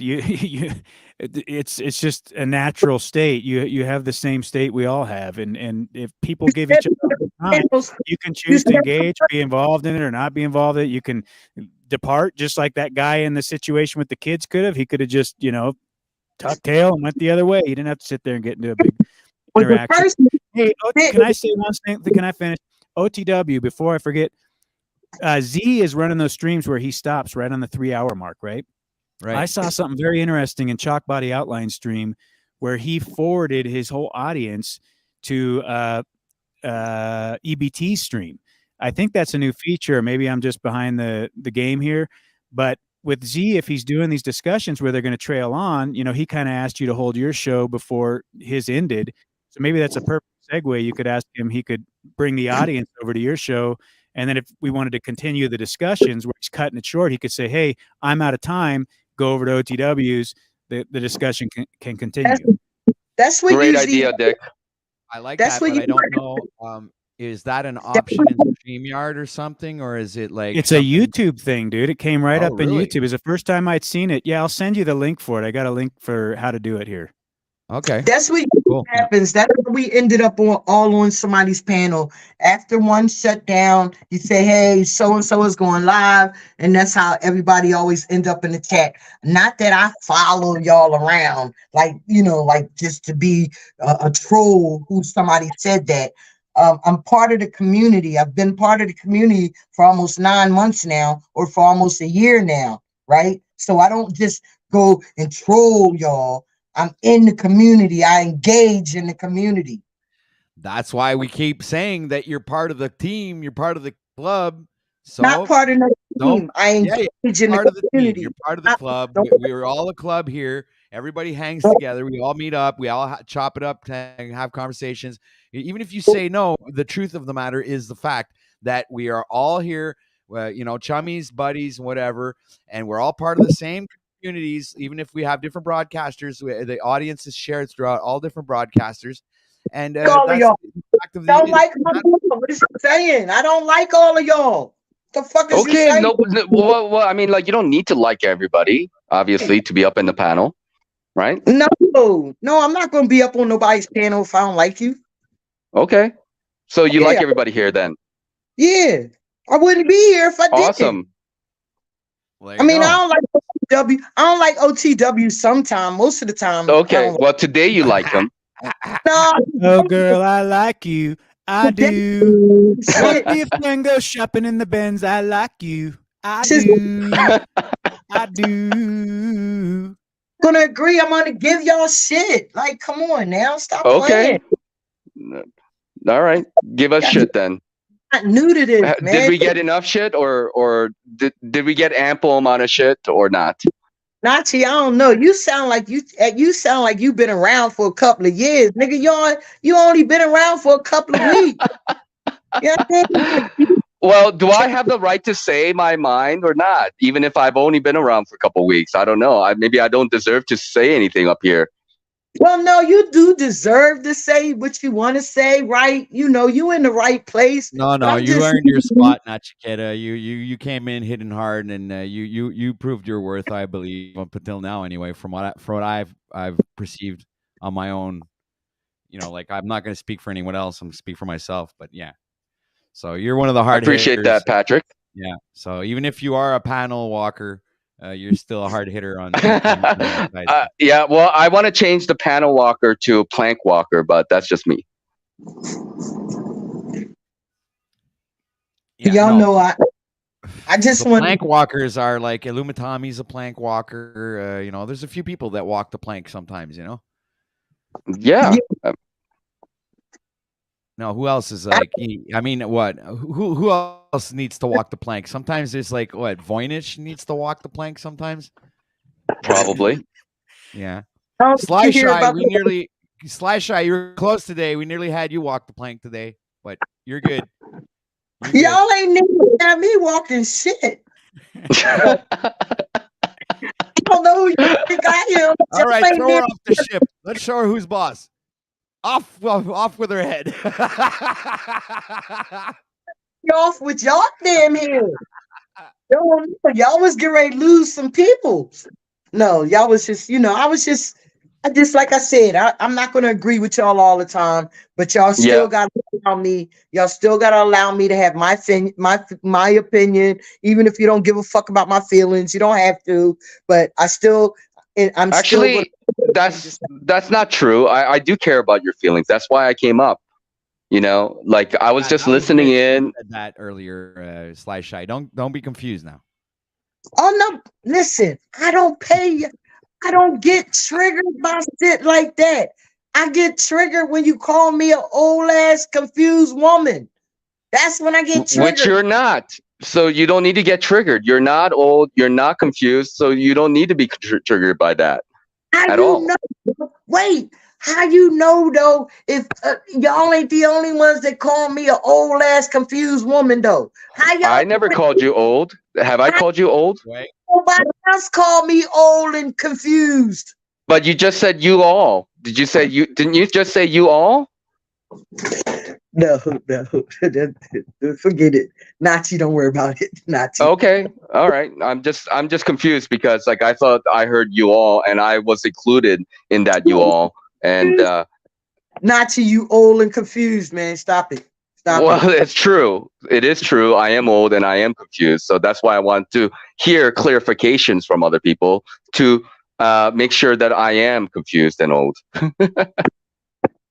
It's just a natural state. You have the same state we all have, and if people give each other time, you can choose to engage, be involved in it, or not be involved in it. You can depart, just like that guy in the situation with the kids could have. He could have just tucked tail and went the other way. He didn't have to sit there and get into a big interaction. Hey, can I say one thing? Can I finish? OTW, before I forget, Z is running those streams where he stops right on the 3-hour mark, right? Right. I saw something very interesting in Chalk Body Outline stream where he forwarded his whole audience to EBT stream. I think that's a new feature. Maybe I'm just behind the game here, but with Z, if he's doing these discussions where they're going to trail on, he kind of asked you to hold your show before his ended. So maybe that's a perfect segue. You could ask him, he could bring the audience over to your show. And then if we wanted to continue the discussions where he's cutting it short, he could say, hey, I'm out of time. Go over to OTWs. The discussion can continue. That's what great idea, Dick. I like that, but I don't know. Is that an option in StreamYard or something, or is it like it's a YouTube thing, dude? It came right up in YouTube. It's the first time I'd seen it. Yeah, I'll send you the link for it. I got a link for how to do it here. Okay. That's what happens. That's how we ended up all on somebody's panel. After one shut down, you say, hey, so-and-so is going live. And that's how everybody always end up in the chat. Not that I follow y'all around, like just to be a troll who somebody said that. I'm part of the community. I've been part of the community for almost 9 months now, or for almost a year now, right? So I don't just go and troll y'all. I'm in the community. I engage in the community. That's why we keep saying that you're part of the team. You're part of the club. So not part of the team. I engage in part the of the team. community. You're part of the club. We're all a club here. Everybody hangs together. We all meet up. We all chop it up and have conversations. Even if you say no, the truth of the matter is the fact that we are all here, chummies, buddies, whatever, and we're all part of the same communities. Even if we have different broadcasters, the audience is shared throughout all different broadcasters. And all of y'all. Don't like what is he saying? I don't like all of y'all. The fuck is he Okay, saying? well, I mean, like, you don't need to like everybody, obviously, to be up in the panel, right? No, I'm not going to be up on nobody's panel if I don't like you. Okay, so you like everybody here then? Yeah, I wouldn't be here if I didn't. Awesome. I mean, I don't like OTW. I don't like OTW sometimes. Most of the time. Okay, well, today you like him. No. Oh, girl, I like you. I do. Let me friend go shopping in the Benz. I like you. I do. I do. Gonna agree. I'm gonna give y'all shit. Like, come on now, stop Okay. playing. All right, give us shit then. I'm not new to this, man. Did we get enough shit, or did we get ample amount of shit, or not? Nachi, I don't know. You sound like you've been around for a couple of years, nigga. You only been around for a couple of weeks. You know what I mean? Well, do I have the right to say my mind or not? Even if I've only been around for a couple of weeks, I don't know. Maybe I don't deserve to say anything up here. Well, no, you do deserve to say what you want to say, right? You know, you in the right place. No, you earned your spot, not Chiquita. You came in hitting hard, and you proved your worth, I believe, up until now, anyway. From what I've perceived on my own, like, I'm not going to speak for anyone else. I'm going to speak for myself. But yeah, so you're one of the hard. I appreciate that, Patrick. Yeah. So even if you are a panel walker, you're still a hard hitter on. Yeah, well, I want to change the panel walker to plank walker, but that's just me. Y'all know I just want plank walkers are like Illumitami's a plank walker. There's a few people that walk the plank sometimes. Yeah. No, who else is like? I mean, what? Who else needs to walk the plank? Sometimes there's like what? Voynich needs to walk the plank sometimes. Probably. Yeah. Sly Shy, you were close today. We nearly had you walk the plank today, but you're good. Y'all ain't never had me walking shit. I don't know who you think I am. All right, throw her off the ship. Let's show her who's boss. Off with her head. Off with y'all damn head. Y'all was getting ready to lose some people. No, y'all was just, I just like I said, I'm not going to agree with y'all all the time, but y'all still got to allow me. Y'all still got to allow me to have my opinion, even if you don't give a fuck about my feelings. You don't have to, but I'm actually. That's not true. I do care about your feelings. That's why I came up. Like I was just listening in. Said that earlier, Sly Shy. Don't be confused now. Oh no! Listen, I don't pay. I don't get triggered by shit like that. I get triggered when you call me an old ass confused woman. That's when I get triggered. Which you're not. So you don't need to get triggered. You're not old. You're not confused. So you don't need to be triggered by that. At all. Wait, how you know though if y'all ain't the only ones that call me an old ass confused woman though? I never called you old. Have I called you old? Nobody else called me old and confused. But you just said you all. Did you say you? Didn't you just say you all? No, forget it. Nachi, don't worry about it. Nachi. Okay, all right. I'm just confused because like I thought I heard you all, and I was included in that you all. And Nachi, you old and confused, man. Stop it. Well, it's true. It is true. I am old and I am confused. So that's why I want to hear clarifications from other people to make sure that I am confused and old.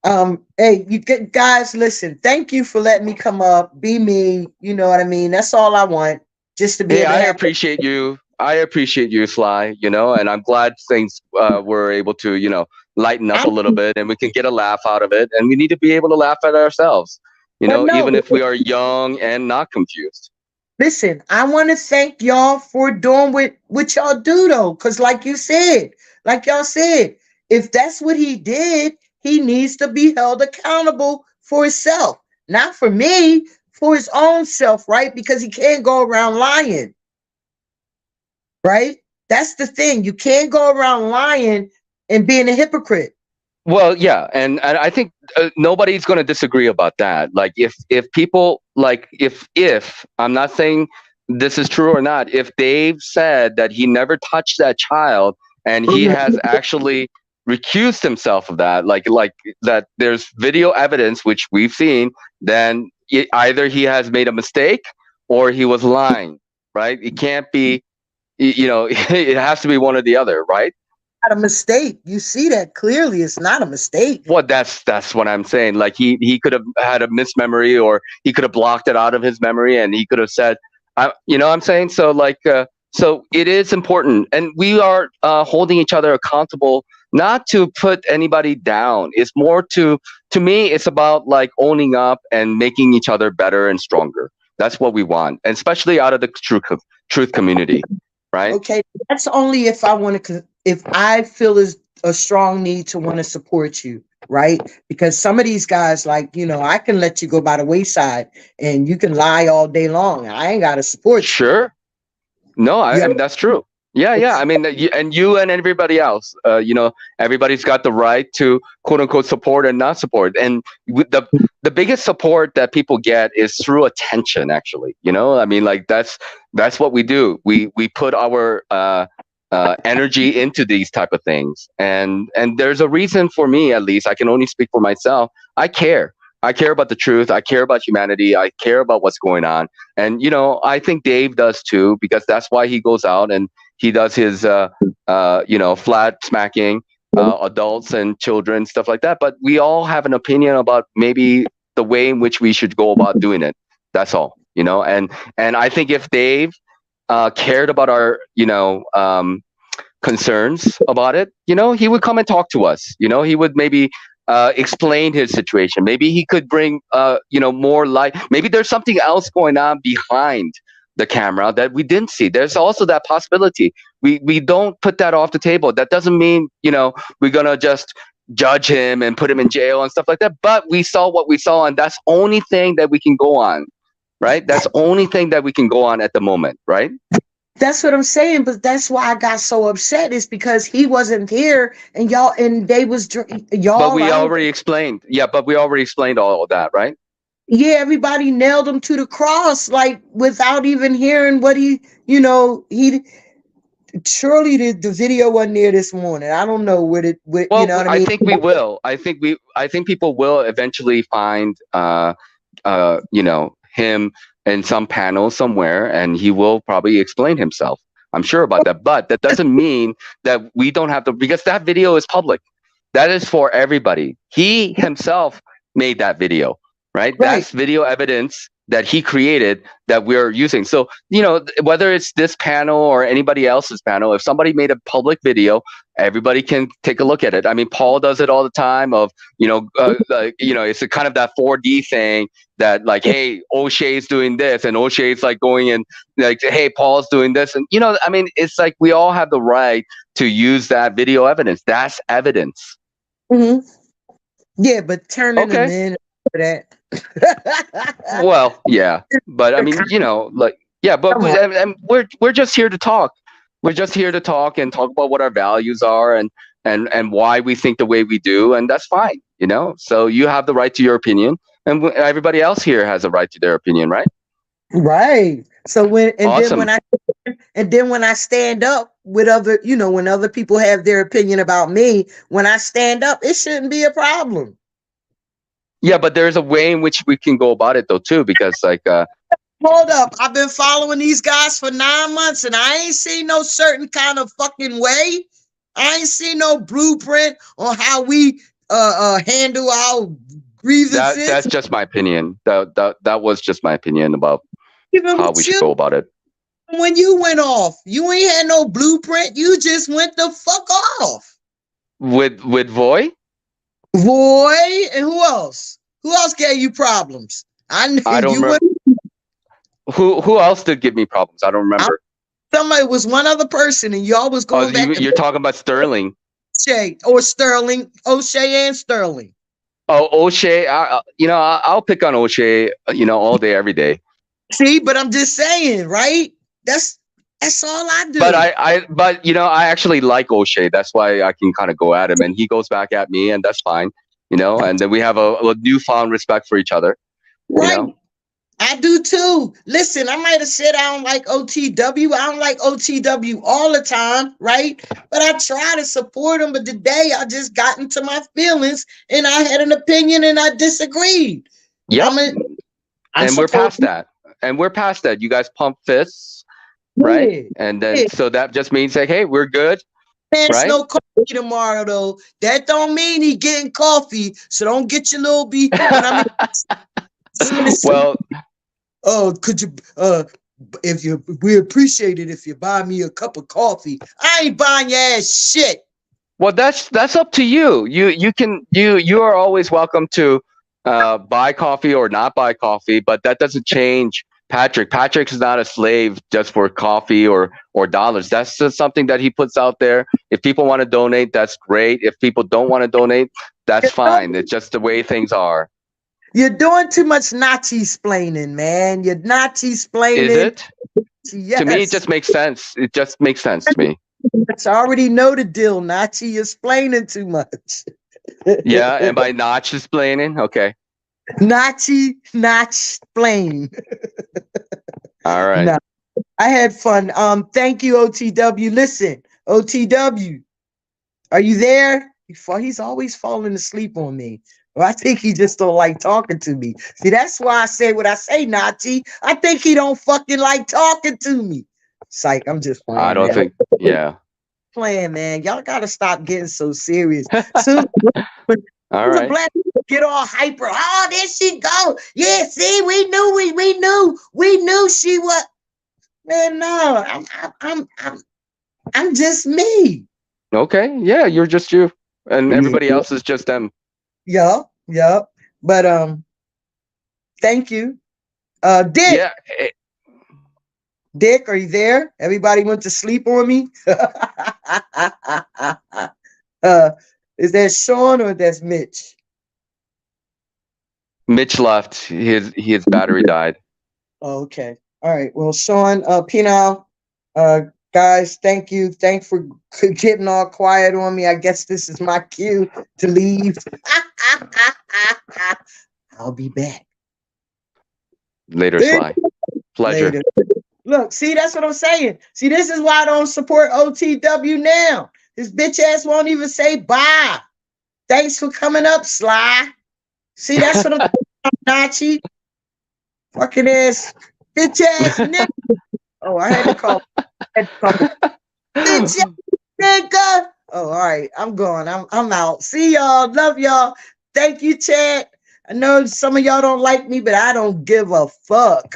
Hey, you guys, listen, thank you for letting me come up, be me. You know what I mean? That's all I want. Just to be able to appreciate you. I appreciate you, Sly, and I'm glad things were able to, lighten up a little bit and we can get a laugh out of it. And we need to be able to laugh at ourselves. You But know, no, even if we are young and not confused. listen, I want to thank y'all for doing what y'all do though. Cause like y'all said, if that's what he did, he needs to be held accountable for himself. Not for me, for his own self, right? Because he can't go around lying. Right? That's the thing. You can't go around lying and being a hypocrite. Well, yeah, and I think nobody's going to disagree about that. Like, if people like if I'm not saying this is true or not, if Dave said that he never touched that child and he has actually recused himself of that, like that, there's video evidence which we've seen, then either he has made a mistake or he was lying, right? It can't be, you know, it has to be one or the other, right? Not a mistake. You see that clearly. It's not a mistake. Well, that's what I'm saying. Like he could have had a mismemory, or he could have blocked it out of his memory, and he could have said, you know what I'm saying? So like, so it is important, and we are holding each other accountable, not to put anybody down. It's more to me, it's about like owning up and making each other better and stronger. That's what we want, and especially out of the truth community, right? Okay, that's only if I want to. If I feel is a strong need to want to support you, right? Because some of these guys, like, you know, I can let you go by the wayside and you can lie all day long. I ain't got to support you. Sure. No, I mean, that's true. Yeah, yeah. I mean, and you and everybody else, you know, everybody's got the right to quote unquote support and not support. And the biggest support that people get is through attention, actually. You know, I mean, like that's what we do. We put our energy into these type of things, and there's a reason for me, at least I can only speak for myself. I care about the truth. I care about humanity. I care about what's going on. And, you know, I think Dave does too, because that's why he goes out and he does his you know, flat smacking adults and children, stuff like that. But we all have an opinion about maybe the way in which we should go about doing it. That's all, you know. And I think if Dave cared about our, you know, concerns about it, you know, he would come and talk to us. You know, he would maybe explain his situation. Maybe he could bring, you know, more light. Maybe there's something else going on behind the camera that we didn't see. There's also that possibility. We don't put that off the table. That doesn't mean, you know, we're gonna just judge him and put him in jail and stuff like that. But we saw what we saw, and that's the only thing that we can go on. Right? That's the only thing that we can go on at the moment, right? That's what I'm saying, but that's why I got so upset, is because he wasn't here and y'all, and they was y'all. But we already explained. Yeah, but we already explained all of that, right? Yeah, everybody nailed him to the cross, like without even hearing what he, you know, he surely the video wasn't there this morning. I don't know what it, well, you know what I mean? I think we will. I think people will eventually find, you know, him in some panel somewhere, and he will probably explain himself. I'm sure about that. But that doesn't mean that we don't have to, because that video is public. That is for everybody. He himself made that video, right? That's video evidence that he created that we're using. So, you know, whether it's this panel or anybody else's panel, if somebody made a public video, everybody can take a look at it. I mean, Paul does it all the time of, you know, it's a kind of that 4D thing that like, hey, O'Shea's doing this, and O'Shea's like going and like, hey, Paul's doing this. And, you know, I mean, it's like we all have the right to use that video evidence. That's evidence. Mm-hmm. Yeah, but turning them in for that. Well, yeah, but I mean, you know, like, yeah, but we're just here to talk. We're just here to talk and talk about what our values are and why we think the way we do, and that's fine, you know. So you have the right to your opinion, and everybody else here has a right to their opinion, right? Right. So when Awesome. then when I stand up with other, you know, when other people have their opinion about me, when I stand up, it shouldn't be a problem. Yeah, but there's a way in which we can go about it though too, because like hold up, I've been following these guys for 9 months and I ain't seen no certain kind of fucking way. I ain't seen no blueprint on how we handle our grievances. That's just my opinion. That was just my opinion about Even how with we should you, go about it. when you went off, you ain't had no blueprint. You just went the fuck off. With Voy? Voy, and who else? Who else gave you problems? I knew I don't you remember. Who else did give me problems? I don't remember. Somebody was one other person, and y'all was going back. You're talking about Sterling. O'Shea or Sterling, O'Shea and Sterling. Oh, O'Shea. I'll pick on O'Shea. All day, every day. See, but I'm just saying, right? That's all I do. But I actually like O'Shea. That's why I can kind of go at him, and he goes back at me, and that's fine. And then we have a newfound respect for each other. Right. I do too. Listen, I might have said I don't like OTW. I don't like OTW all the time, right? But I try to support him. But today I just got into my feelings and I had an opinion and I disagreed. Yeah. And we're past that. You guys pump fists, right? Yeah. And then so that just means like, hey, we're good. There's right? no coffee tomorrow though. That don't mean he getting coffee. So don't get your little beef. Well, oh, could you we appreciate it if you buy me a cup of coffee. I ain't buying your ass shit. Well, that's up to you. You are always welcome to buy coffee or not buy coffee, but that doesn't change Patrick. Patrick is not a slave just for coffee or dollars. That's just something that he puts out there. If people want to donate, that's great. If people don't want to donate, that's fine. It's just the way things are. You're doing too much Nazi-splaining, man. You're Nazi-splaining. Is it? Yes. To me, it just makes sense. It just makes sense to me. I already know the deal, Nazi. You're explaining too much. Yeah, am I not explaining? Okay. Nazi, not explain. All right. No, I had fun. Thank you, OTW. Listen, OTW, are you there? He's always falling asleep on me. Well, I think he just don't like talking to me. See, that's why I say what I say, Nazi. I think he don't fucking like talking to me. Psych, I'm just playing. I don't think, yeah. Playing, man. Y'all gotta stop getting so serious. Soon, all right. Black people get all hyper. Oh, there she go. Yeah, see, we knew she was. Man, no, I'm just me. Okay, yeah, you're just you, and everybody else is just them. Yeah. But thank you. Dick. Yeah. Dick, are you there? Everybody went to sleep on me. Is that Sean or that's Mitch? Mitch left. His battery died. Oh, okay. All right. Well, Sean, Pineal, guys, thank you. Thanks for getting all quiet on me. I guess this is my cue to leave. I'll be back. Later, Sly. Pleasure. Later. Look, see, that's what I'm saying. See, this is why I don't support OTW now. This bitch ass won't even say bye. Thanks for coming up, Sly. See, that's what I'm talking about, Nachi. Fucking ass, bitch ass nigga. Oh, I had to call. Bitch ass nigga. Oh, all right. I'm going. I'm out. See y'all. Love y'all. Thank you, chat. I know some of y'all don't like me, but I don't give a fuck.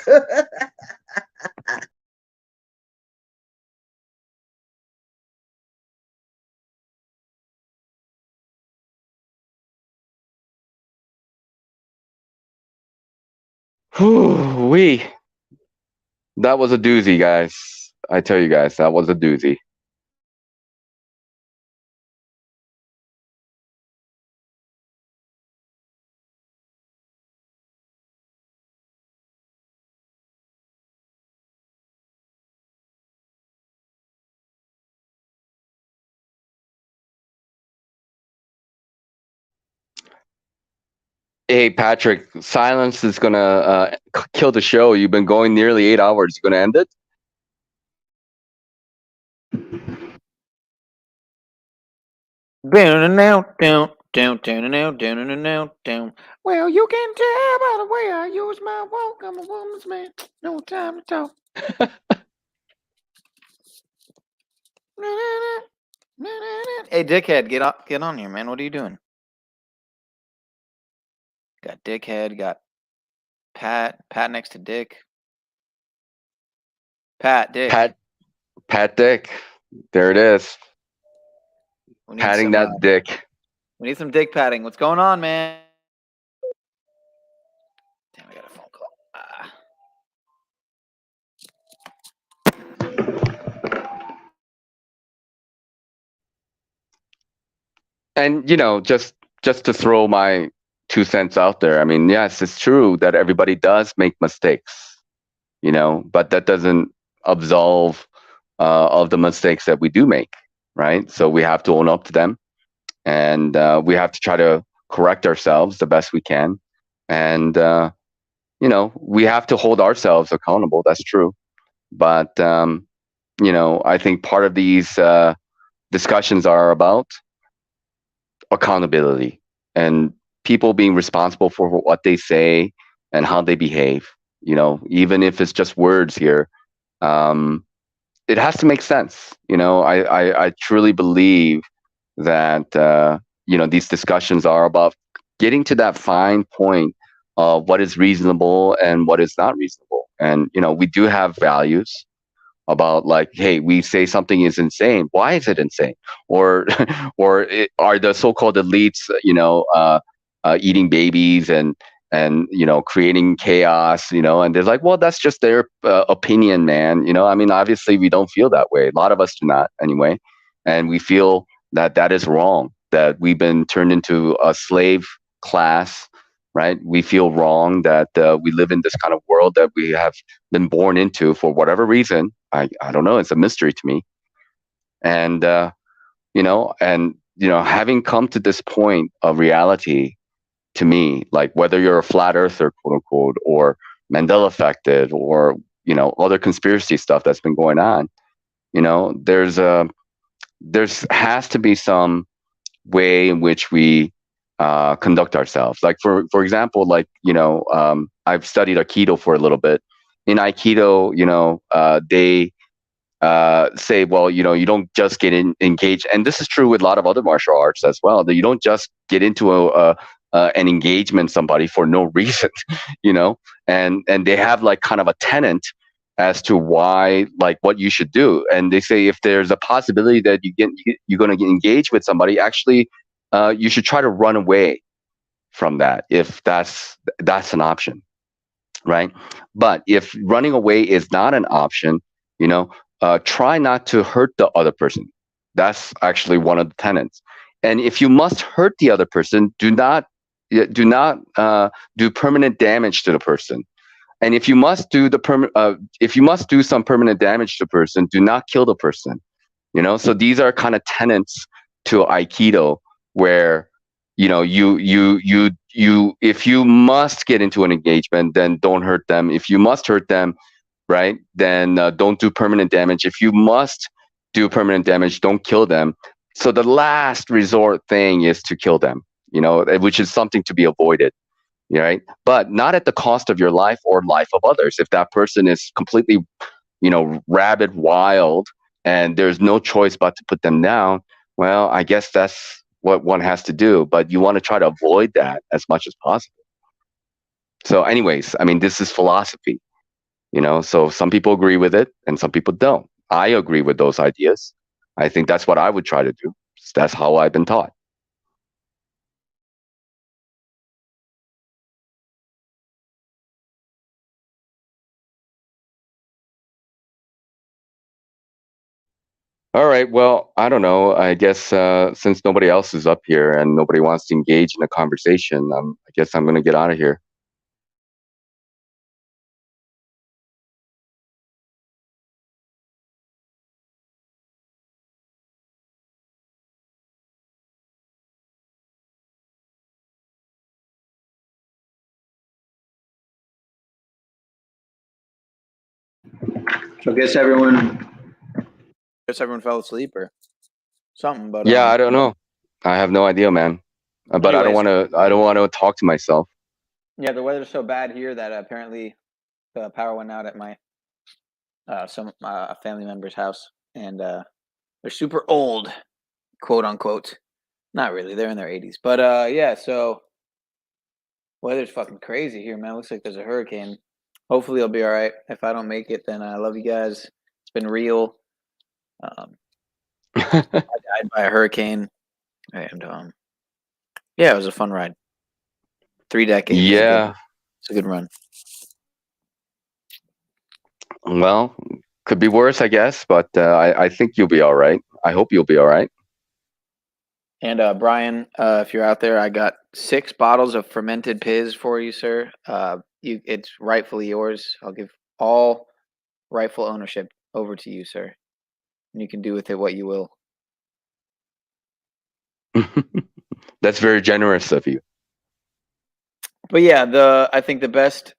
Whoo-wee. That was a doozy, guys. I tell you guys, that was a doozy. Hey, Patrick, silence is going to kill the show. You've been going nearly 8 hours. You going to end it? Well, you can tell by the way I use my walk. I'm a woman's man. No time to talk. Hey, dickhead, get on here, man. What are you doing? Got dickhead, got Pat next to Dick. Dick. Pat Dick. There it is. Patting that dick. We need some dick patting. What's going on, man? Damn, I got a phone And just to throw my 2 cents out there, I mean, yes, it's true that everybody does make mistakes, but that doesn't absolve of the mistakes that we do make, right? So we have to own up to them, and we have to try to correct ourselves the best we can, and we have to hold ourselves accountable. That's true, but I think part of these discussions are about accountability and people being responsible for what they say and how they behave. Even if it's just words here, it has to make sense. I truly believe that these discussions are about getting to that fine point of what is reasonable and what is not reasonable. And we do have values about, like, hey, we say something is insane. Why is it insane? Or are the so-called elites, eating babies and creating chaos, and they're like, well, that's just their opinion, man. I mean, obviously we don't feel that way. A lot of us do not, anyway, and we feel that is wrong. That we've been turned into a slave class. Right? We feel wrong that we live in this kind of world that we have been born into for whatever reason. I don't know. It's a mystery to me. And having come to this point of reality, to me, like whether you're a flat earther, quote unquote, or Mandela affected, or other conspiracy stuff that's been going on, there's has to be some way in which we conduct ourselves. Like for example, like I've studied Aikido for a little bit. In Aikido, they say, well, you don't just get engaged, and this is true with a lot of other martial arts as well. That you don't just get into an engagement with somebody for no reason, and they have like kind of a tenet as to why, like what you should do. And they say if there's a possibility that you're going to get engaged with somebody, actually, you should try to run away from that if that's an option, right? But if running away is not an option, try not to hurt the other person. That's actually one of the tenets. And if you must hurt the other person, do not do permanent damage to the person. And if you must do some permanent damage to the person, do not kill the person. So these are kind of tenets to Aikido, where you if you must get into an engagement, then don't hurt them. If you must hurt them, right, then don't do permanent damage. If you must do permanent damage, don't kill them. So the last resort thing is to kill them, which is something to be avoided, right? But not at the cost of your life or life of others. If that person is completely, rabid wild, and there's no choice but to put them down, well, I guess that's what one has to do. But you want to try to avoid that as much as possible. So anyways, I mean, this is philosophy, so some people agree with it and some people don't. I agree with those ideas. I think that's what I would try to do. That's how I've been taught. All right. Well, I don't know. I guess since nobody else is up here and nobody wants to engage in a conversation, I guess I'm going to get out of here. So guess everyone fell asleep or something. But yeah, I don't know. I have no idea, man. But anyways, I don't want to talk to myself. Yeah, the weather's so bad here that apparently the power went out at my family member's house, and they're super old, quote unquote. Not really, they're in their 80s. But yeah, so weather's fucking crazy here, man. Looks like there's a hurricane. Hopefully I'll be all right. If I don't make it, then I love you guys. It's been real. I died by a hurricane, and yeah, it was a fun ride. 3 decades. Yeah, it's a good run. Well, could be worse, I guess, but I think you'll be all right. I hope you'll be all right. And Brian, if you're out there, I got 6 bottles of fermented Piz for you, sir. It's rightfully yours. I'll give all rightful ownership over to you, sir. And you can do with it what you will. That's very generous of you. But yeah, I think the best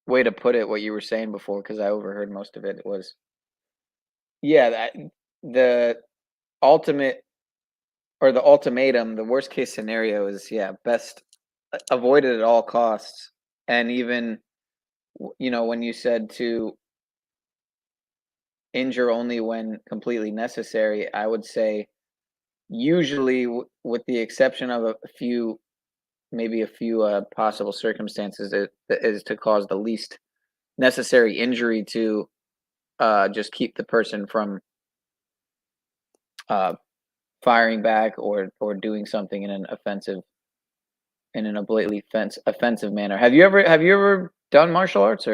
way to put it, what you were saying before, because I overheard most of it, was the ultimate or the ultimatum, the worst case scenario is best avoided at all costs. And even when you said to injure only when completely necessary, I would say usually with the exception of a few possible circumstances, it is to cause the least necessary injury to just keep the person from firing back or doing something in a blatantly offensive manner. Have you ever done martial arts?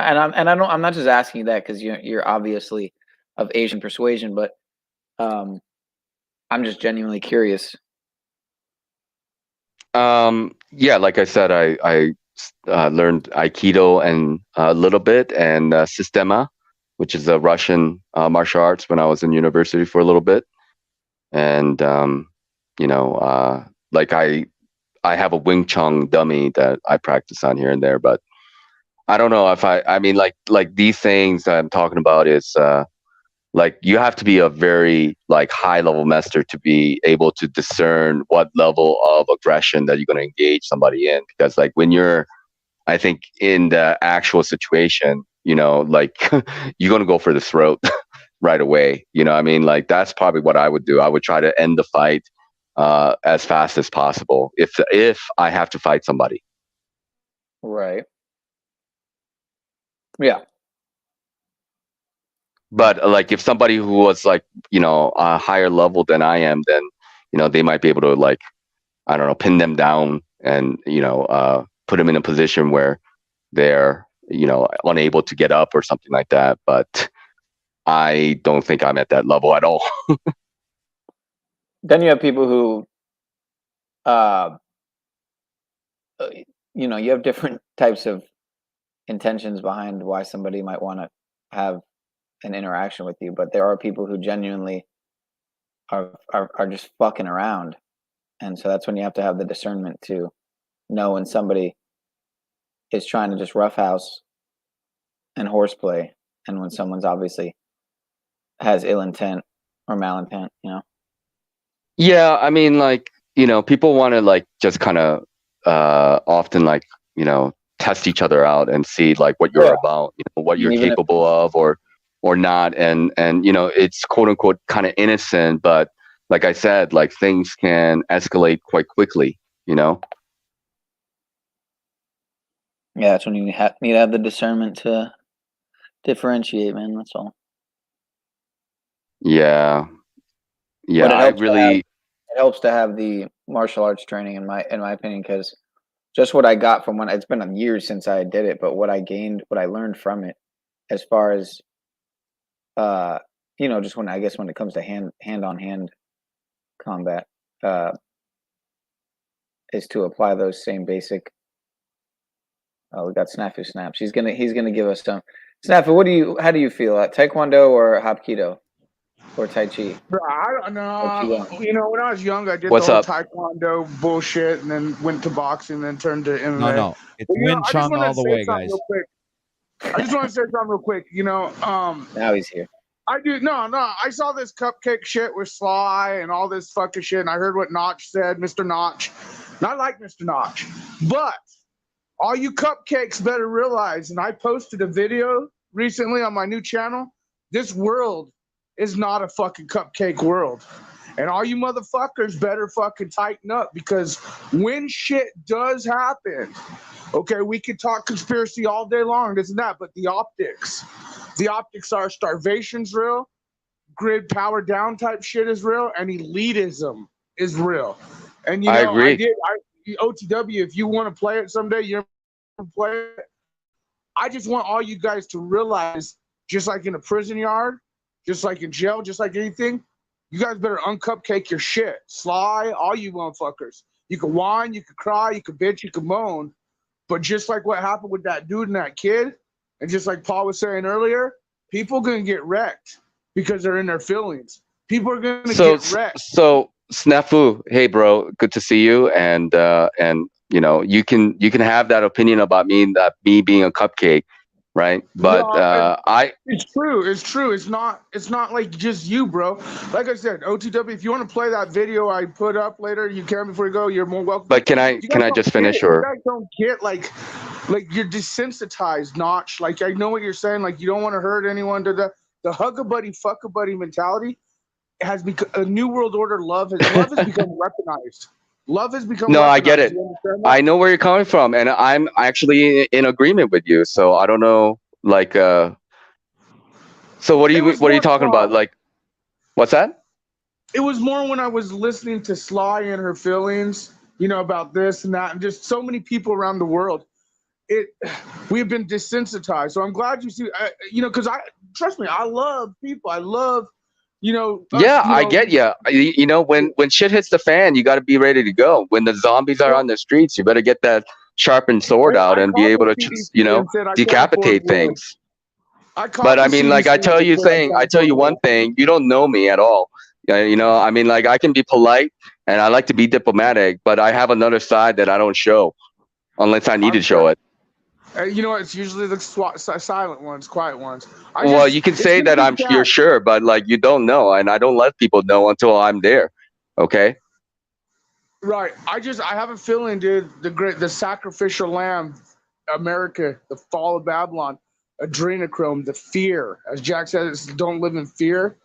I'm not just asking you that because you're obviously of Asian persuasion, but I'm just genuinely curious. Like I said, I learned Aikido and a little bit, and Sistema, which is a Russian martial arts, when I was in university for a little bit. And like I have a Wing Chun dummy that I practice on here and there, but I don't know if I mean like these things that I'm talking about is like you have to be a very like high level master to be able to discern what level of aggression that you're going to engage somebody in, because like when you're, I think, in the actual situation, like you're going to go for the throat right away. I mean, like that's probably what I would do. I would try to end the fight as fast as possible if I have to fight somebody. Right. Yeah. But like if somebody who was like, a higher level than I am, then, they might be able to like, I don't know, pin them down and, put them in a position where they're, unable to get up or something like that. But I don't think I'm at that level at all. Then you have people who, you have different types of intentions behind why somebody might want to have an interaction with you, but there are people who genuinely are just fucking around, and so that's when you have to have the discernment to know when somebody is trying to just roughhouse and horseplay, and when someone's obviously has ill intent or malintent. Yeah, I mean, like, people want to like just kind of often like, test each other out and see like what you're about, what you're capable of or not. And it's quote unquote kind of innocent, but like I said, like things can escalate quite quickly, Yeah, that's when you need to have the discernment to differentiate, man. That's all. Yeah. But it helps to have the martial arts training in my opinion, because just what I got from it's been years since I did it, but what I learned from it, as far as just when it comes to hand on hand combat, is to apply those same basic. We got Snafu Snaps. He's gonna give us some. Snafu, how do you feel at Taekwondo or Hapkido or Tai Chi? Bro, I don't know. When I was young, I did What's the whole up? Taekwondo bullshit, and then went to boxing, then turned to MMA. No, it's Wing Chun all the way, guys. I just want to say something real quick. Now he's here. I do no. I saw this cupcake shit with Sly and all this fucking shit, and I heard what Notch said, Mr. Notch. And I like Mr. Notch, but all you cupcakes better realize, and I posted a video recently on my new channel, this world is not a fucking cupcake world. And all you motherfuckers better fucking tighten up, because when shit does happen, okay, we could talk conspiracy all day long, this and that, but the optics are starvation's real, grid power down type shit is real, and elitism is real. And I agree. OTW, if you want to play it someday, you're gonna play it. I just want all you guys to realize, just like in a prison yard, just like in jail, just like anything, You guys better uncupcake your shit. Sly, all you motherfuckers. You can whine, you can cry, you can bitch, you can moan. But just like what happened with that dude and that kid, and just like Paul was saying earlier, people are going to get wrecked because they're in their feelings. People are going to get wrecked. So Snafu, hey bro, good to see you. And you know, you can have that opinion about me, that me being a cupcake, right? But it's true. It's not like just you, bro. Like I said, OTW, if you want to play that video I put up later, you can before you go. You're more welcome. But can I just finish? You guys don't get like you're desensitized, Notch. Like I know what you're saying. Like you don't want to hurt anyone. The hug a buddy, fuck a buddy mentality has become a new world order. Love has become weaponized. Love has become. No, weaponized. I get it. I know where you're coming from, and I'm actually in agreement with you. So I don't know, like, so what are you talking about? Like, what's that? It was more when I was listening to Sly and her feelings, you know, about this and that, and just so many people around the world. We've been desensitized. So I'm glad you see, you know, because trust me, I love people. I love, you know. Yeah, I get you. You know, when shit hits the fan, you got to be ready to go. When the zombies are on the streets, you better get that sharpened sword out and be able to, you know, decapitate things. But I mean, like I tell you one thing, you don't know me at all. You know, I mean, like I can be polite and I like to be diplomatic, but I have another side that I don't show unless I need to show it. You know, it's usually the silent ones, quiet ones. Well, you can say that you're sure, but like you don't know, and I don't let people know until I'm there. Okay. Right. I have a feeling, dude. The sacrificial lamb, America, the fall of Babylon, adrenochrome, the fear. As Jack says, don't live in fear.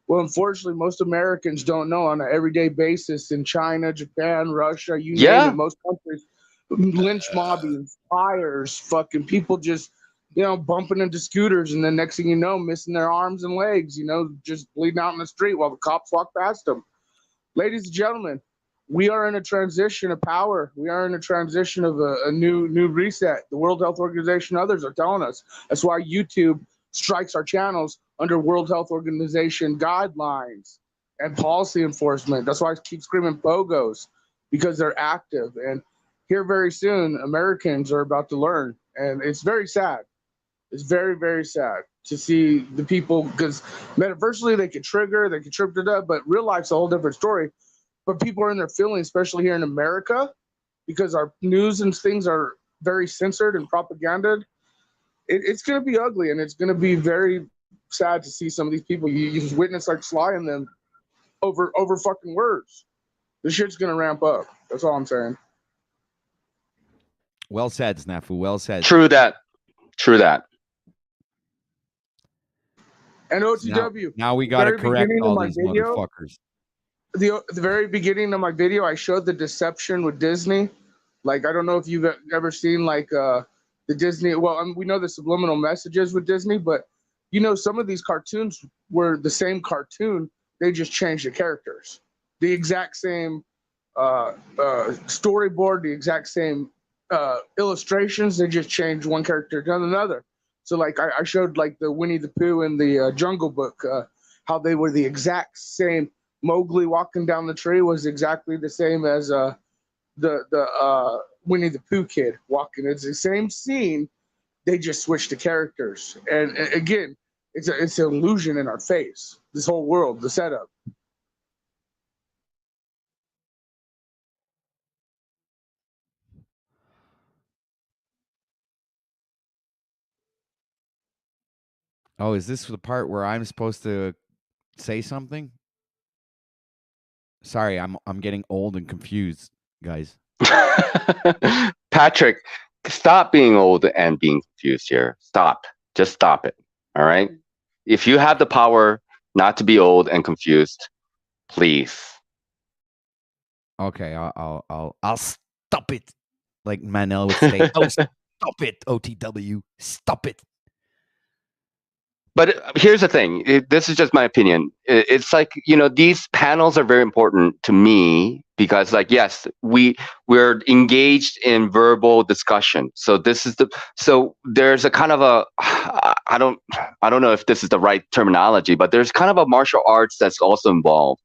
Well, unfortunately, most Americans don't know on an everyday basis in China, Japan, Russia, you name it, most countries. Lynch mobbing, fires, fucking people just, you know, bumping into scooters, and then next thing you know, missing their arms and legs, you know, just bleeding out in the street while the cops walk past them. Ladies and gentlemen, we are in a transition of power. We are in a transition of a new reset. The World Health Organization, others are telling us. That's why YouTube strikes our channels under World Health Organization guidelines and policy enforcement. That's why I keep screaming BOGOs, because they're active. And here very soon, Americans are about to learn, and it's very sad. It's very, very sad to see the people, because metaversally they can trigger, they can trip it up, but real life's a whole different story. But people are in their feelings, especially here in America, because our news and things are very censored and propagandaed. It's going to be ugly, and it's going to be very sad to see some of these people. You just witness like Sly and them over fucking words. This shit's going to ramp up. That's all I'm saying. Well said, Snafu. Well said. True that. And OTW. Now we got to correct all these motherfuckers. The very beginning of my video, I showed the deception with Disney. Like, I don't know if you've ever seen like the Disney. Well, we know the subliminal messages with Disney, but you know, some of these cartoons were the same cartoon. They just changed the characters. The exact same storyboard, the exact same illustrations. They just changed one character to another. So like I showed like the Winnie the Pooh and the Jungle Book, how they were the exact same. Mowgli walking down the tree was exactly the same as the Winnie the Pooh kid walking. It's the same scene. They just switched the characters. And again, it's an illusion in our face. This whole world, the setup. Oh, is this the part where I'm supposed to say something? Sorry, I'm getting old and confused, guys. Patrick, stop being old and being confused here. Stop. Just stop it. All right? If you have the power not to be old and confused, please. Okay, I'll stop it. Like Manel would say, oh, stop it, OTW. Stop it. But here's the thing. This is just my opinion. It's like, these panels are very important to me because, like, yes, we're engaged in verbal discussion. So there's a kind of a, I don't know if this is the right terminology, but there's kind of a martial arts that's also involved,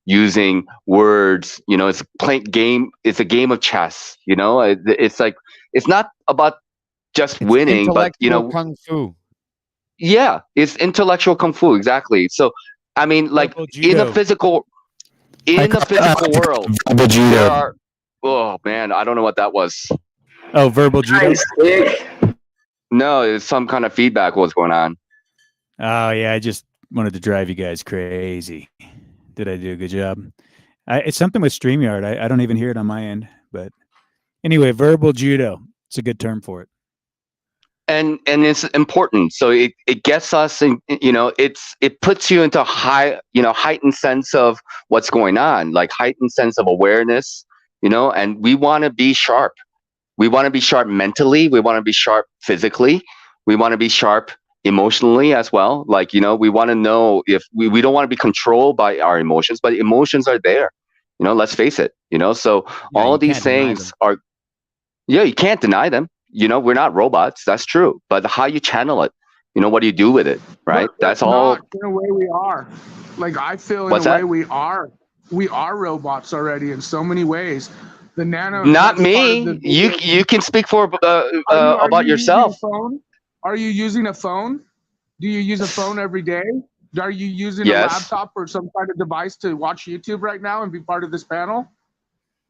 using words. It's a game. It's a game of chess. It's like, it's not about just winning, but kung fu. Yeah, it's intellectual kung fu, exactly. So, I mean, like in the physical world, there are. Oh man, I don't know what that was. Oh, verbal judo. No, it's some kind of feedback. What's going on? Oh yeah, I just wanted to drive you guys crazy. Did I do a good job? It's something with StreamYard. I don't even hear it on my end, but anyway, verbal judo. It's a good term for it. And it's important. So it gets us in, it puts you into heightened sense of what's going on, like heightened sense of awareness, and we want to be sharp. We want to be sharp mentally. We want to be sharp physically. We want to be sharp emotionally as well. Like, we want to know if we don't want to be controlled by our emotions, but emotions are there, let's face it, so all these things are, you can't deny them. We're not robots. That's true. But how you channel it, what do you do with it, right? That's all. In a way, we are. Like, I feel What's in a that? way we are robots already in so many ways. The nano. Not me. You can speak for about yourself. Are you using a phone? Do you use a phone every day? Are you using a laptop or some kind of device to watch YouTube right now and be part of this panel?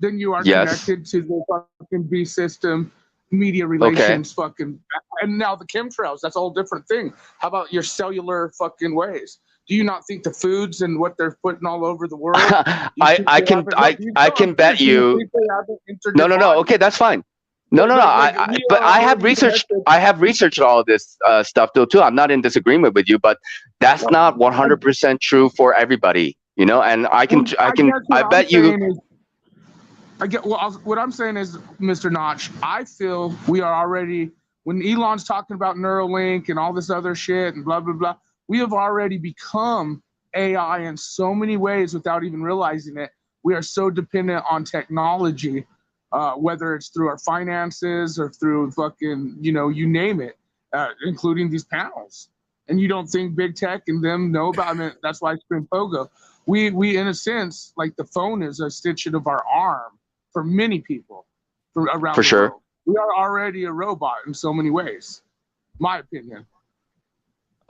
Then you are connected to the fucking B system. Media relations, fucking, and now the chemtrails. That's a whole different thing. How about your cellular fucking ways? Do you not think the foods and what they're putting all over the world? I can bet you. No. Okay, that's fine. No. But I have researched. I have researched all of this stuff though too. I'm not in disagreement with you, but that's not 100% true for everybody. And I bet you. What I'm saying is, Mr. Notch, I feel we are already, when Elon's talking about Neuralink and all this other shit and blah, blah, blah, we have already become AI in so many ways without even realizing it. We are so dependent on technology, whether it's through our finances or through fucking, you name it, including these panels. And you don't think big tech and them know about it. That's why I scream Pogo. We, in a sense, like the phone is a extension of our arm. For many people around the world. We are already a robot in so many ways, my opinion.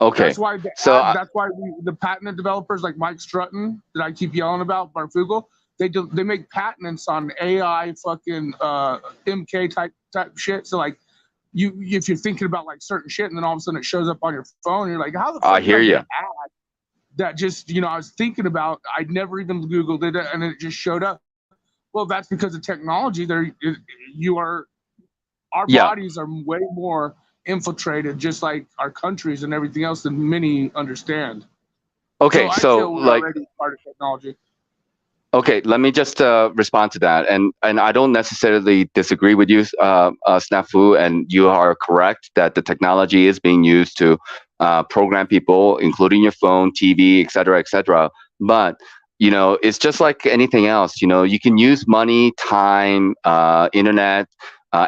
Okay. That's why the patent developers like Mike Strutton that I keep yelling about, Barfugal, they make patents on AI fucking MK type shit. So like if you're thinking about like certain shit and then all of a sudden it shows up on your phone, you're like, how the fuck I hear you. That just, I was thinking about, I'd never even Googled it and it just showed up. Well, that's because of technology. Our bodies are way more infiltrated, just like our countries and everything else, than many understand. Okay, so we're like, already part of technology. Okay, let me just respond to that. And I don't necessarily disagree with you, Snafu, and you are correct that the technology is being used to program people, including your phone, TV, et cetera, but it's just like anything else. You can use money, time, internet,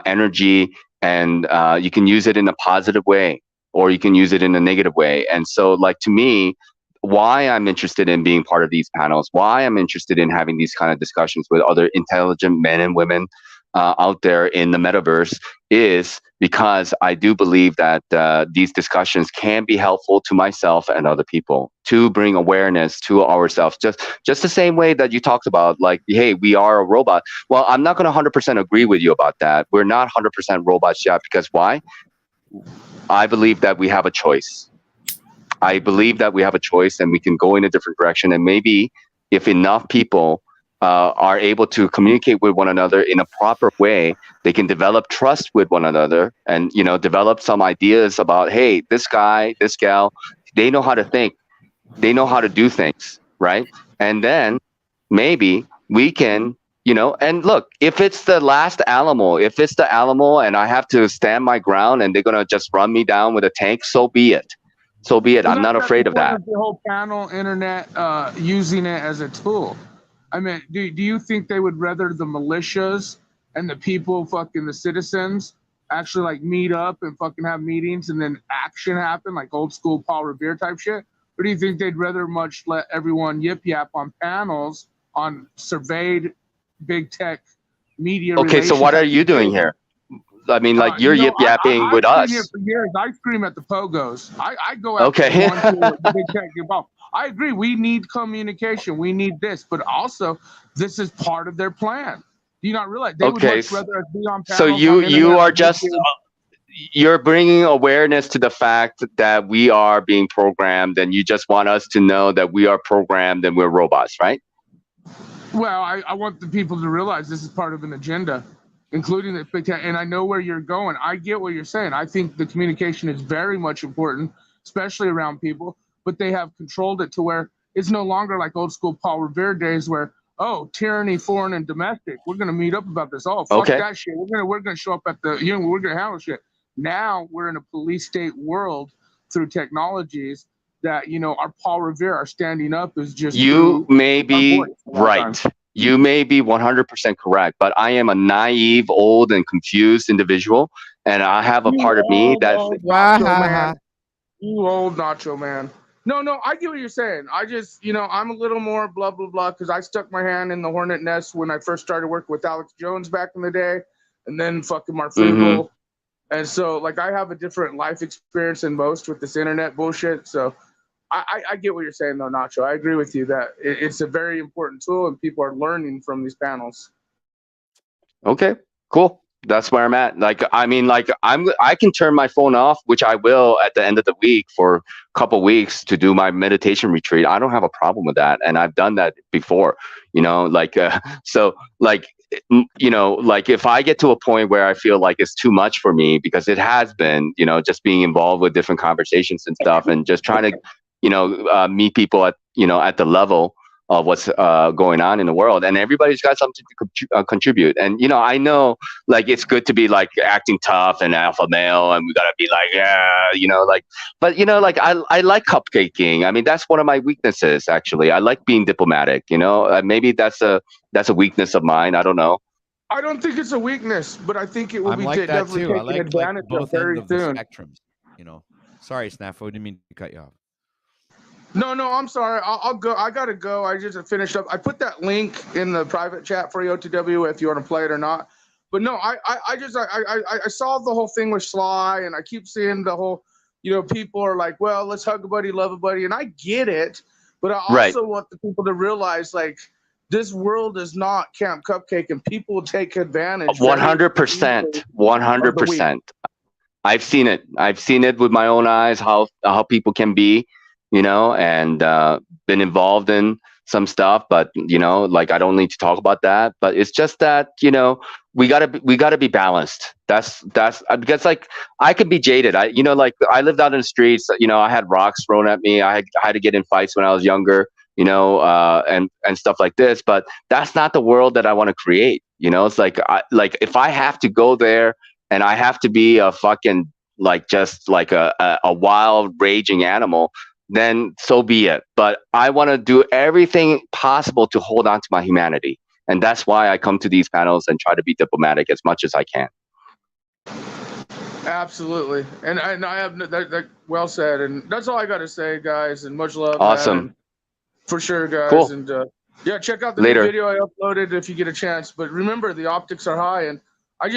energy, and you can use it in a positive way, or you can use it in a negative way. And so, like, to me, why I'm interested in being part of these panels, why I'm interested in having these kind of discussions with other intelligent men and women out there in the metaverse is because I do believe that these discussions can be helpful to myself and other people to bring awareness to ourselves. Just the same way that you talked about, like, hey, we are a robot. Well, I'm not going to 100% agree with you about that. We're not 100% robots yet, because why? I believe that we have a choice. I believe that we have a choice and we can go in a different direction. And maybe if enough people are able to communicate with one another in a proper way, they can develop trust with one another and, develop some ideas about, hey, this guy, this gal, they know how to think. They know how to do things, right? And then maybe we can, and look, if it's the last Alamo, and I have to stand my ground and they're going to just run me down with a tank, so be it. so be it. Well, I'm not that's afraid the of point that. of the whole panel internet using it as a tool. I mean, do you think they would rather the militias and the people, fucking the citizens, actually like meet up and fucking have meetings and then action happen, like old school Paul Revere type shit? Or do you think they'd rather much let everyone yip yap on panels on surveyed big tech media? Okay, so what are you doing here? I mean, like you're yip yapping with I've seen it us. for years. I scream at the pogos. I go after Okay. the ones who are the big tech involved. I agree. We need communication. We need this, but also this is part of their plan. Do you not realize they would Okay, much rather us be on panels? so you on internet are on just YouTube? you're bringing awareness to the fact that we are being programmed, and you just want us to know that we are programmed and we're robots, right? Well, I want the people to realize this is part of an agenda, including the big tech. And I know where you're going. I get what you're saying. I think the communication is very much important, especially around people. But they have controlled it to where it's no longer like old school Paul Revere days where, oh, tyranny, foreign and domestic. We're gonna meet up about this. Oh, fuck Okay. that shit. We're gonna show up at the we're gonna handle shit. Now we're in a police state world through technologies that our Paul Revere, our standing up is just You through may our be voice a lot of times. right. You may be 100% correct, but I am a naive, old, and confused individual, and I have a part of me that. Old nacho man. You old nacho man. No, I get what you're saying. I just, I'm a little more blah, blah, blah, because I stuck my hand in the hornet nest when I first started working with Alex Jones back in the day, and then fucking Mark Finkel. And so, like, I have a different life experience than most with this internet bullshit. So I get what you're saying, though, Nacho. I agree with you that it's a very important tool, and people are learning from these panels. Okay, cool. That's where I'm at. Like, I mean, like I can turn my phone off, which I will at the end of the week for a couple weeks to do my meditation retreat. I don't have a problem with that, and I've done that before. So like, like if I get to a point where I feel like it's too much for me, because it has been, just being involved with different conversations and stuff, and just trying to, meet people at at the level of what's going on in the world, and everybody's got something to contribute. And I know, like, it's good to be like acting tough and alpha male, and we gotta be like, but like I like cupcaking. I mean, that's one of my weaknesses, actually. I like being diplomatic. Maybe that's a weakness of mine. I don't know. I don't think it's a weakness, but I think it will I'm be like that definitely too. I taken like advantage of both very ends of the soon. spectrums. Sorry, Snaffo, didn't mean to cut you off. No, I'm sorry. I'll go. I gotta go. I just finished up. I put that link in the private chat for you, OTW, if you want to play it or not. But no, I saw the whole thing with Sly, and I keep seeing the whole, people are like, well, let's hug a buddy, love a buddy, and I get it, but I also want the people to realize, like, this world is not Camp Cupcake, and people will take advantage. 100%, 100%. I've seen it. I've seen it with my own eyes, how people can be, and been involved in some stuff, but like, I don't need to talk about that. But it's just that we gotta be balanced. That's because, like, I could be jaded. I I lived out in the streets. I had rocks thrown at me. I had to get in fights when I was younger. And stuff like this. But that's not the world that I want to create. It's like if I have to go there and I have to be a fucking just like a wild raging animal, then so be it. But I want to do everything possible to hold on to my humanity. And that's why I come to these panels and try to be diplomatic as much as I can. Absolutely. And I have that well said. And that's all I got to say, guys. And much love. Awesome. Man. And for sure, guys. Cool. And yeah, check out the Later. new video I uploaded if you get a chance. But remember, the optics are high. And I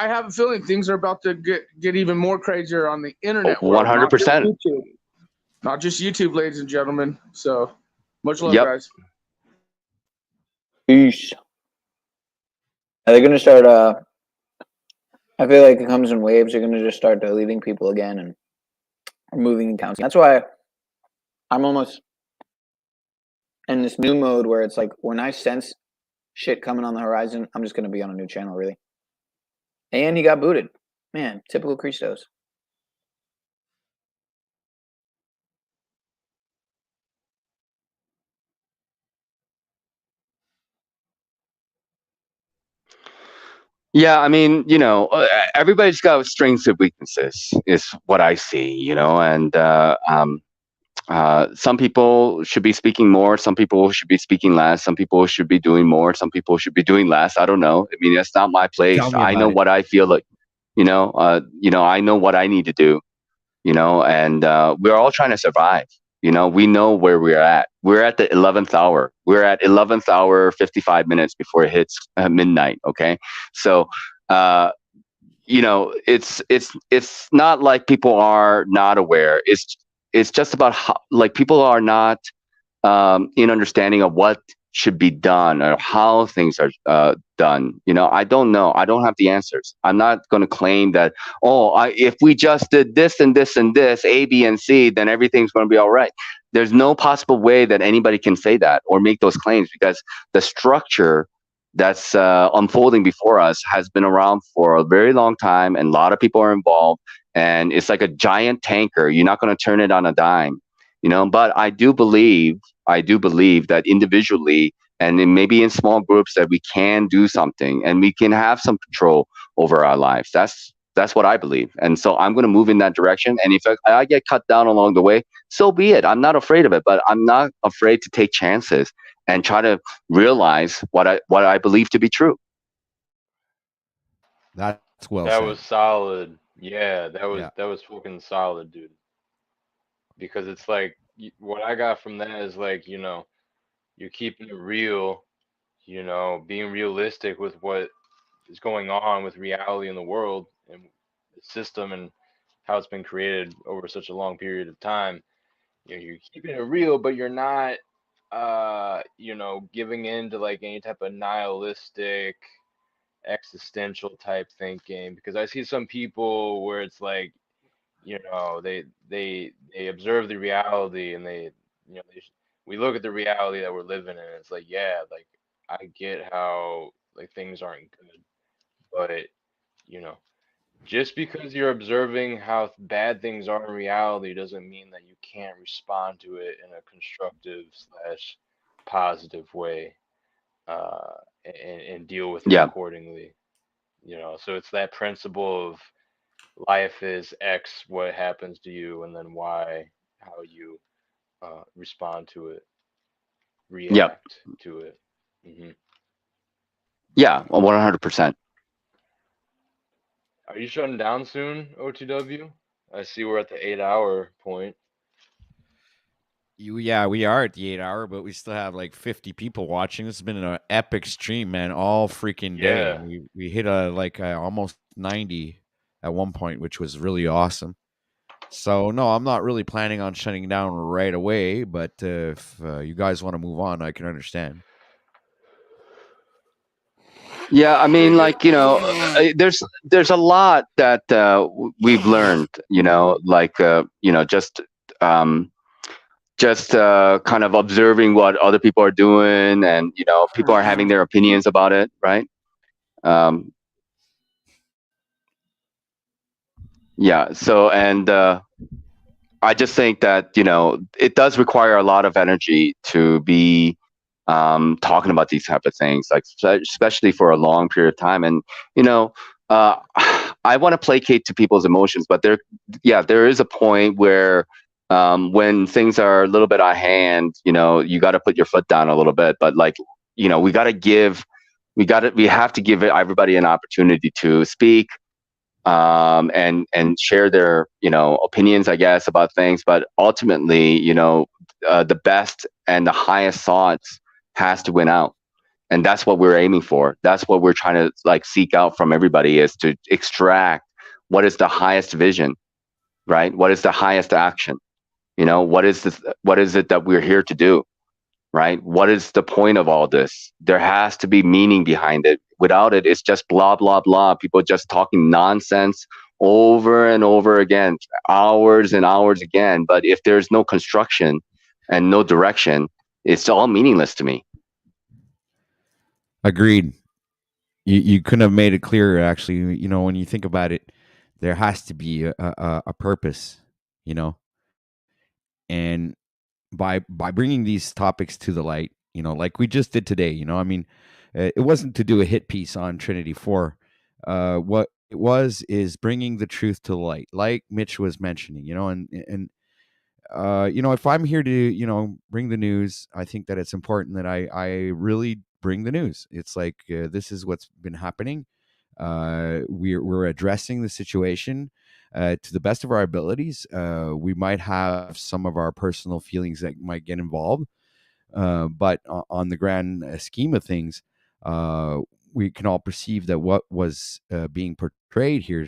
have a feeling things are about to get even more crazier on the internet. 100%. Not just YouTube, ladies and gentlemen. So much love, Yep. guys. Peace. They're gonna start. I feel like it comes in waves. They're gonna just start deleting people again and removing accounts. That's why I'm almost in this new mode where it's like, when I sense shit coming on the horizon, I'm just gonna be on a new channel, really. And he got booted. Man, typical Christos. Yeah, I mean, everybody's got strengths and weaknesses, is what I see, and some people should be speaking more, some people should be speaking less, some people should be doing more, some people should be doing less. I don't know. I mean, that's not my Tell place. me I know about it. what I feel like, I know what I need to do, and we're all trying to survive. We know where we're at. We're at the 11th hour. We're at 11th hour, 55 minutes before it hits midnight. Okay. So, it's not like people are not aware. It's just about how, like, people are not in understanding of what should be done or how things are done. I don't know. I don't have the answers. I'm not going to claim that, if we just did this and this and this, A, B, and C, then everything's going to be all right. There's no possible way that anybody can say that or make those claims, because the structure that's unfolding before us has been around for a very long time, and a lot of people are involved, and it's like a giant tanker. You're not going to turn it on a dime. But I do believe that individually and maybe in small groups that we can do something and we can have some control over our lives. That's what I believe. And so I'm going to move in that direction. And if I get cut down along the way, so be it. I'm not afraid of it, but I'm not afraid to take chances and try to realize what I believe to be true. That's well That said. was solid. Yeah, that was fucking solid, dude. Because it's like what I got from that is like, you're keeping it real, being realistic with what is going on with reality in the world and the system and how it's been created over such a long period of time. You're keeping it real, but you're not giving in to like any type of nihilistic existential type thinking, because I see some people where it's like, they observe the reality, and we look at the reality that we're living in, and it's like, yeah, like I get how like things aren't good, but just because you're observing how bad things are in reality doesn't mean that you can't respond to it in a constructive / positive way, and deal with it Yeah. accordingly. So it's that principle of life is X, what happens to you, and then Y, how you respond to it, react to it. Yeah, 100%. Are you shutting down soon, OTW? I see we're at the 8-hour point. Yeah, we are at the 8-hour, but we still have like 50 people watching. This has been an epic stream, man, all freaking day. Yeah. We hit almost 90 at one point, which was really awesome. So no, I'm not really planning on shutting down right away, but if you guys want to move on, I can understand. Yeah, I mean, like, there's a lot that we've learned, like, just kind of observing what other people are doing, and people are having their opinions about it, right? Yeah. So, and I just think that it does require a lot of energy to be talking about these type of things, like especially for a long period of time. And I want to placate to people's emotions, but there is a point where when things are a little bit out of hand, you got to put your foot down a little bit. But like, we have to give everybody an opportunity to speak, and share their opinions, I guess, about things. But ultimately, the best and the highest thoughts has to win out, and that's what we're aiming for. That's what we're trying to like seek out from everybody, is to extract what is the highest vision, right? What is the highest action? What is it that we're here to do, right? What is the point of all this? There has to be meaning behind it. Without it, it's just blah, blah, blah. People just talking nonsense over and over again, hours and hours again. But if there's no construction and no direction, it's all meaningless to me. Agreed. You couldn't have made it clearer, actually. When you think about it, there has to be a purpose, and by bringing these topics to the light, like we just did today, I mean, it wasn't to do a hit piece on Trinity 4. It was to bring these topics to the light, like we just did today. I mean, it wasn't to do a hit piece on Trinity 4. It was to bring these topics to the light, like we just did today. I mean, it wasn't to do a hit piece on Trinity 4. what it was is bringing the truth to light, like Mitch was mentioning, and if I'm here to, bring the news, I think that it's important that I really bring the news. It's like, this is what's been happening. We're addressing the situation to the best of our abilities. We might have some of our personal feelings that might get involved, but on the grand scheme of things, we can all perceive that what was being portrayed here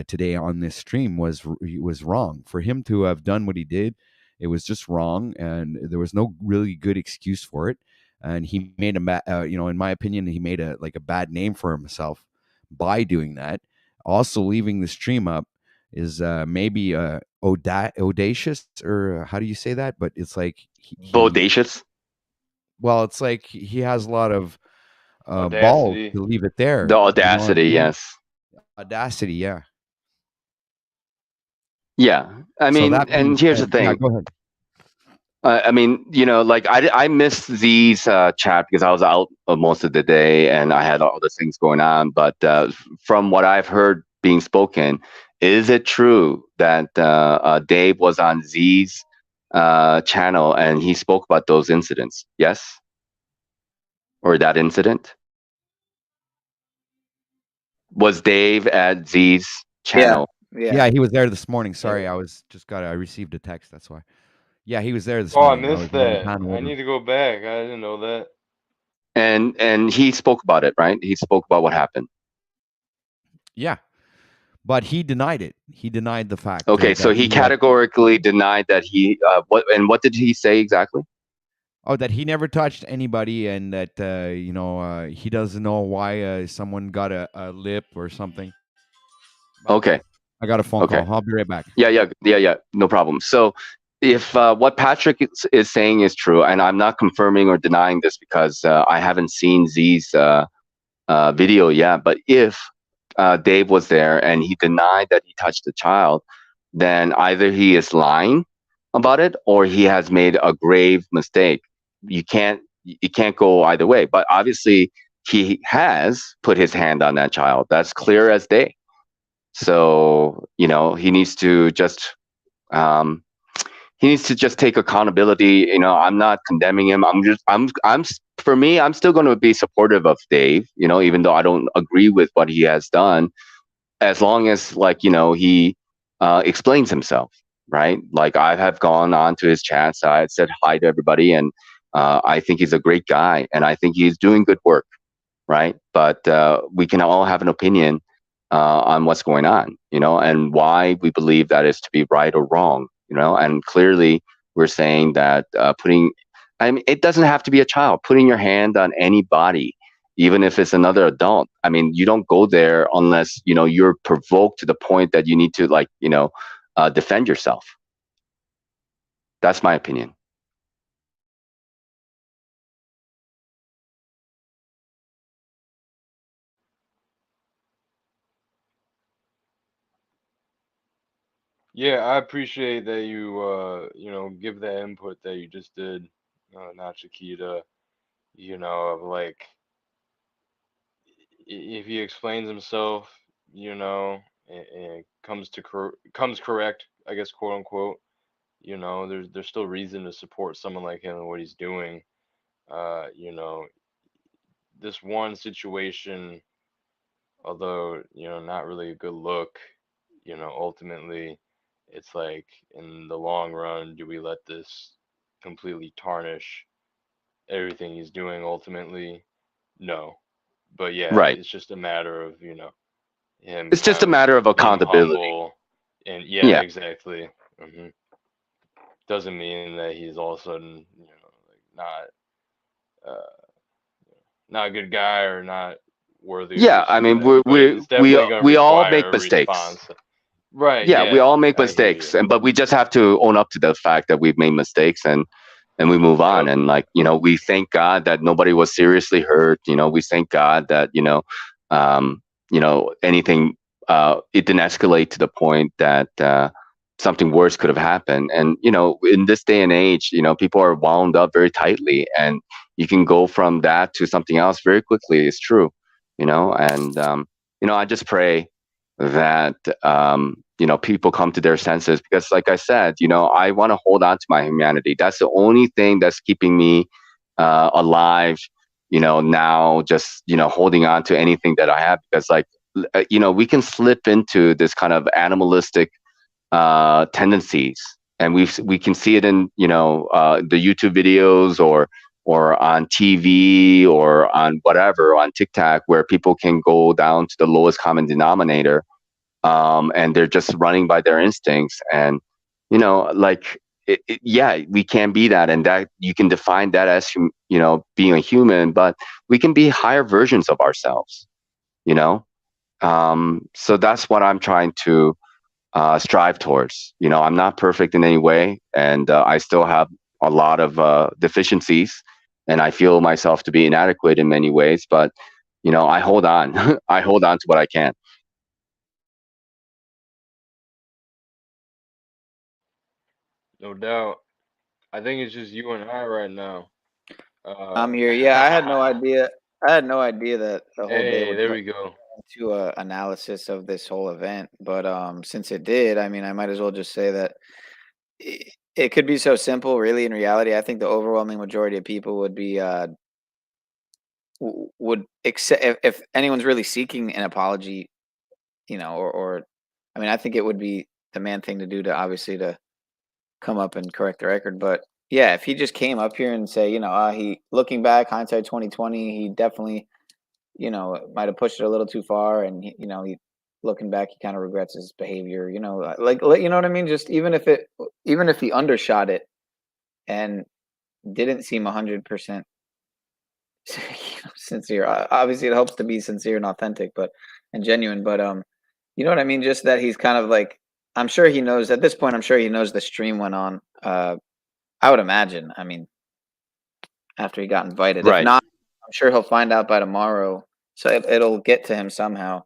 today on this stream was wrong. For him to have done what he did, it was just wrong, and there was no really good excuse for it. And he made in my opinion, he made a bad name for himself by doing that. Also, leaving the stream up is maybe audacious, or how do you say that? But it's like bodacious. Well, it's like he has a lot of balls Audacity. to leave it there. The audacity, yes. Audacity, yeah. Yeah, I mean, and here's the thing. Yeah, go ahead. I mean, I missed Z's chat because I was out most of the day and I had all the things going on. But from what I've heard being spoken, is it true that Dave was on Z's channel and he spoke about those incidents? Yes? Or that incident? Was Dave at Z's channel? Yeah, he was there this morning. Sorry, I received a text. That's why. Yeah, he was there this Oh, I morning. missed that. I need to go back. I didn't know that. And he spoke about it, right? He spoke about what happened. Yeah, but he denied it. He denied the fact. Okay, so he categorically denied that he. What did he say exactly? Oh, that he never touched anybody, and that he doesn't know why someone got a lip or something. Okay. I got a phone call. I'll be right back. Yeah. No problem. So, if what Patrick is saying is true, and I'm not confirming or denying this because I haven't seen Z's video yet, but if Dave was there and he denied that he touched the child, then either he is lying about it or he has made a grave mistake. It can't go either way. But obviously, he has put his hand on that child. That's clear as day. So he needs to just take accountability. I'm not condemning him. For me, I'm still going to be supportive of Dave. Even though I don't agree with what he has done, as long as he explains himself, right? Like I have gone on to his chats. I said hi to everybody, and I think he's a great guy, and I think he's doing good work, right? But we can all have an opinion on what's going on, and why we believe that is to be right or wrong, and clearly we're saying that it doesn't have to be a child. Putting your hand on anybody, even if it's another adult, you don't go there unless, you're provoked to the point that you need to defend yourself. That's my opinion. Yeah, I appreciate that you give the input that you just did, not Chiquita, of like if he explains himself, and comes correct, I guess, quote unquote, there's still reason to support someone like him and what he's doing. This one situation, although, not really a good look, ultimately it's like in the long run, do we let this completely tarnish everything he's doing ultimately? No. But yeah, Right. it's just a matter of, him. It's just a matter of being accountability. humble and Yeah. exactly. Doesn't mean that he's all of a sudden, not a good guy or not worthy. Yeah, we all make mistakes. Right. Yeah, we all make I hear mistakes, but we just have to own up to the fact that we've made mistakes, and we move on. And we thank God that nobody was seriously hurt. We thank God that anything it didn't escalate to the point that something worse could have happened. And in this day and age, people are wound up very tightly, and you can go from that to something else very quickly. It's true, and I just pray that people come to their senses, because like I said, I want to hold on to my humanity. That's the only thing that's keeping me alive, now, just holding on to anything that I have, because we can slip into this kind of animalistic tendencies, and we can see it in the YouTube videos, or on TV, or on whatever, on TikTok, where people can go down to the lowest common denominator, and they're just running by their instincts. And yeah, we can be that, and that you can define that as being a human, but we can be higher versions of ourselves. So that's what I'm trying to strive towards. I'm not perfect in any way, and I still have a lot of deficiencies, and I feel myself to be inadequate in many ways, but I hold on. I hold on to what I can. No doubt. I think it's just you and I right now. I'm here. Yeah, I had no idea. I had no idea that the whole day Hey, would there turn we go. into a analysis of this whole event. But since it did, I mean, I might as well just say that it could be so simple. Really, in reality, I think the overwhelming majority of people would be would accept if anyone's really seeking an apology, or I mean, I think it would be the man thing to do, to obviously to come up and correct the record. But yeah, if he just came up here and say, he, looking back, hindsight 2020, he definitely, might have pushed it a little too far, and he looking back, he kind of regrets his behavior. You know what I mean? Just even if he undershot it and didn't seem 100% sincere. Obviously, it helps to be sincere and authentic, and genuine. But you know what I mean? Just that he's kind of like, I'm sure he knows at this point. I'm sure he knows the stream went on. I would imagine. I mean, after he got invited, Right. If not, I'm sure he'll find out by tomorrow. So it'll get to him somehow,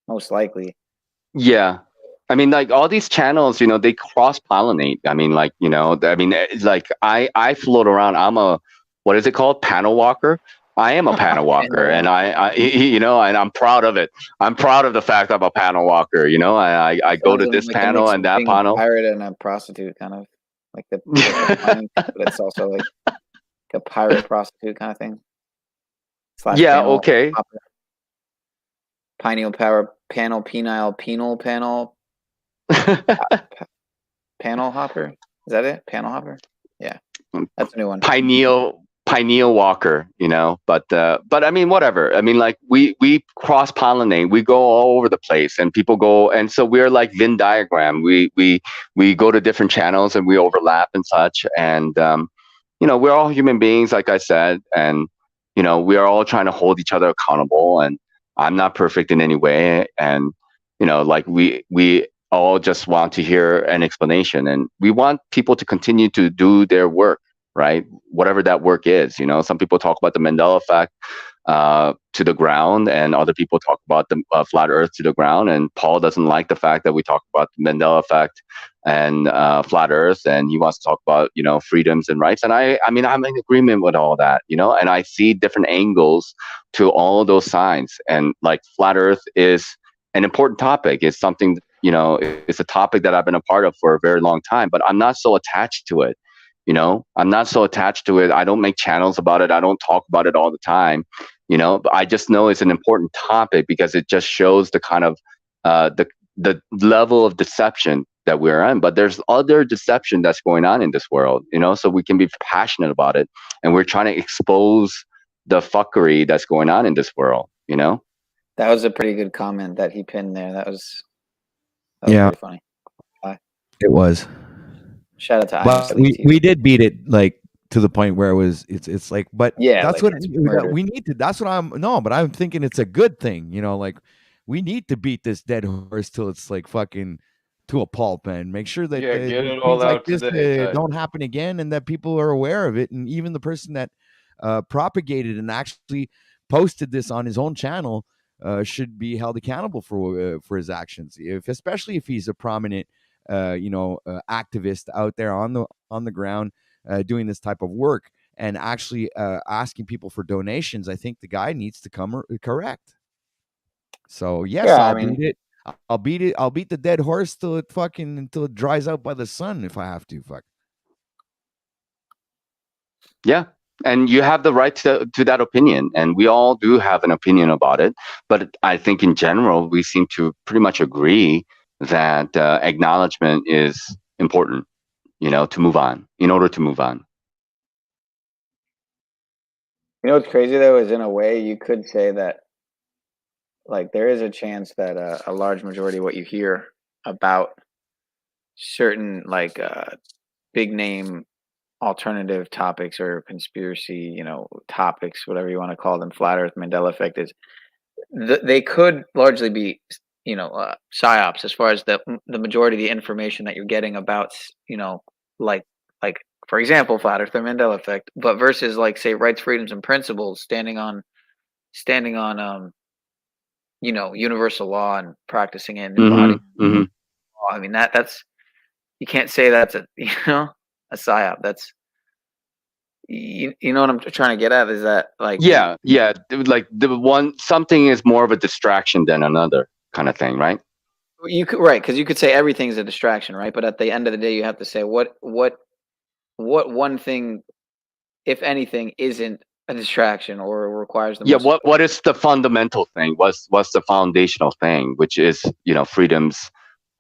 most likely. Yeah. I mean, like, all these channels, they cross pollinate. I mean, I float around. I'm what is it called? Panel walker. I am a panel walker, and and I'm proud of it. I'm proud of the fact I'm a panel walker. I go to this panel and that panel. Pirate and a prostitute, kind of like the but it's also like a pirate prostitute kind of thing. Yeah. Okay. PinealPower panel, penal panel. Panel hopper. Is that it? Panel hopper. Yeah, that's a new one. Pineal walker, but I mean, whatever. I mean, like, we cross pollinate. We go all over the place, and people go, and so we're like Venn diagram. We go to different channels, and we overlap and such. And we're all human beings, like I said, and we are all trying to hold each other accountable. And I'm not perfect in any way, and like we all just want to hear an explanation, and we want people to continue to do their work, right? Whatever that work is. Some people talk about the Mandela effect to the ground, and other people talk about the flat earth to the ground. And Paul doesn't like the fact that we talk about the Mandela effect and flat earth, and he wants to talk about freedoms and rights. And I mean, I'm in agreement with all that, and I see different angles to all those signs. And like, flat earth is an important topic. It's something, it's a topic that I've been a part of for a very long time, but I'm not so attached to it. I'm not so attached to it. I don't make channels about it. I don't talk about it all the time, but I just know it's an important topic, because it just shows the kind of the level of deception that we're in. But there's other deception that's going on in this world, so we can be passionate about it. And we're trying to expose the fuckery that's going on in this world, That was a pretty good comment that he pinned there. That was pretty funny. It was. Shout out to But we did beat it, like, to the point where it's like, but yeah, that's like, what we need to. That's what but I'm thinking it's a good thing, like, we need to beat this dead horse till it's like fucking to a pulp, and make sure that Yeah, get it things all like out this today. don't happen again, and that people are aware of it. And even the person that propagated and actually posted this on his own channel should be held accountable for his actions, especially if he's a prominent activist out there on the ground doing this type of work, and actually asking people for donations. I think the guy needs to come correct. So yes, Yeah, I I'll mean, beat it. I'll beat the dead horse till it dries out by the sun if I have to. Fuck. Yeah. And you have the right to that opinion. And we all do have an opinion about it. But I think in general, we seem to pretty much agree that acknowledgement is important, to move on, in order to move on. You know what's crazy though is in a way you could say that like there is a chance that a large majority of what you hear about certain like big name alternative topics or conspiracy, topics, whatever you want to call them, flat Earth, Mandela effect is they could largely be, psyops as far as the majority of the information that you're getting about, like like for example, flat Earth or Mandela effect, but versus like say rights, freedoms, and principles, standing on universal law and practicing it and embodying law. I mean that's you can't say that's a a psyop. That's you know what I'm trying to get at is that like Yeah. Like something is more of a distraction than another kind of thing, right? you could right because you could say everything's a distraction, right? But at the end of the day, you have to say what one thing, if anything, isn't a distraction or requires the Yeah. most. What is the fundamental thing? What's the foundational thing, which is, freedoms.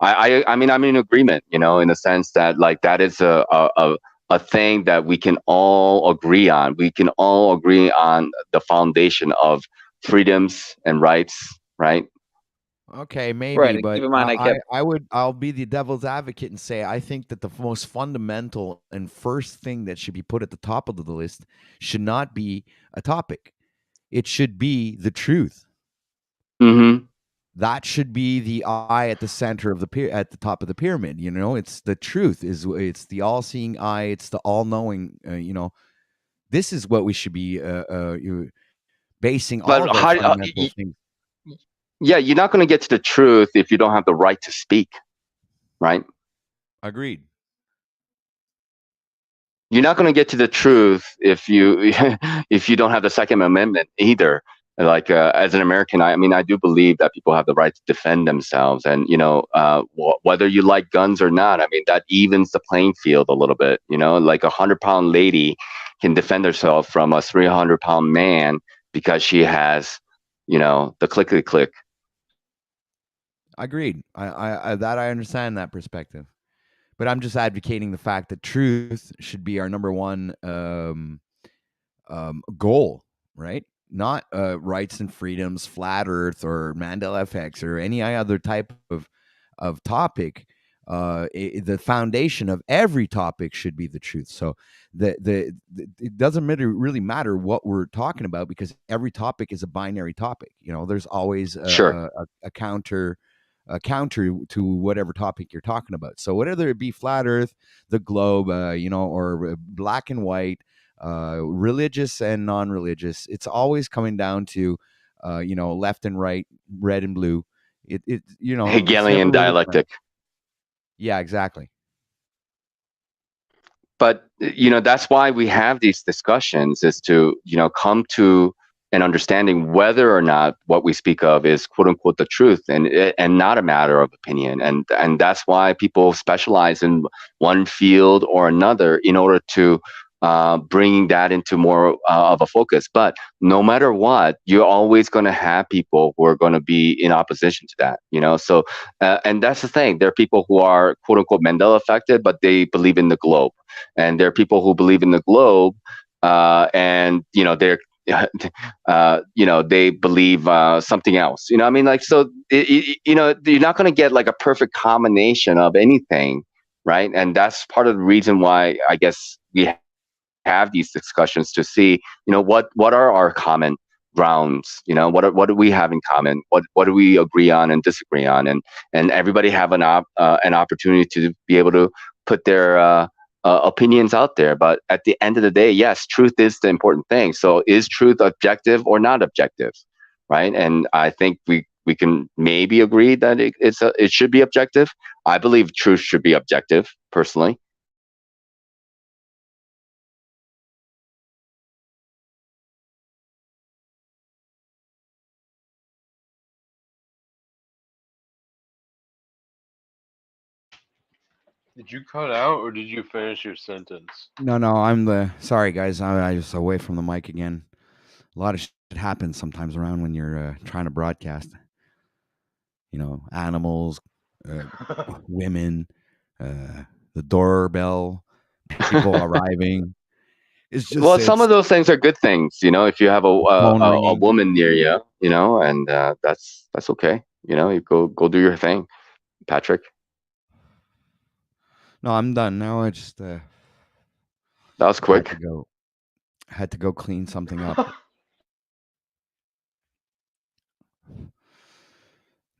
I mean, I'm in agreement, in the sense that like that is a thing that we can all agree on. We can all agree on the foundation of freedoms and rights, right? Okay, maybe, Right. but Keep in mind, I'll be the devil's advocate and say I think that the most fundamental and first thing that should be put at the top of the list should not be a topic. It should be the truth. Mm-hmm. That should be the eye at the center of at the top of the pyramid. It's the truth. It's the all-seeing eye. It's the all-knowing. This is what we should be basing all But of our fundamental things. Yeah, you're not going to get to the truth if you don't have the right to speak, right? Agreed. You're not going to get to the truth if you if you don't have the Second Amendment either. Like as an American, I mean, I do believe that people have the right to defend themselves, and whether you like guns or not, I mean, that evens the playing field a little bit. Like 100-pound lady can defend herself from a 300-pound man because she has, the clickety click. Agreed. I understand that perspective, but I'm just advocating the fact that truth should be our number one goal, right? Not rights and freedoms, flat Earth, or Mandela effects, or any other type of topic. The foundation of every topic should be the truth. So it doesn't really matter what we're talking about because every topic is a binary topic. There's always a counter to whatever topic you're talking about. So whether it be flat Earth, the globe, or black and white, religious and non-religious, it's always coming down to left and right, red and blue. Hegelian dialectic. Yeah, exactly. But that's why we have these discussions, is to come to an understanding whether or not what we speak of is quote unquote the truth, and not a matter of opinion. And that's why people specialize in one field or another in order to bring that into more of a focus. But no matter what, you're always going to have people who are going to be in opposition to that. So and that's the thing. There are people who are quote unquote Mandela affected, but they believe in the globe. And there are people who believe in the globe, and they're they believe something else. I mean, like, so you're not going to get like a perfect combination of anything, right? And that's part of the reason why I guess we have these discussions, to see what are our common grounds, what do we have in common, what do we agree on and disagree on, and everybody have an opportunity to be able to put their opinions out there. But at the end of the day, yes, truth is the important thing. So is truth objective or not objective, right? And I think we can maybe agree that it should be objective. I believe truth should be objective, personally. Did you cut out or did you finish your sentence? No, I'm the sorry guys. I was away from the mic again. A lot of shit happens sometimes around when you're trying to broadcast. You know, animals, women, the doorbell, people arriving. It's just Well, some of those things are good things, you know. If you have phone a ringing. woman near you, you know, and that's okay. You know, you go do your thing, Patrick. No, I'm done now. I just That was quick. had to go clean something up.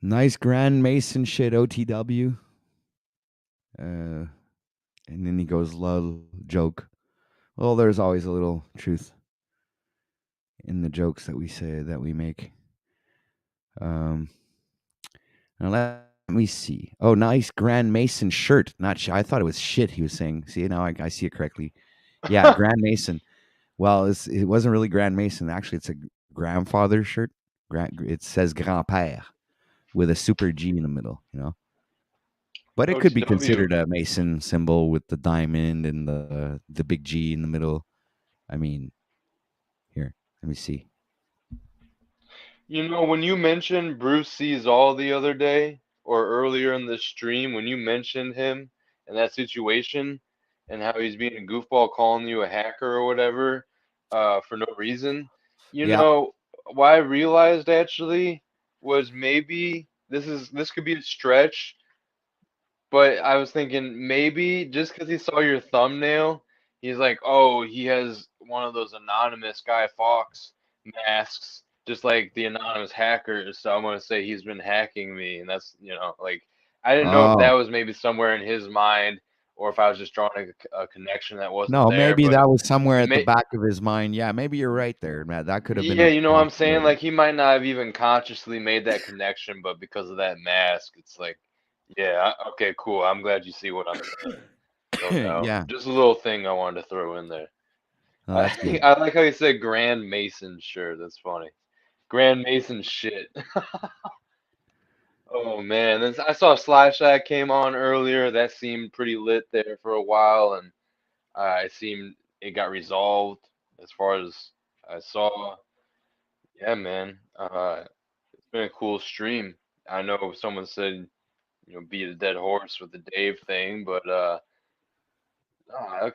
Nice Grand Mason shit, OTW. And then he goes, lol, joke. Well, there's always a little truth in the jokes that we say, that we make. Now let me see. Oh, nice Grand Mason shirt. Not I thought it was shit he was saying. See, now I see it correctly. Yeah, Grand Mason. Well, it wasn't really Grand Mason. Actually, it's a grandfather shirt. It says Grand-Père with a super G in the middle, you know. But it could be OTW. considered a Mason symbol with the diamond and the big G in the middle. I mean, here, let me see. You know, when you mentioned Bruce Sees All the other day or earlier in the stream, when you mentioned him and that situation and how he's being a goofball calling you a hacker or whatever for no reason, you Yeah. know, what I realized actually was maybe this could be a stretch, but I was thinking maybe just because he saw your thumbnail, he's like, oh, he has one of those anonymous Guy Fawkes masks, just like the anonymous hackers. So I'm gonna say he's been hacking me, and that's, you know, like I didn't know if that Oh. was maybe somewhere in his mind, or if I was just drawing a connection that wasn't No, there. maybe But that was somewhere it at the may, back of his mind. Yeah, maybe you're right there, Matt. That could have been yeah, a you know what I'm saying? possibility. Like he might not have even consciously made that connection, but because of that mask, it's like, yeah, okay, cool. I'm glad you see what I'm saying. No doubt. Yeah. Just a little thing I wanted to throw in there. Oh, that's good. I like how you said Grand Mason shirt. That's funny. Grand Mason shit. Oh man, then I saw Slash Shack came on earlier. That seemed pretty lit there for a while, and it seemed it got resolved as far as I saw. Yeah, man. It's been a cool stream. I know someone said, you know, beat a dead horse with the Dave thing, but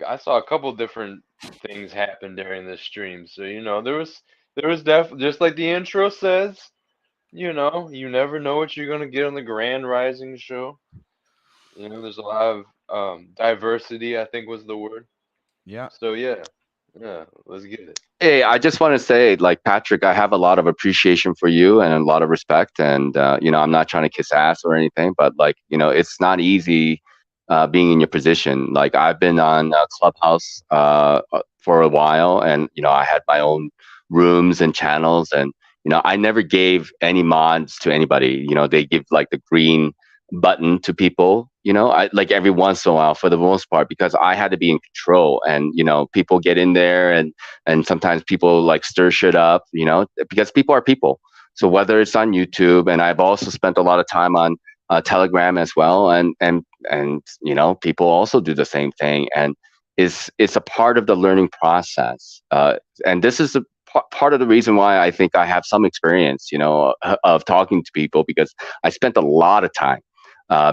I saw a couple different things happen during this stream. So, you know, there was just like the intro says, you know, you never know what you're gonna get on the Grand Rising show. You know, there's a lot of diversity, I think was the word. Yeah. So yeah, let's get it. Hey, I just want to say, like Patrick, I have a lot of appreciation for you and a lot of respect. And you know, I'm not trying to kiss ass or anything, but like, you know, it's not easy being in your position. Like I've been on Clubhouse for a while, and you know, I had my own rooms and channels, and you know, I never gave any mods to anybody. You know, they give like the green button to people, you know, I like every once in a while for the most part, because I had to be in control. And you know, people get in there, and sometimes people like stir shit up, you know, because people are people. So whether it's on YouTube, and I've also spent a lot of time on Telegram as well, and you know, people also do the same thing, and it's a part of the learning process. And this is a part of the reason why I think I have some experience, you know, of talking to people, because I spent a lot of time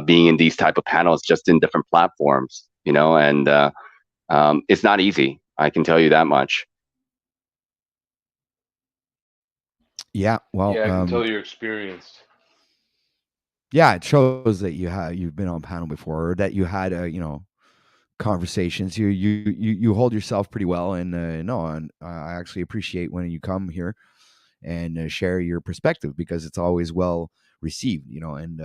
being in these type of panels, just in different platforms, you know, and it's not easy. I can tell you that much. Yeah. Well, Yeah, I can tell you're experienced. yeah, it shows that you've been on panel before, or that you had you know, conversations. You hold yourself pretty well, and no, and I actually appreciate when you come here and share your perspective, because it's always well received, you know. And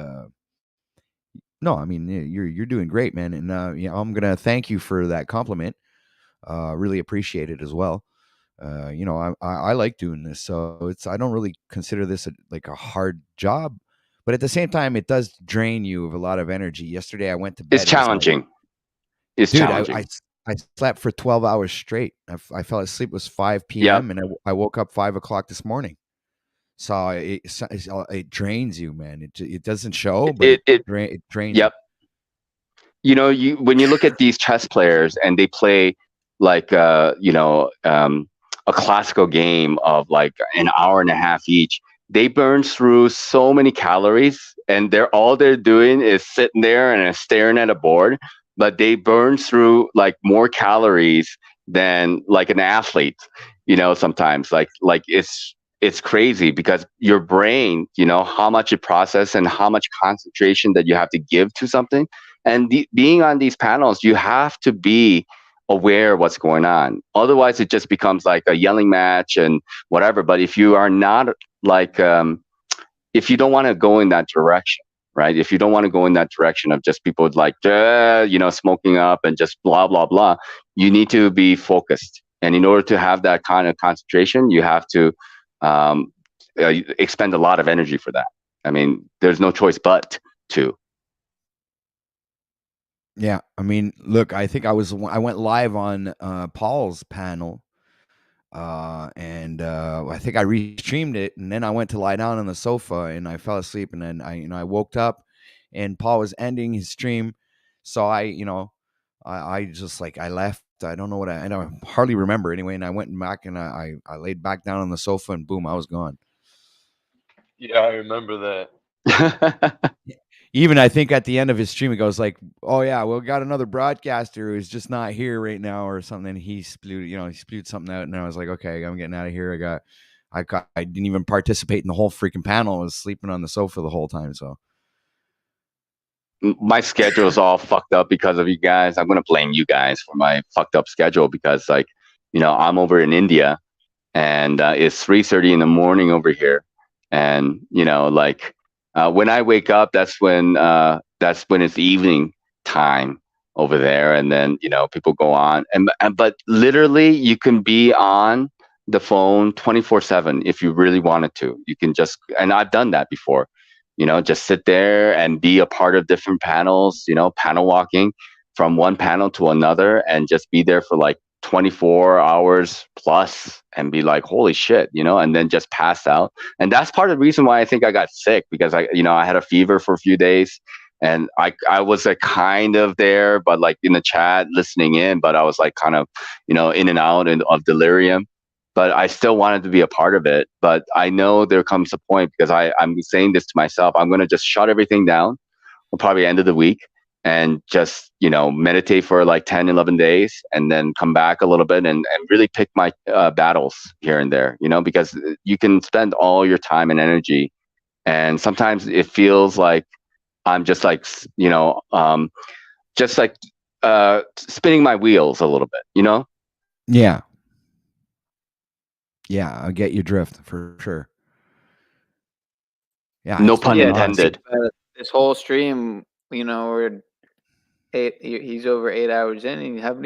no, I mean, you're doing great, man, and you know, I'm gonna thank you for that compliment. Really appreciate it as well. You know, I like doing this, so I don't really consider this like a hard job, but at the same time, it does drain you of a lot of energy. Yesterday, I went to bed. It's challenging. It's challenging. I slept for 12 hours straight. I fell asleep. It was 5 Yep. p.m. and I woke up 5 o'clock this morning. So it drains you, man. It doesn't show, but it drains. Yep. you know, when you look at these chess players and they play like a classical game of like an hour and a half each, they burn through so many calories, and they're doing is sitting there and staring at a board, but they burn through like more calories than like an athlete, you know, sometimes like it's crazy because your brain, you know, how much it processes and how much concentration that you have to give to something. And being on these panels, you have to be aware of what's going on. Otherwise, it just becomes like a yelling match and whatever. But if you are not like, if you don't want to go in that direction, right? If you don't want to go in that direction of just people like, you know, smoking up and just blah, blah, blah, you need to be focused. And in order to have that kind of concentration, you have to expend a lot of energy for that. I mean, there's no choice but to. Yeah, I mean, look, I think I went live on Paul's panel, and I think I restreamed it, and then I went to lie down on the sofa and I fell asleep, and then I woke up, and Paul was ending his stream, so I just like I left. I don't know what I don't hardly remember anyway, and I went back and I laid back down on the sofa, and boom, I was gone. Yeah, I remember that. Even I think at the end of his stream, he goes like, "Oh yeah, well, we got another broadcaster who's just not here right now or something." And he spewed something out, and I was like, "Okay, I'm getting out of here." I didn't even participate in the whole freaking panel. I was sleeping on the sofa the whole time. So my schedule is all fucked up because of you guys. I'm gonna blame you guys for my fucked up schedule because, like, you know, I'm over in India, and it's 3:30 in the morning over here, and you know, like. When I wake up, that's when it's evening time over there, and then you know people go on, but literally you can be on the phone 24/7 if you really wanted to. You can just, and I've done that before, you know, just sit there and be a part of different panels, you know, panel walking from one panel to another, and just be there for like 24 hours plus and be like, holy shit, you know, and then just pass out. And that's part of the reason why I think I got sick, because I had a fever for a few days, and I was like kind of there, but like in the chat listening in, but I was like kind of, you know, in and out of delirium, but I still wanted to be a part of it. But I know there comes a point, because I'm saying this to myself, I'm going to just shut everything down, or probably end of the week, and just, you know, meditate for like 10, 11 days, and then come back a little bit and really pick my battles here and there, you know, because you can spend all your time and energy. And sometimes it feels like I'm just like, you know, just like spinning my wheels a little bit, you know? yeah, I get your drift for sure. Yeah, no pun intended. This whole stream, you know, he's over 8 hours in, and you haven't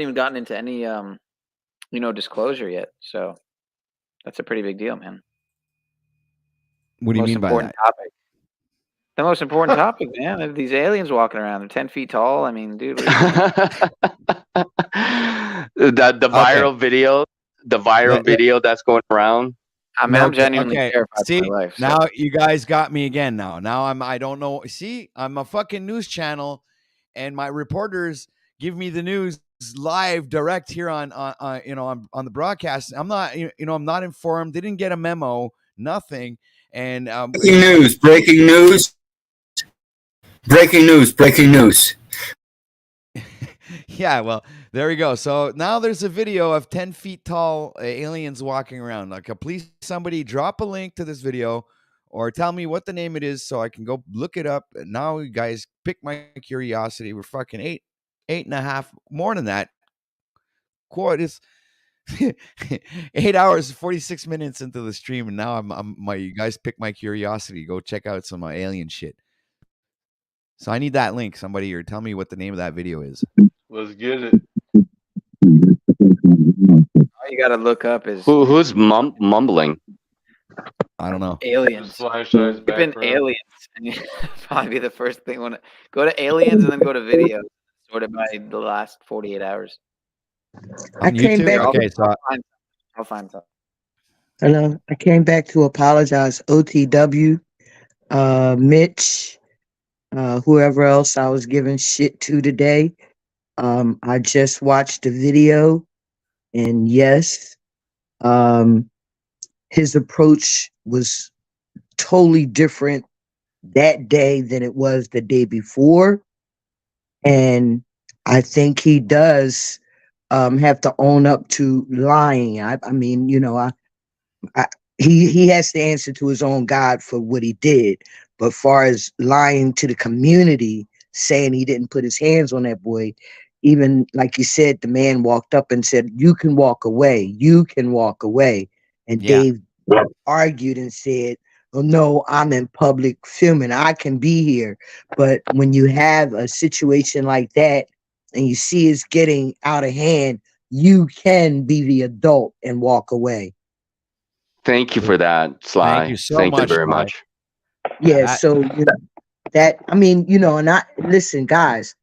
even gotten into any you know, disclosure yet. So that's a pretty big deal, man. What do you mean by that? Topic. The most important topic, man. Are these aliens walking around. They're 10 feet tall. I mean, dude. the viral video, video that's going around. I'm genuinely terrified See, for my life. Now you guys got me again. Now I don't know. See, I'm a fucking news channel, and my reporters give me the news live, direct here on the broadcast. I'm not, you know, I'm not informed. They didn't get a memo, nothing. And breaking news. Yeah, well, there we go. So now there's a video of 10 feet tall aliens walking around. Like, please, somebody drop a link to this video, or tell me what the name it is so I can go look it up. And now you guys pick my curiosity. We're fucking eight and a half, more than that. Quote is 8 hours, 46 minutes into the stream, and now you guys pick my curiosity. Go check out some alien shit. So I need that link, somebody, or tell me what the name of that video is. Let's get it. All you gotta look up is who's mumbling. I don't know. Aliens. Type in aliens, and you'll probably be the first thing. Want to go to aliens and then go to videos, sorted by the last 48 hours. I came back. Okay, so I'll find something. Hello, I came back to apologize. OTW, Mitch, whoever else I was giving shit to today. I just watched the video, and yes, his approach was totally different that day than it was the day before. And I think he does have to own up to lying. I mean, you know, he has to answer to his own God for what he did. But far as lying to the community, saying he didn't put his hands on that boy, even like you said, the man walked up and said, "You can walk away. You can walk away." And Dave argued and said, "Oh no, I'm in public filming. I can be here." But when you have a situation like that and you see it's getting out of hand, you can be the adult and walk away. Thank you for that, Sly. Thank you so Thank much, you very Sly. much. Yeah, so you know, that I mean, you know, and I listen, guys,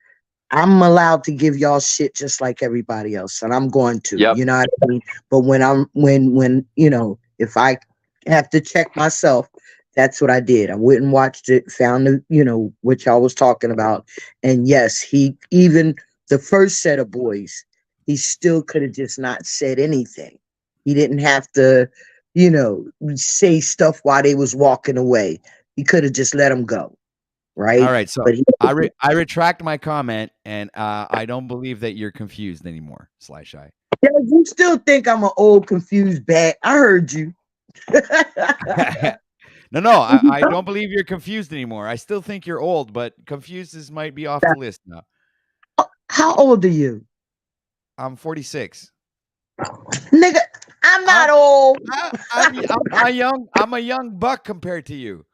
I'm allowed to give y'all shit just like everybody else, and I'm going to, you know what I mean? But when you know, if I have to check myself, that's what I did. I went and watched it, found the, you know, what y'all was talking about. And yes, he even the first set of boys, he still could have just not said anything. He didn't have to, you know, say stuff while they was walking away. He could have just let them go. Right. All right, so But he, I retract my comment, and I don't believe that you're confused anymore, Sly Shy. yeah, you still think I'm an old confused bat. I heard you. No, I don't believe you're confused anymore. I still think you're old, but confused might be off the list now. How old are you? I'm 46. Nigga, I'm not old. I'm a young buck compared to you.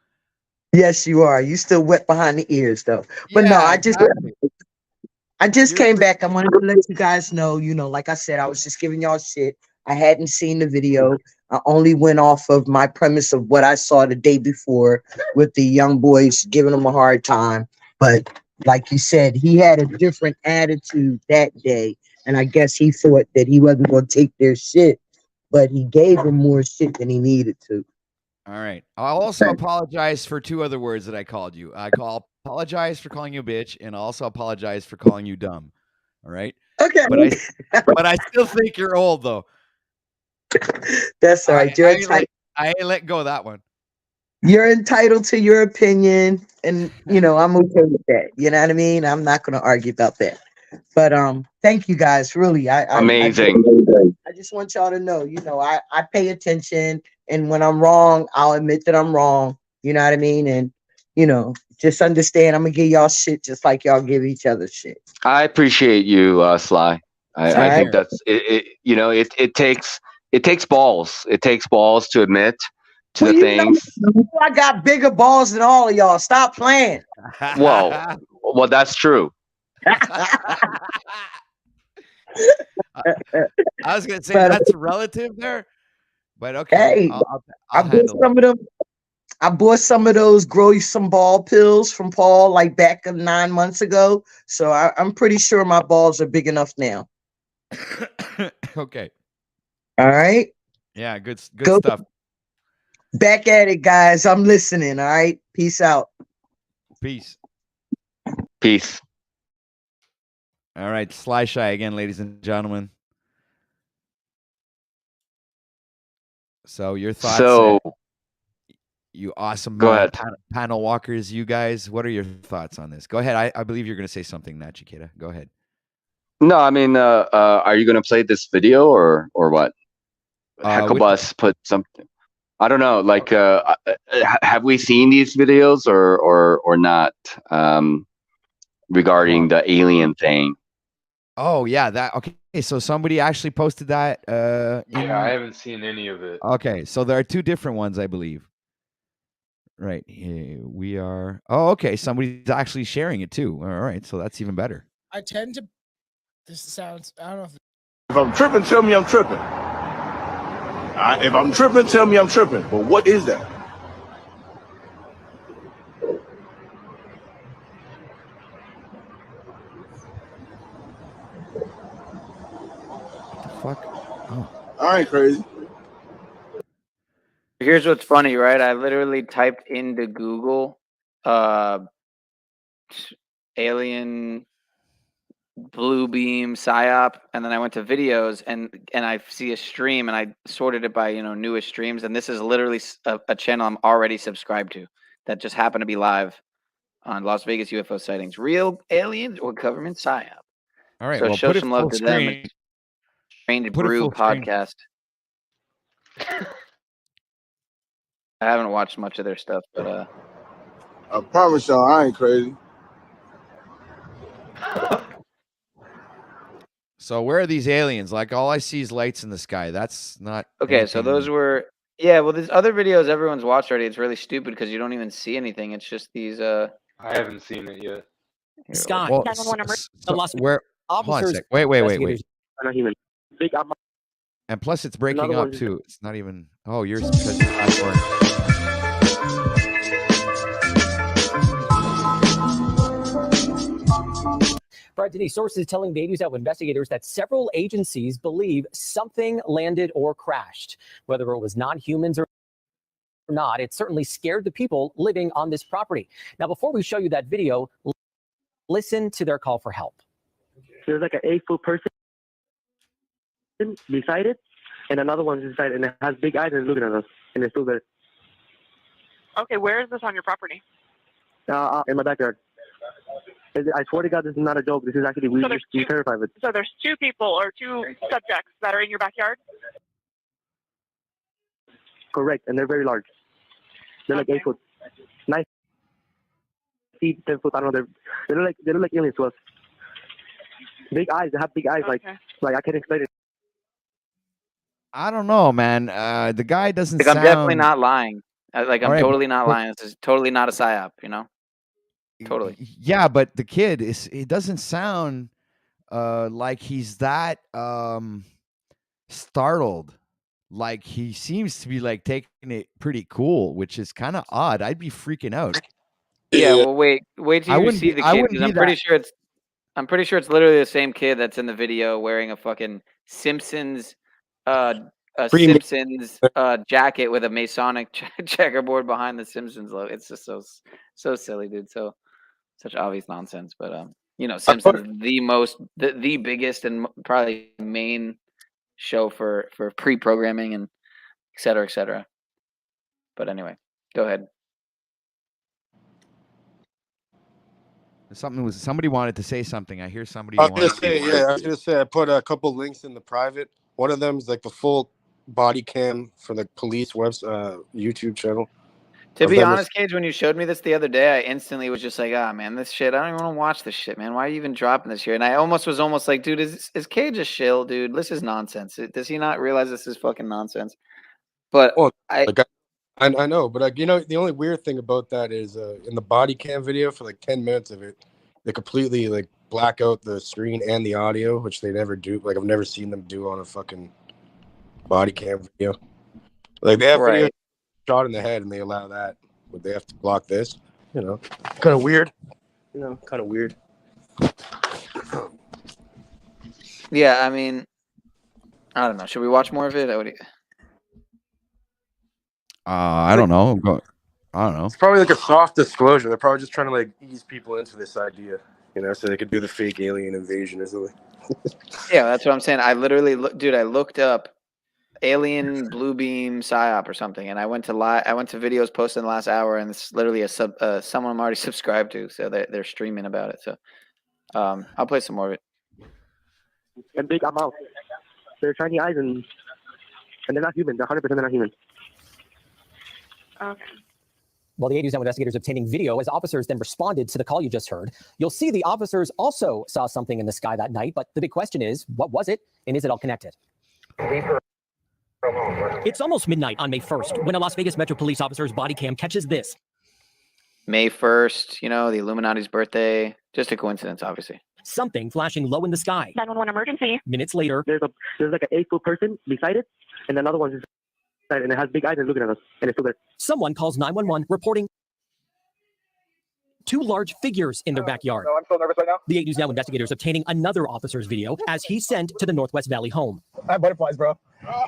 Yes, you are. You still wet behind the ears though. But no, I just came back. I wanted to let you guys know, you know, like I said, I was just giving y'all shit. I hadn't seen the video. I only went off of my premise of what I saw the day before with the young boys giving them a hard time. But like you said, he had a different attitude that day. And I guess he thought that he wasn't going to take their shit, but he gave them more shit than he needed to. All right. I'll also apologize for two other words that I called you. Apologize for calling you a bitch, and also apologize for calling you dumb. All right. Okay. But I still think you're old though. That's all right. I ain't let go of that one. You're entitled to your opinion, and you know I'm okay with that. You know what I mean? I'm not going to argue about that. But thank you guys. Really, Amazing. I just want y'all to know, you know, I pay attention, and when I'm wrong, I'll admit that I'm wrong. You know what I mean? And you know, just understand, I'm gonna give y'all shit just like y'all give each other shit. I appreciate you, Sly. I think that's it. You know, it takes balls. It takes balls to admit to the things. I got bigger balls than all of y'all. Stop playing. Well, that's true. I was gonna say that's relative there, but okay. Hey, I'll handle some of them. I bought some of those grow you some ball pills from Paul like back 9 months ago. So I'm pretty sure my balls are big enough now. Okay. All right. Yeah, good stuff. Back at it, guys. I'm listening. All right. Peace out. Peace. Peace. All right, Sly Shy again, ladies and gentlemen. So your thoughts? You awesome panel walkers, you guys. What are your thoughts on this? Go ahead. I believe you're going to say something, Nachiketa. Go ahead. No, I mean, are you going to play this video or what? Hecklebus put something. I don't know. Like, have we seen these videos or not? Regarding the alien thing. Oh yeah, that okay. So somebody actually posted that. Yeah, I haven't seen any of it. Okay, so there are two different ones, I believe. Right here we are. Oh, okay. Somebody's actually sharing it too. All right, so that's even better. I tend to. This sounds. I don't know If I'm tripping, tell me I'm tripping. If I'm tripping, tell me I'm tripping. But what is that? Fuck. Oh. I ain't crazy. Here's what's funny, right? I literally typed into Google alien blue beam psyop, and then I went to videos and I see a stream and I sorted it by newest streams, and this is literally a channel I'm already subscribed to that just happened to be live on Las Vegas UFO sightings, real aliens or government psyop. All right, So well, show put it some love full to screen. them. Strange Put it Brew full screen. podcast. I haven't watched much of their stuff, but I promise y'all, I ain't crazy. So where are these aliens? Like all I see is lights in the sky. That's not okay. So those anything- were well, these other videos everyone's watched already. It's really stupid because you don't even see anything. It's just these I haven't seen it yet. Sky. Well, where? Hold on a sec. Wait. Not even big. And plus, it's breaking Another up one is- too. It's not even. Oh, yours because you're fast forward. Brad Denise, sources telling the AWS investigators that several agencies believe something landed or crashed. Whether it was non-humans or not, it certainly scared the people living on this property. Now, before we show you that video, listen to their call for help. There's like an 8-foot person beside it, and another one's beside it, and it has big eyes and it's looking at us, and it's still there. Okay, where is this on your property? In my backyard. I swear to God, this is not a joke. This is actually we're terrified of it. So there's two people or two subjects that are in your backyard? Correct, and they're very large. They're like 8 foot, 9 feet, 10 foot. I don't know. They look like aliens to us. Big eyes. They have big eyes. Like I can't explain it. I don't know, man. The guy doesn't. I'm definitely not lying. I'm All right, totally not but- lying. This is totally not a psyop. Totally. Yeah, but the kid it doesn't sound like he's that startled. Like he seems to be like taking it pretty cool, which is kind of odd. I'd be freaking out. Yeah. Well, wait till you see the I kid, wouldn't because be I'm pretty sure it's literally the same kid that's in the video wearing a fucking Simpsons jacket with a Masonic checkerboard behind the Simpsons logo. It's just so silly, dude. Such obvious nonsense. But Simpsons, the biggest and probably main show for pre-programming and et cetera, et cetera. But anyway, go ahead. Somebody wanted to say something. I hear somebody. I was gonna say I put a couple links in the private. One of them is like the full body cam for the police YouTube channel. To be honest, Cage, when you showed me this the other day, I instantly was just like, man, this shit, I don't even want to watch this shit, man. Why are you even dropping this here? And I was almost like, dude, is Cage a shill, dude? This is nonsense. Does he not realize this is fucking nonsense? But I know, but the only weird thing about that is in the body cam video for like 10 minutes of it, they completely like black out the screen and the audio, which they never do. Like I've never seen them do on a fucking body cam video. Like they have video shot in the head and they allow that, but they have to block this. Kind of weird. Kind of weird. Yeah, I mean, I don't know. Should we watch more of it? I don't know. I don't know. It's probably like a soft disclosure. They're probably just trying to like ease people into this idea, so they could do the fake alien invasion or something. Yeah, that's what I'm saying. I literally, I looked up alien blue beam psyop or something, and I went to videos posted in the last hour, and it's literally someone I'm already subscribed to, so they're streaming about it. So I'll play some more of it. And big mouth. They're shiny eyes and they're not human. They're 100% not human. Okay. While the AWS investigators obtaining video as officers then responded to the call you just heard, you'll see the officers also saw something in the sky that night. But the big question is, what was it? And is it all connected? It's almost midnight on May 1st when a Las Vegas Metro Police officer's body cam catches this. May 1st, the Illuminati's birthday. Just a coincidence, obviously. Something flashing low in the sky. 911 emergency. Minutes later, there's like an 8-foot person beside it, and another one's beside it, and it has big eyes and looking at us, and it's still there. Someone calls 911 reporting two large figures in their backyard. I'm so nervous right now. The 8 News Now investigators obtaining another officer's video as he's sent to the Northwest Valley home. I have butterflies, bro.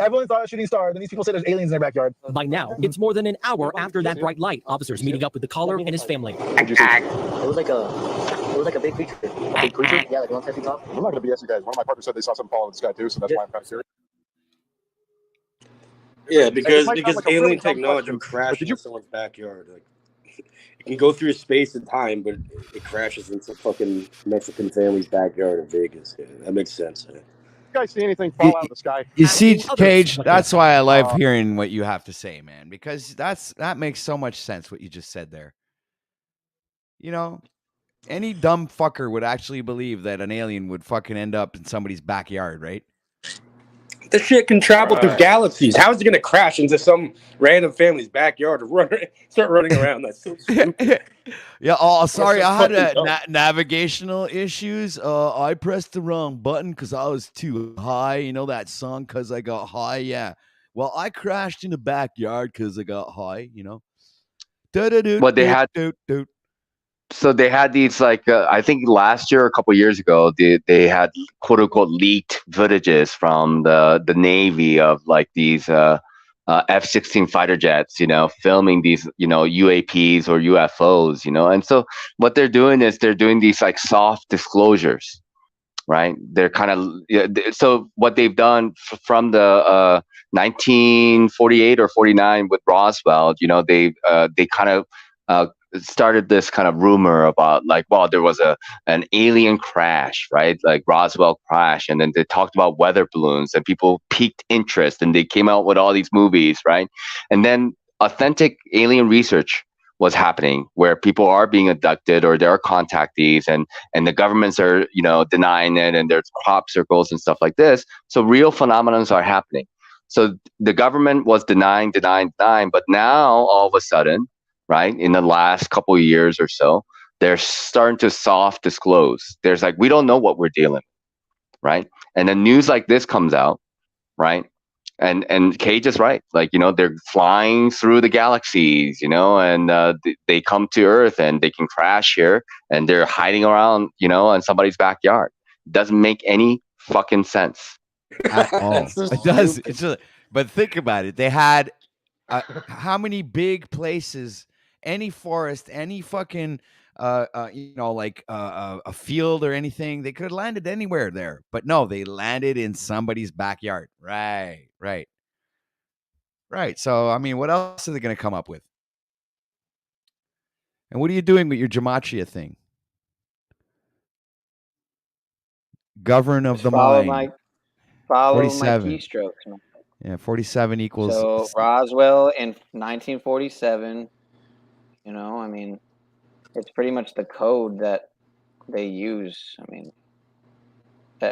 Everyone thought it was a shooting star. Then these people say there's aliens in their backyard. By now, it's more than an hour after that bright light. Officers meeting up with the caller and his family. It was like a big creature. A big creature? Yeah, like 1 feet tall. I'm not gonna BS you guys. One of my partners said they saw something following this guy too, so that's why I'm kind of curious. Yeah, because alien technology will crash into someone's backyard. Like, it can go through space and time, but it crashes into fucking Mexican family's backyard in Vegas. Yeah, that makes sense. Yeah. You guys see anything fall out of the sky? You see, Cage, that's why I love hearing what you have to say, man, because that makes so much sense what you just said there. You know, any dumb fucker would actually believe that an alien would fucking end up in somebody's backyard, right? This shit can travel through galaxies. How is it going to crash into some random family's backyard and start running around? That's so stupid. Yeah. Oh, sorry. I had navigational issues. I pressed the wrong button because I was too high. You know that song, "Cause I Got High"? Yeah. Well, I crashed in the backyard because I got high. You know. But they had. So they had these like I think last year, a couple years ago, they had quote unquote leaked footages from the Navy of like these F-16 fighter jets, you know, filming these, you know, UAPs or UFOs, you know. And so what they're doing is they're doing these like soft disclosures, right? They're kind of so what they've done from the 1948 or 49 with Roswell, you know, they kind of started this kind of rumor about like, well, there was an alien crash, right? Like Roswell crash. And then they talked about weather balloons and people piqued interest and they came out with all these movies, right? And then authentic alien research was happening where people are being abducted or there are contactees and the governments are, you know, denying it and there's crop circles and stuff like this. So real phenomena are happening. So the government was denying, but now all of a sudden, right, in the last couple of years or so, they're starting to soft disclose. There's like, we don't know what we're dealing with, right? And then news like this comes out, right? And Cage is right. Like, you know, they're flying through the galaxies, you know, and they come to Earth and they can crash here and they're hiding around, you know, in somebody's backyard. Doesn't make any fucking sense at all. It does. But think about it. They had how many big places, any forest, any fucking, you know, like a field or anything, they could have landed anywhere there. But no, they landed in somebody's backyard. Right. So, I mean, what else are they going to come up with? And what are you doing with your gematria thing? Govern of the mind. Follow 47. my keystrokes. Man. Yeah, 47 equals. So Roswell in 1947. You know, I mean, it's pretty much the code that they use. I mean,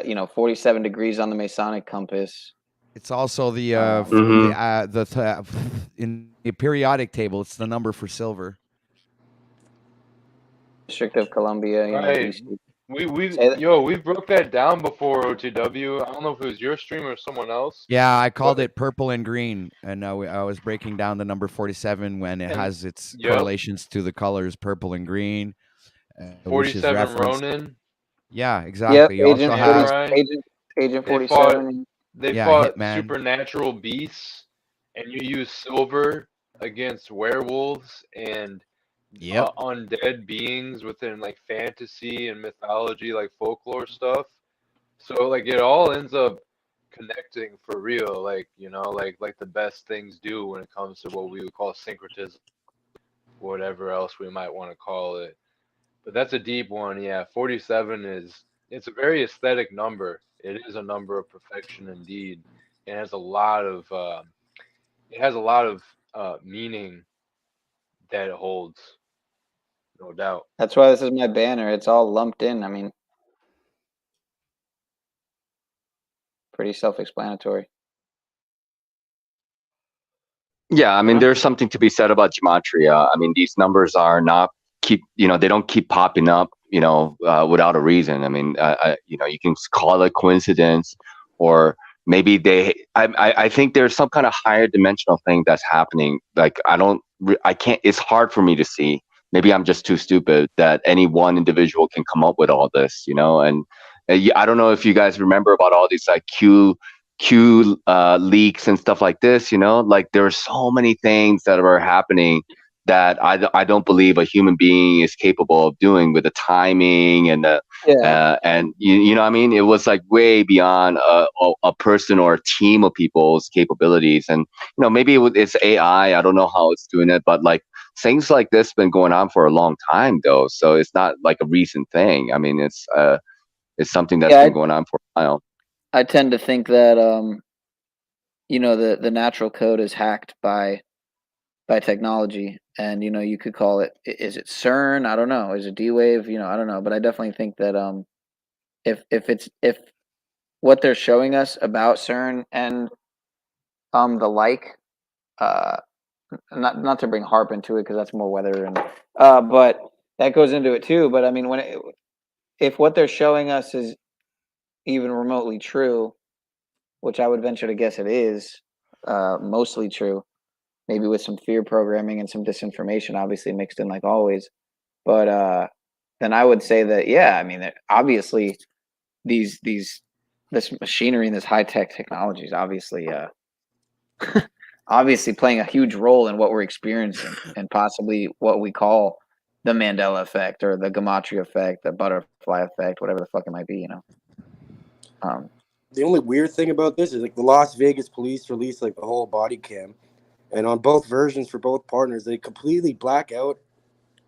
you know, 47 degrees on the Masonic compass. It's also the in the periodic table. It's the number for silver. District of Columbia. You right. know, we broke that down before OTW. I don't know if it was your stream or someone else. Yeah, I called it purple and green, and I was breaking down the number 47 when it has its correlations to the colors purple and green. 47 Ronin. Yeah, exactly. Yep, Agent 47. They fought supernatural beasts, and you use silver against werewolves and undead beings within like fantasy and mythology, like folklore stuff. So like it all ends up connecting for real, like, you know, like the best things do when it comes to what we would call syncretism, whatever else we might want to call it. But that's a deep one. Yeah, 47 it's a very aesthetic number. It is a number of perfection indeed. It has a lot of meaning that it holds, no doubt. That's why this is my banner. It's all lumped in. I mean, pretty self-explanatory. Yeah, I mean, there's something to be said about gematria. I mean, these numbers are not they don't keep popping up, you know, without a reason. I mean, you know, you can call it coincidence, or maybe I think there's some kind of higher dimensional thing that's happening. Like, I can't, it's hard for me to see. Maybe I'm just too stupid that any one individual can come up with all this, you know? And I don't know if you guys remember about all these like Q Q leaks and stuff like this, like there are so many things that are happening that I don't believe a human being is capable of doing with the timing and the and you know what I mean. It was like way beyond a person or a team of people's capabilities, and maybe it's AI. I don't know how it's doing it, but like things like this been going on for a long time though, so it's not like a recent thing. I mean, it's something that's been going on for a while. I tend to think that the natural code is hacked by technology, and you could call it, is it CERN? I don't know. Is it D-Wave? I don't know, but I definitely think that if what they're showing us about CERN and the like, not to bring HARP into it because that's more weather and but that goes into it too. But I mean, if what they're showing us is even remotely true, which I would venture to guess it is mostly true, maybe with some fear programming and some disinformation obviously mixed in like always, but then I would say that, I mean, obviously this machinery and this high-tech technology is obviously obviously playing a huge role in what we're experiencing and possibly what we call the Mandela effect or the gematria effect, the butterfly effect, whatever the fuck it might be, The only weird thing about this is like the Las Vegas police released like the whole body cam, and on both versions for both partners, they completely black out,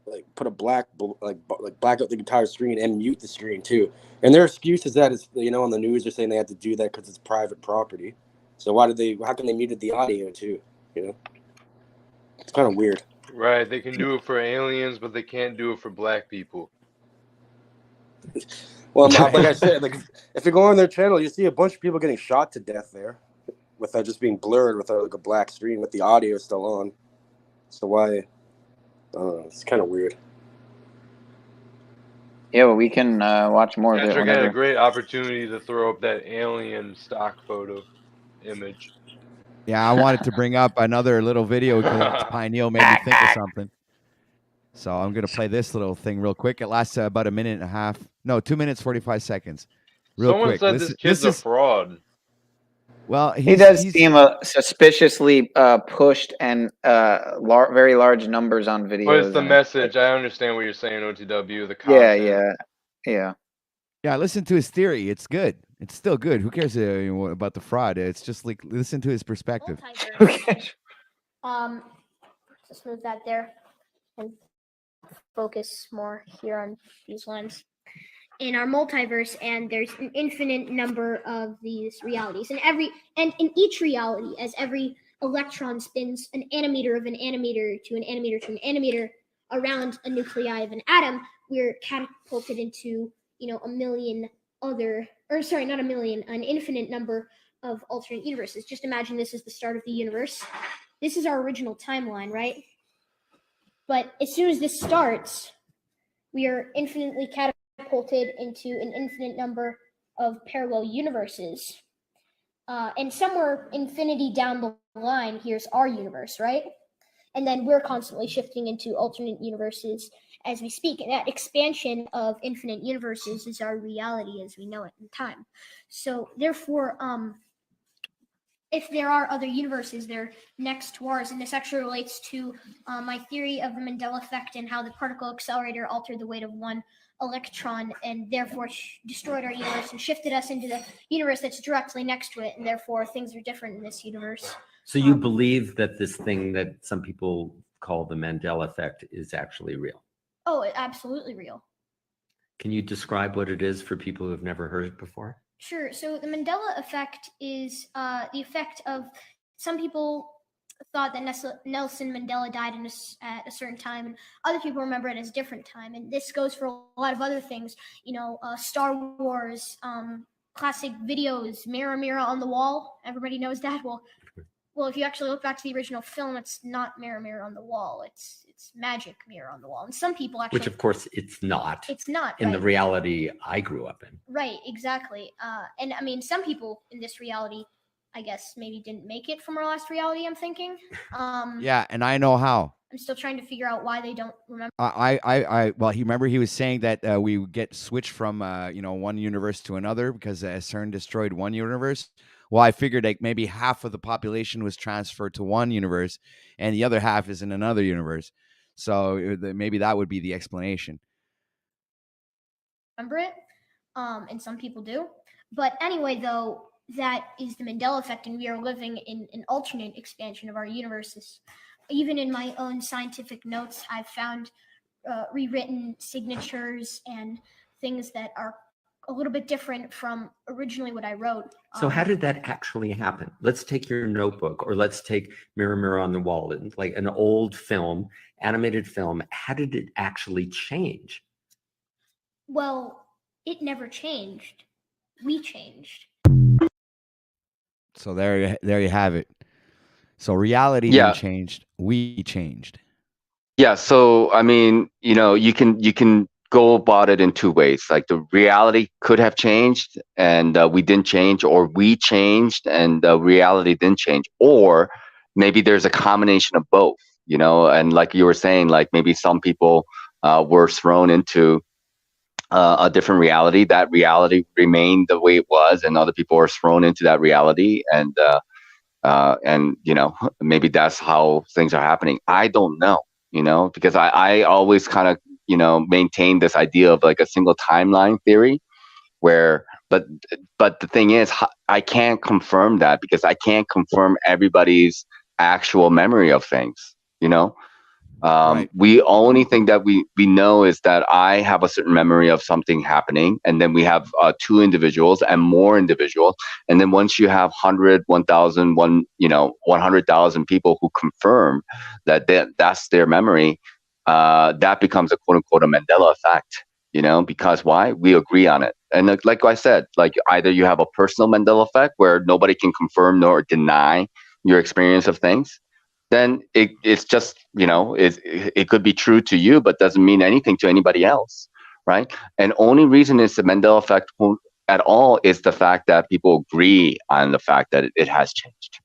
like put a black black out the entire screen and mute the screen too. And their excuse is that it's on the news they're saying they had to do that because it's private property. So how can they muted the audio too? It's kind of weird. Right, they can do it for aliens, but they can't do it for black people. Well, like I said, like if you go on their channel, you see a bunch of people getting shot to death there, without just being blurred without like a black screen with the audio still on. So why? I don't know. It's kind of weird. Yeah, well, we can watch more of it. Patrick had a great opportunity to throw up that alien stock photo image. Yeah, I wanted to bring up another little video because Pineal made me think of something. So I'm going to play this little thing real quick. It lasts about a minute and a half. No, 2 minutes, 45 seconds. Real Someone quick. said this kid's a fraud. Well, he does seem suspiciously pushed and very large numbers on videos. But it's the message. I understand what you're saying, OTW, the content. Yeah. Listen to his theory. It's good. It's still good. Who cares about the fraud? It's just like listen to his perspective. Just move that there and focus more here on these lines. In our multiverse, and there's an infinite number of these realities, and in each reality, as every electron spins an animator of an animator to an animator to an animator around a nuclei of an atom, we're catapulted into an infinite number of alternate universes. Just imagine this is the start of the universe. This is our original timeline, right? But as soon as this starts, we are infinitely catapulted into an infinite number of parallel universes. And somewhere infinity down the line, here's our universe, right? And then we're constantly shifting into alternate universes as we speak. And that expansion of infinite universes is our reality as we know it in time. So therefore, if there are other universes, they're next to ours. And this actually relates to my theory of the Mandela effect and how the particle accelerator altered the weight of one electron and therefore destroyed our universe and shifted us into the universe that's directly next to it. And therefore, things are different in this universe. So you believe that this thing that some people call the Mandela effect is actually real? Oh, it's absolutely real. Can you describe what it is for people who have never heard it before? Sure. So the Mandela effect is the effect of some people thought that Nelson Mandela died at a certain time, and other people remember it as a different time. And this goes for a lot of other things, Star Wars, classic videos, Mirror, Mirror on the Wall. Everybody knows that. Well, if you actually look back to the original film, it's not Mirror, Mirror on the Wall. It's Magic Mirror on the Wall. And some people actually... Which, of course, it's not. It's not. In right? the reality I grew up in. Right, exactly. And I mean, some people in this reality, I guess, maybe didn't make it from our last reality, I'm thinking. Yeah, and I know how. I'm still trying to figure out why they don't remember. He was saying that we would get switched from one universe to another because CERN destroyed one universe. Well, I figured like maybe half of the population was transferred to one universe and the other half is in another universe. So maybe that would be the explanation. Remember it, and some people do. But anyway, though, that is the Mandela effect, and we are living in an alternate expansion of our universes. Even in my own scientific notes, I've found rewritten signatures and things that are a little bit different from originally what I wrote. So how did that actually happen? Let's take your notebook, or let's take Mirror, Mirror on the Wall, like an old film, animated film. How did it actually change? Well, it never changed. We changed. So there you have it. So reality Yeah. didn't change. We changed. Yeah. So I mean, you know, you can go about it in two ways. Like the reality could have changed and we didn't change, or we changed and reality didn't change, or maybe there's a combination of both. You know, and like you were saying, like maybe some people were thrown into a different reality. That reality remained the way it was, and other people were thrown into that reality, and you know, maybe that's how things are happening. I don't know, you know, because I always kind of, you know, maintain this idea of like a single timeline theory, where but the thing is, I can't confirm that, because I can't confirm everybody's actual memory of things, you know. We only thing that we know is that I have a certain memory of something happening, and then we have two individuals and more individuals, and then once you have 100, 1,000, 100,000 people who confirm that that's their memory, that becomes a quote unquote a Mandela effect, you know, because why? We agree on it. And like I said, like either you have a personal Mandela effect where nobody can confirm nor deny your experience of things, then it's just, you know, it could be true to you, but doesn't mean anything to anybody else, right? And only reason it's the Mandela effect at all is the fact that people agree on the fact that it has changed.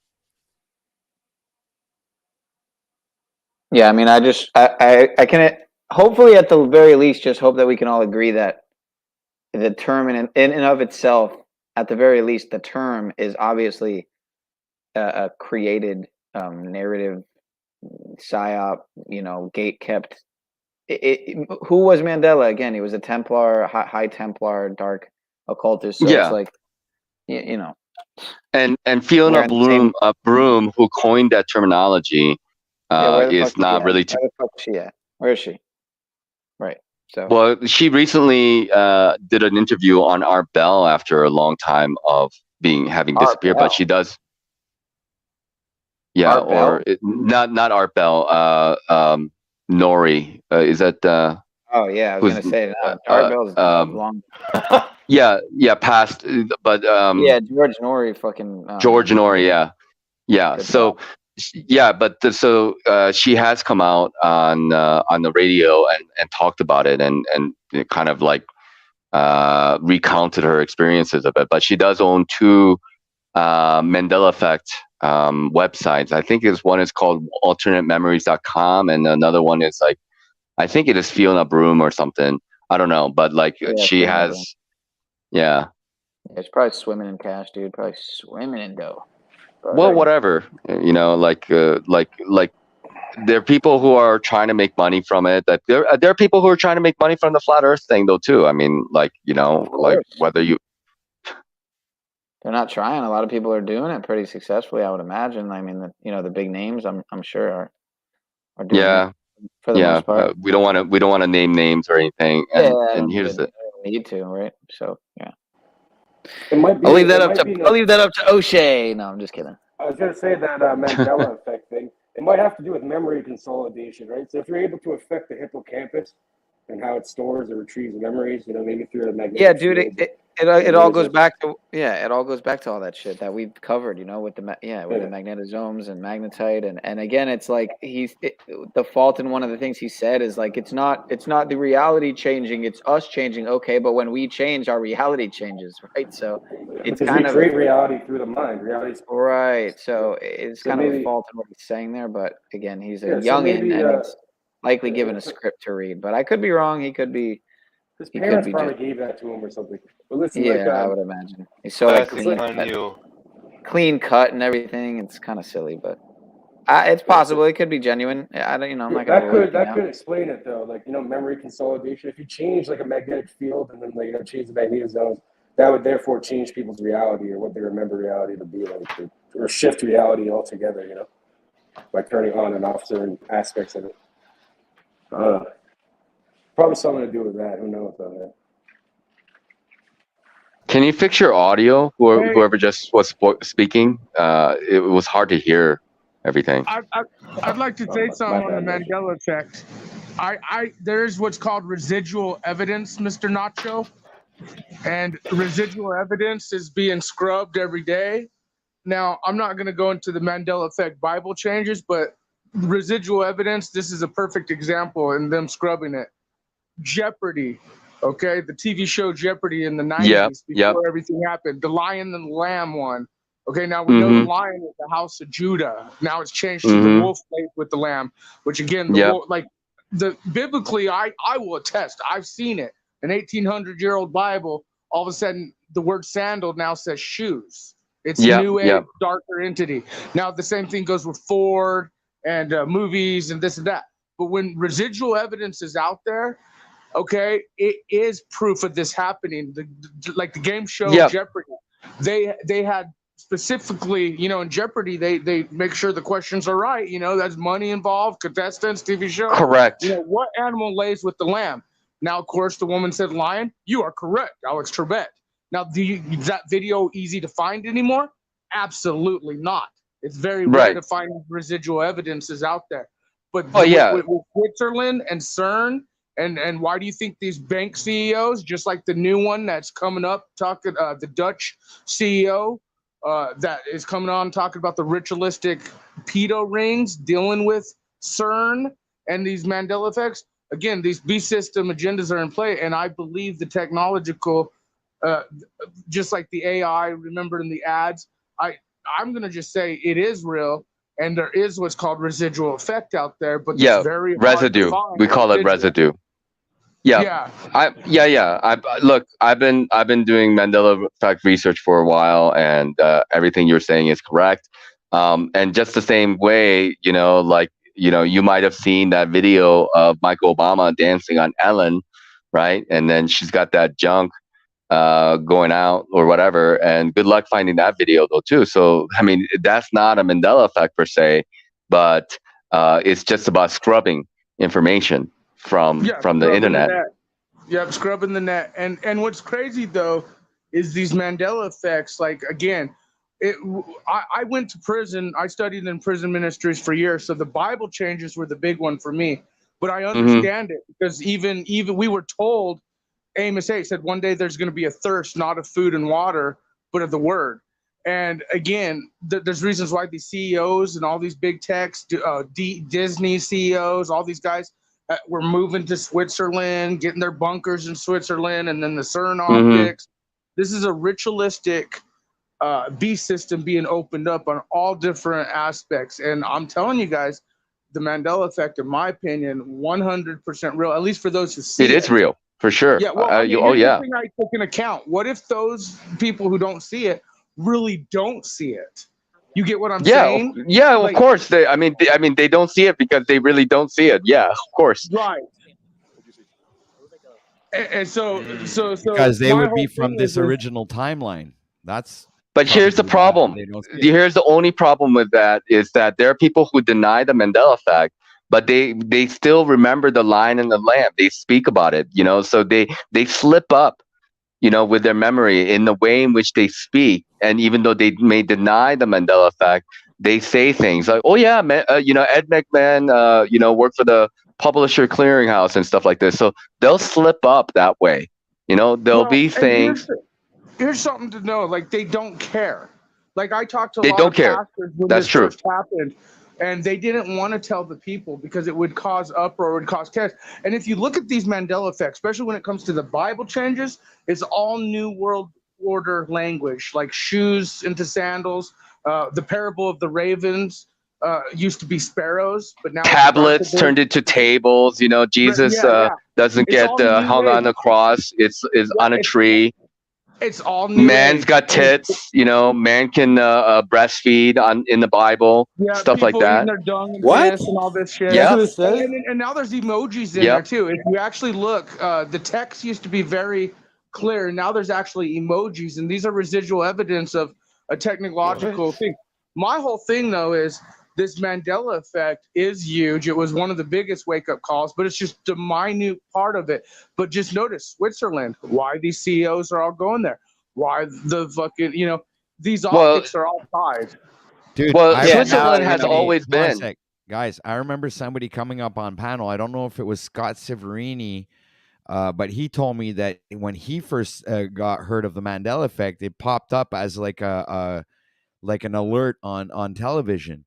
Yeah, I mean, I can hopefully at the very least just hope that we can all agree that the term in and of itself, at the very least, the term is obviously a created narrative, psyop, you know, gate kept. Who was Mandela again? He was a Templar, high Templar, dark occultist. So it's like, you know. And Fiona Broom, who coined that terminology, is not really. Where the fuck is she at? Where is she? Right. So. Well, she recently did an interview on Art Bell after a long time of having disappeared, but she does. Yeah, Art Bell? Not Art Bell. Nori. Is that? Oh yeah, I was gonna say Art Bell's long. Yeah, passed. But yeah, George Nori, fucking. George Nori, yeah. So. Yeah, but so she has come out on the radio and talked about it and kind of like recounted her experiences of it. But she does own two Mandela Effect websites. I think one is called alternatememories.com, and another one is like, I think it is Fiona Broom or something. I don't know, but like she has, yeah. It's probably swimming in cash, dude. Probably swimming in dough. Well, whatever, you know, like there are people who are trying to make money from it. That there are people who are trying to make money from the flat Earth thing, though, too. I mean, like, you know, like whether you. They're not trying. A lot of people are doing it pretty successfully, I would imagine. I mean, the big names, I'm sure are doing it for the most part. We don't want to name names or anything. And here's the need to, right? So yeah. It might be, I'll leave that up to O'Shea. No, I'm just kidding. I was going to say that Mandela effect thing. It might have to do with memory consolidation, right? So if you're able to affect the hippocampus and how it stores or retrieves memories, you know, maybe through a magnetic. Yeah, dude. It all goes back to it all goes back to all that shit that we've covered, you know, with the magnetosomes and magnetite and again, it's like the fault in one of the things he said is like it's not the reality changing, it's us changing. Okay, but when we change, our reality changes, right? So it's kind of create reality through the mind. Reality, right? So it's kind of a fault in what he's saying there, but again, he's a youngin and he's likely given a script to read. But I could be wrong. He could be. His parents probably gave that to him or something. But listen, I would imagine. He's so like on you. clean cut and everything. It's kind of silly, but it's possible. It could be genuine. I don't, I'm not gonna. That could explain it though. Like memory consolidation. If you change like a magnetic field and then change the magnetozones, that would therefore change people's reality or what they remember reality to be like, or shift reality altogether. By turning on and off certain aspects of it. Probably something to do with that. Who knows on that? Can you fix your audio? Whoever just was speaking, it was hard to hear everything. I'd like to say something on the Mandela effect. There's what's called residual evidence, Mr. Nacho, and residual evidence is being scrubbed every day. Now, I'm not going to go into the Mandela effect Bible changes, but residual evidence, this is a perfect example in them scrubbing it. Jeopardy, okay? The TV show Jeopardy in the 90s before everything happened. The Lion and the Lamb one. Okay, now we know the lion is the house of Judah. Now it's changed to the wolf laid with the lamb, which again, biblically, I will attest. I've seen it. An 1800-year-old Bible, all of a sudden, the word sandal now says shoes. It's new age, darker entity. Now, the same thing goes with Ford and movies and this and that. But when residual evidence is out there, okay, it is proof of this happening. Like the game show Jeopardy, they had specifically, in Jeopardy, they make sure the questions are right. That's money involved, contestants, TV show. Correct. What animal lays with the lamb? Now, of course, the woman said lion. You are correct, Alex Trebek. Now, is that video easy to find anymore? Absolutely not. It's very rare to find residual evidences out there. But with Switzerland and CERN, and why do you think these bank CEOs, just like the new one that's coming up, talking the Dutch CEO that is coming on talking about the ritualistic pedo rings, dealing with CERN and these Mandela effects? Again, these beast system agendas are in play, and I believe the technological, just like the AI, remember in the ads, I'm going to just say it is real, and there is what's called residual effect out there, but it's very residue. Hard to we call it residue. Look, I've been doing Mandela effect research for a while, and everything you're saying is correct. And just the same way, you might have seen that video of Michael Obama dancing on Ellen, right? And then she's got that junk going out or whatever. And good luck finding that video though too. So I mean, that's not a Mandela effect per se, but it's just about scrubbing information from the internet. Scrubbing the net. And what's crazy though is these Mandela effects. Like again, I went to prison. I studied in prison ministries for years, so the Bible changes were the big one for me. But I understand it because even we were told, Amos 8 said one day there's going to be a thirst, not of food and water, but of the word. And again, there's reasons why these CEOs and all these big techs, Disney CEOs, all these guys were moving to Switzerland, getting their bunkers in Switzerland, and then the CERN optics. This is a ritualistic beast system being opened up on all different aspects. And I'm telling you guys, the Mandela effect, in my opinion, 100% real, at least for those who see it. It is real, for sure. Yeah, well, the thing I took into account. What if those people who don't see it really don't see it? You get what I'm saying? Yeah, of course. They don't see it because they really don't see it. Yeah, of course. Right. And so because they would be from this original timeline. But here's the problem. Here's the only problem with that is that there are people who deny the Mandela effect, but they still remember the lion and the lamb. They speak about it, so they slip up, with their memory in the way in which they speak. And even though they may deny the Mandela effect, they say things like, "Oh yeah, Ed McMahon, worked for the Publisher Clearinghouse and stuff like this." So they'll slip up that way. There'll be things. Here's something to know. Like, they don't care. Like, I talked to a They lot don't of care. pastors when That's this true. first happened, and they didn't want to tell the people because it would cause uproar, it would cause chaos. And if you look at these Mandela effects, especially when it comes to the Bible changes, it's all New World Order language, like shoes into sandals. The parable of the ravens used to be sparrows, but now Tablets turned into tables. Jesus doesn't It's get all new hung on the age. cross. It's on a tree. It's all new Man's age. got tits, you know. Man can breastfeed in the Bible, Yeah, stuff like people eating that. their dung and What? piss and all this shit. That's what it says? And now there's emojis in Yep. there too. If you actually look, the text used to be very clear. Now there's actually emojis, and these are residual evidence of a technological thing. My whole thing though is this Mandela effect is huge. It was one of the biggest wake-up calls, but it's just a minute part of it. But just notice Switzerland, why these CEOs are all going there. Why the fucking, you know, these optics are all tied. Dude, Well, I Switzerland remember has somebody- always hold on a been. sec. Guys, I remember somebody coming up on panel. I don't know if it was Scott Severini, but he told me that when he first got heard of the Mandela effect, it popped up as like like an alert on television.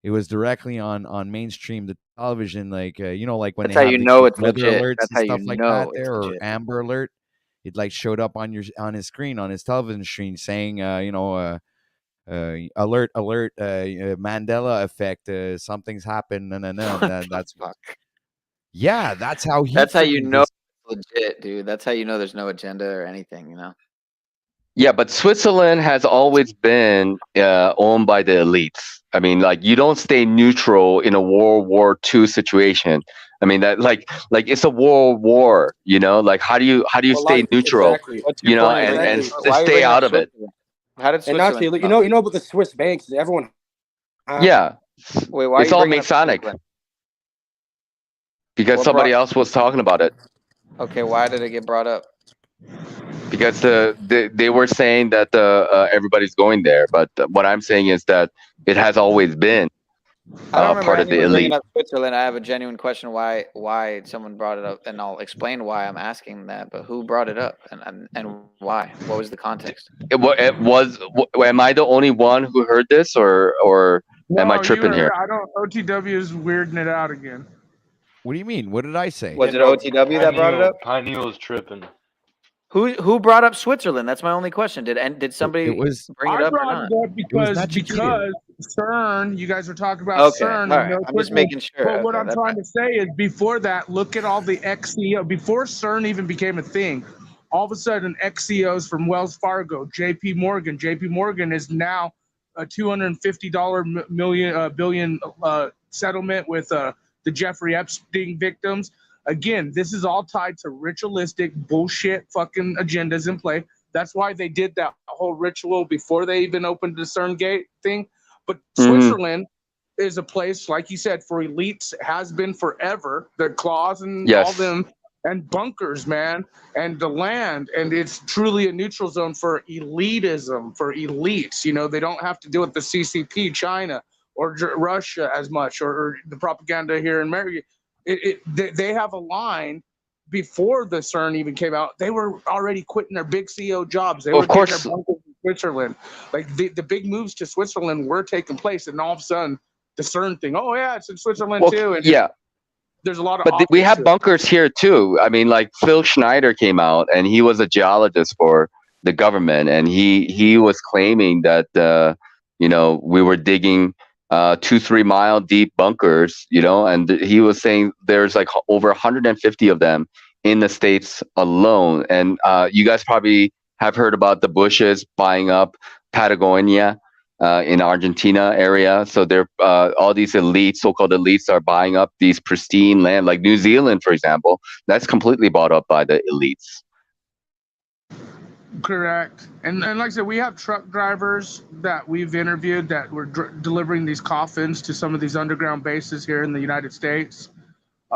It was directly on mainstream the television, like you know, like when That's they how have you the know it's weather legit. alerts That's and how you stuff like know that it's there, or legit. Amber Alert. It like showed up on his screen, on his television screen, saying you know, alert, Mandela effect, something's happened. No, that's fuck. Yeah, that's how he. That's how you freaking know dis- it's legit, dude. That's how you know there's no agenda or anything, you know. Yeah, but Switzerland has always been owned by the elites. I mean, like you don't stay neutral in a World War II situation. I mean that like it's a world war, you know. Like how do you Well, stay neutral, What's your you know, point and exactly? just stay out of it. How did And Switzerland? actually, you know about the Swiss banks. Everyone. Yeah, Wait, why are it's you all bringing up Masonic Switzerland? because What somebody brought- else was talking about it. Okay, why did it get brought up? Because they were saying that everybody's going there, but what I'm saying is that it has always been I don't remember part of the anyone bringing elite. up Switzerland. I have a genuine question why someone brought it up, and I'll explain why I'm asking that. But who brought it up, and why? What was the context? Am I the only one who heard this, or am I No, tripping here? I don't. OTW is weirding it out again. What do you mean? What did I say? Was it OTW that brought it up? Pineal's tripping. Who brought up Switzerland? That's my only question. Did somebody It was- bring it I up or brought not? it up because Nachikiru. CERN. You guys were talking about Okay, CERN. all and right. I'm just Switzerland. making sure. But what Okay, I'm that's trying to say is, before that, look at all the ex-CEO. Before CERN even became a thing, all of a sudden, ex-CEOs from Wells Fargo, J.P. Morgan. J.P. Morgan is now a $250 billion settlement with the Jeffrey Epstein victims. Again, this is all tied to ritualistic bullshit fucking agendas in play. That's why they did that whole ritual before they even opened the CERN gate thing. But Switzerland is a place, like you said, for elites. It has been forever. The claws and Yes. all them, and bunkers, man, and the land. And it's truly a neutral zone for elitism, for elites. You know, they don't have to deal with the CCP, China, or Russia as much, or the propaganda here in America. They have a line before the CERN even came out. They were already quitting their big CEO jobs. They were getting their bunkers in Switzerland. Like the big moves to Switzerland were taking place, and all of a sudden the CERN thing. Oh yeah, it's in Switzerland too. And yeah. there's a lot of. But we have optics. bunkers here too. I mean, like Phil Schneider came out, and he was a geologist for the government, and he was claiming that you know, we were digging 2-3 mile deep bunkers, you know, and he was saying there's like over 150 of them in the States alone. And you guys probably have heard about the Bushes buying up Patagonia in Argentina area. So they're all these elites, so-called elites, are buying up these pristine land, like New Zealand, for example. That's completely bought up by the elites. Correct. And like I said, we have truck drivers that we've interviewed that were delivering these coffins to some of these underground bases here in the United States.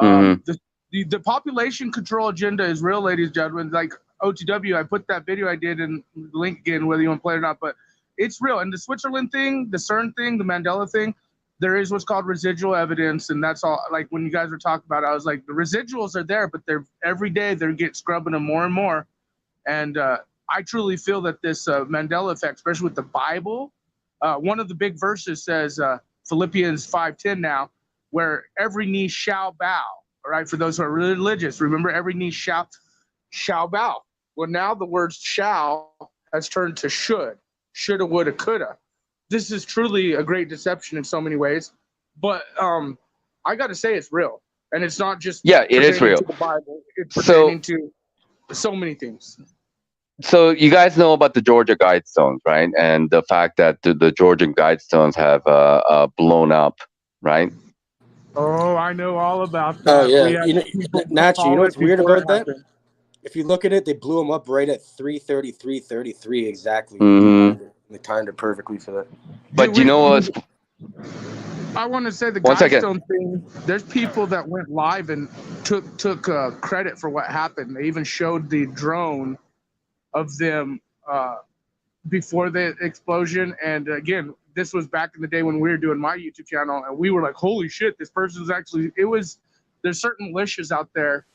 The population control agenda is real, ladies and gentlemen. Like OTW, I put that video I did in the link again, whether you want to play it or not, but it's real. And the Switzerland thing, the CERN thing, the Mandela thing, there is what's called residual evidence. And that's all. Like when you guys were talking about it, I was like, the residuals are there, but they're every day they're getting scrubbing them more and more. And I truly feel that this Mandela effect, especially with the Bible, one of the big verses says, Philippians 5:10 now, where every knee shall bow. All right, for those who are religious, remember every knee shall bow. Well, now the word shall has turned to should. Shoulda, woulda, coulda. This is truly a great deception in so many ways. But I got to say it's real. And it's not just it is pertaining real. to the Bible. It's pertaining to so many things. So you guys know about the Georgia Guidestones, right? And the fact that the Georgian Guidestones have blown up, right? Oh, I know all about Oh that. We yeah, had you know, people Nachi, you call know it what's weird before it about that? happened. If you look at it, they blew them up right at 3:33 exactly. Mm-hmm. They timed it perfectly for that. But you know what's I want to say the one second. Guidestone thing. There's people that went live and took credit for what happened. They even showed the drone of them before the explosion. And again, this was back in the day when we were doing my YouTube channel, and we were like, "Holy shit, this person's actually." It was. There's certain militias out there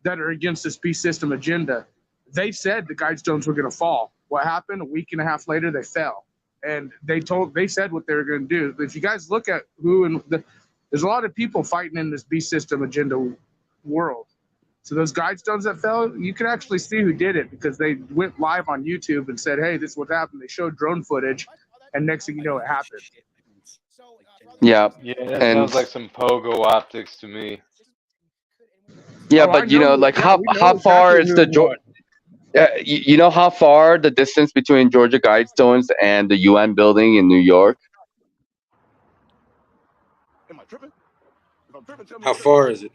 that are against this peace system agenda. They said the Guidestones were going to fall. What happened? A week and a half later, they fell. And they said what they were going to do. But if you guys look at there's a lot of people fighting in this beast system agenda world. So those Guidestones that fell, you can actually see who did it because they went live on YouTube and said, "Hey, this is what happened." They showed drone footage, and next thing you know, it happened. Yeah. Yeah, that and sounds like some pogo optics to me. yeah, Oh, I but you know know, who- like yeah, how we know far exactly is who the it was. you know how far the distance between Georgia Guidestones and the UN building in New York? How far is it?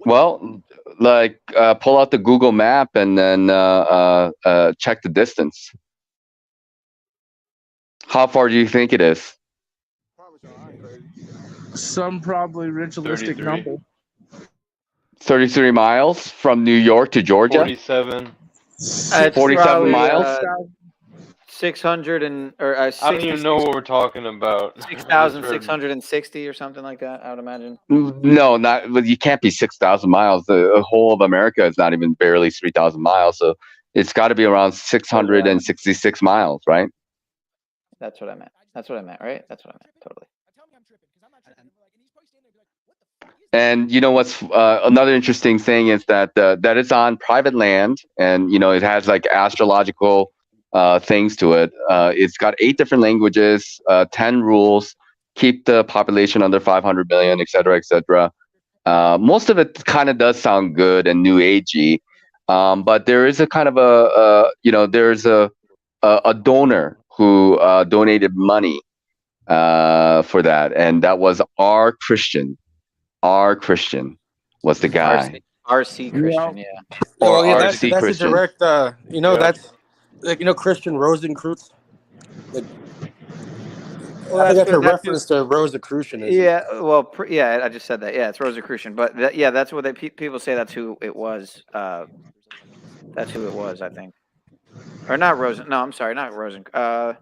Well, like pull out the Google map and then check the distance. How far do you think it is? Some probably ritualistic 33. number. 33 miles from New York to Georgia? 47. It's 47 probably, miles? 600 and or I don't even know what we're talking about. 6,660 or something like that. I would imagine. No, not. Well, you can't be 6,000 miles. The whole of America is not even barely 3,000 miles. So it's got to be around 666 miles, right? That's what I meant. That's what I meant, right? That's what I meant. Totally. And you know what's another interesting thing is that that it's on private land, and you know it has like astrological things to it. It's got 8 different languages, 10 rules, keep the population under 500 million, et cetera, et cetera. Most of it kind of does sound good and new agey, but there is a kind of there's a donor who donated money for that, and that was R. Christian. R. Christian was the guy. RC Christian, yeah. Or yeah, RC that's Christian. a direct. That's like Christian Rosencreutz. Like, Well, I think that's a that's reference to Rosicrucianism. Yeah, well, yeah, I just said that. Yeah, it's Rosicrucian, but that's what people say. That's who it was. That's who it was, I think. Or not Rosen. No, I'm sorry, not Rosen. Are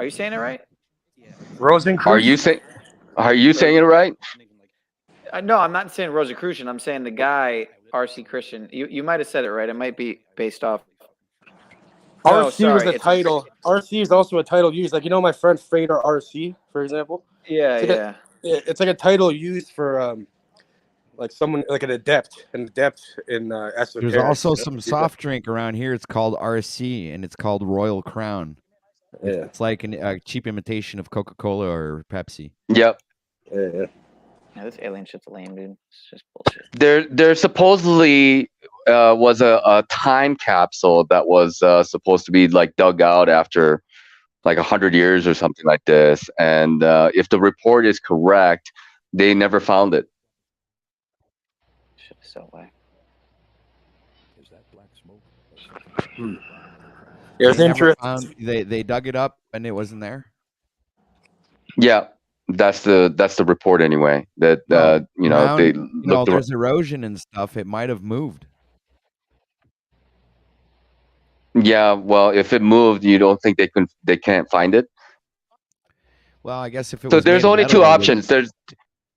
you saying it right? Rosencreutz. Are you saying it right? No, I'm not saying Rosicrucian. I'm saying the guy RC Christian. You might have said it right. It might be based off. RC was a title. RC is also a title used, like my friend Frater RC, for example. Yeah, It's like a title used for like someone like an adept in esoteric. There's also some soft drink around here. It's called RC, and it's called Royal Crown. Yeah. It's like a cheap imitation of Coca-Cola or Pepsi. Yep. Yeah. Yeah, this alien shit's lame, dude. It's just bullshit. There supposedly was a time capsule that was supposed to be like dug out after like 100 years or something like this, and if the report is correct, they never found it. Shit is so whack. Is that black smoke? Yeah, it's interesting. They dug it up and it wasn't there. Yeah. That's the report anyway. That they looked. There's erosion and stuff. It might have moved. Yeah, well, if it moved, you don't think they can't find it? Well, I guess if it so was there's made of only metal, two options.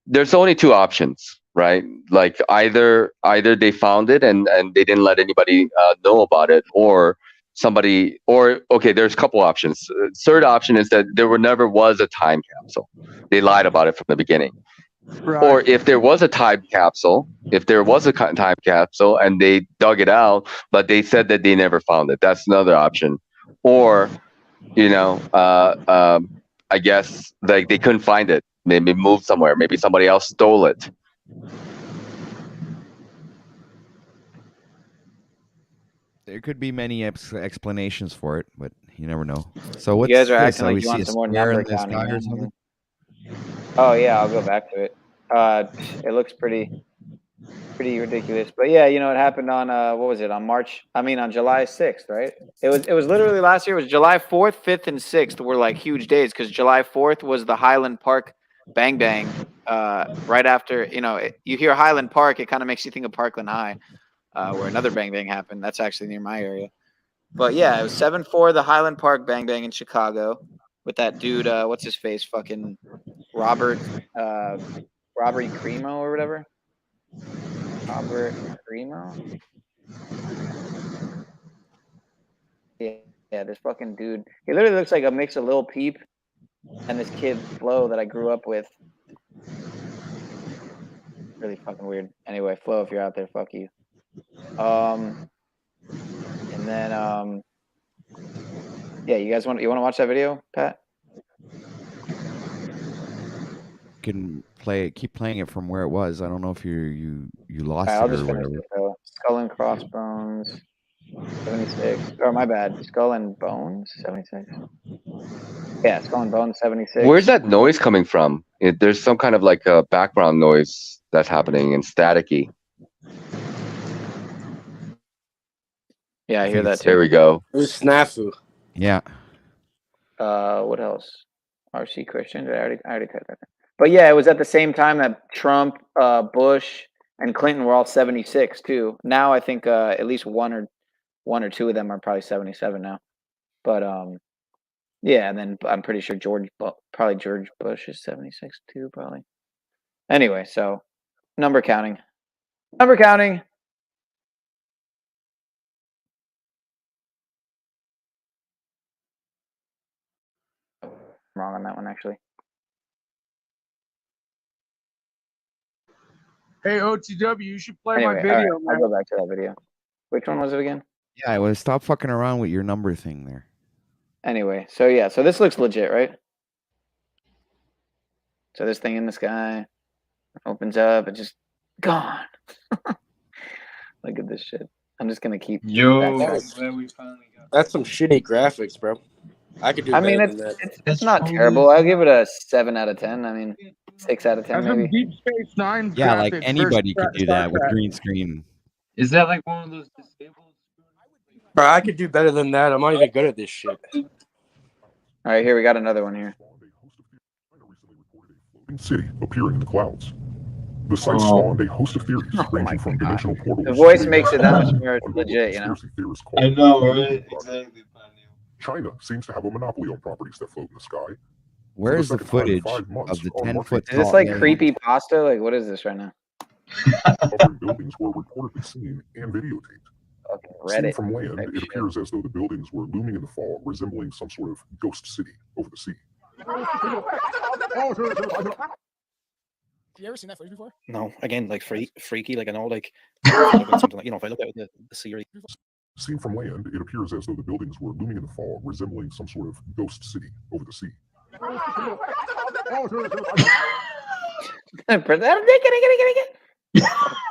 There's only two options, right? Like either they found it and they didn't let anybody know about it, or there's a couple options. Third option is that there never was a time capsule. They lied about it from the beginning. Right. Or if there was a time capsule, and they dug it out, but they said that they never found it. That's another option. Or, I guess like they couldn't find it. Maybe moved somewhere. Maybe somebody else stole it. There could be many explanations for it, but you never know. So what's You guys are this? acting We like you see want a some more square number in the counting. sky or Man. something? Oh yeah, I'll go back to it. It looks pretty ridiculous. But yeah, you know, it happened on what was it? On July 6th, right? It was literally last year. It was July 4th, 5th, and 6th were like huge days because July 4th was the Highland Park Bang Bang. Right after, you know, you hear Highland Park, it kind of makes you think of Parkland High, where another Bang Bang happened. That's actually near my area. But yeah, it was 7/4, the Highland Park Bang Bang in Chicago with that dude, what's his face? Fucking Robert Cremo or whatever. Robert Cremo? Yeah, this fucking dude. He literally looks like a mix of Lil Peep and this kid Flo that I grew up with. Really fucking weird. Anyway, Flo, if you're out there, fuck you. And then yeah, you want to watch that video, Pat? Keep playing it from where it was. I don't know if you lost All right, I'll it or just finish whatever. it though. Skull and Crossbones, 76. Oh, my bad. Skull and Bones, 76. Yeah, Skull and Bones, 76. Where's that noise coming from? There's some kind of like a background noise that's happening and staticky. Yeah, I hear that too. There we go. It was snafu. Yeah. What else? RC Christian. I already typed that. But yeah, it was at the same time that Trump, Bush, and Clinton were all 76 too. Now I think at least one or two of them are probably 77 now. But yeah, and then I'm pretty sure George Bush is 76 too, probably. Anyway, so number counting. Wrong on that one, actually. Hey, OTW, you should play Anyway, my video, all right, man. I'll go back to that video. Which one was it again? Yeah, well, stop fucking around with your number thing there. Anyway, so yeah, so this looks legit, right? So this thing in the sky opens up, it's just gone. Look at this shit. I'm just gonna keep. That's some shitty graphics, bro. I could do I better mean, than that. it's not terrible. I'll give it a 7 out of 10. I mean, 6 out of 10 That's some maybe. Deep Space Nine. Yeah, like graphics anybody versus could do Star that with Trek. green screen. Is that like one of those disabled? Bro, I could do better than that. I'm not even good at this shit. All right, here we got another one here. City appearing in the clouds. The site spawned a host of theories ranging from dimensional portals. The voice makes it that much more legit, you know. I know, right? Exactly. China seems to have a monopoly on properties that float in the sky. Where is the footage of the 10-foot Is this like creepy pasta? Like, what is this right now? Other buildings were reportedly seen and videotaped. Seen Reddit. from land, it appears as though the buildings were looming in the fog, resembling some sort of ghost city over the sea. Have you ever seen that footage before? No, again, like freaky, like I know, like something like, you know, if I look at the series. Seen from land, it appears as though the buildings were looming in the fog, resembling some sort of ghost city over the sea.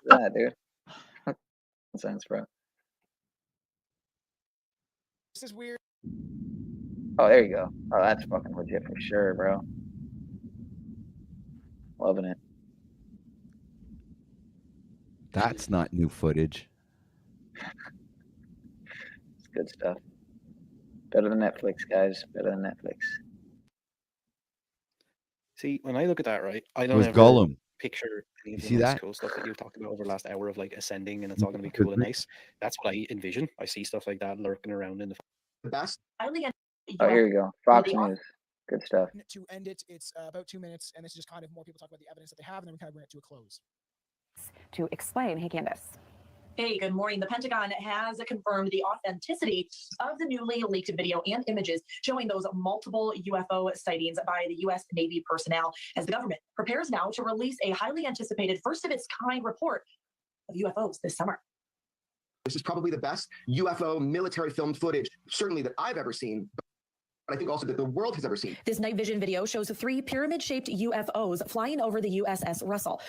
That dude. Nonsense, bro. This is weird. Oh, there you go. Oh, that's fucking legit for sure, bro. Loving it. That's not new footage. It's good stuff. Better than Netflix, guys. Better than Netflix. See, when I look at that, right, I It don't was ever Gollum. picture any of You the see nice that? cool stuff that you've talked about over the last hour of like ascending and it's all going to be cool and nice. That's what I envision. I see stuff like that lurking around in the best. Oh, here we go. Fox News. Good stuff. To end it, it's about 2 minutes, and this is just kind of more people talk about the evidence that they have, and then we kind of bring it to a close. To explain, hey, Candace. Hey, good morning. The Pentagon has confirmed the authenticity of the newly leaked video and images showing those multiple UFO sightings by the U.S. Navy personnel as the government prepares now to release a highly anticipated first-of-its-kind report of UFOs this summer. This is probably the best UFO military filmed footage, certainly that I've ever seen, but I think also that the world has ever seen. This night vision video shows 3 pyramid-shaped UFOs flying over the USS Russell.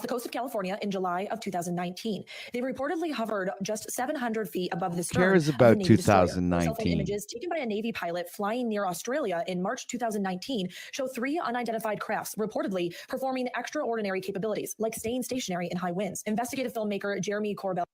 the coast of California in July of 2019. They reportedly hovered just 700 feet above the stern Cares of the about Navy destroyer. Cell phone 2019. images taken by a Navy pilot flying near Australia in March 2019 show 3 unidentified crafts reportedly performing extraordinary capabilities, like staying stationary in high winds. Investigative filmmaker Jeremy Corbell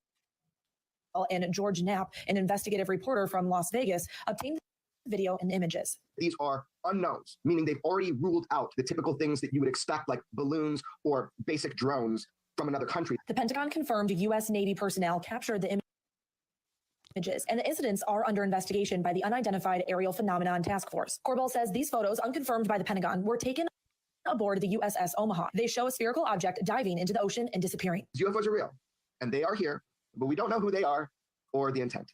and George Knapp, an investigative reporter from Las Vegas, obtained video and images. These are unknowns, meaning they've already ruled out the typical things that you would expect, like balloons or basic drones from another country. The Pentagon confirmed U.S. Navy personnel captured the images, and the incidents are under investigation by the Unidentified Aerial Phenomenon Task Force. Corbell says these photos, unconfirmed by the Pentagon, were taken aboard the USS Omaha. They show a spherical object diving into the ocean and disappearing. UFOs are real, and they are here, but we don't know who they are or the intent.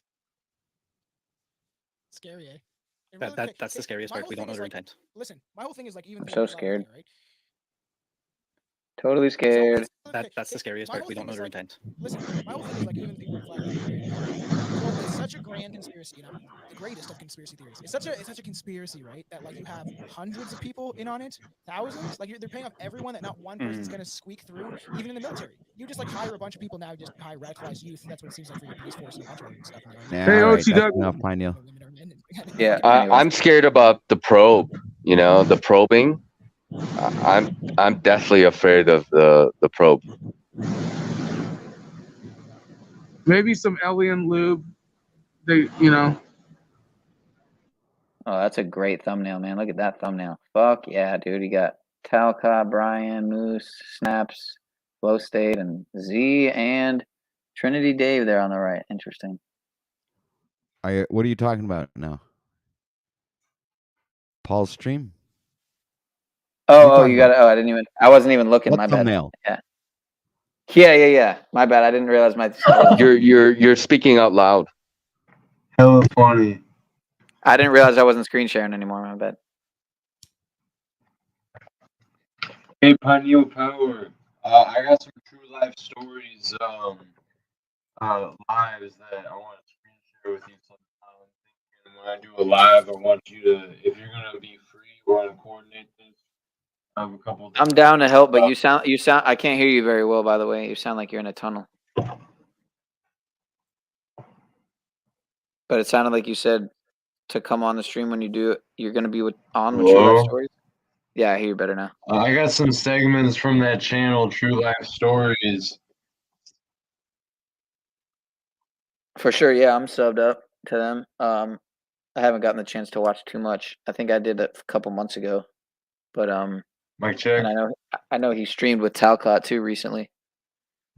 Scary, eh? That's the scariest part. We don't know their intent. Listen, my whole thing is like even. I'm so scared. Totally scared. That's the scariest part. We don't know their intent. Listen, my whole thing is like even people flat earth. It's such a grand conspiracy, and the greatest of conspiracy theories. It's such a conspiracy, right? That like you have hundreds of people in on it, thousands. Like they're paying off everyone that not one person's gonna squeak through, even in the military. You just like hire a bunch of people now, just hire radicalized youth. That's what it seems like for your police force and a bunch of stuff. Yeah, all right, that's enough, Pineal. Yeah, I'm scared about the probe. You know, the probing. I'm deathly afraid of the probe. Maybe some alien lube. They, you know. Oh, that's a great thumbnail, man. Look at that thumbnail. Fuck yeah, dude. You got Talcott, Brian, Moose, Snaps, Flow State, and Z, and Trinity Dave there on the right. Interesting. What are you talking about now? Paul's stream? Oh, you got it. Oh, I wasn't even looking. What My thumbnail? bad. Yeah. My bad. I didn't realize my. You're speaking out loud. Hella funny. I didn't realize I wasn't screen sharing anymore. My bad. Hey, PinealPower. I got some true life stories, lives that I want to screen share with you sometime. And when I do a live, I want you to, if you're gonna be free, we're gonna coordinate this. I have a couple. I'm down to help, but you sound. I can't hear you very well. By the way, you sound like you're in a tunnel. But it sounded like you said to come on the stream when you do it. You're gonna be on with True Life Stories. Yeah, I hear you better now. I got some segments from that channel, True Life Stories. For sure, yeah, I'm subbed up to them. I haven't gotten the chance to watch too much. I think I did it a couple months ago, but Mike check. And I know he streamed with Talcott too recently.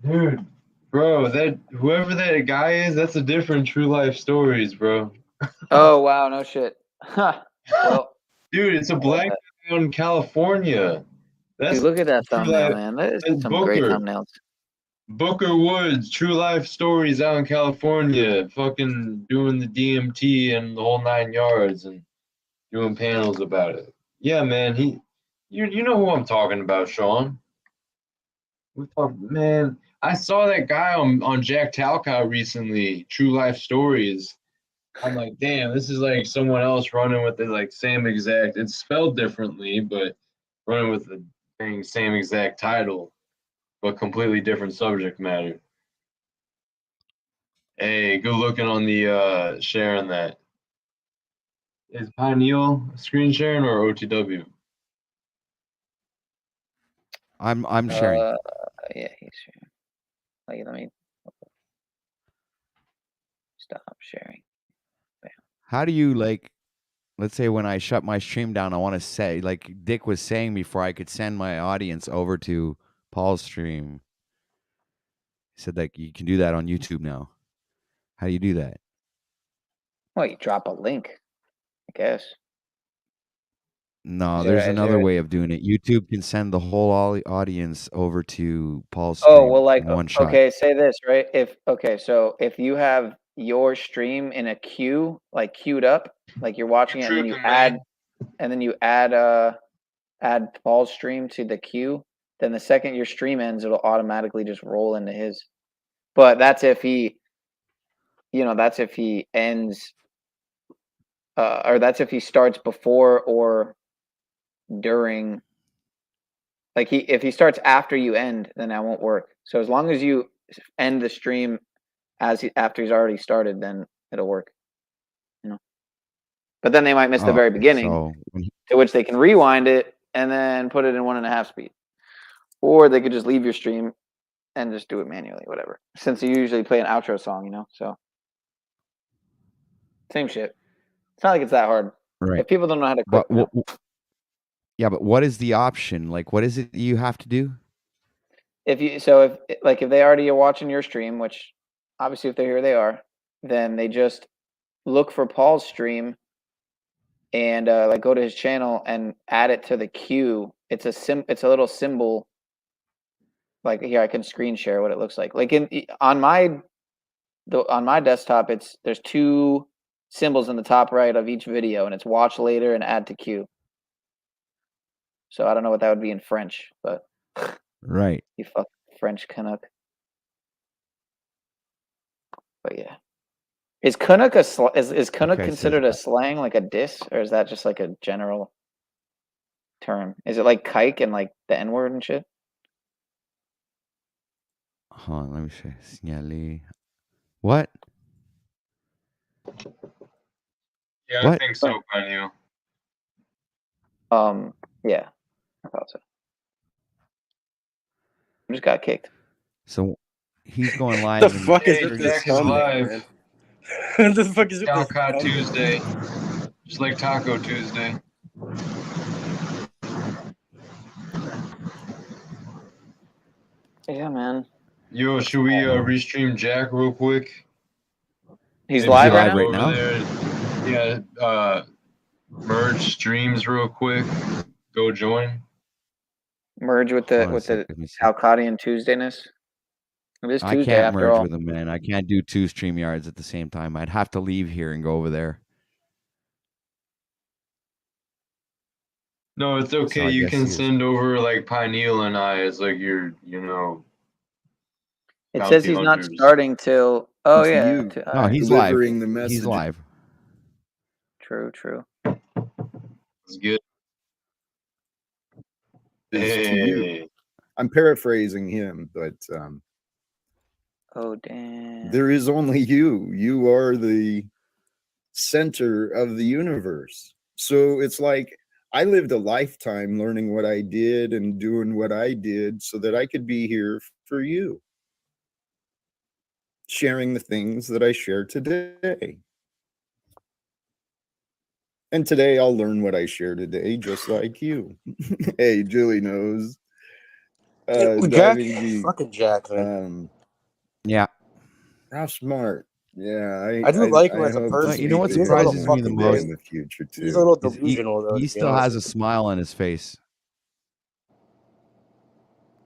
Dude, bro, that whoever that guy is, that's a different True Life Stories, bro. Oh wow, no shit. Huh. Well, dude, it's a black guy out in California. Dude, look at that thumbnail, man. That is some great thumbnails. Booker Woods, True Life Stories out in California, fucking doing the DMT and the whole 9 yards and doing panels about it. Yeah, man, you know who I'm talking about, Sean. Man, I saw that guy on Jack Talcott recently, True Life Stories. I'm like, damn, this is like someone else running with the like same exact, it's spelled differently, but running with the same exact title, but completely different subject matter. Hey, good looking on the sharing that. Is Pineal screen sharing or OTW? I'm sharing. Yeah, he's sharing. Like, let me stop sharing. Bam. How do you like? Let's say when I shut my stream down, I want to say, like Dick was saying before, I could send my audience over to Paul's stream. He said like you can do that on YouTube now. How do you do that? Well, you drop a link, I guess. No, there's another way of doing it. YouTube can send the whole audience over to Paul's stream. Oh, well, like, in one shot. okay, say this, right? So if you have your stream in a queue, like queued up, like you're watching it, and then you add Paul's stream to the queue, then the second your stream ends, it'll automatically just roll into his. But that's if he, that's if he ends, or that's if he starts before or during Like if he starts after you end, then that won't work. So as long as you end the stream after he's already started, then it'll work. You know. But then they might miss the very beginning, So to which they can rewind it and then put it in 1.5 speed. Or they could just leave your stream and just do it manually, whatever. Since you usually play an outro song, you know, so same shit. It's not like it's that hard. Right. If people don't know how to click, But yeah, but what is the option? Like, what is it you have to do? if they already are watching your stream, which obviously if they're here they are, then they just look for Paul's stream and like go to his channel and add it to the queue. It's a little symbol. Like here, I can screen share what it looks like. Like on my desktop, there's 2 symbols in the top right of each video, and it's watch later and add to queue. So I don't know what that would be in French, but Right. you fuck French Canuck. But yeah, is Canuck is Canuck considered a slang, like a diss, or is that just like a general term? Is it like kike and like the N word and shit? Hold on, let me see. Signale. What? Yeah, What? I think so, Pineal. Yeah, I thought so. I just got kicked. So he's going live. The fuck is with this Jack is thumbnail, live. man? What the fuck is with this Taco thumbnail? Tuesday. Just like Taco Tuesday. Yeah, man. Yo, should we restream Jack real quick? He's Maybe live go right over now? there. Yeah, merge streams real quick. Go join. Merge with Hold on a the sec, let me see. Alcadian Tuesdayness. It is I Tuesday can't after merge all. with him, man. I can't do 2 StreamYards at the same time. I'd have to leave here and go over there. No, it's okay. So I You guess can he is. send over like Pineal and I as like your, It bounty says he's not hunters. starting till. Oh It's yeah. you No, he's live. delivering the He's message. live. True. It's good. Is to you. Hey. I'm paraphrasing him, but Oh damn. there is only you. You are the center of the universe. So it's like I lived a lifetime learning what I did and doing what I did so that I could be here for you, sharing the things that I share today. And today I'll learn what I share today, just like you. Hey, Julie knows. Jack, Diving Geek. fucking Jack, man. Yeah. How smart. Yeah, I do like him as a hope to person. You know what He's a little surprises me the fucking most? in the future too. He's a little Is delusional, though. he to be still honest has a with you. smile on his face.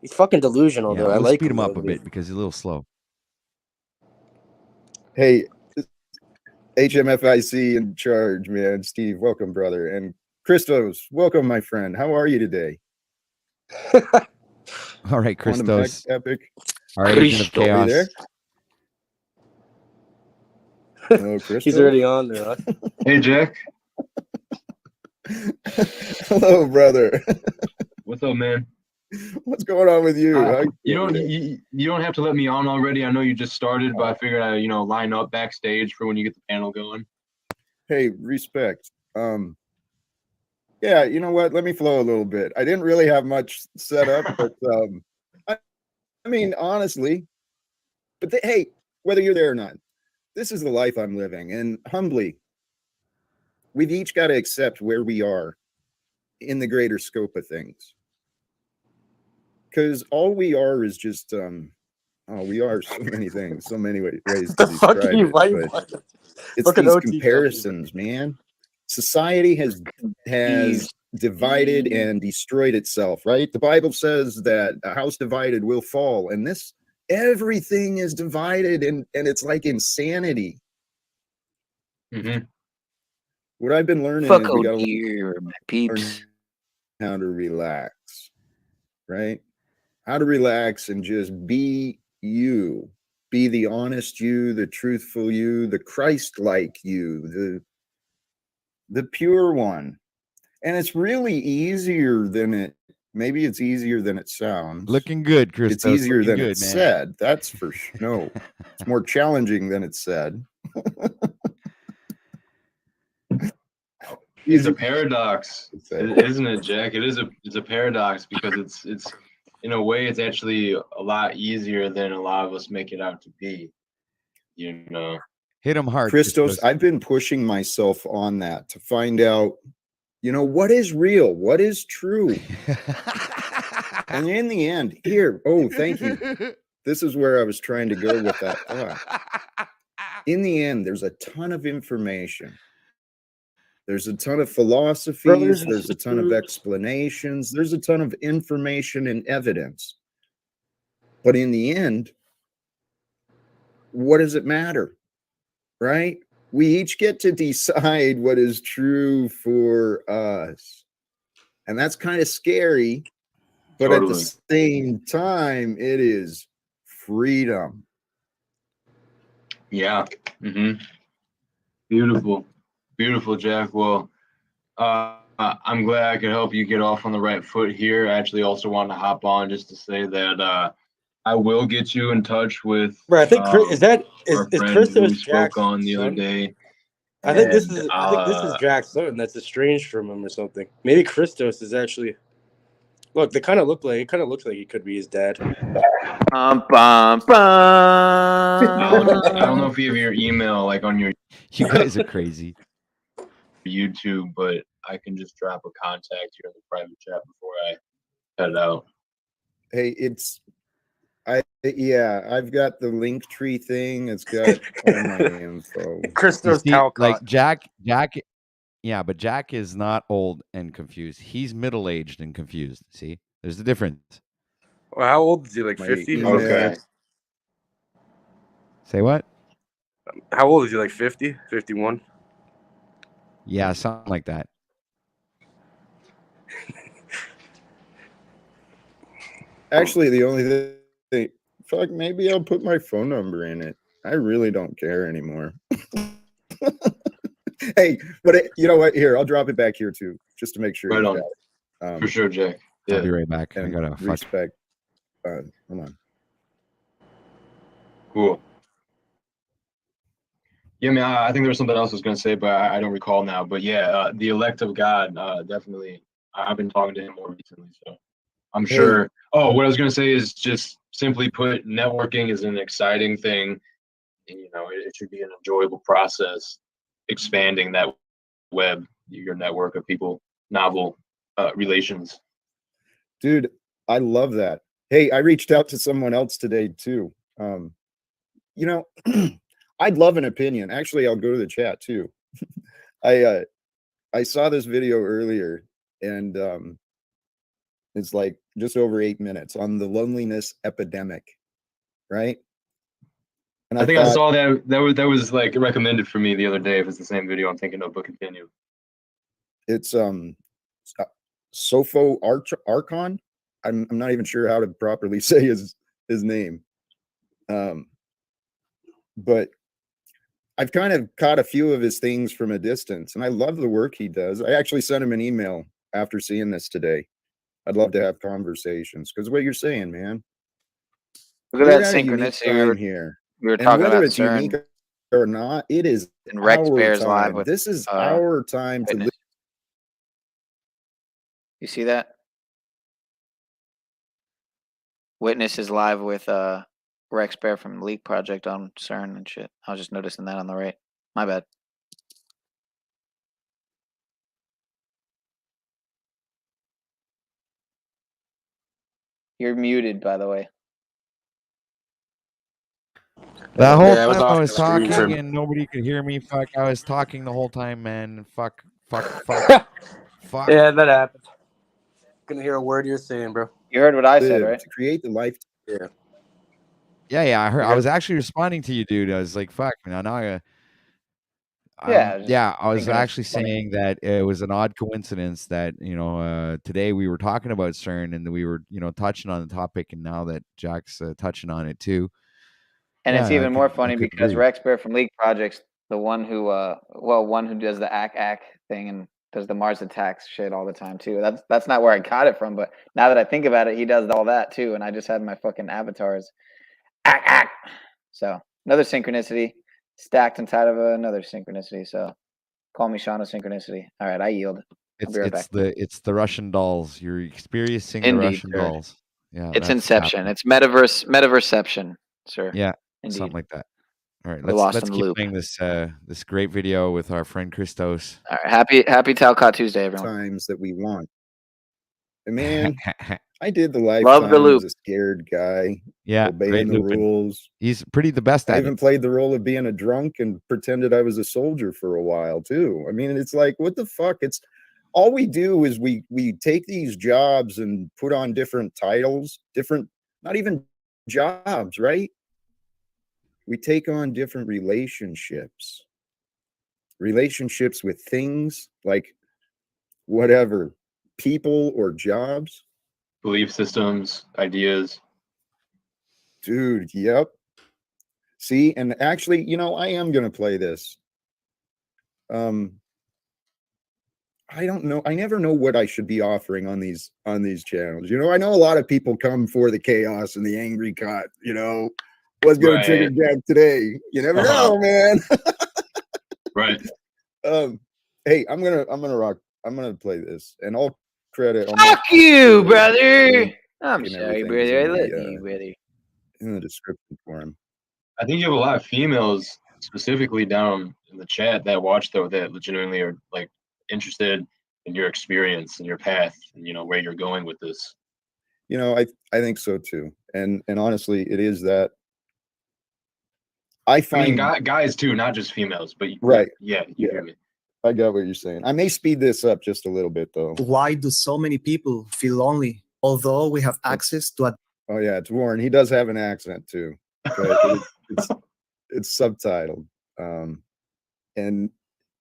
He's fucking delusional, Yeah, though. I we'll like speed him him up though, a bit because he's a little slow. Hey, HMFIC in charge, man. Steve, welcome, brother. And Christos, welcome, my friend. How are you today? All right, Quantum Christos. Epic. Our agent of Are you chaos. there? Hello, Christos. He's already on there. Huh? Hey, Jack. Hello, brother. What's up, man? What's going on with you? How You don't have to let me on already. I know you just started, but I figured I line up backstage for when you get the panel going. Hey, respect. Yeah, you know what? Let me flow a little bit. I didn't really have much set up, but I mean, honestly, but hey, whether you're there or not, this is the life I'm living, and humbly, we've each got to accept where we are in the greater scope of things. Because all we are is just we are so many things, so many ways to describe it. But it's these comparisons, man. Society has divided and destroyed itself, right? The Bible says that a house divided will fall, and everything is divided, and it's like insanity. Mm-hmm. What I've been learning Fuck is we gotta dear, my peeps. learn how to relax, right? How to relax and just be you. Be the honest you, the truthful you, the Christ-like you, the pure one. And it's really easier than it maybe it's easier than it sounds. Looking good, Chris. It's easier looking than good, it's man. said. That's for sure. No, it's more challenging than it's said. It's a paradox, isn't it, Jack? It's a paradox because it's in a way it's actually a lot easier than a lot of us make it out to be. You know, hit him hard, Christos. I've been pushing myself on that to find out, you know, what is real, what is true. And in the end, here, oh, thank you. This is where I was trying to go with that thought. In the end, there's a ton of information. There's a ton of philosophies. There's a ton of explanations. There's a ton of information and evidence. But in the end, what does it matter? Right? We each get to decide what is true for us. And that's kind of scary. But totally. At the same time, it is freedom. Yeah. Beautiful. Beautiful, Jack. Well, I'm glad I could help you get off on the right foot here. I actually also wanted to hop on just to say that I will get you in touch with Bro, I think is Christos spoke Jack's on the other son? day. I think this is Jack's son that's estranged from him or something. Maybe Christos is actually. Look, it kind of looks like he could be his dad. Bum, bum, bum. I don't know if you have your email like on your. You guys are crazy. YouTube, but I can just drop a contact here in the private chat before I head out. Hey, I've got the link tree thing. It's got all my info. Christos like Jack, yeah, but Jack is not old and confused. He's middle-aged and confused. See, there's the difference. Well, how old is he? Like 50? Okay. Say what? How old is he? Like 50? 51? Yeah, something like that. Actually, the only thing, fuck, maybe I'll put my phone number in it. I really don't care anymore. Hey, but you know what? Here, I'll drop it back here too, just to make sure. Right you on. got it. For sure, Jay. Yeah. I'll be right back. I gotta respect. Hold on. Cool. Yeah, man, I think there was something else I was going to say, but I don't recall now. But yeah, the elect of God, definitely. I've been talking to him more recently, so I'm sure. Oh, what I was going to say is just simply put, networking is an exciting thing. And, you know, it should be an enjoyable process, expanding that web, your network of people, novel relations. Dude, I love that. Hey, I reached out to someone else today too. You know, I'd love an opinion. Actually, I'll go to the chat too. I saw this video earlier, and it's like just over 8 minutes on the loneliness epidemic, right? And I think I saw that that was like recommended for me the other day. If it's the same video I'm thinking of, but continue. It's Sofo Archon. I'm not even sure how to properly say his name. But I've kind of caught a few of his things from a distance, and I love the work he does. I actually sent him an email after seeing this today. I'd love to have conversations, because what you're saying, man. Look at that synchronicity here. We were talking whether about it's CERN. unique or not, it is And Rex our Bear's time. live with, This is our time to live. You see that? Witness is live with Rex Bear from Leak Project on CERN and shit. I was just noticing that on the right. My bad. You're muted, by the way. That whole Yeah, time I was screen talking for- and nobody could hear me. Fuck, I was talking the whole time, man. Fuck. Yeah, that happens. Couldn't hear a word you're saying, bro. You heard what I said, right? To create the life. Yeah. Yeah, I heard. I Okay. was actually responding to you, dude. I was like, "Fuck, man." Now I was thinking actually it's funny. saying that it was an odd coincidence that today we were talking about CERN and we were touching on the topic, and now that Jack's touching on it too. And Yeah, it's I even more could funny because agree. Rex Bear from Leak Project's the one who, one who does the ack thing, and does the Mars Attacks shit all the time too. That's not where I got it from, but now that I think about it, he does all that too. And I just had my fucking avatars. So another synchronicity stacked inside of another synchronicity. So call me Shauna Synchronicity. All right, I yield. I'll be right back. It's the Russian dolls. You're experiencing Indeed, the Russian sir. dolls. Yeah, It's that's Inception. happening. It's metaverseception, sir. Yeah, Indeed. something like that. All right, We're lost let's in the keep loop. playing this great video with our friend Christos. All right, happy Talcott Tuesday, everyone. Times that we want. And man, I did the Love the lifetime loop. as a scared guy. Yeah, obeying great the looping. rules. He's pretty the best I at even it. played the role of being a drunk and pretended I was a soldier for a while too. I mean, it's like, what the fuck? It's all we do is we take these jobs and put on different titles, different, not even jobs, right? We take on different relationships with things like whatever, people or jobs. Belief systems, ideas. Dude, yep. See, and actually, you know, I am going to play this. I don't know. I never know what I should be offering on these channels. You know, I know a lot of people come for the chaos and the angry cut, you know. What's going to trigger Jack today? You never know, man. Right. Hey, I'm going to play this, and all credit. Fuck you, brother. I'm sorry, brother. I love you, brother. In the description for him. I think you have a lot of females specifically down in the chat that watch though that legitimately are like interested in your experience and your path and you know where you're going with this. You know, I think so too. And honestly, it is that I find guys too, not just females, but right. Yeah, you hear me. I got what you're saying. I may speed this up just a little bit though. Why do so many people feel lonely, although we have access to a... Oh yeah, it's Warren. He does have an accent too, but it's subtitled, and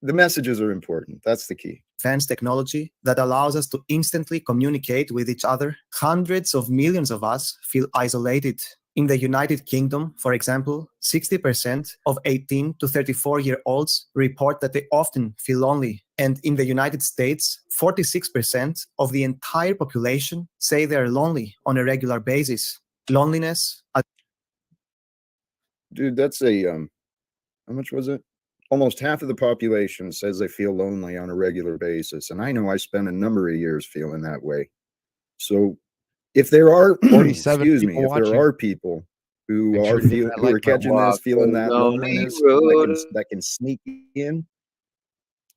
the messages are important. That's the key. Advanced technology that allows us to instantly communicate with each other. Hundreds of millions of us feel isolated. In the United Kingdom, for example, 60% of 18 to 34-year-olds report that they often feel lonely. And in the United States, 46% of the entire population say they're lonely on a regular basis. Loneliness. Dude, that's a, how much was it? Almost half of the population says they feel lonely on a regular basis. And I know I spent a number of years feeling that way. So if there are, excuse me, if there are people who are feeling, who are catching this, feeling that loneliness that can sneak in,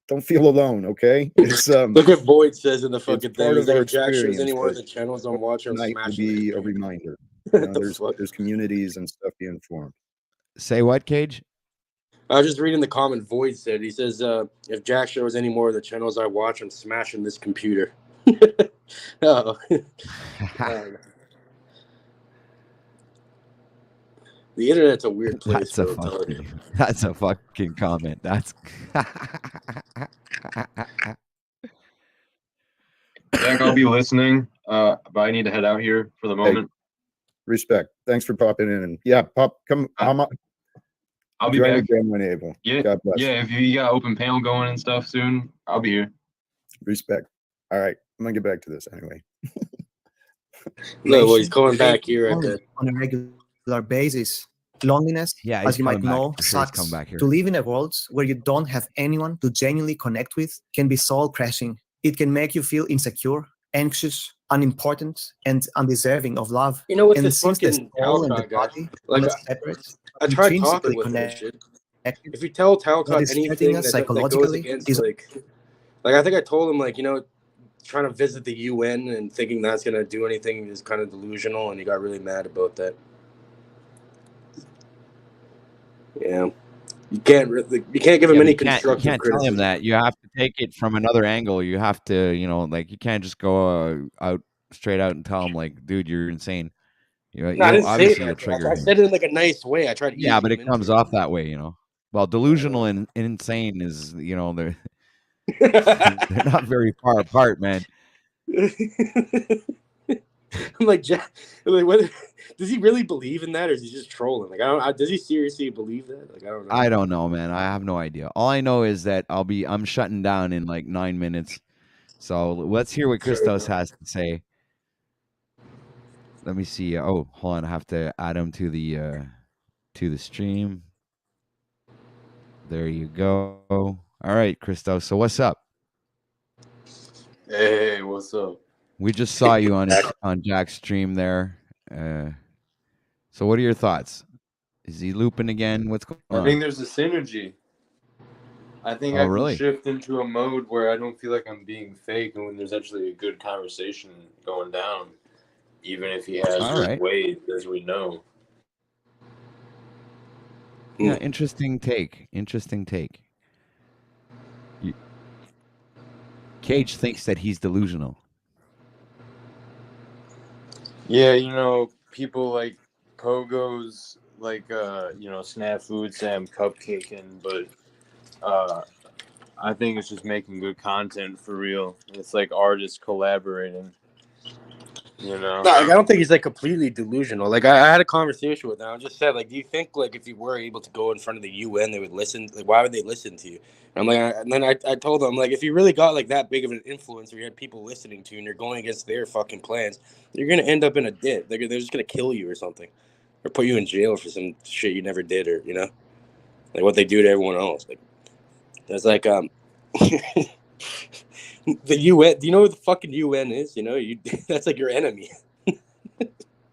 don't feel alone, okay? It's look what Void says in the fucking thing. Part of our Jack shows experience, any one of but the channels I'm watching. tonight will be a reminder. You know, there's communities and stuff being formed. Say what, Cage? I was just reading the comment Void said. He says, if Jack shows any more of the channels I watch, I'm smashing this computer. Oh. The internet's a weird place. That's a fucking comment. That's Jack, I'll be listening, but I need to head out here for the moment. Hey, respect. Thanks for popping in, and yeah, come. I'll be back when able. Yeah, God bless. Yeah. If you got open panel going and stuff soon, I'll be here. Respect. All right, I'm gonna get back to this anyway. No, well, he's coming back here at the... on a regular basis. Loneliness, yeah, as you might know, sure sucks. To live in a world where you don't have anyone to genuinely connect with can be soul-crashing. It can make you feel insecure, anxious, unimportant, and undeserving of love. You know what's and this since the fucking soul and the Talcott guy? body Like, are separate, I tried talking intrinsically with him and connected. shit. If you tell What Talcott is hurting anything us that goes psychologically against, is like I think I told him, like, you know, trying to visit the UN and thinking that's going to do anything is kind of delusional, and he got really mad about that. Yeah. You can't give him any constructive You can't tell him criticism. that. You have to take it from another angle. You have to, you know, like you can't just go out straight out and tell him, like, dude, you're insane. You know, No, I didn't say obviously you'll that. trigger I him. said it in like a nice way. I tried to Yeah, ease but him it comes into off that way, you know. Well, delusional and insane is, you know, they're they're not very far apart, man. I'm like, like, what? Does he really believe in that, or is he just trolling? Like, I don't. Does he seriously believe that? Like, I don't know. I don't know, man. I have no idea. All I know is that I'm shutting down in like 9 minutes. So let's hear what Christos has to say. Let me see. Oh, hold on. I have to add him to the stream. There you go. All right, Christos. So what's up? Hey, what's up? We just saw you on Jack's stream there. So what are your thoughts? Is he looping again? What's going on? I think there's a synergy. I think I can really? shift into a mode where I don't feel like I'm being fake, and when there's actually a good conversation going down, even if he has All his right. ways, as we know. Yeah, interesting take. Interesting take. Cage thinks that he's delusional. Yeah, you know, people like Pogo's like Snafu Sam cupcaking, but I think it's just making good content for real. It's like artists collaborating. You know, No, like, I don't think he's like completely delusional. Like I had a conversation with him. I just said, like, do you think like if you were able to go in front of the UN, they would listen? Like, why would they listen to you? And I'm like, and then I told him, like, if you really got like that big of an influence, or you had people listening to you, and you're going against their fucking plans, you're gonna end up in a ditch. They're just gonna kill you or something, or put you in jail for some shit you never did, or like what they do to everyone else. Like, there's like the UN. Do you know what the fucking UN is? That's like your enemy. You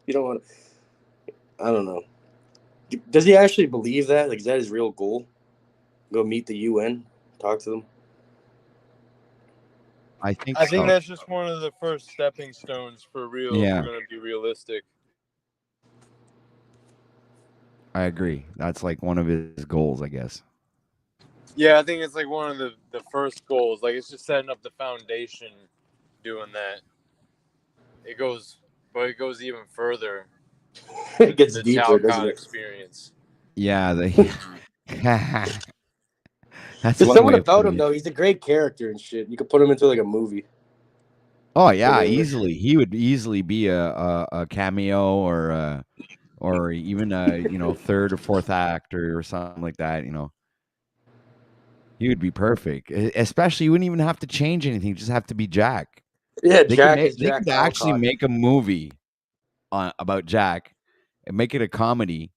don't want to. I don't know. Does he actually believe that? Like, is that his real goal? Go meet the UN, talk to them. I think that's just one of the first stepping stones for real. Yeah. If we're gonna be realistic. I agree. That's like one of his goals, I guess. Yeah, I think it's like one of the first goals. Like, it's just setting up the foundation, doing that. It goes even further. It gets the deeper, doesn't Talcott it? experience. Yeah, that's There's one someone way of about putting him it. though. He's a great character and shit. You could put him into like a movie. Oh yeah, Whatever. easily. He would easily be a cameo or even a third or fourth actor or something like that. He would be perfect. Especially, you wouldn't even have to change anything. You just have to be Jack. Yeah, They Jack could is they Jack could actually Talcott. make a movie about Jack and make it a comedy.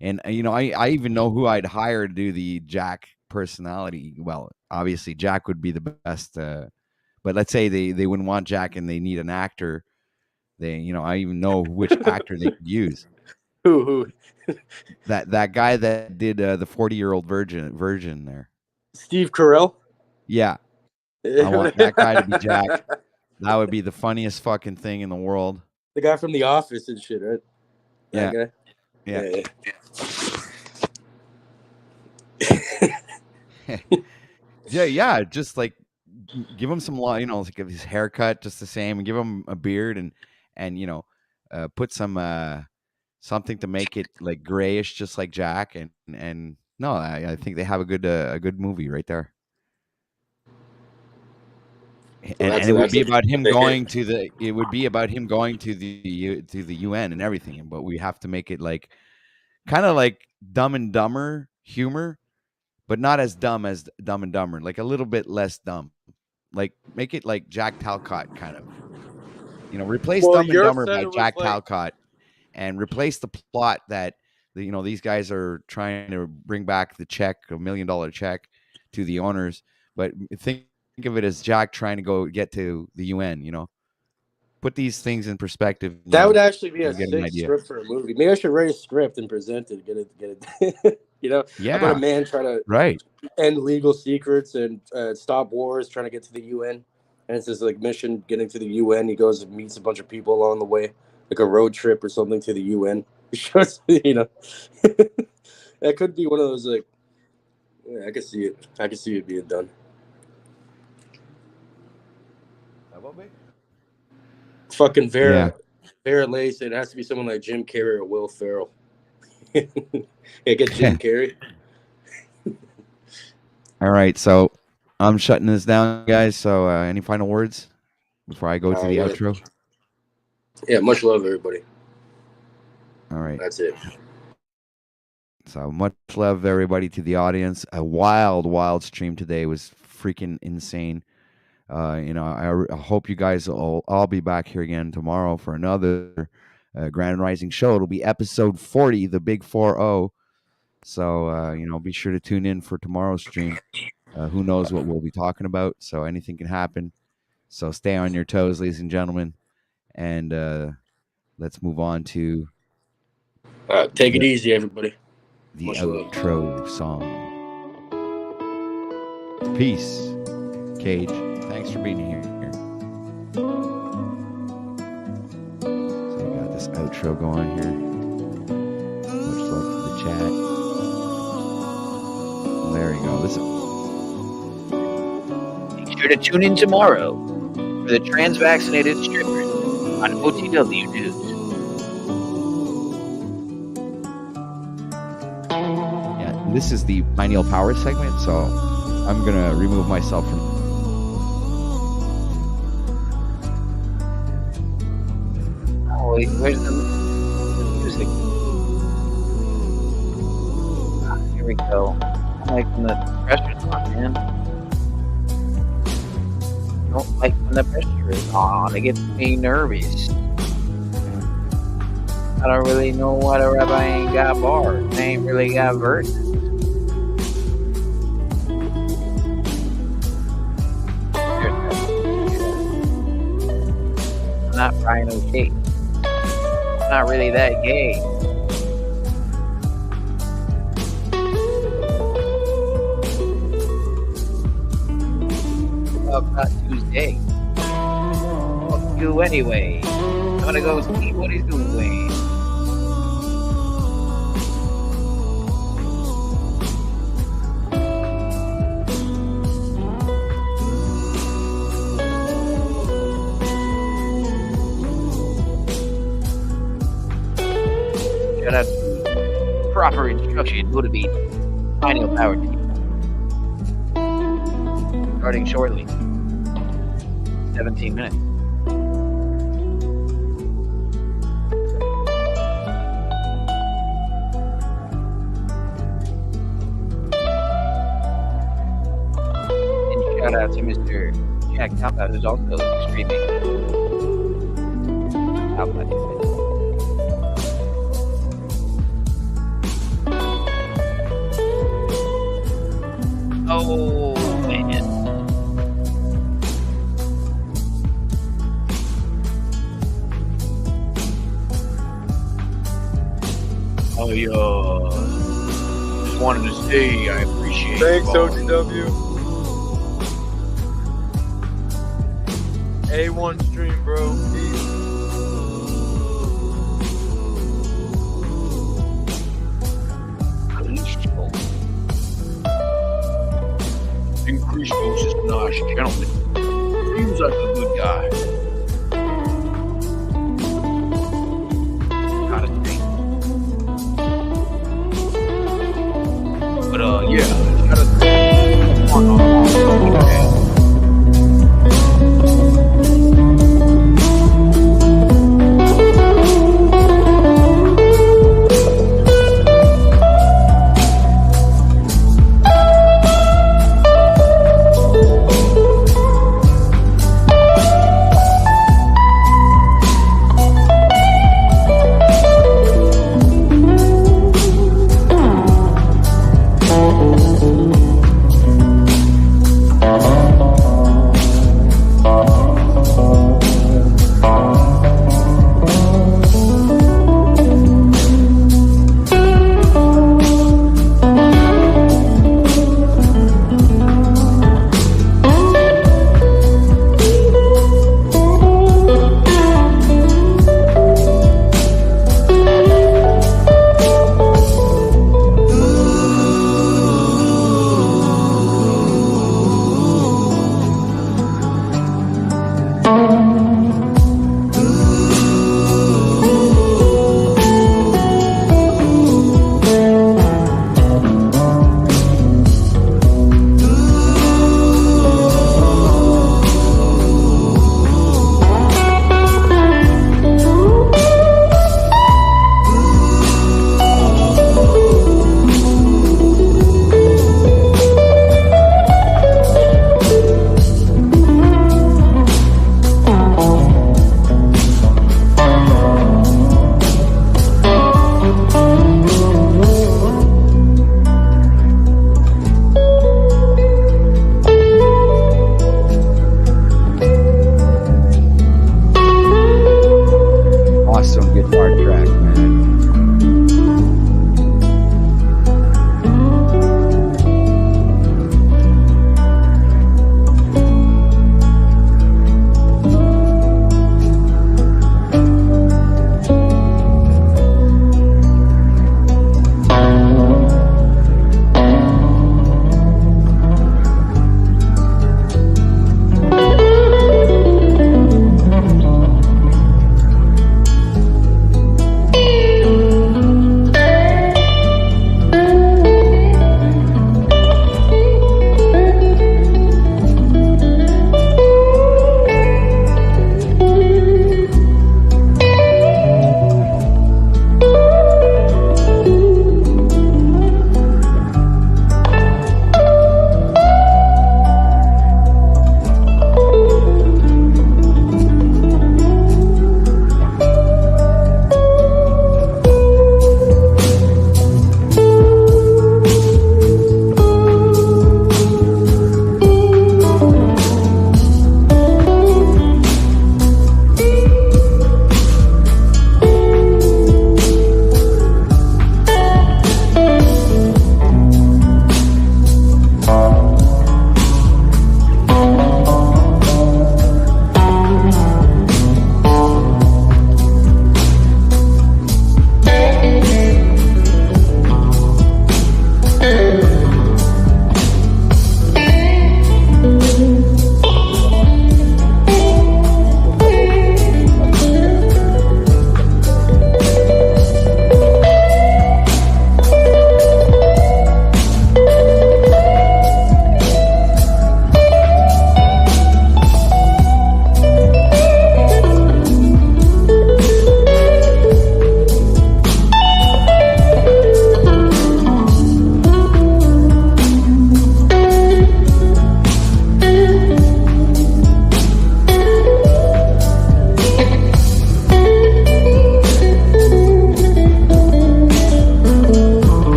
And I even know who I'd hire to do the Jack personality. Well, obviously Jack would be the best. But let's say they wouldn't want Jack and they need an actor. I even know which actor they could use. Who? That guy that did the 40-year-old version there. Steve Carell. Yeah, I want that guy to be Jack. That would be the funniest fucking thing in the world. The guy from The Office and shit, right? That guy? Yeah. Yeah. Just like give him some, like give his haircut just the same, and give him a beard and put some something to make it like grayish, just like Jack. And no, I think they have a good movie right there. And it would be about him going to the. It would be about him going to the UN and everything. But we have to make it like kind of like Dumb and Dumber humor, but not as dumb as Dumb and Dumber. Like a little bit less dumb. Like make it like Jack Talcott kind of. Replace Dumb and Dumber by Jack Talcott, and replace the plot that these guys are trying to bring back the check, $1 million check, to the owners. But think of it as Jack trying to go get to the UN. Put these things in perspective. That would actually be a get an sick idea. script for a movie. Maybe I should write a script and present it. Get it. Yeah. About a man trying to Right. end legal secrets and stop wars, trying to get to the UN. And it's this like mission getting to the UN. He goes and meets a bunch of people along the way, like a road trip or something to the UN. That could be one of those like. Yeah, I can see it. I can see it being done. Fucking Vera Lace. It has to be someone like Jim Carrey or Will Ferrell. Yeah, get Jim Carrey. All right, so I'm shutting this down, guys. So any final words before I go to the outro? Yeah, much love, everybody. All right. That's it. So much love, everybody, to the audience. A wild stream today. It was freaking insane. I hope you guys will all be back here again tomorrow for another Grand Rising show. It'll be episode 40, the big 4-0. So, be sure to tune in for tomorrow's stream. Who knows what we'll be talking about? So anything can happen. So stay on your toes, ladies and gentlemen. And let's move on to take it easy, everybody. The Much outro song. Peace, Cage. Thanks for being here. So we got this outro going here. Much love for the chat. There you go. Listen. Make sure to tune in tomorrow for the trans-vaccinated strippers on OTW News. This is the PinealPower segment, so I'm gonna remove myself from. Oh wait, where's the music? Here we go. I'm like when the pressure's on, man. I don't like when the pressure is on. It gets me nervous. I don't really know what a rabbi ain't got bars. I ain't really got verses. I'm not Brian O'Shea. I'm not really that gay. Well, not Tuesday. Fuck you anyway. I'm gonna go see what he's doing. Shout out to proper instruction motivate PinealPower team. Starting shortly. 17 minutes. And shout out to Mr. Jack Talcott, who's also streaming. Oh, man. Oh, yeah. Just wanted to say I appreciate it. Thanks, OTW. A1 stream, bro. Peace. Increase is a nice gentleman. Seems like a good guy.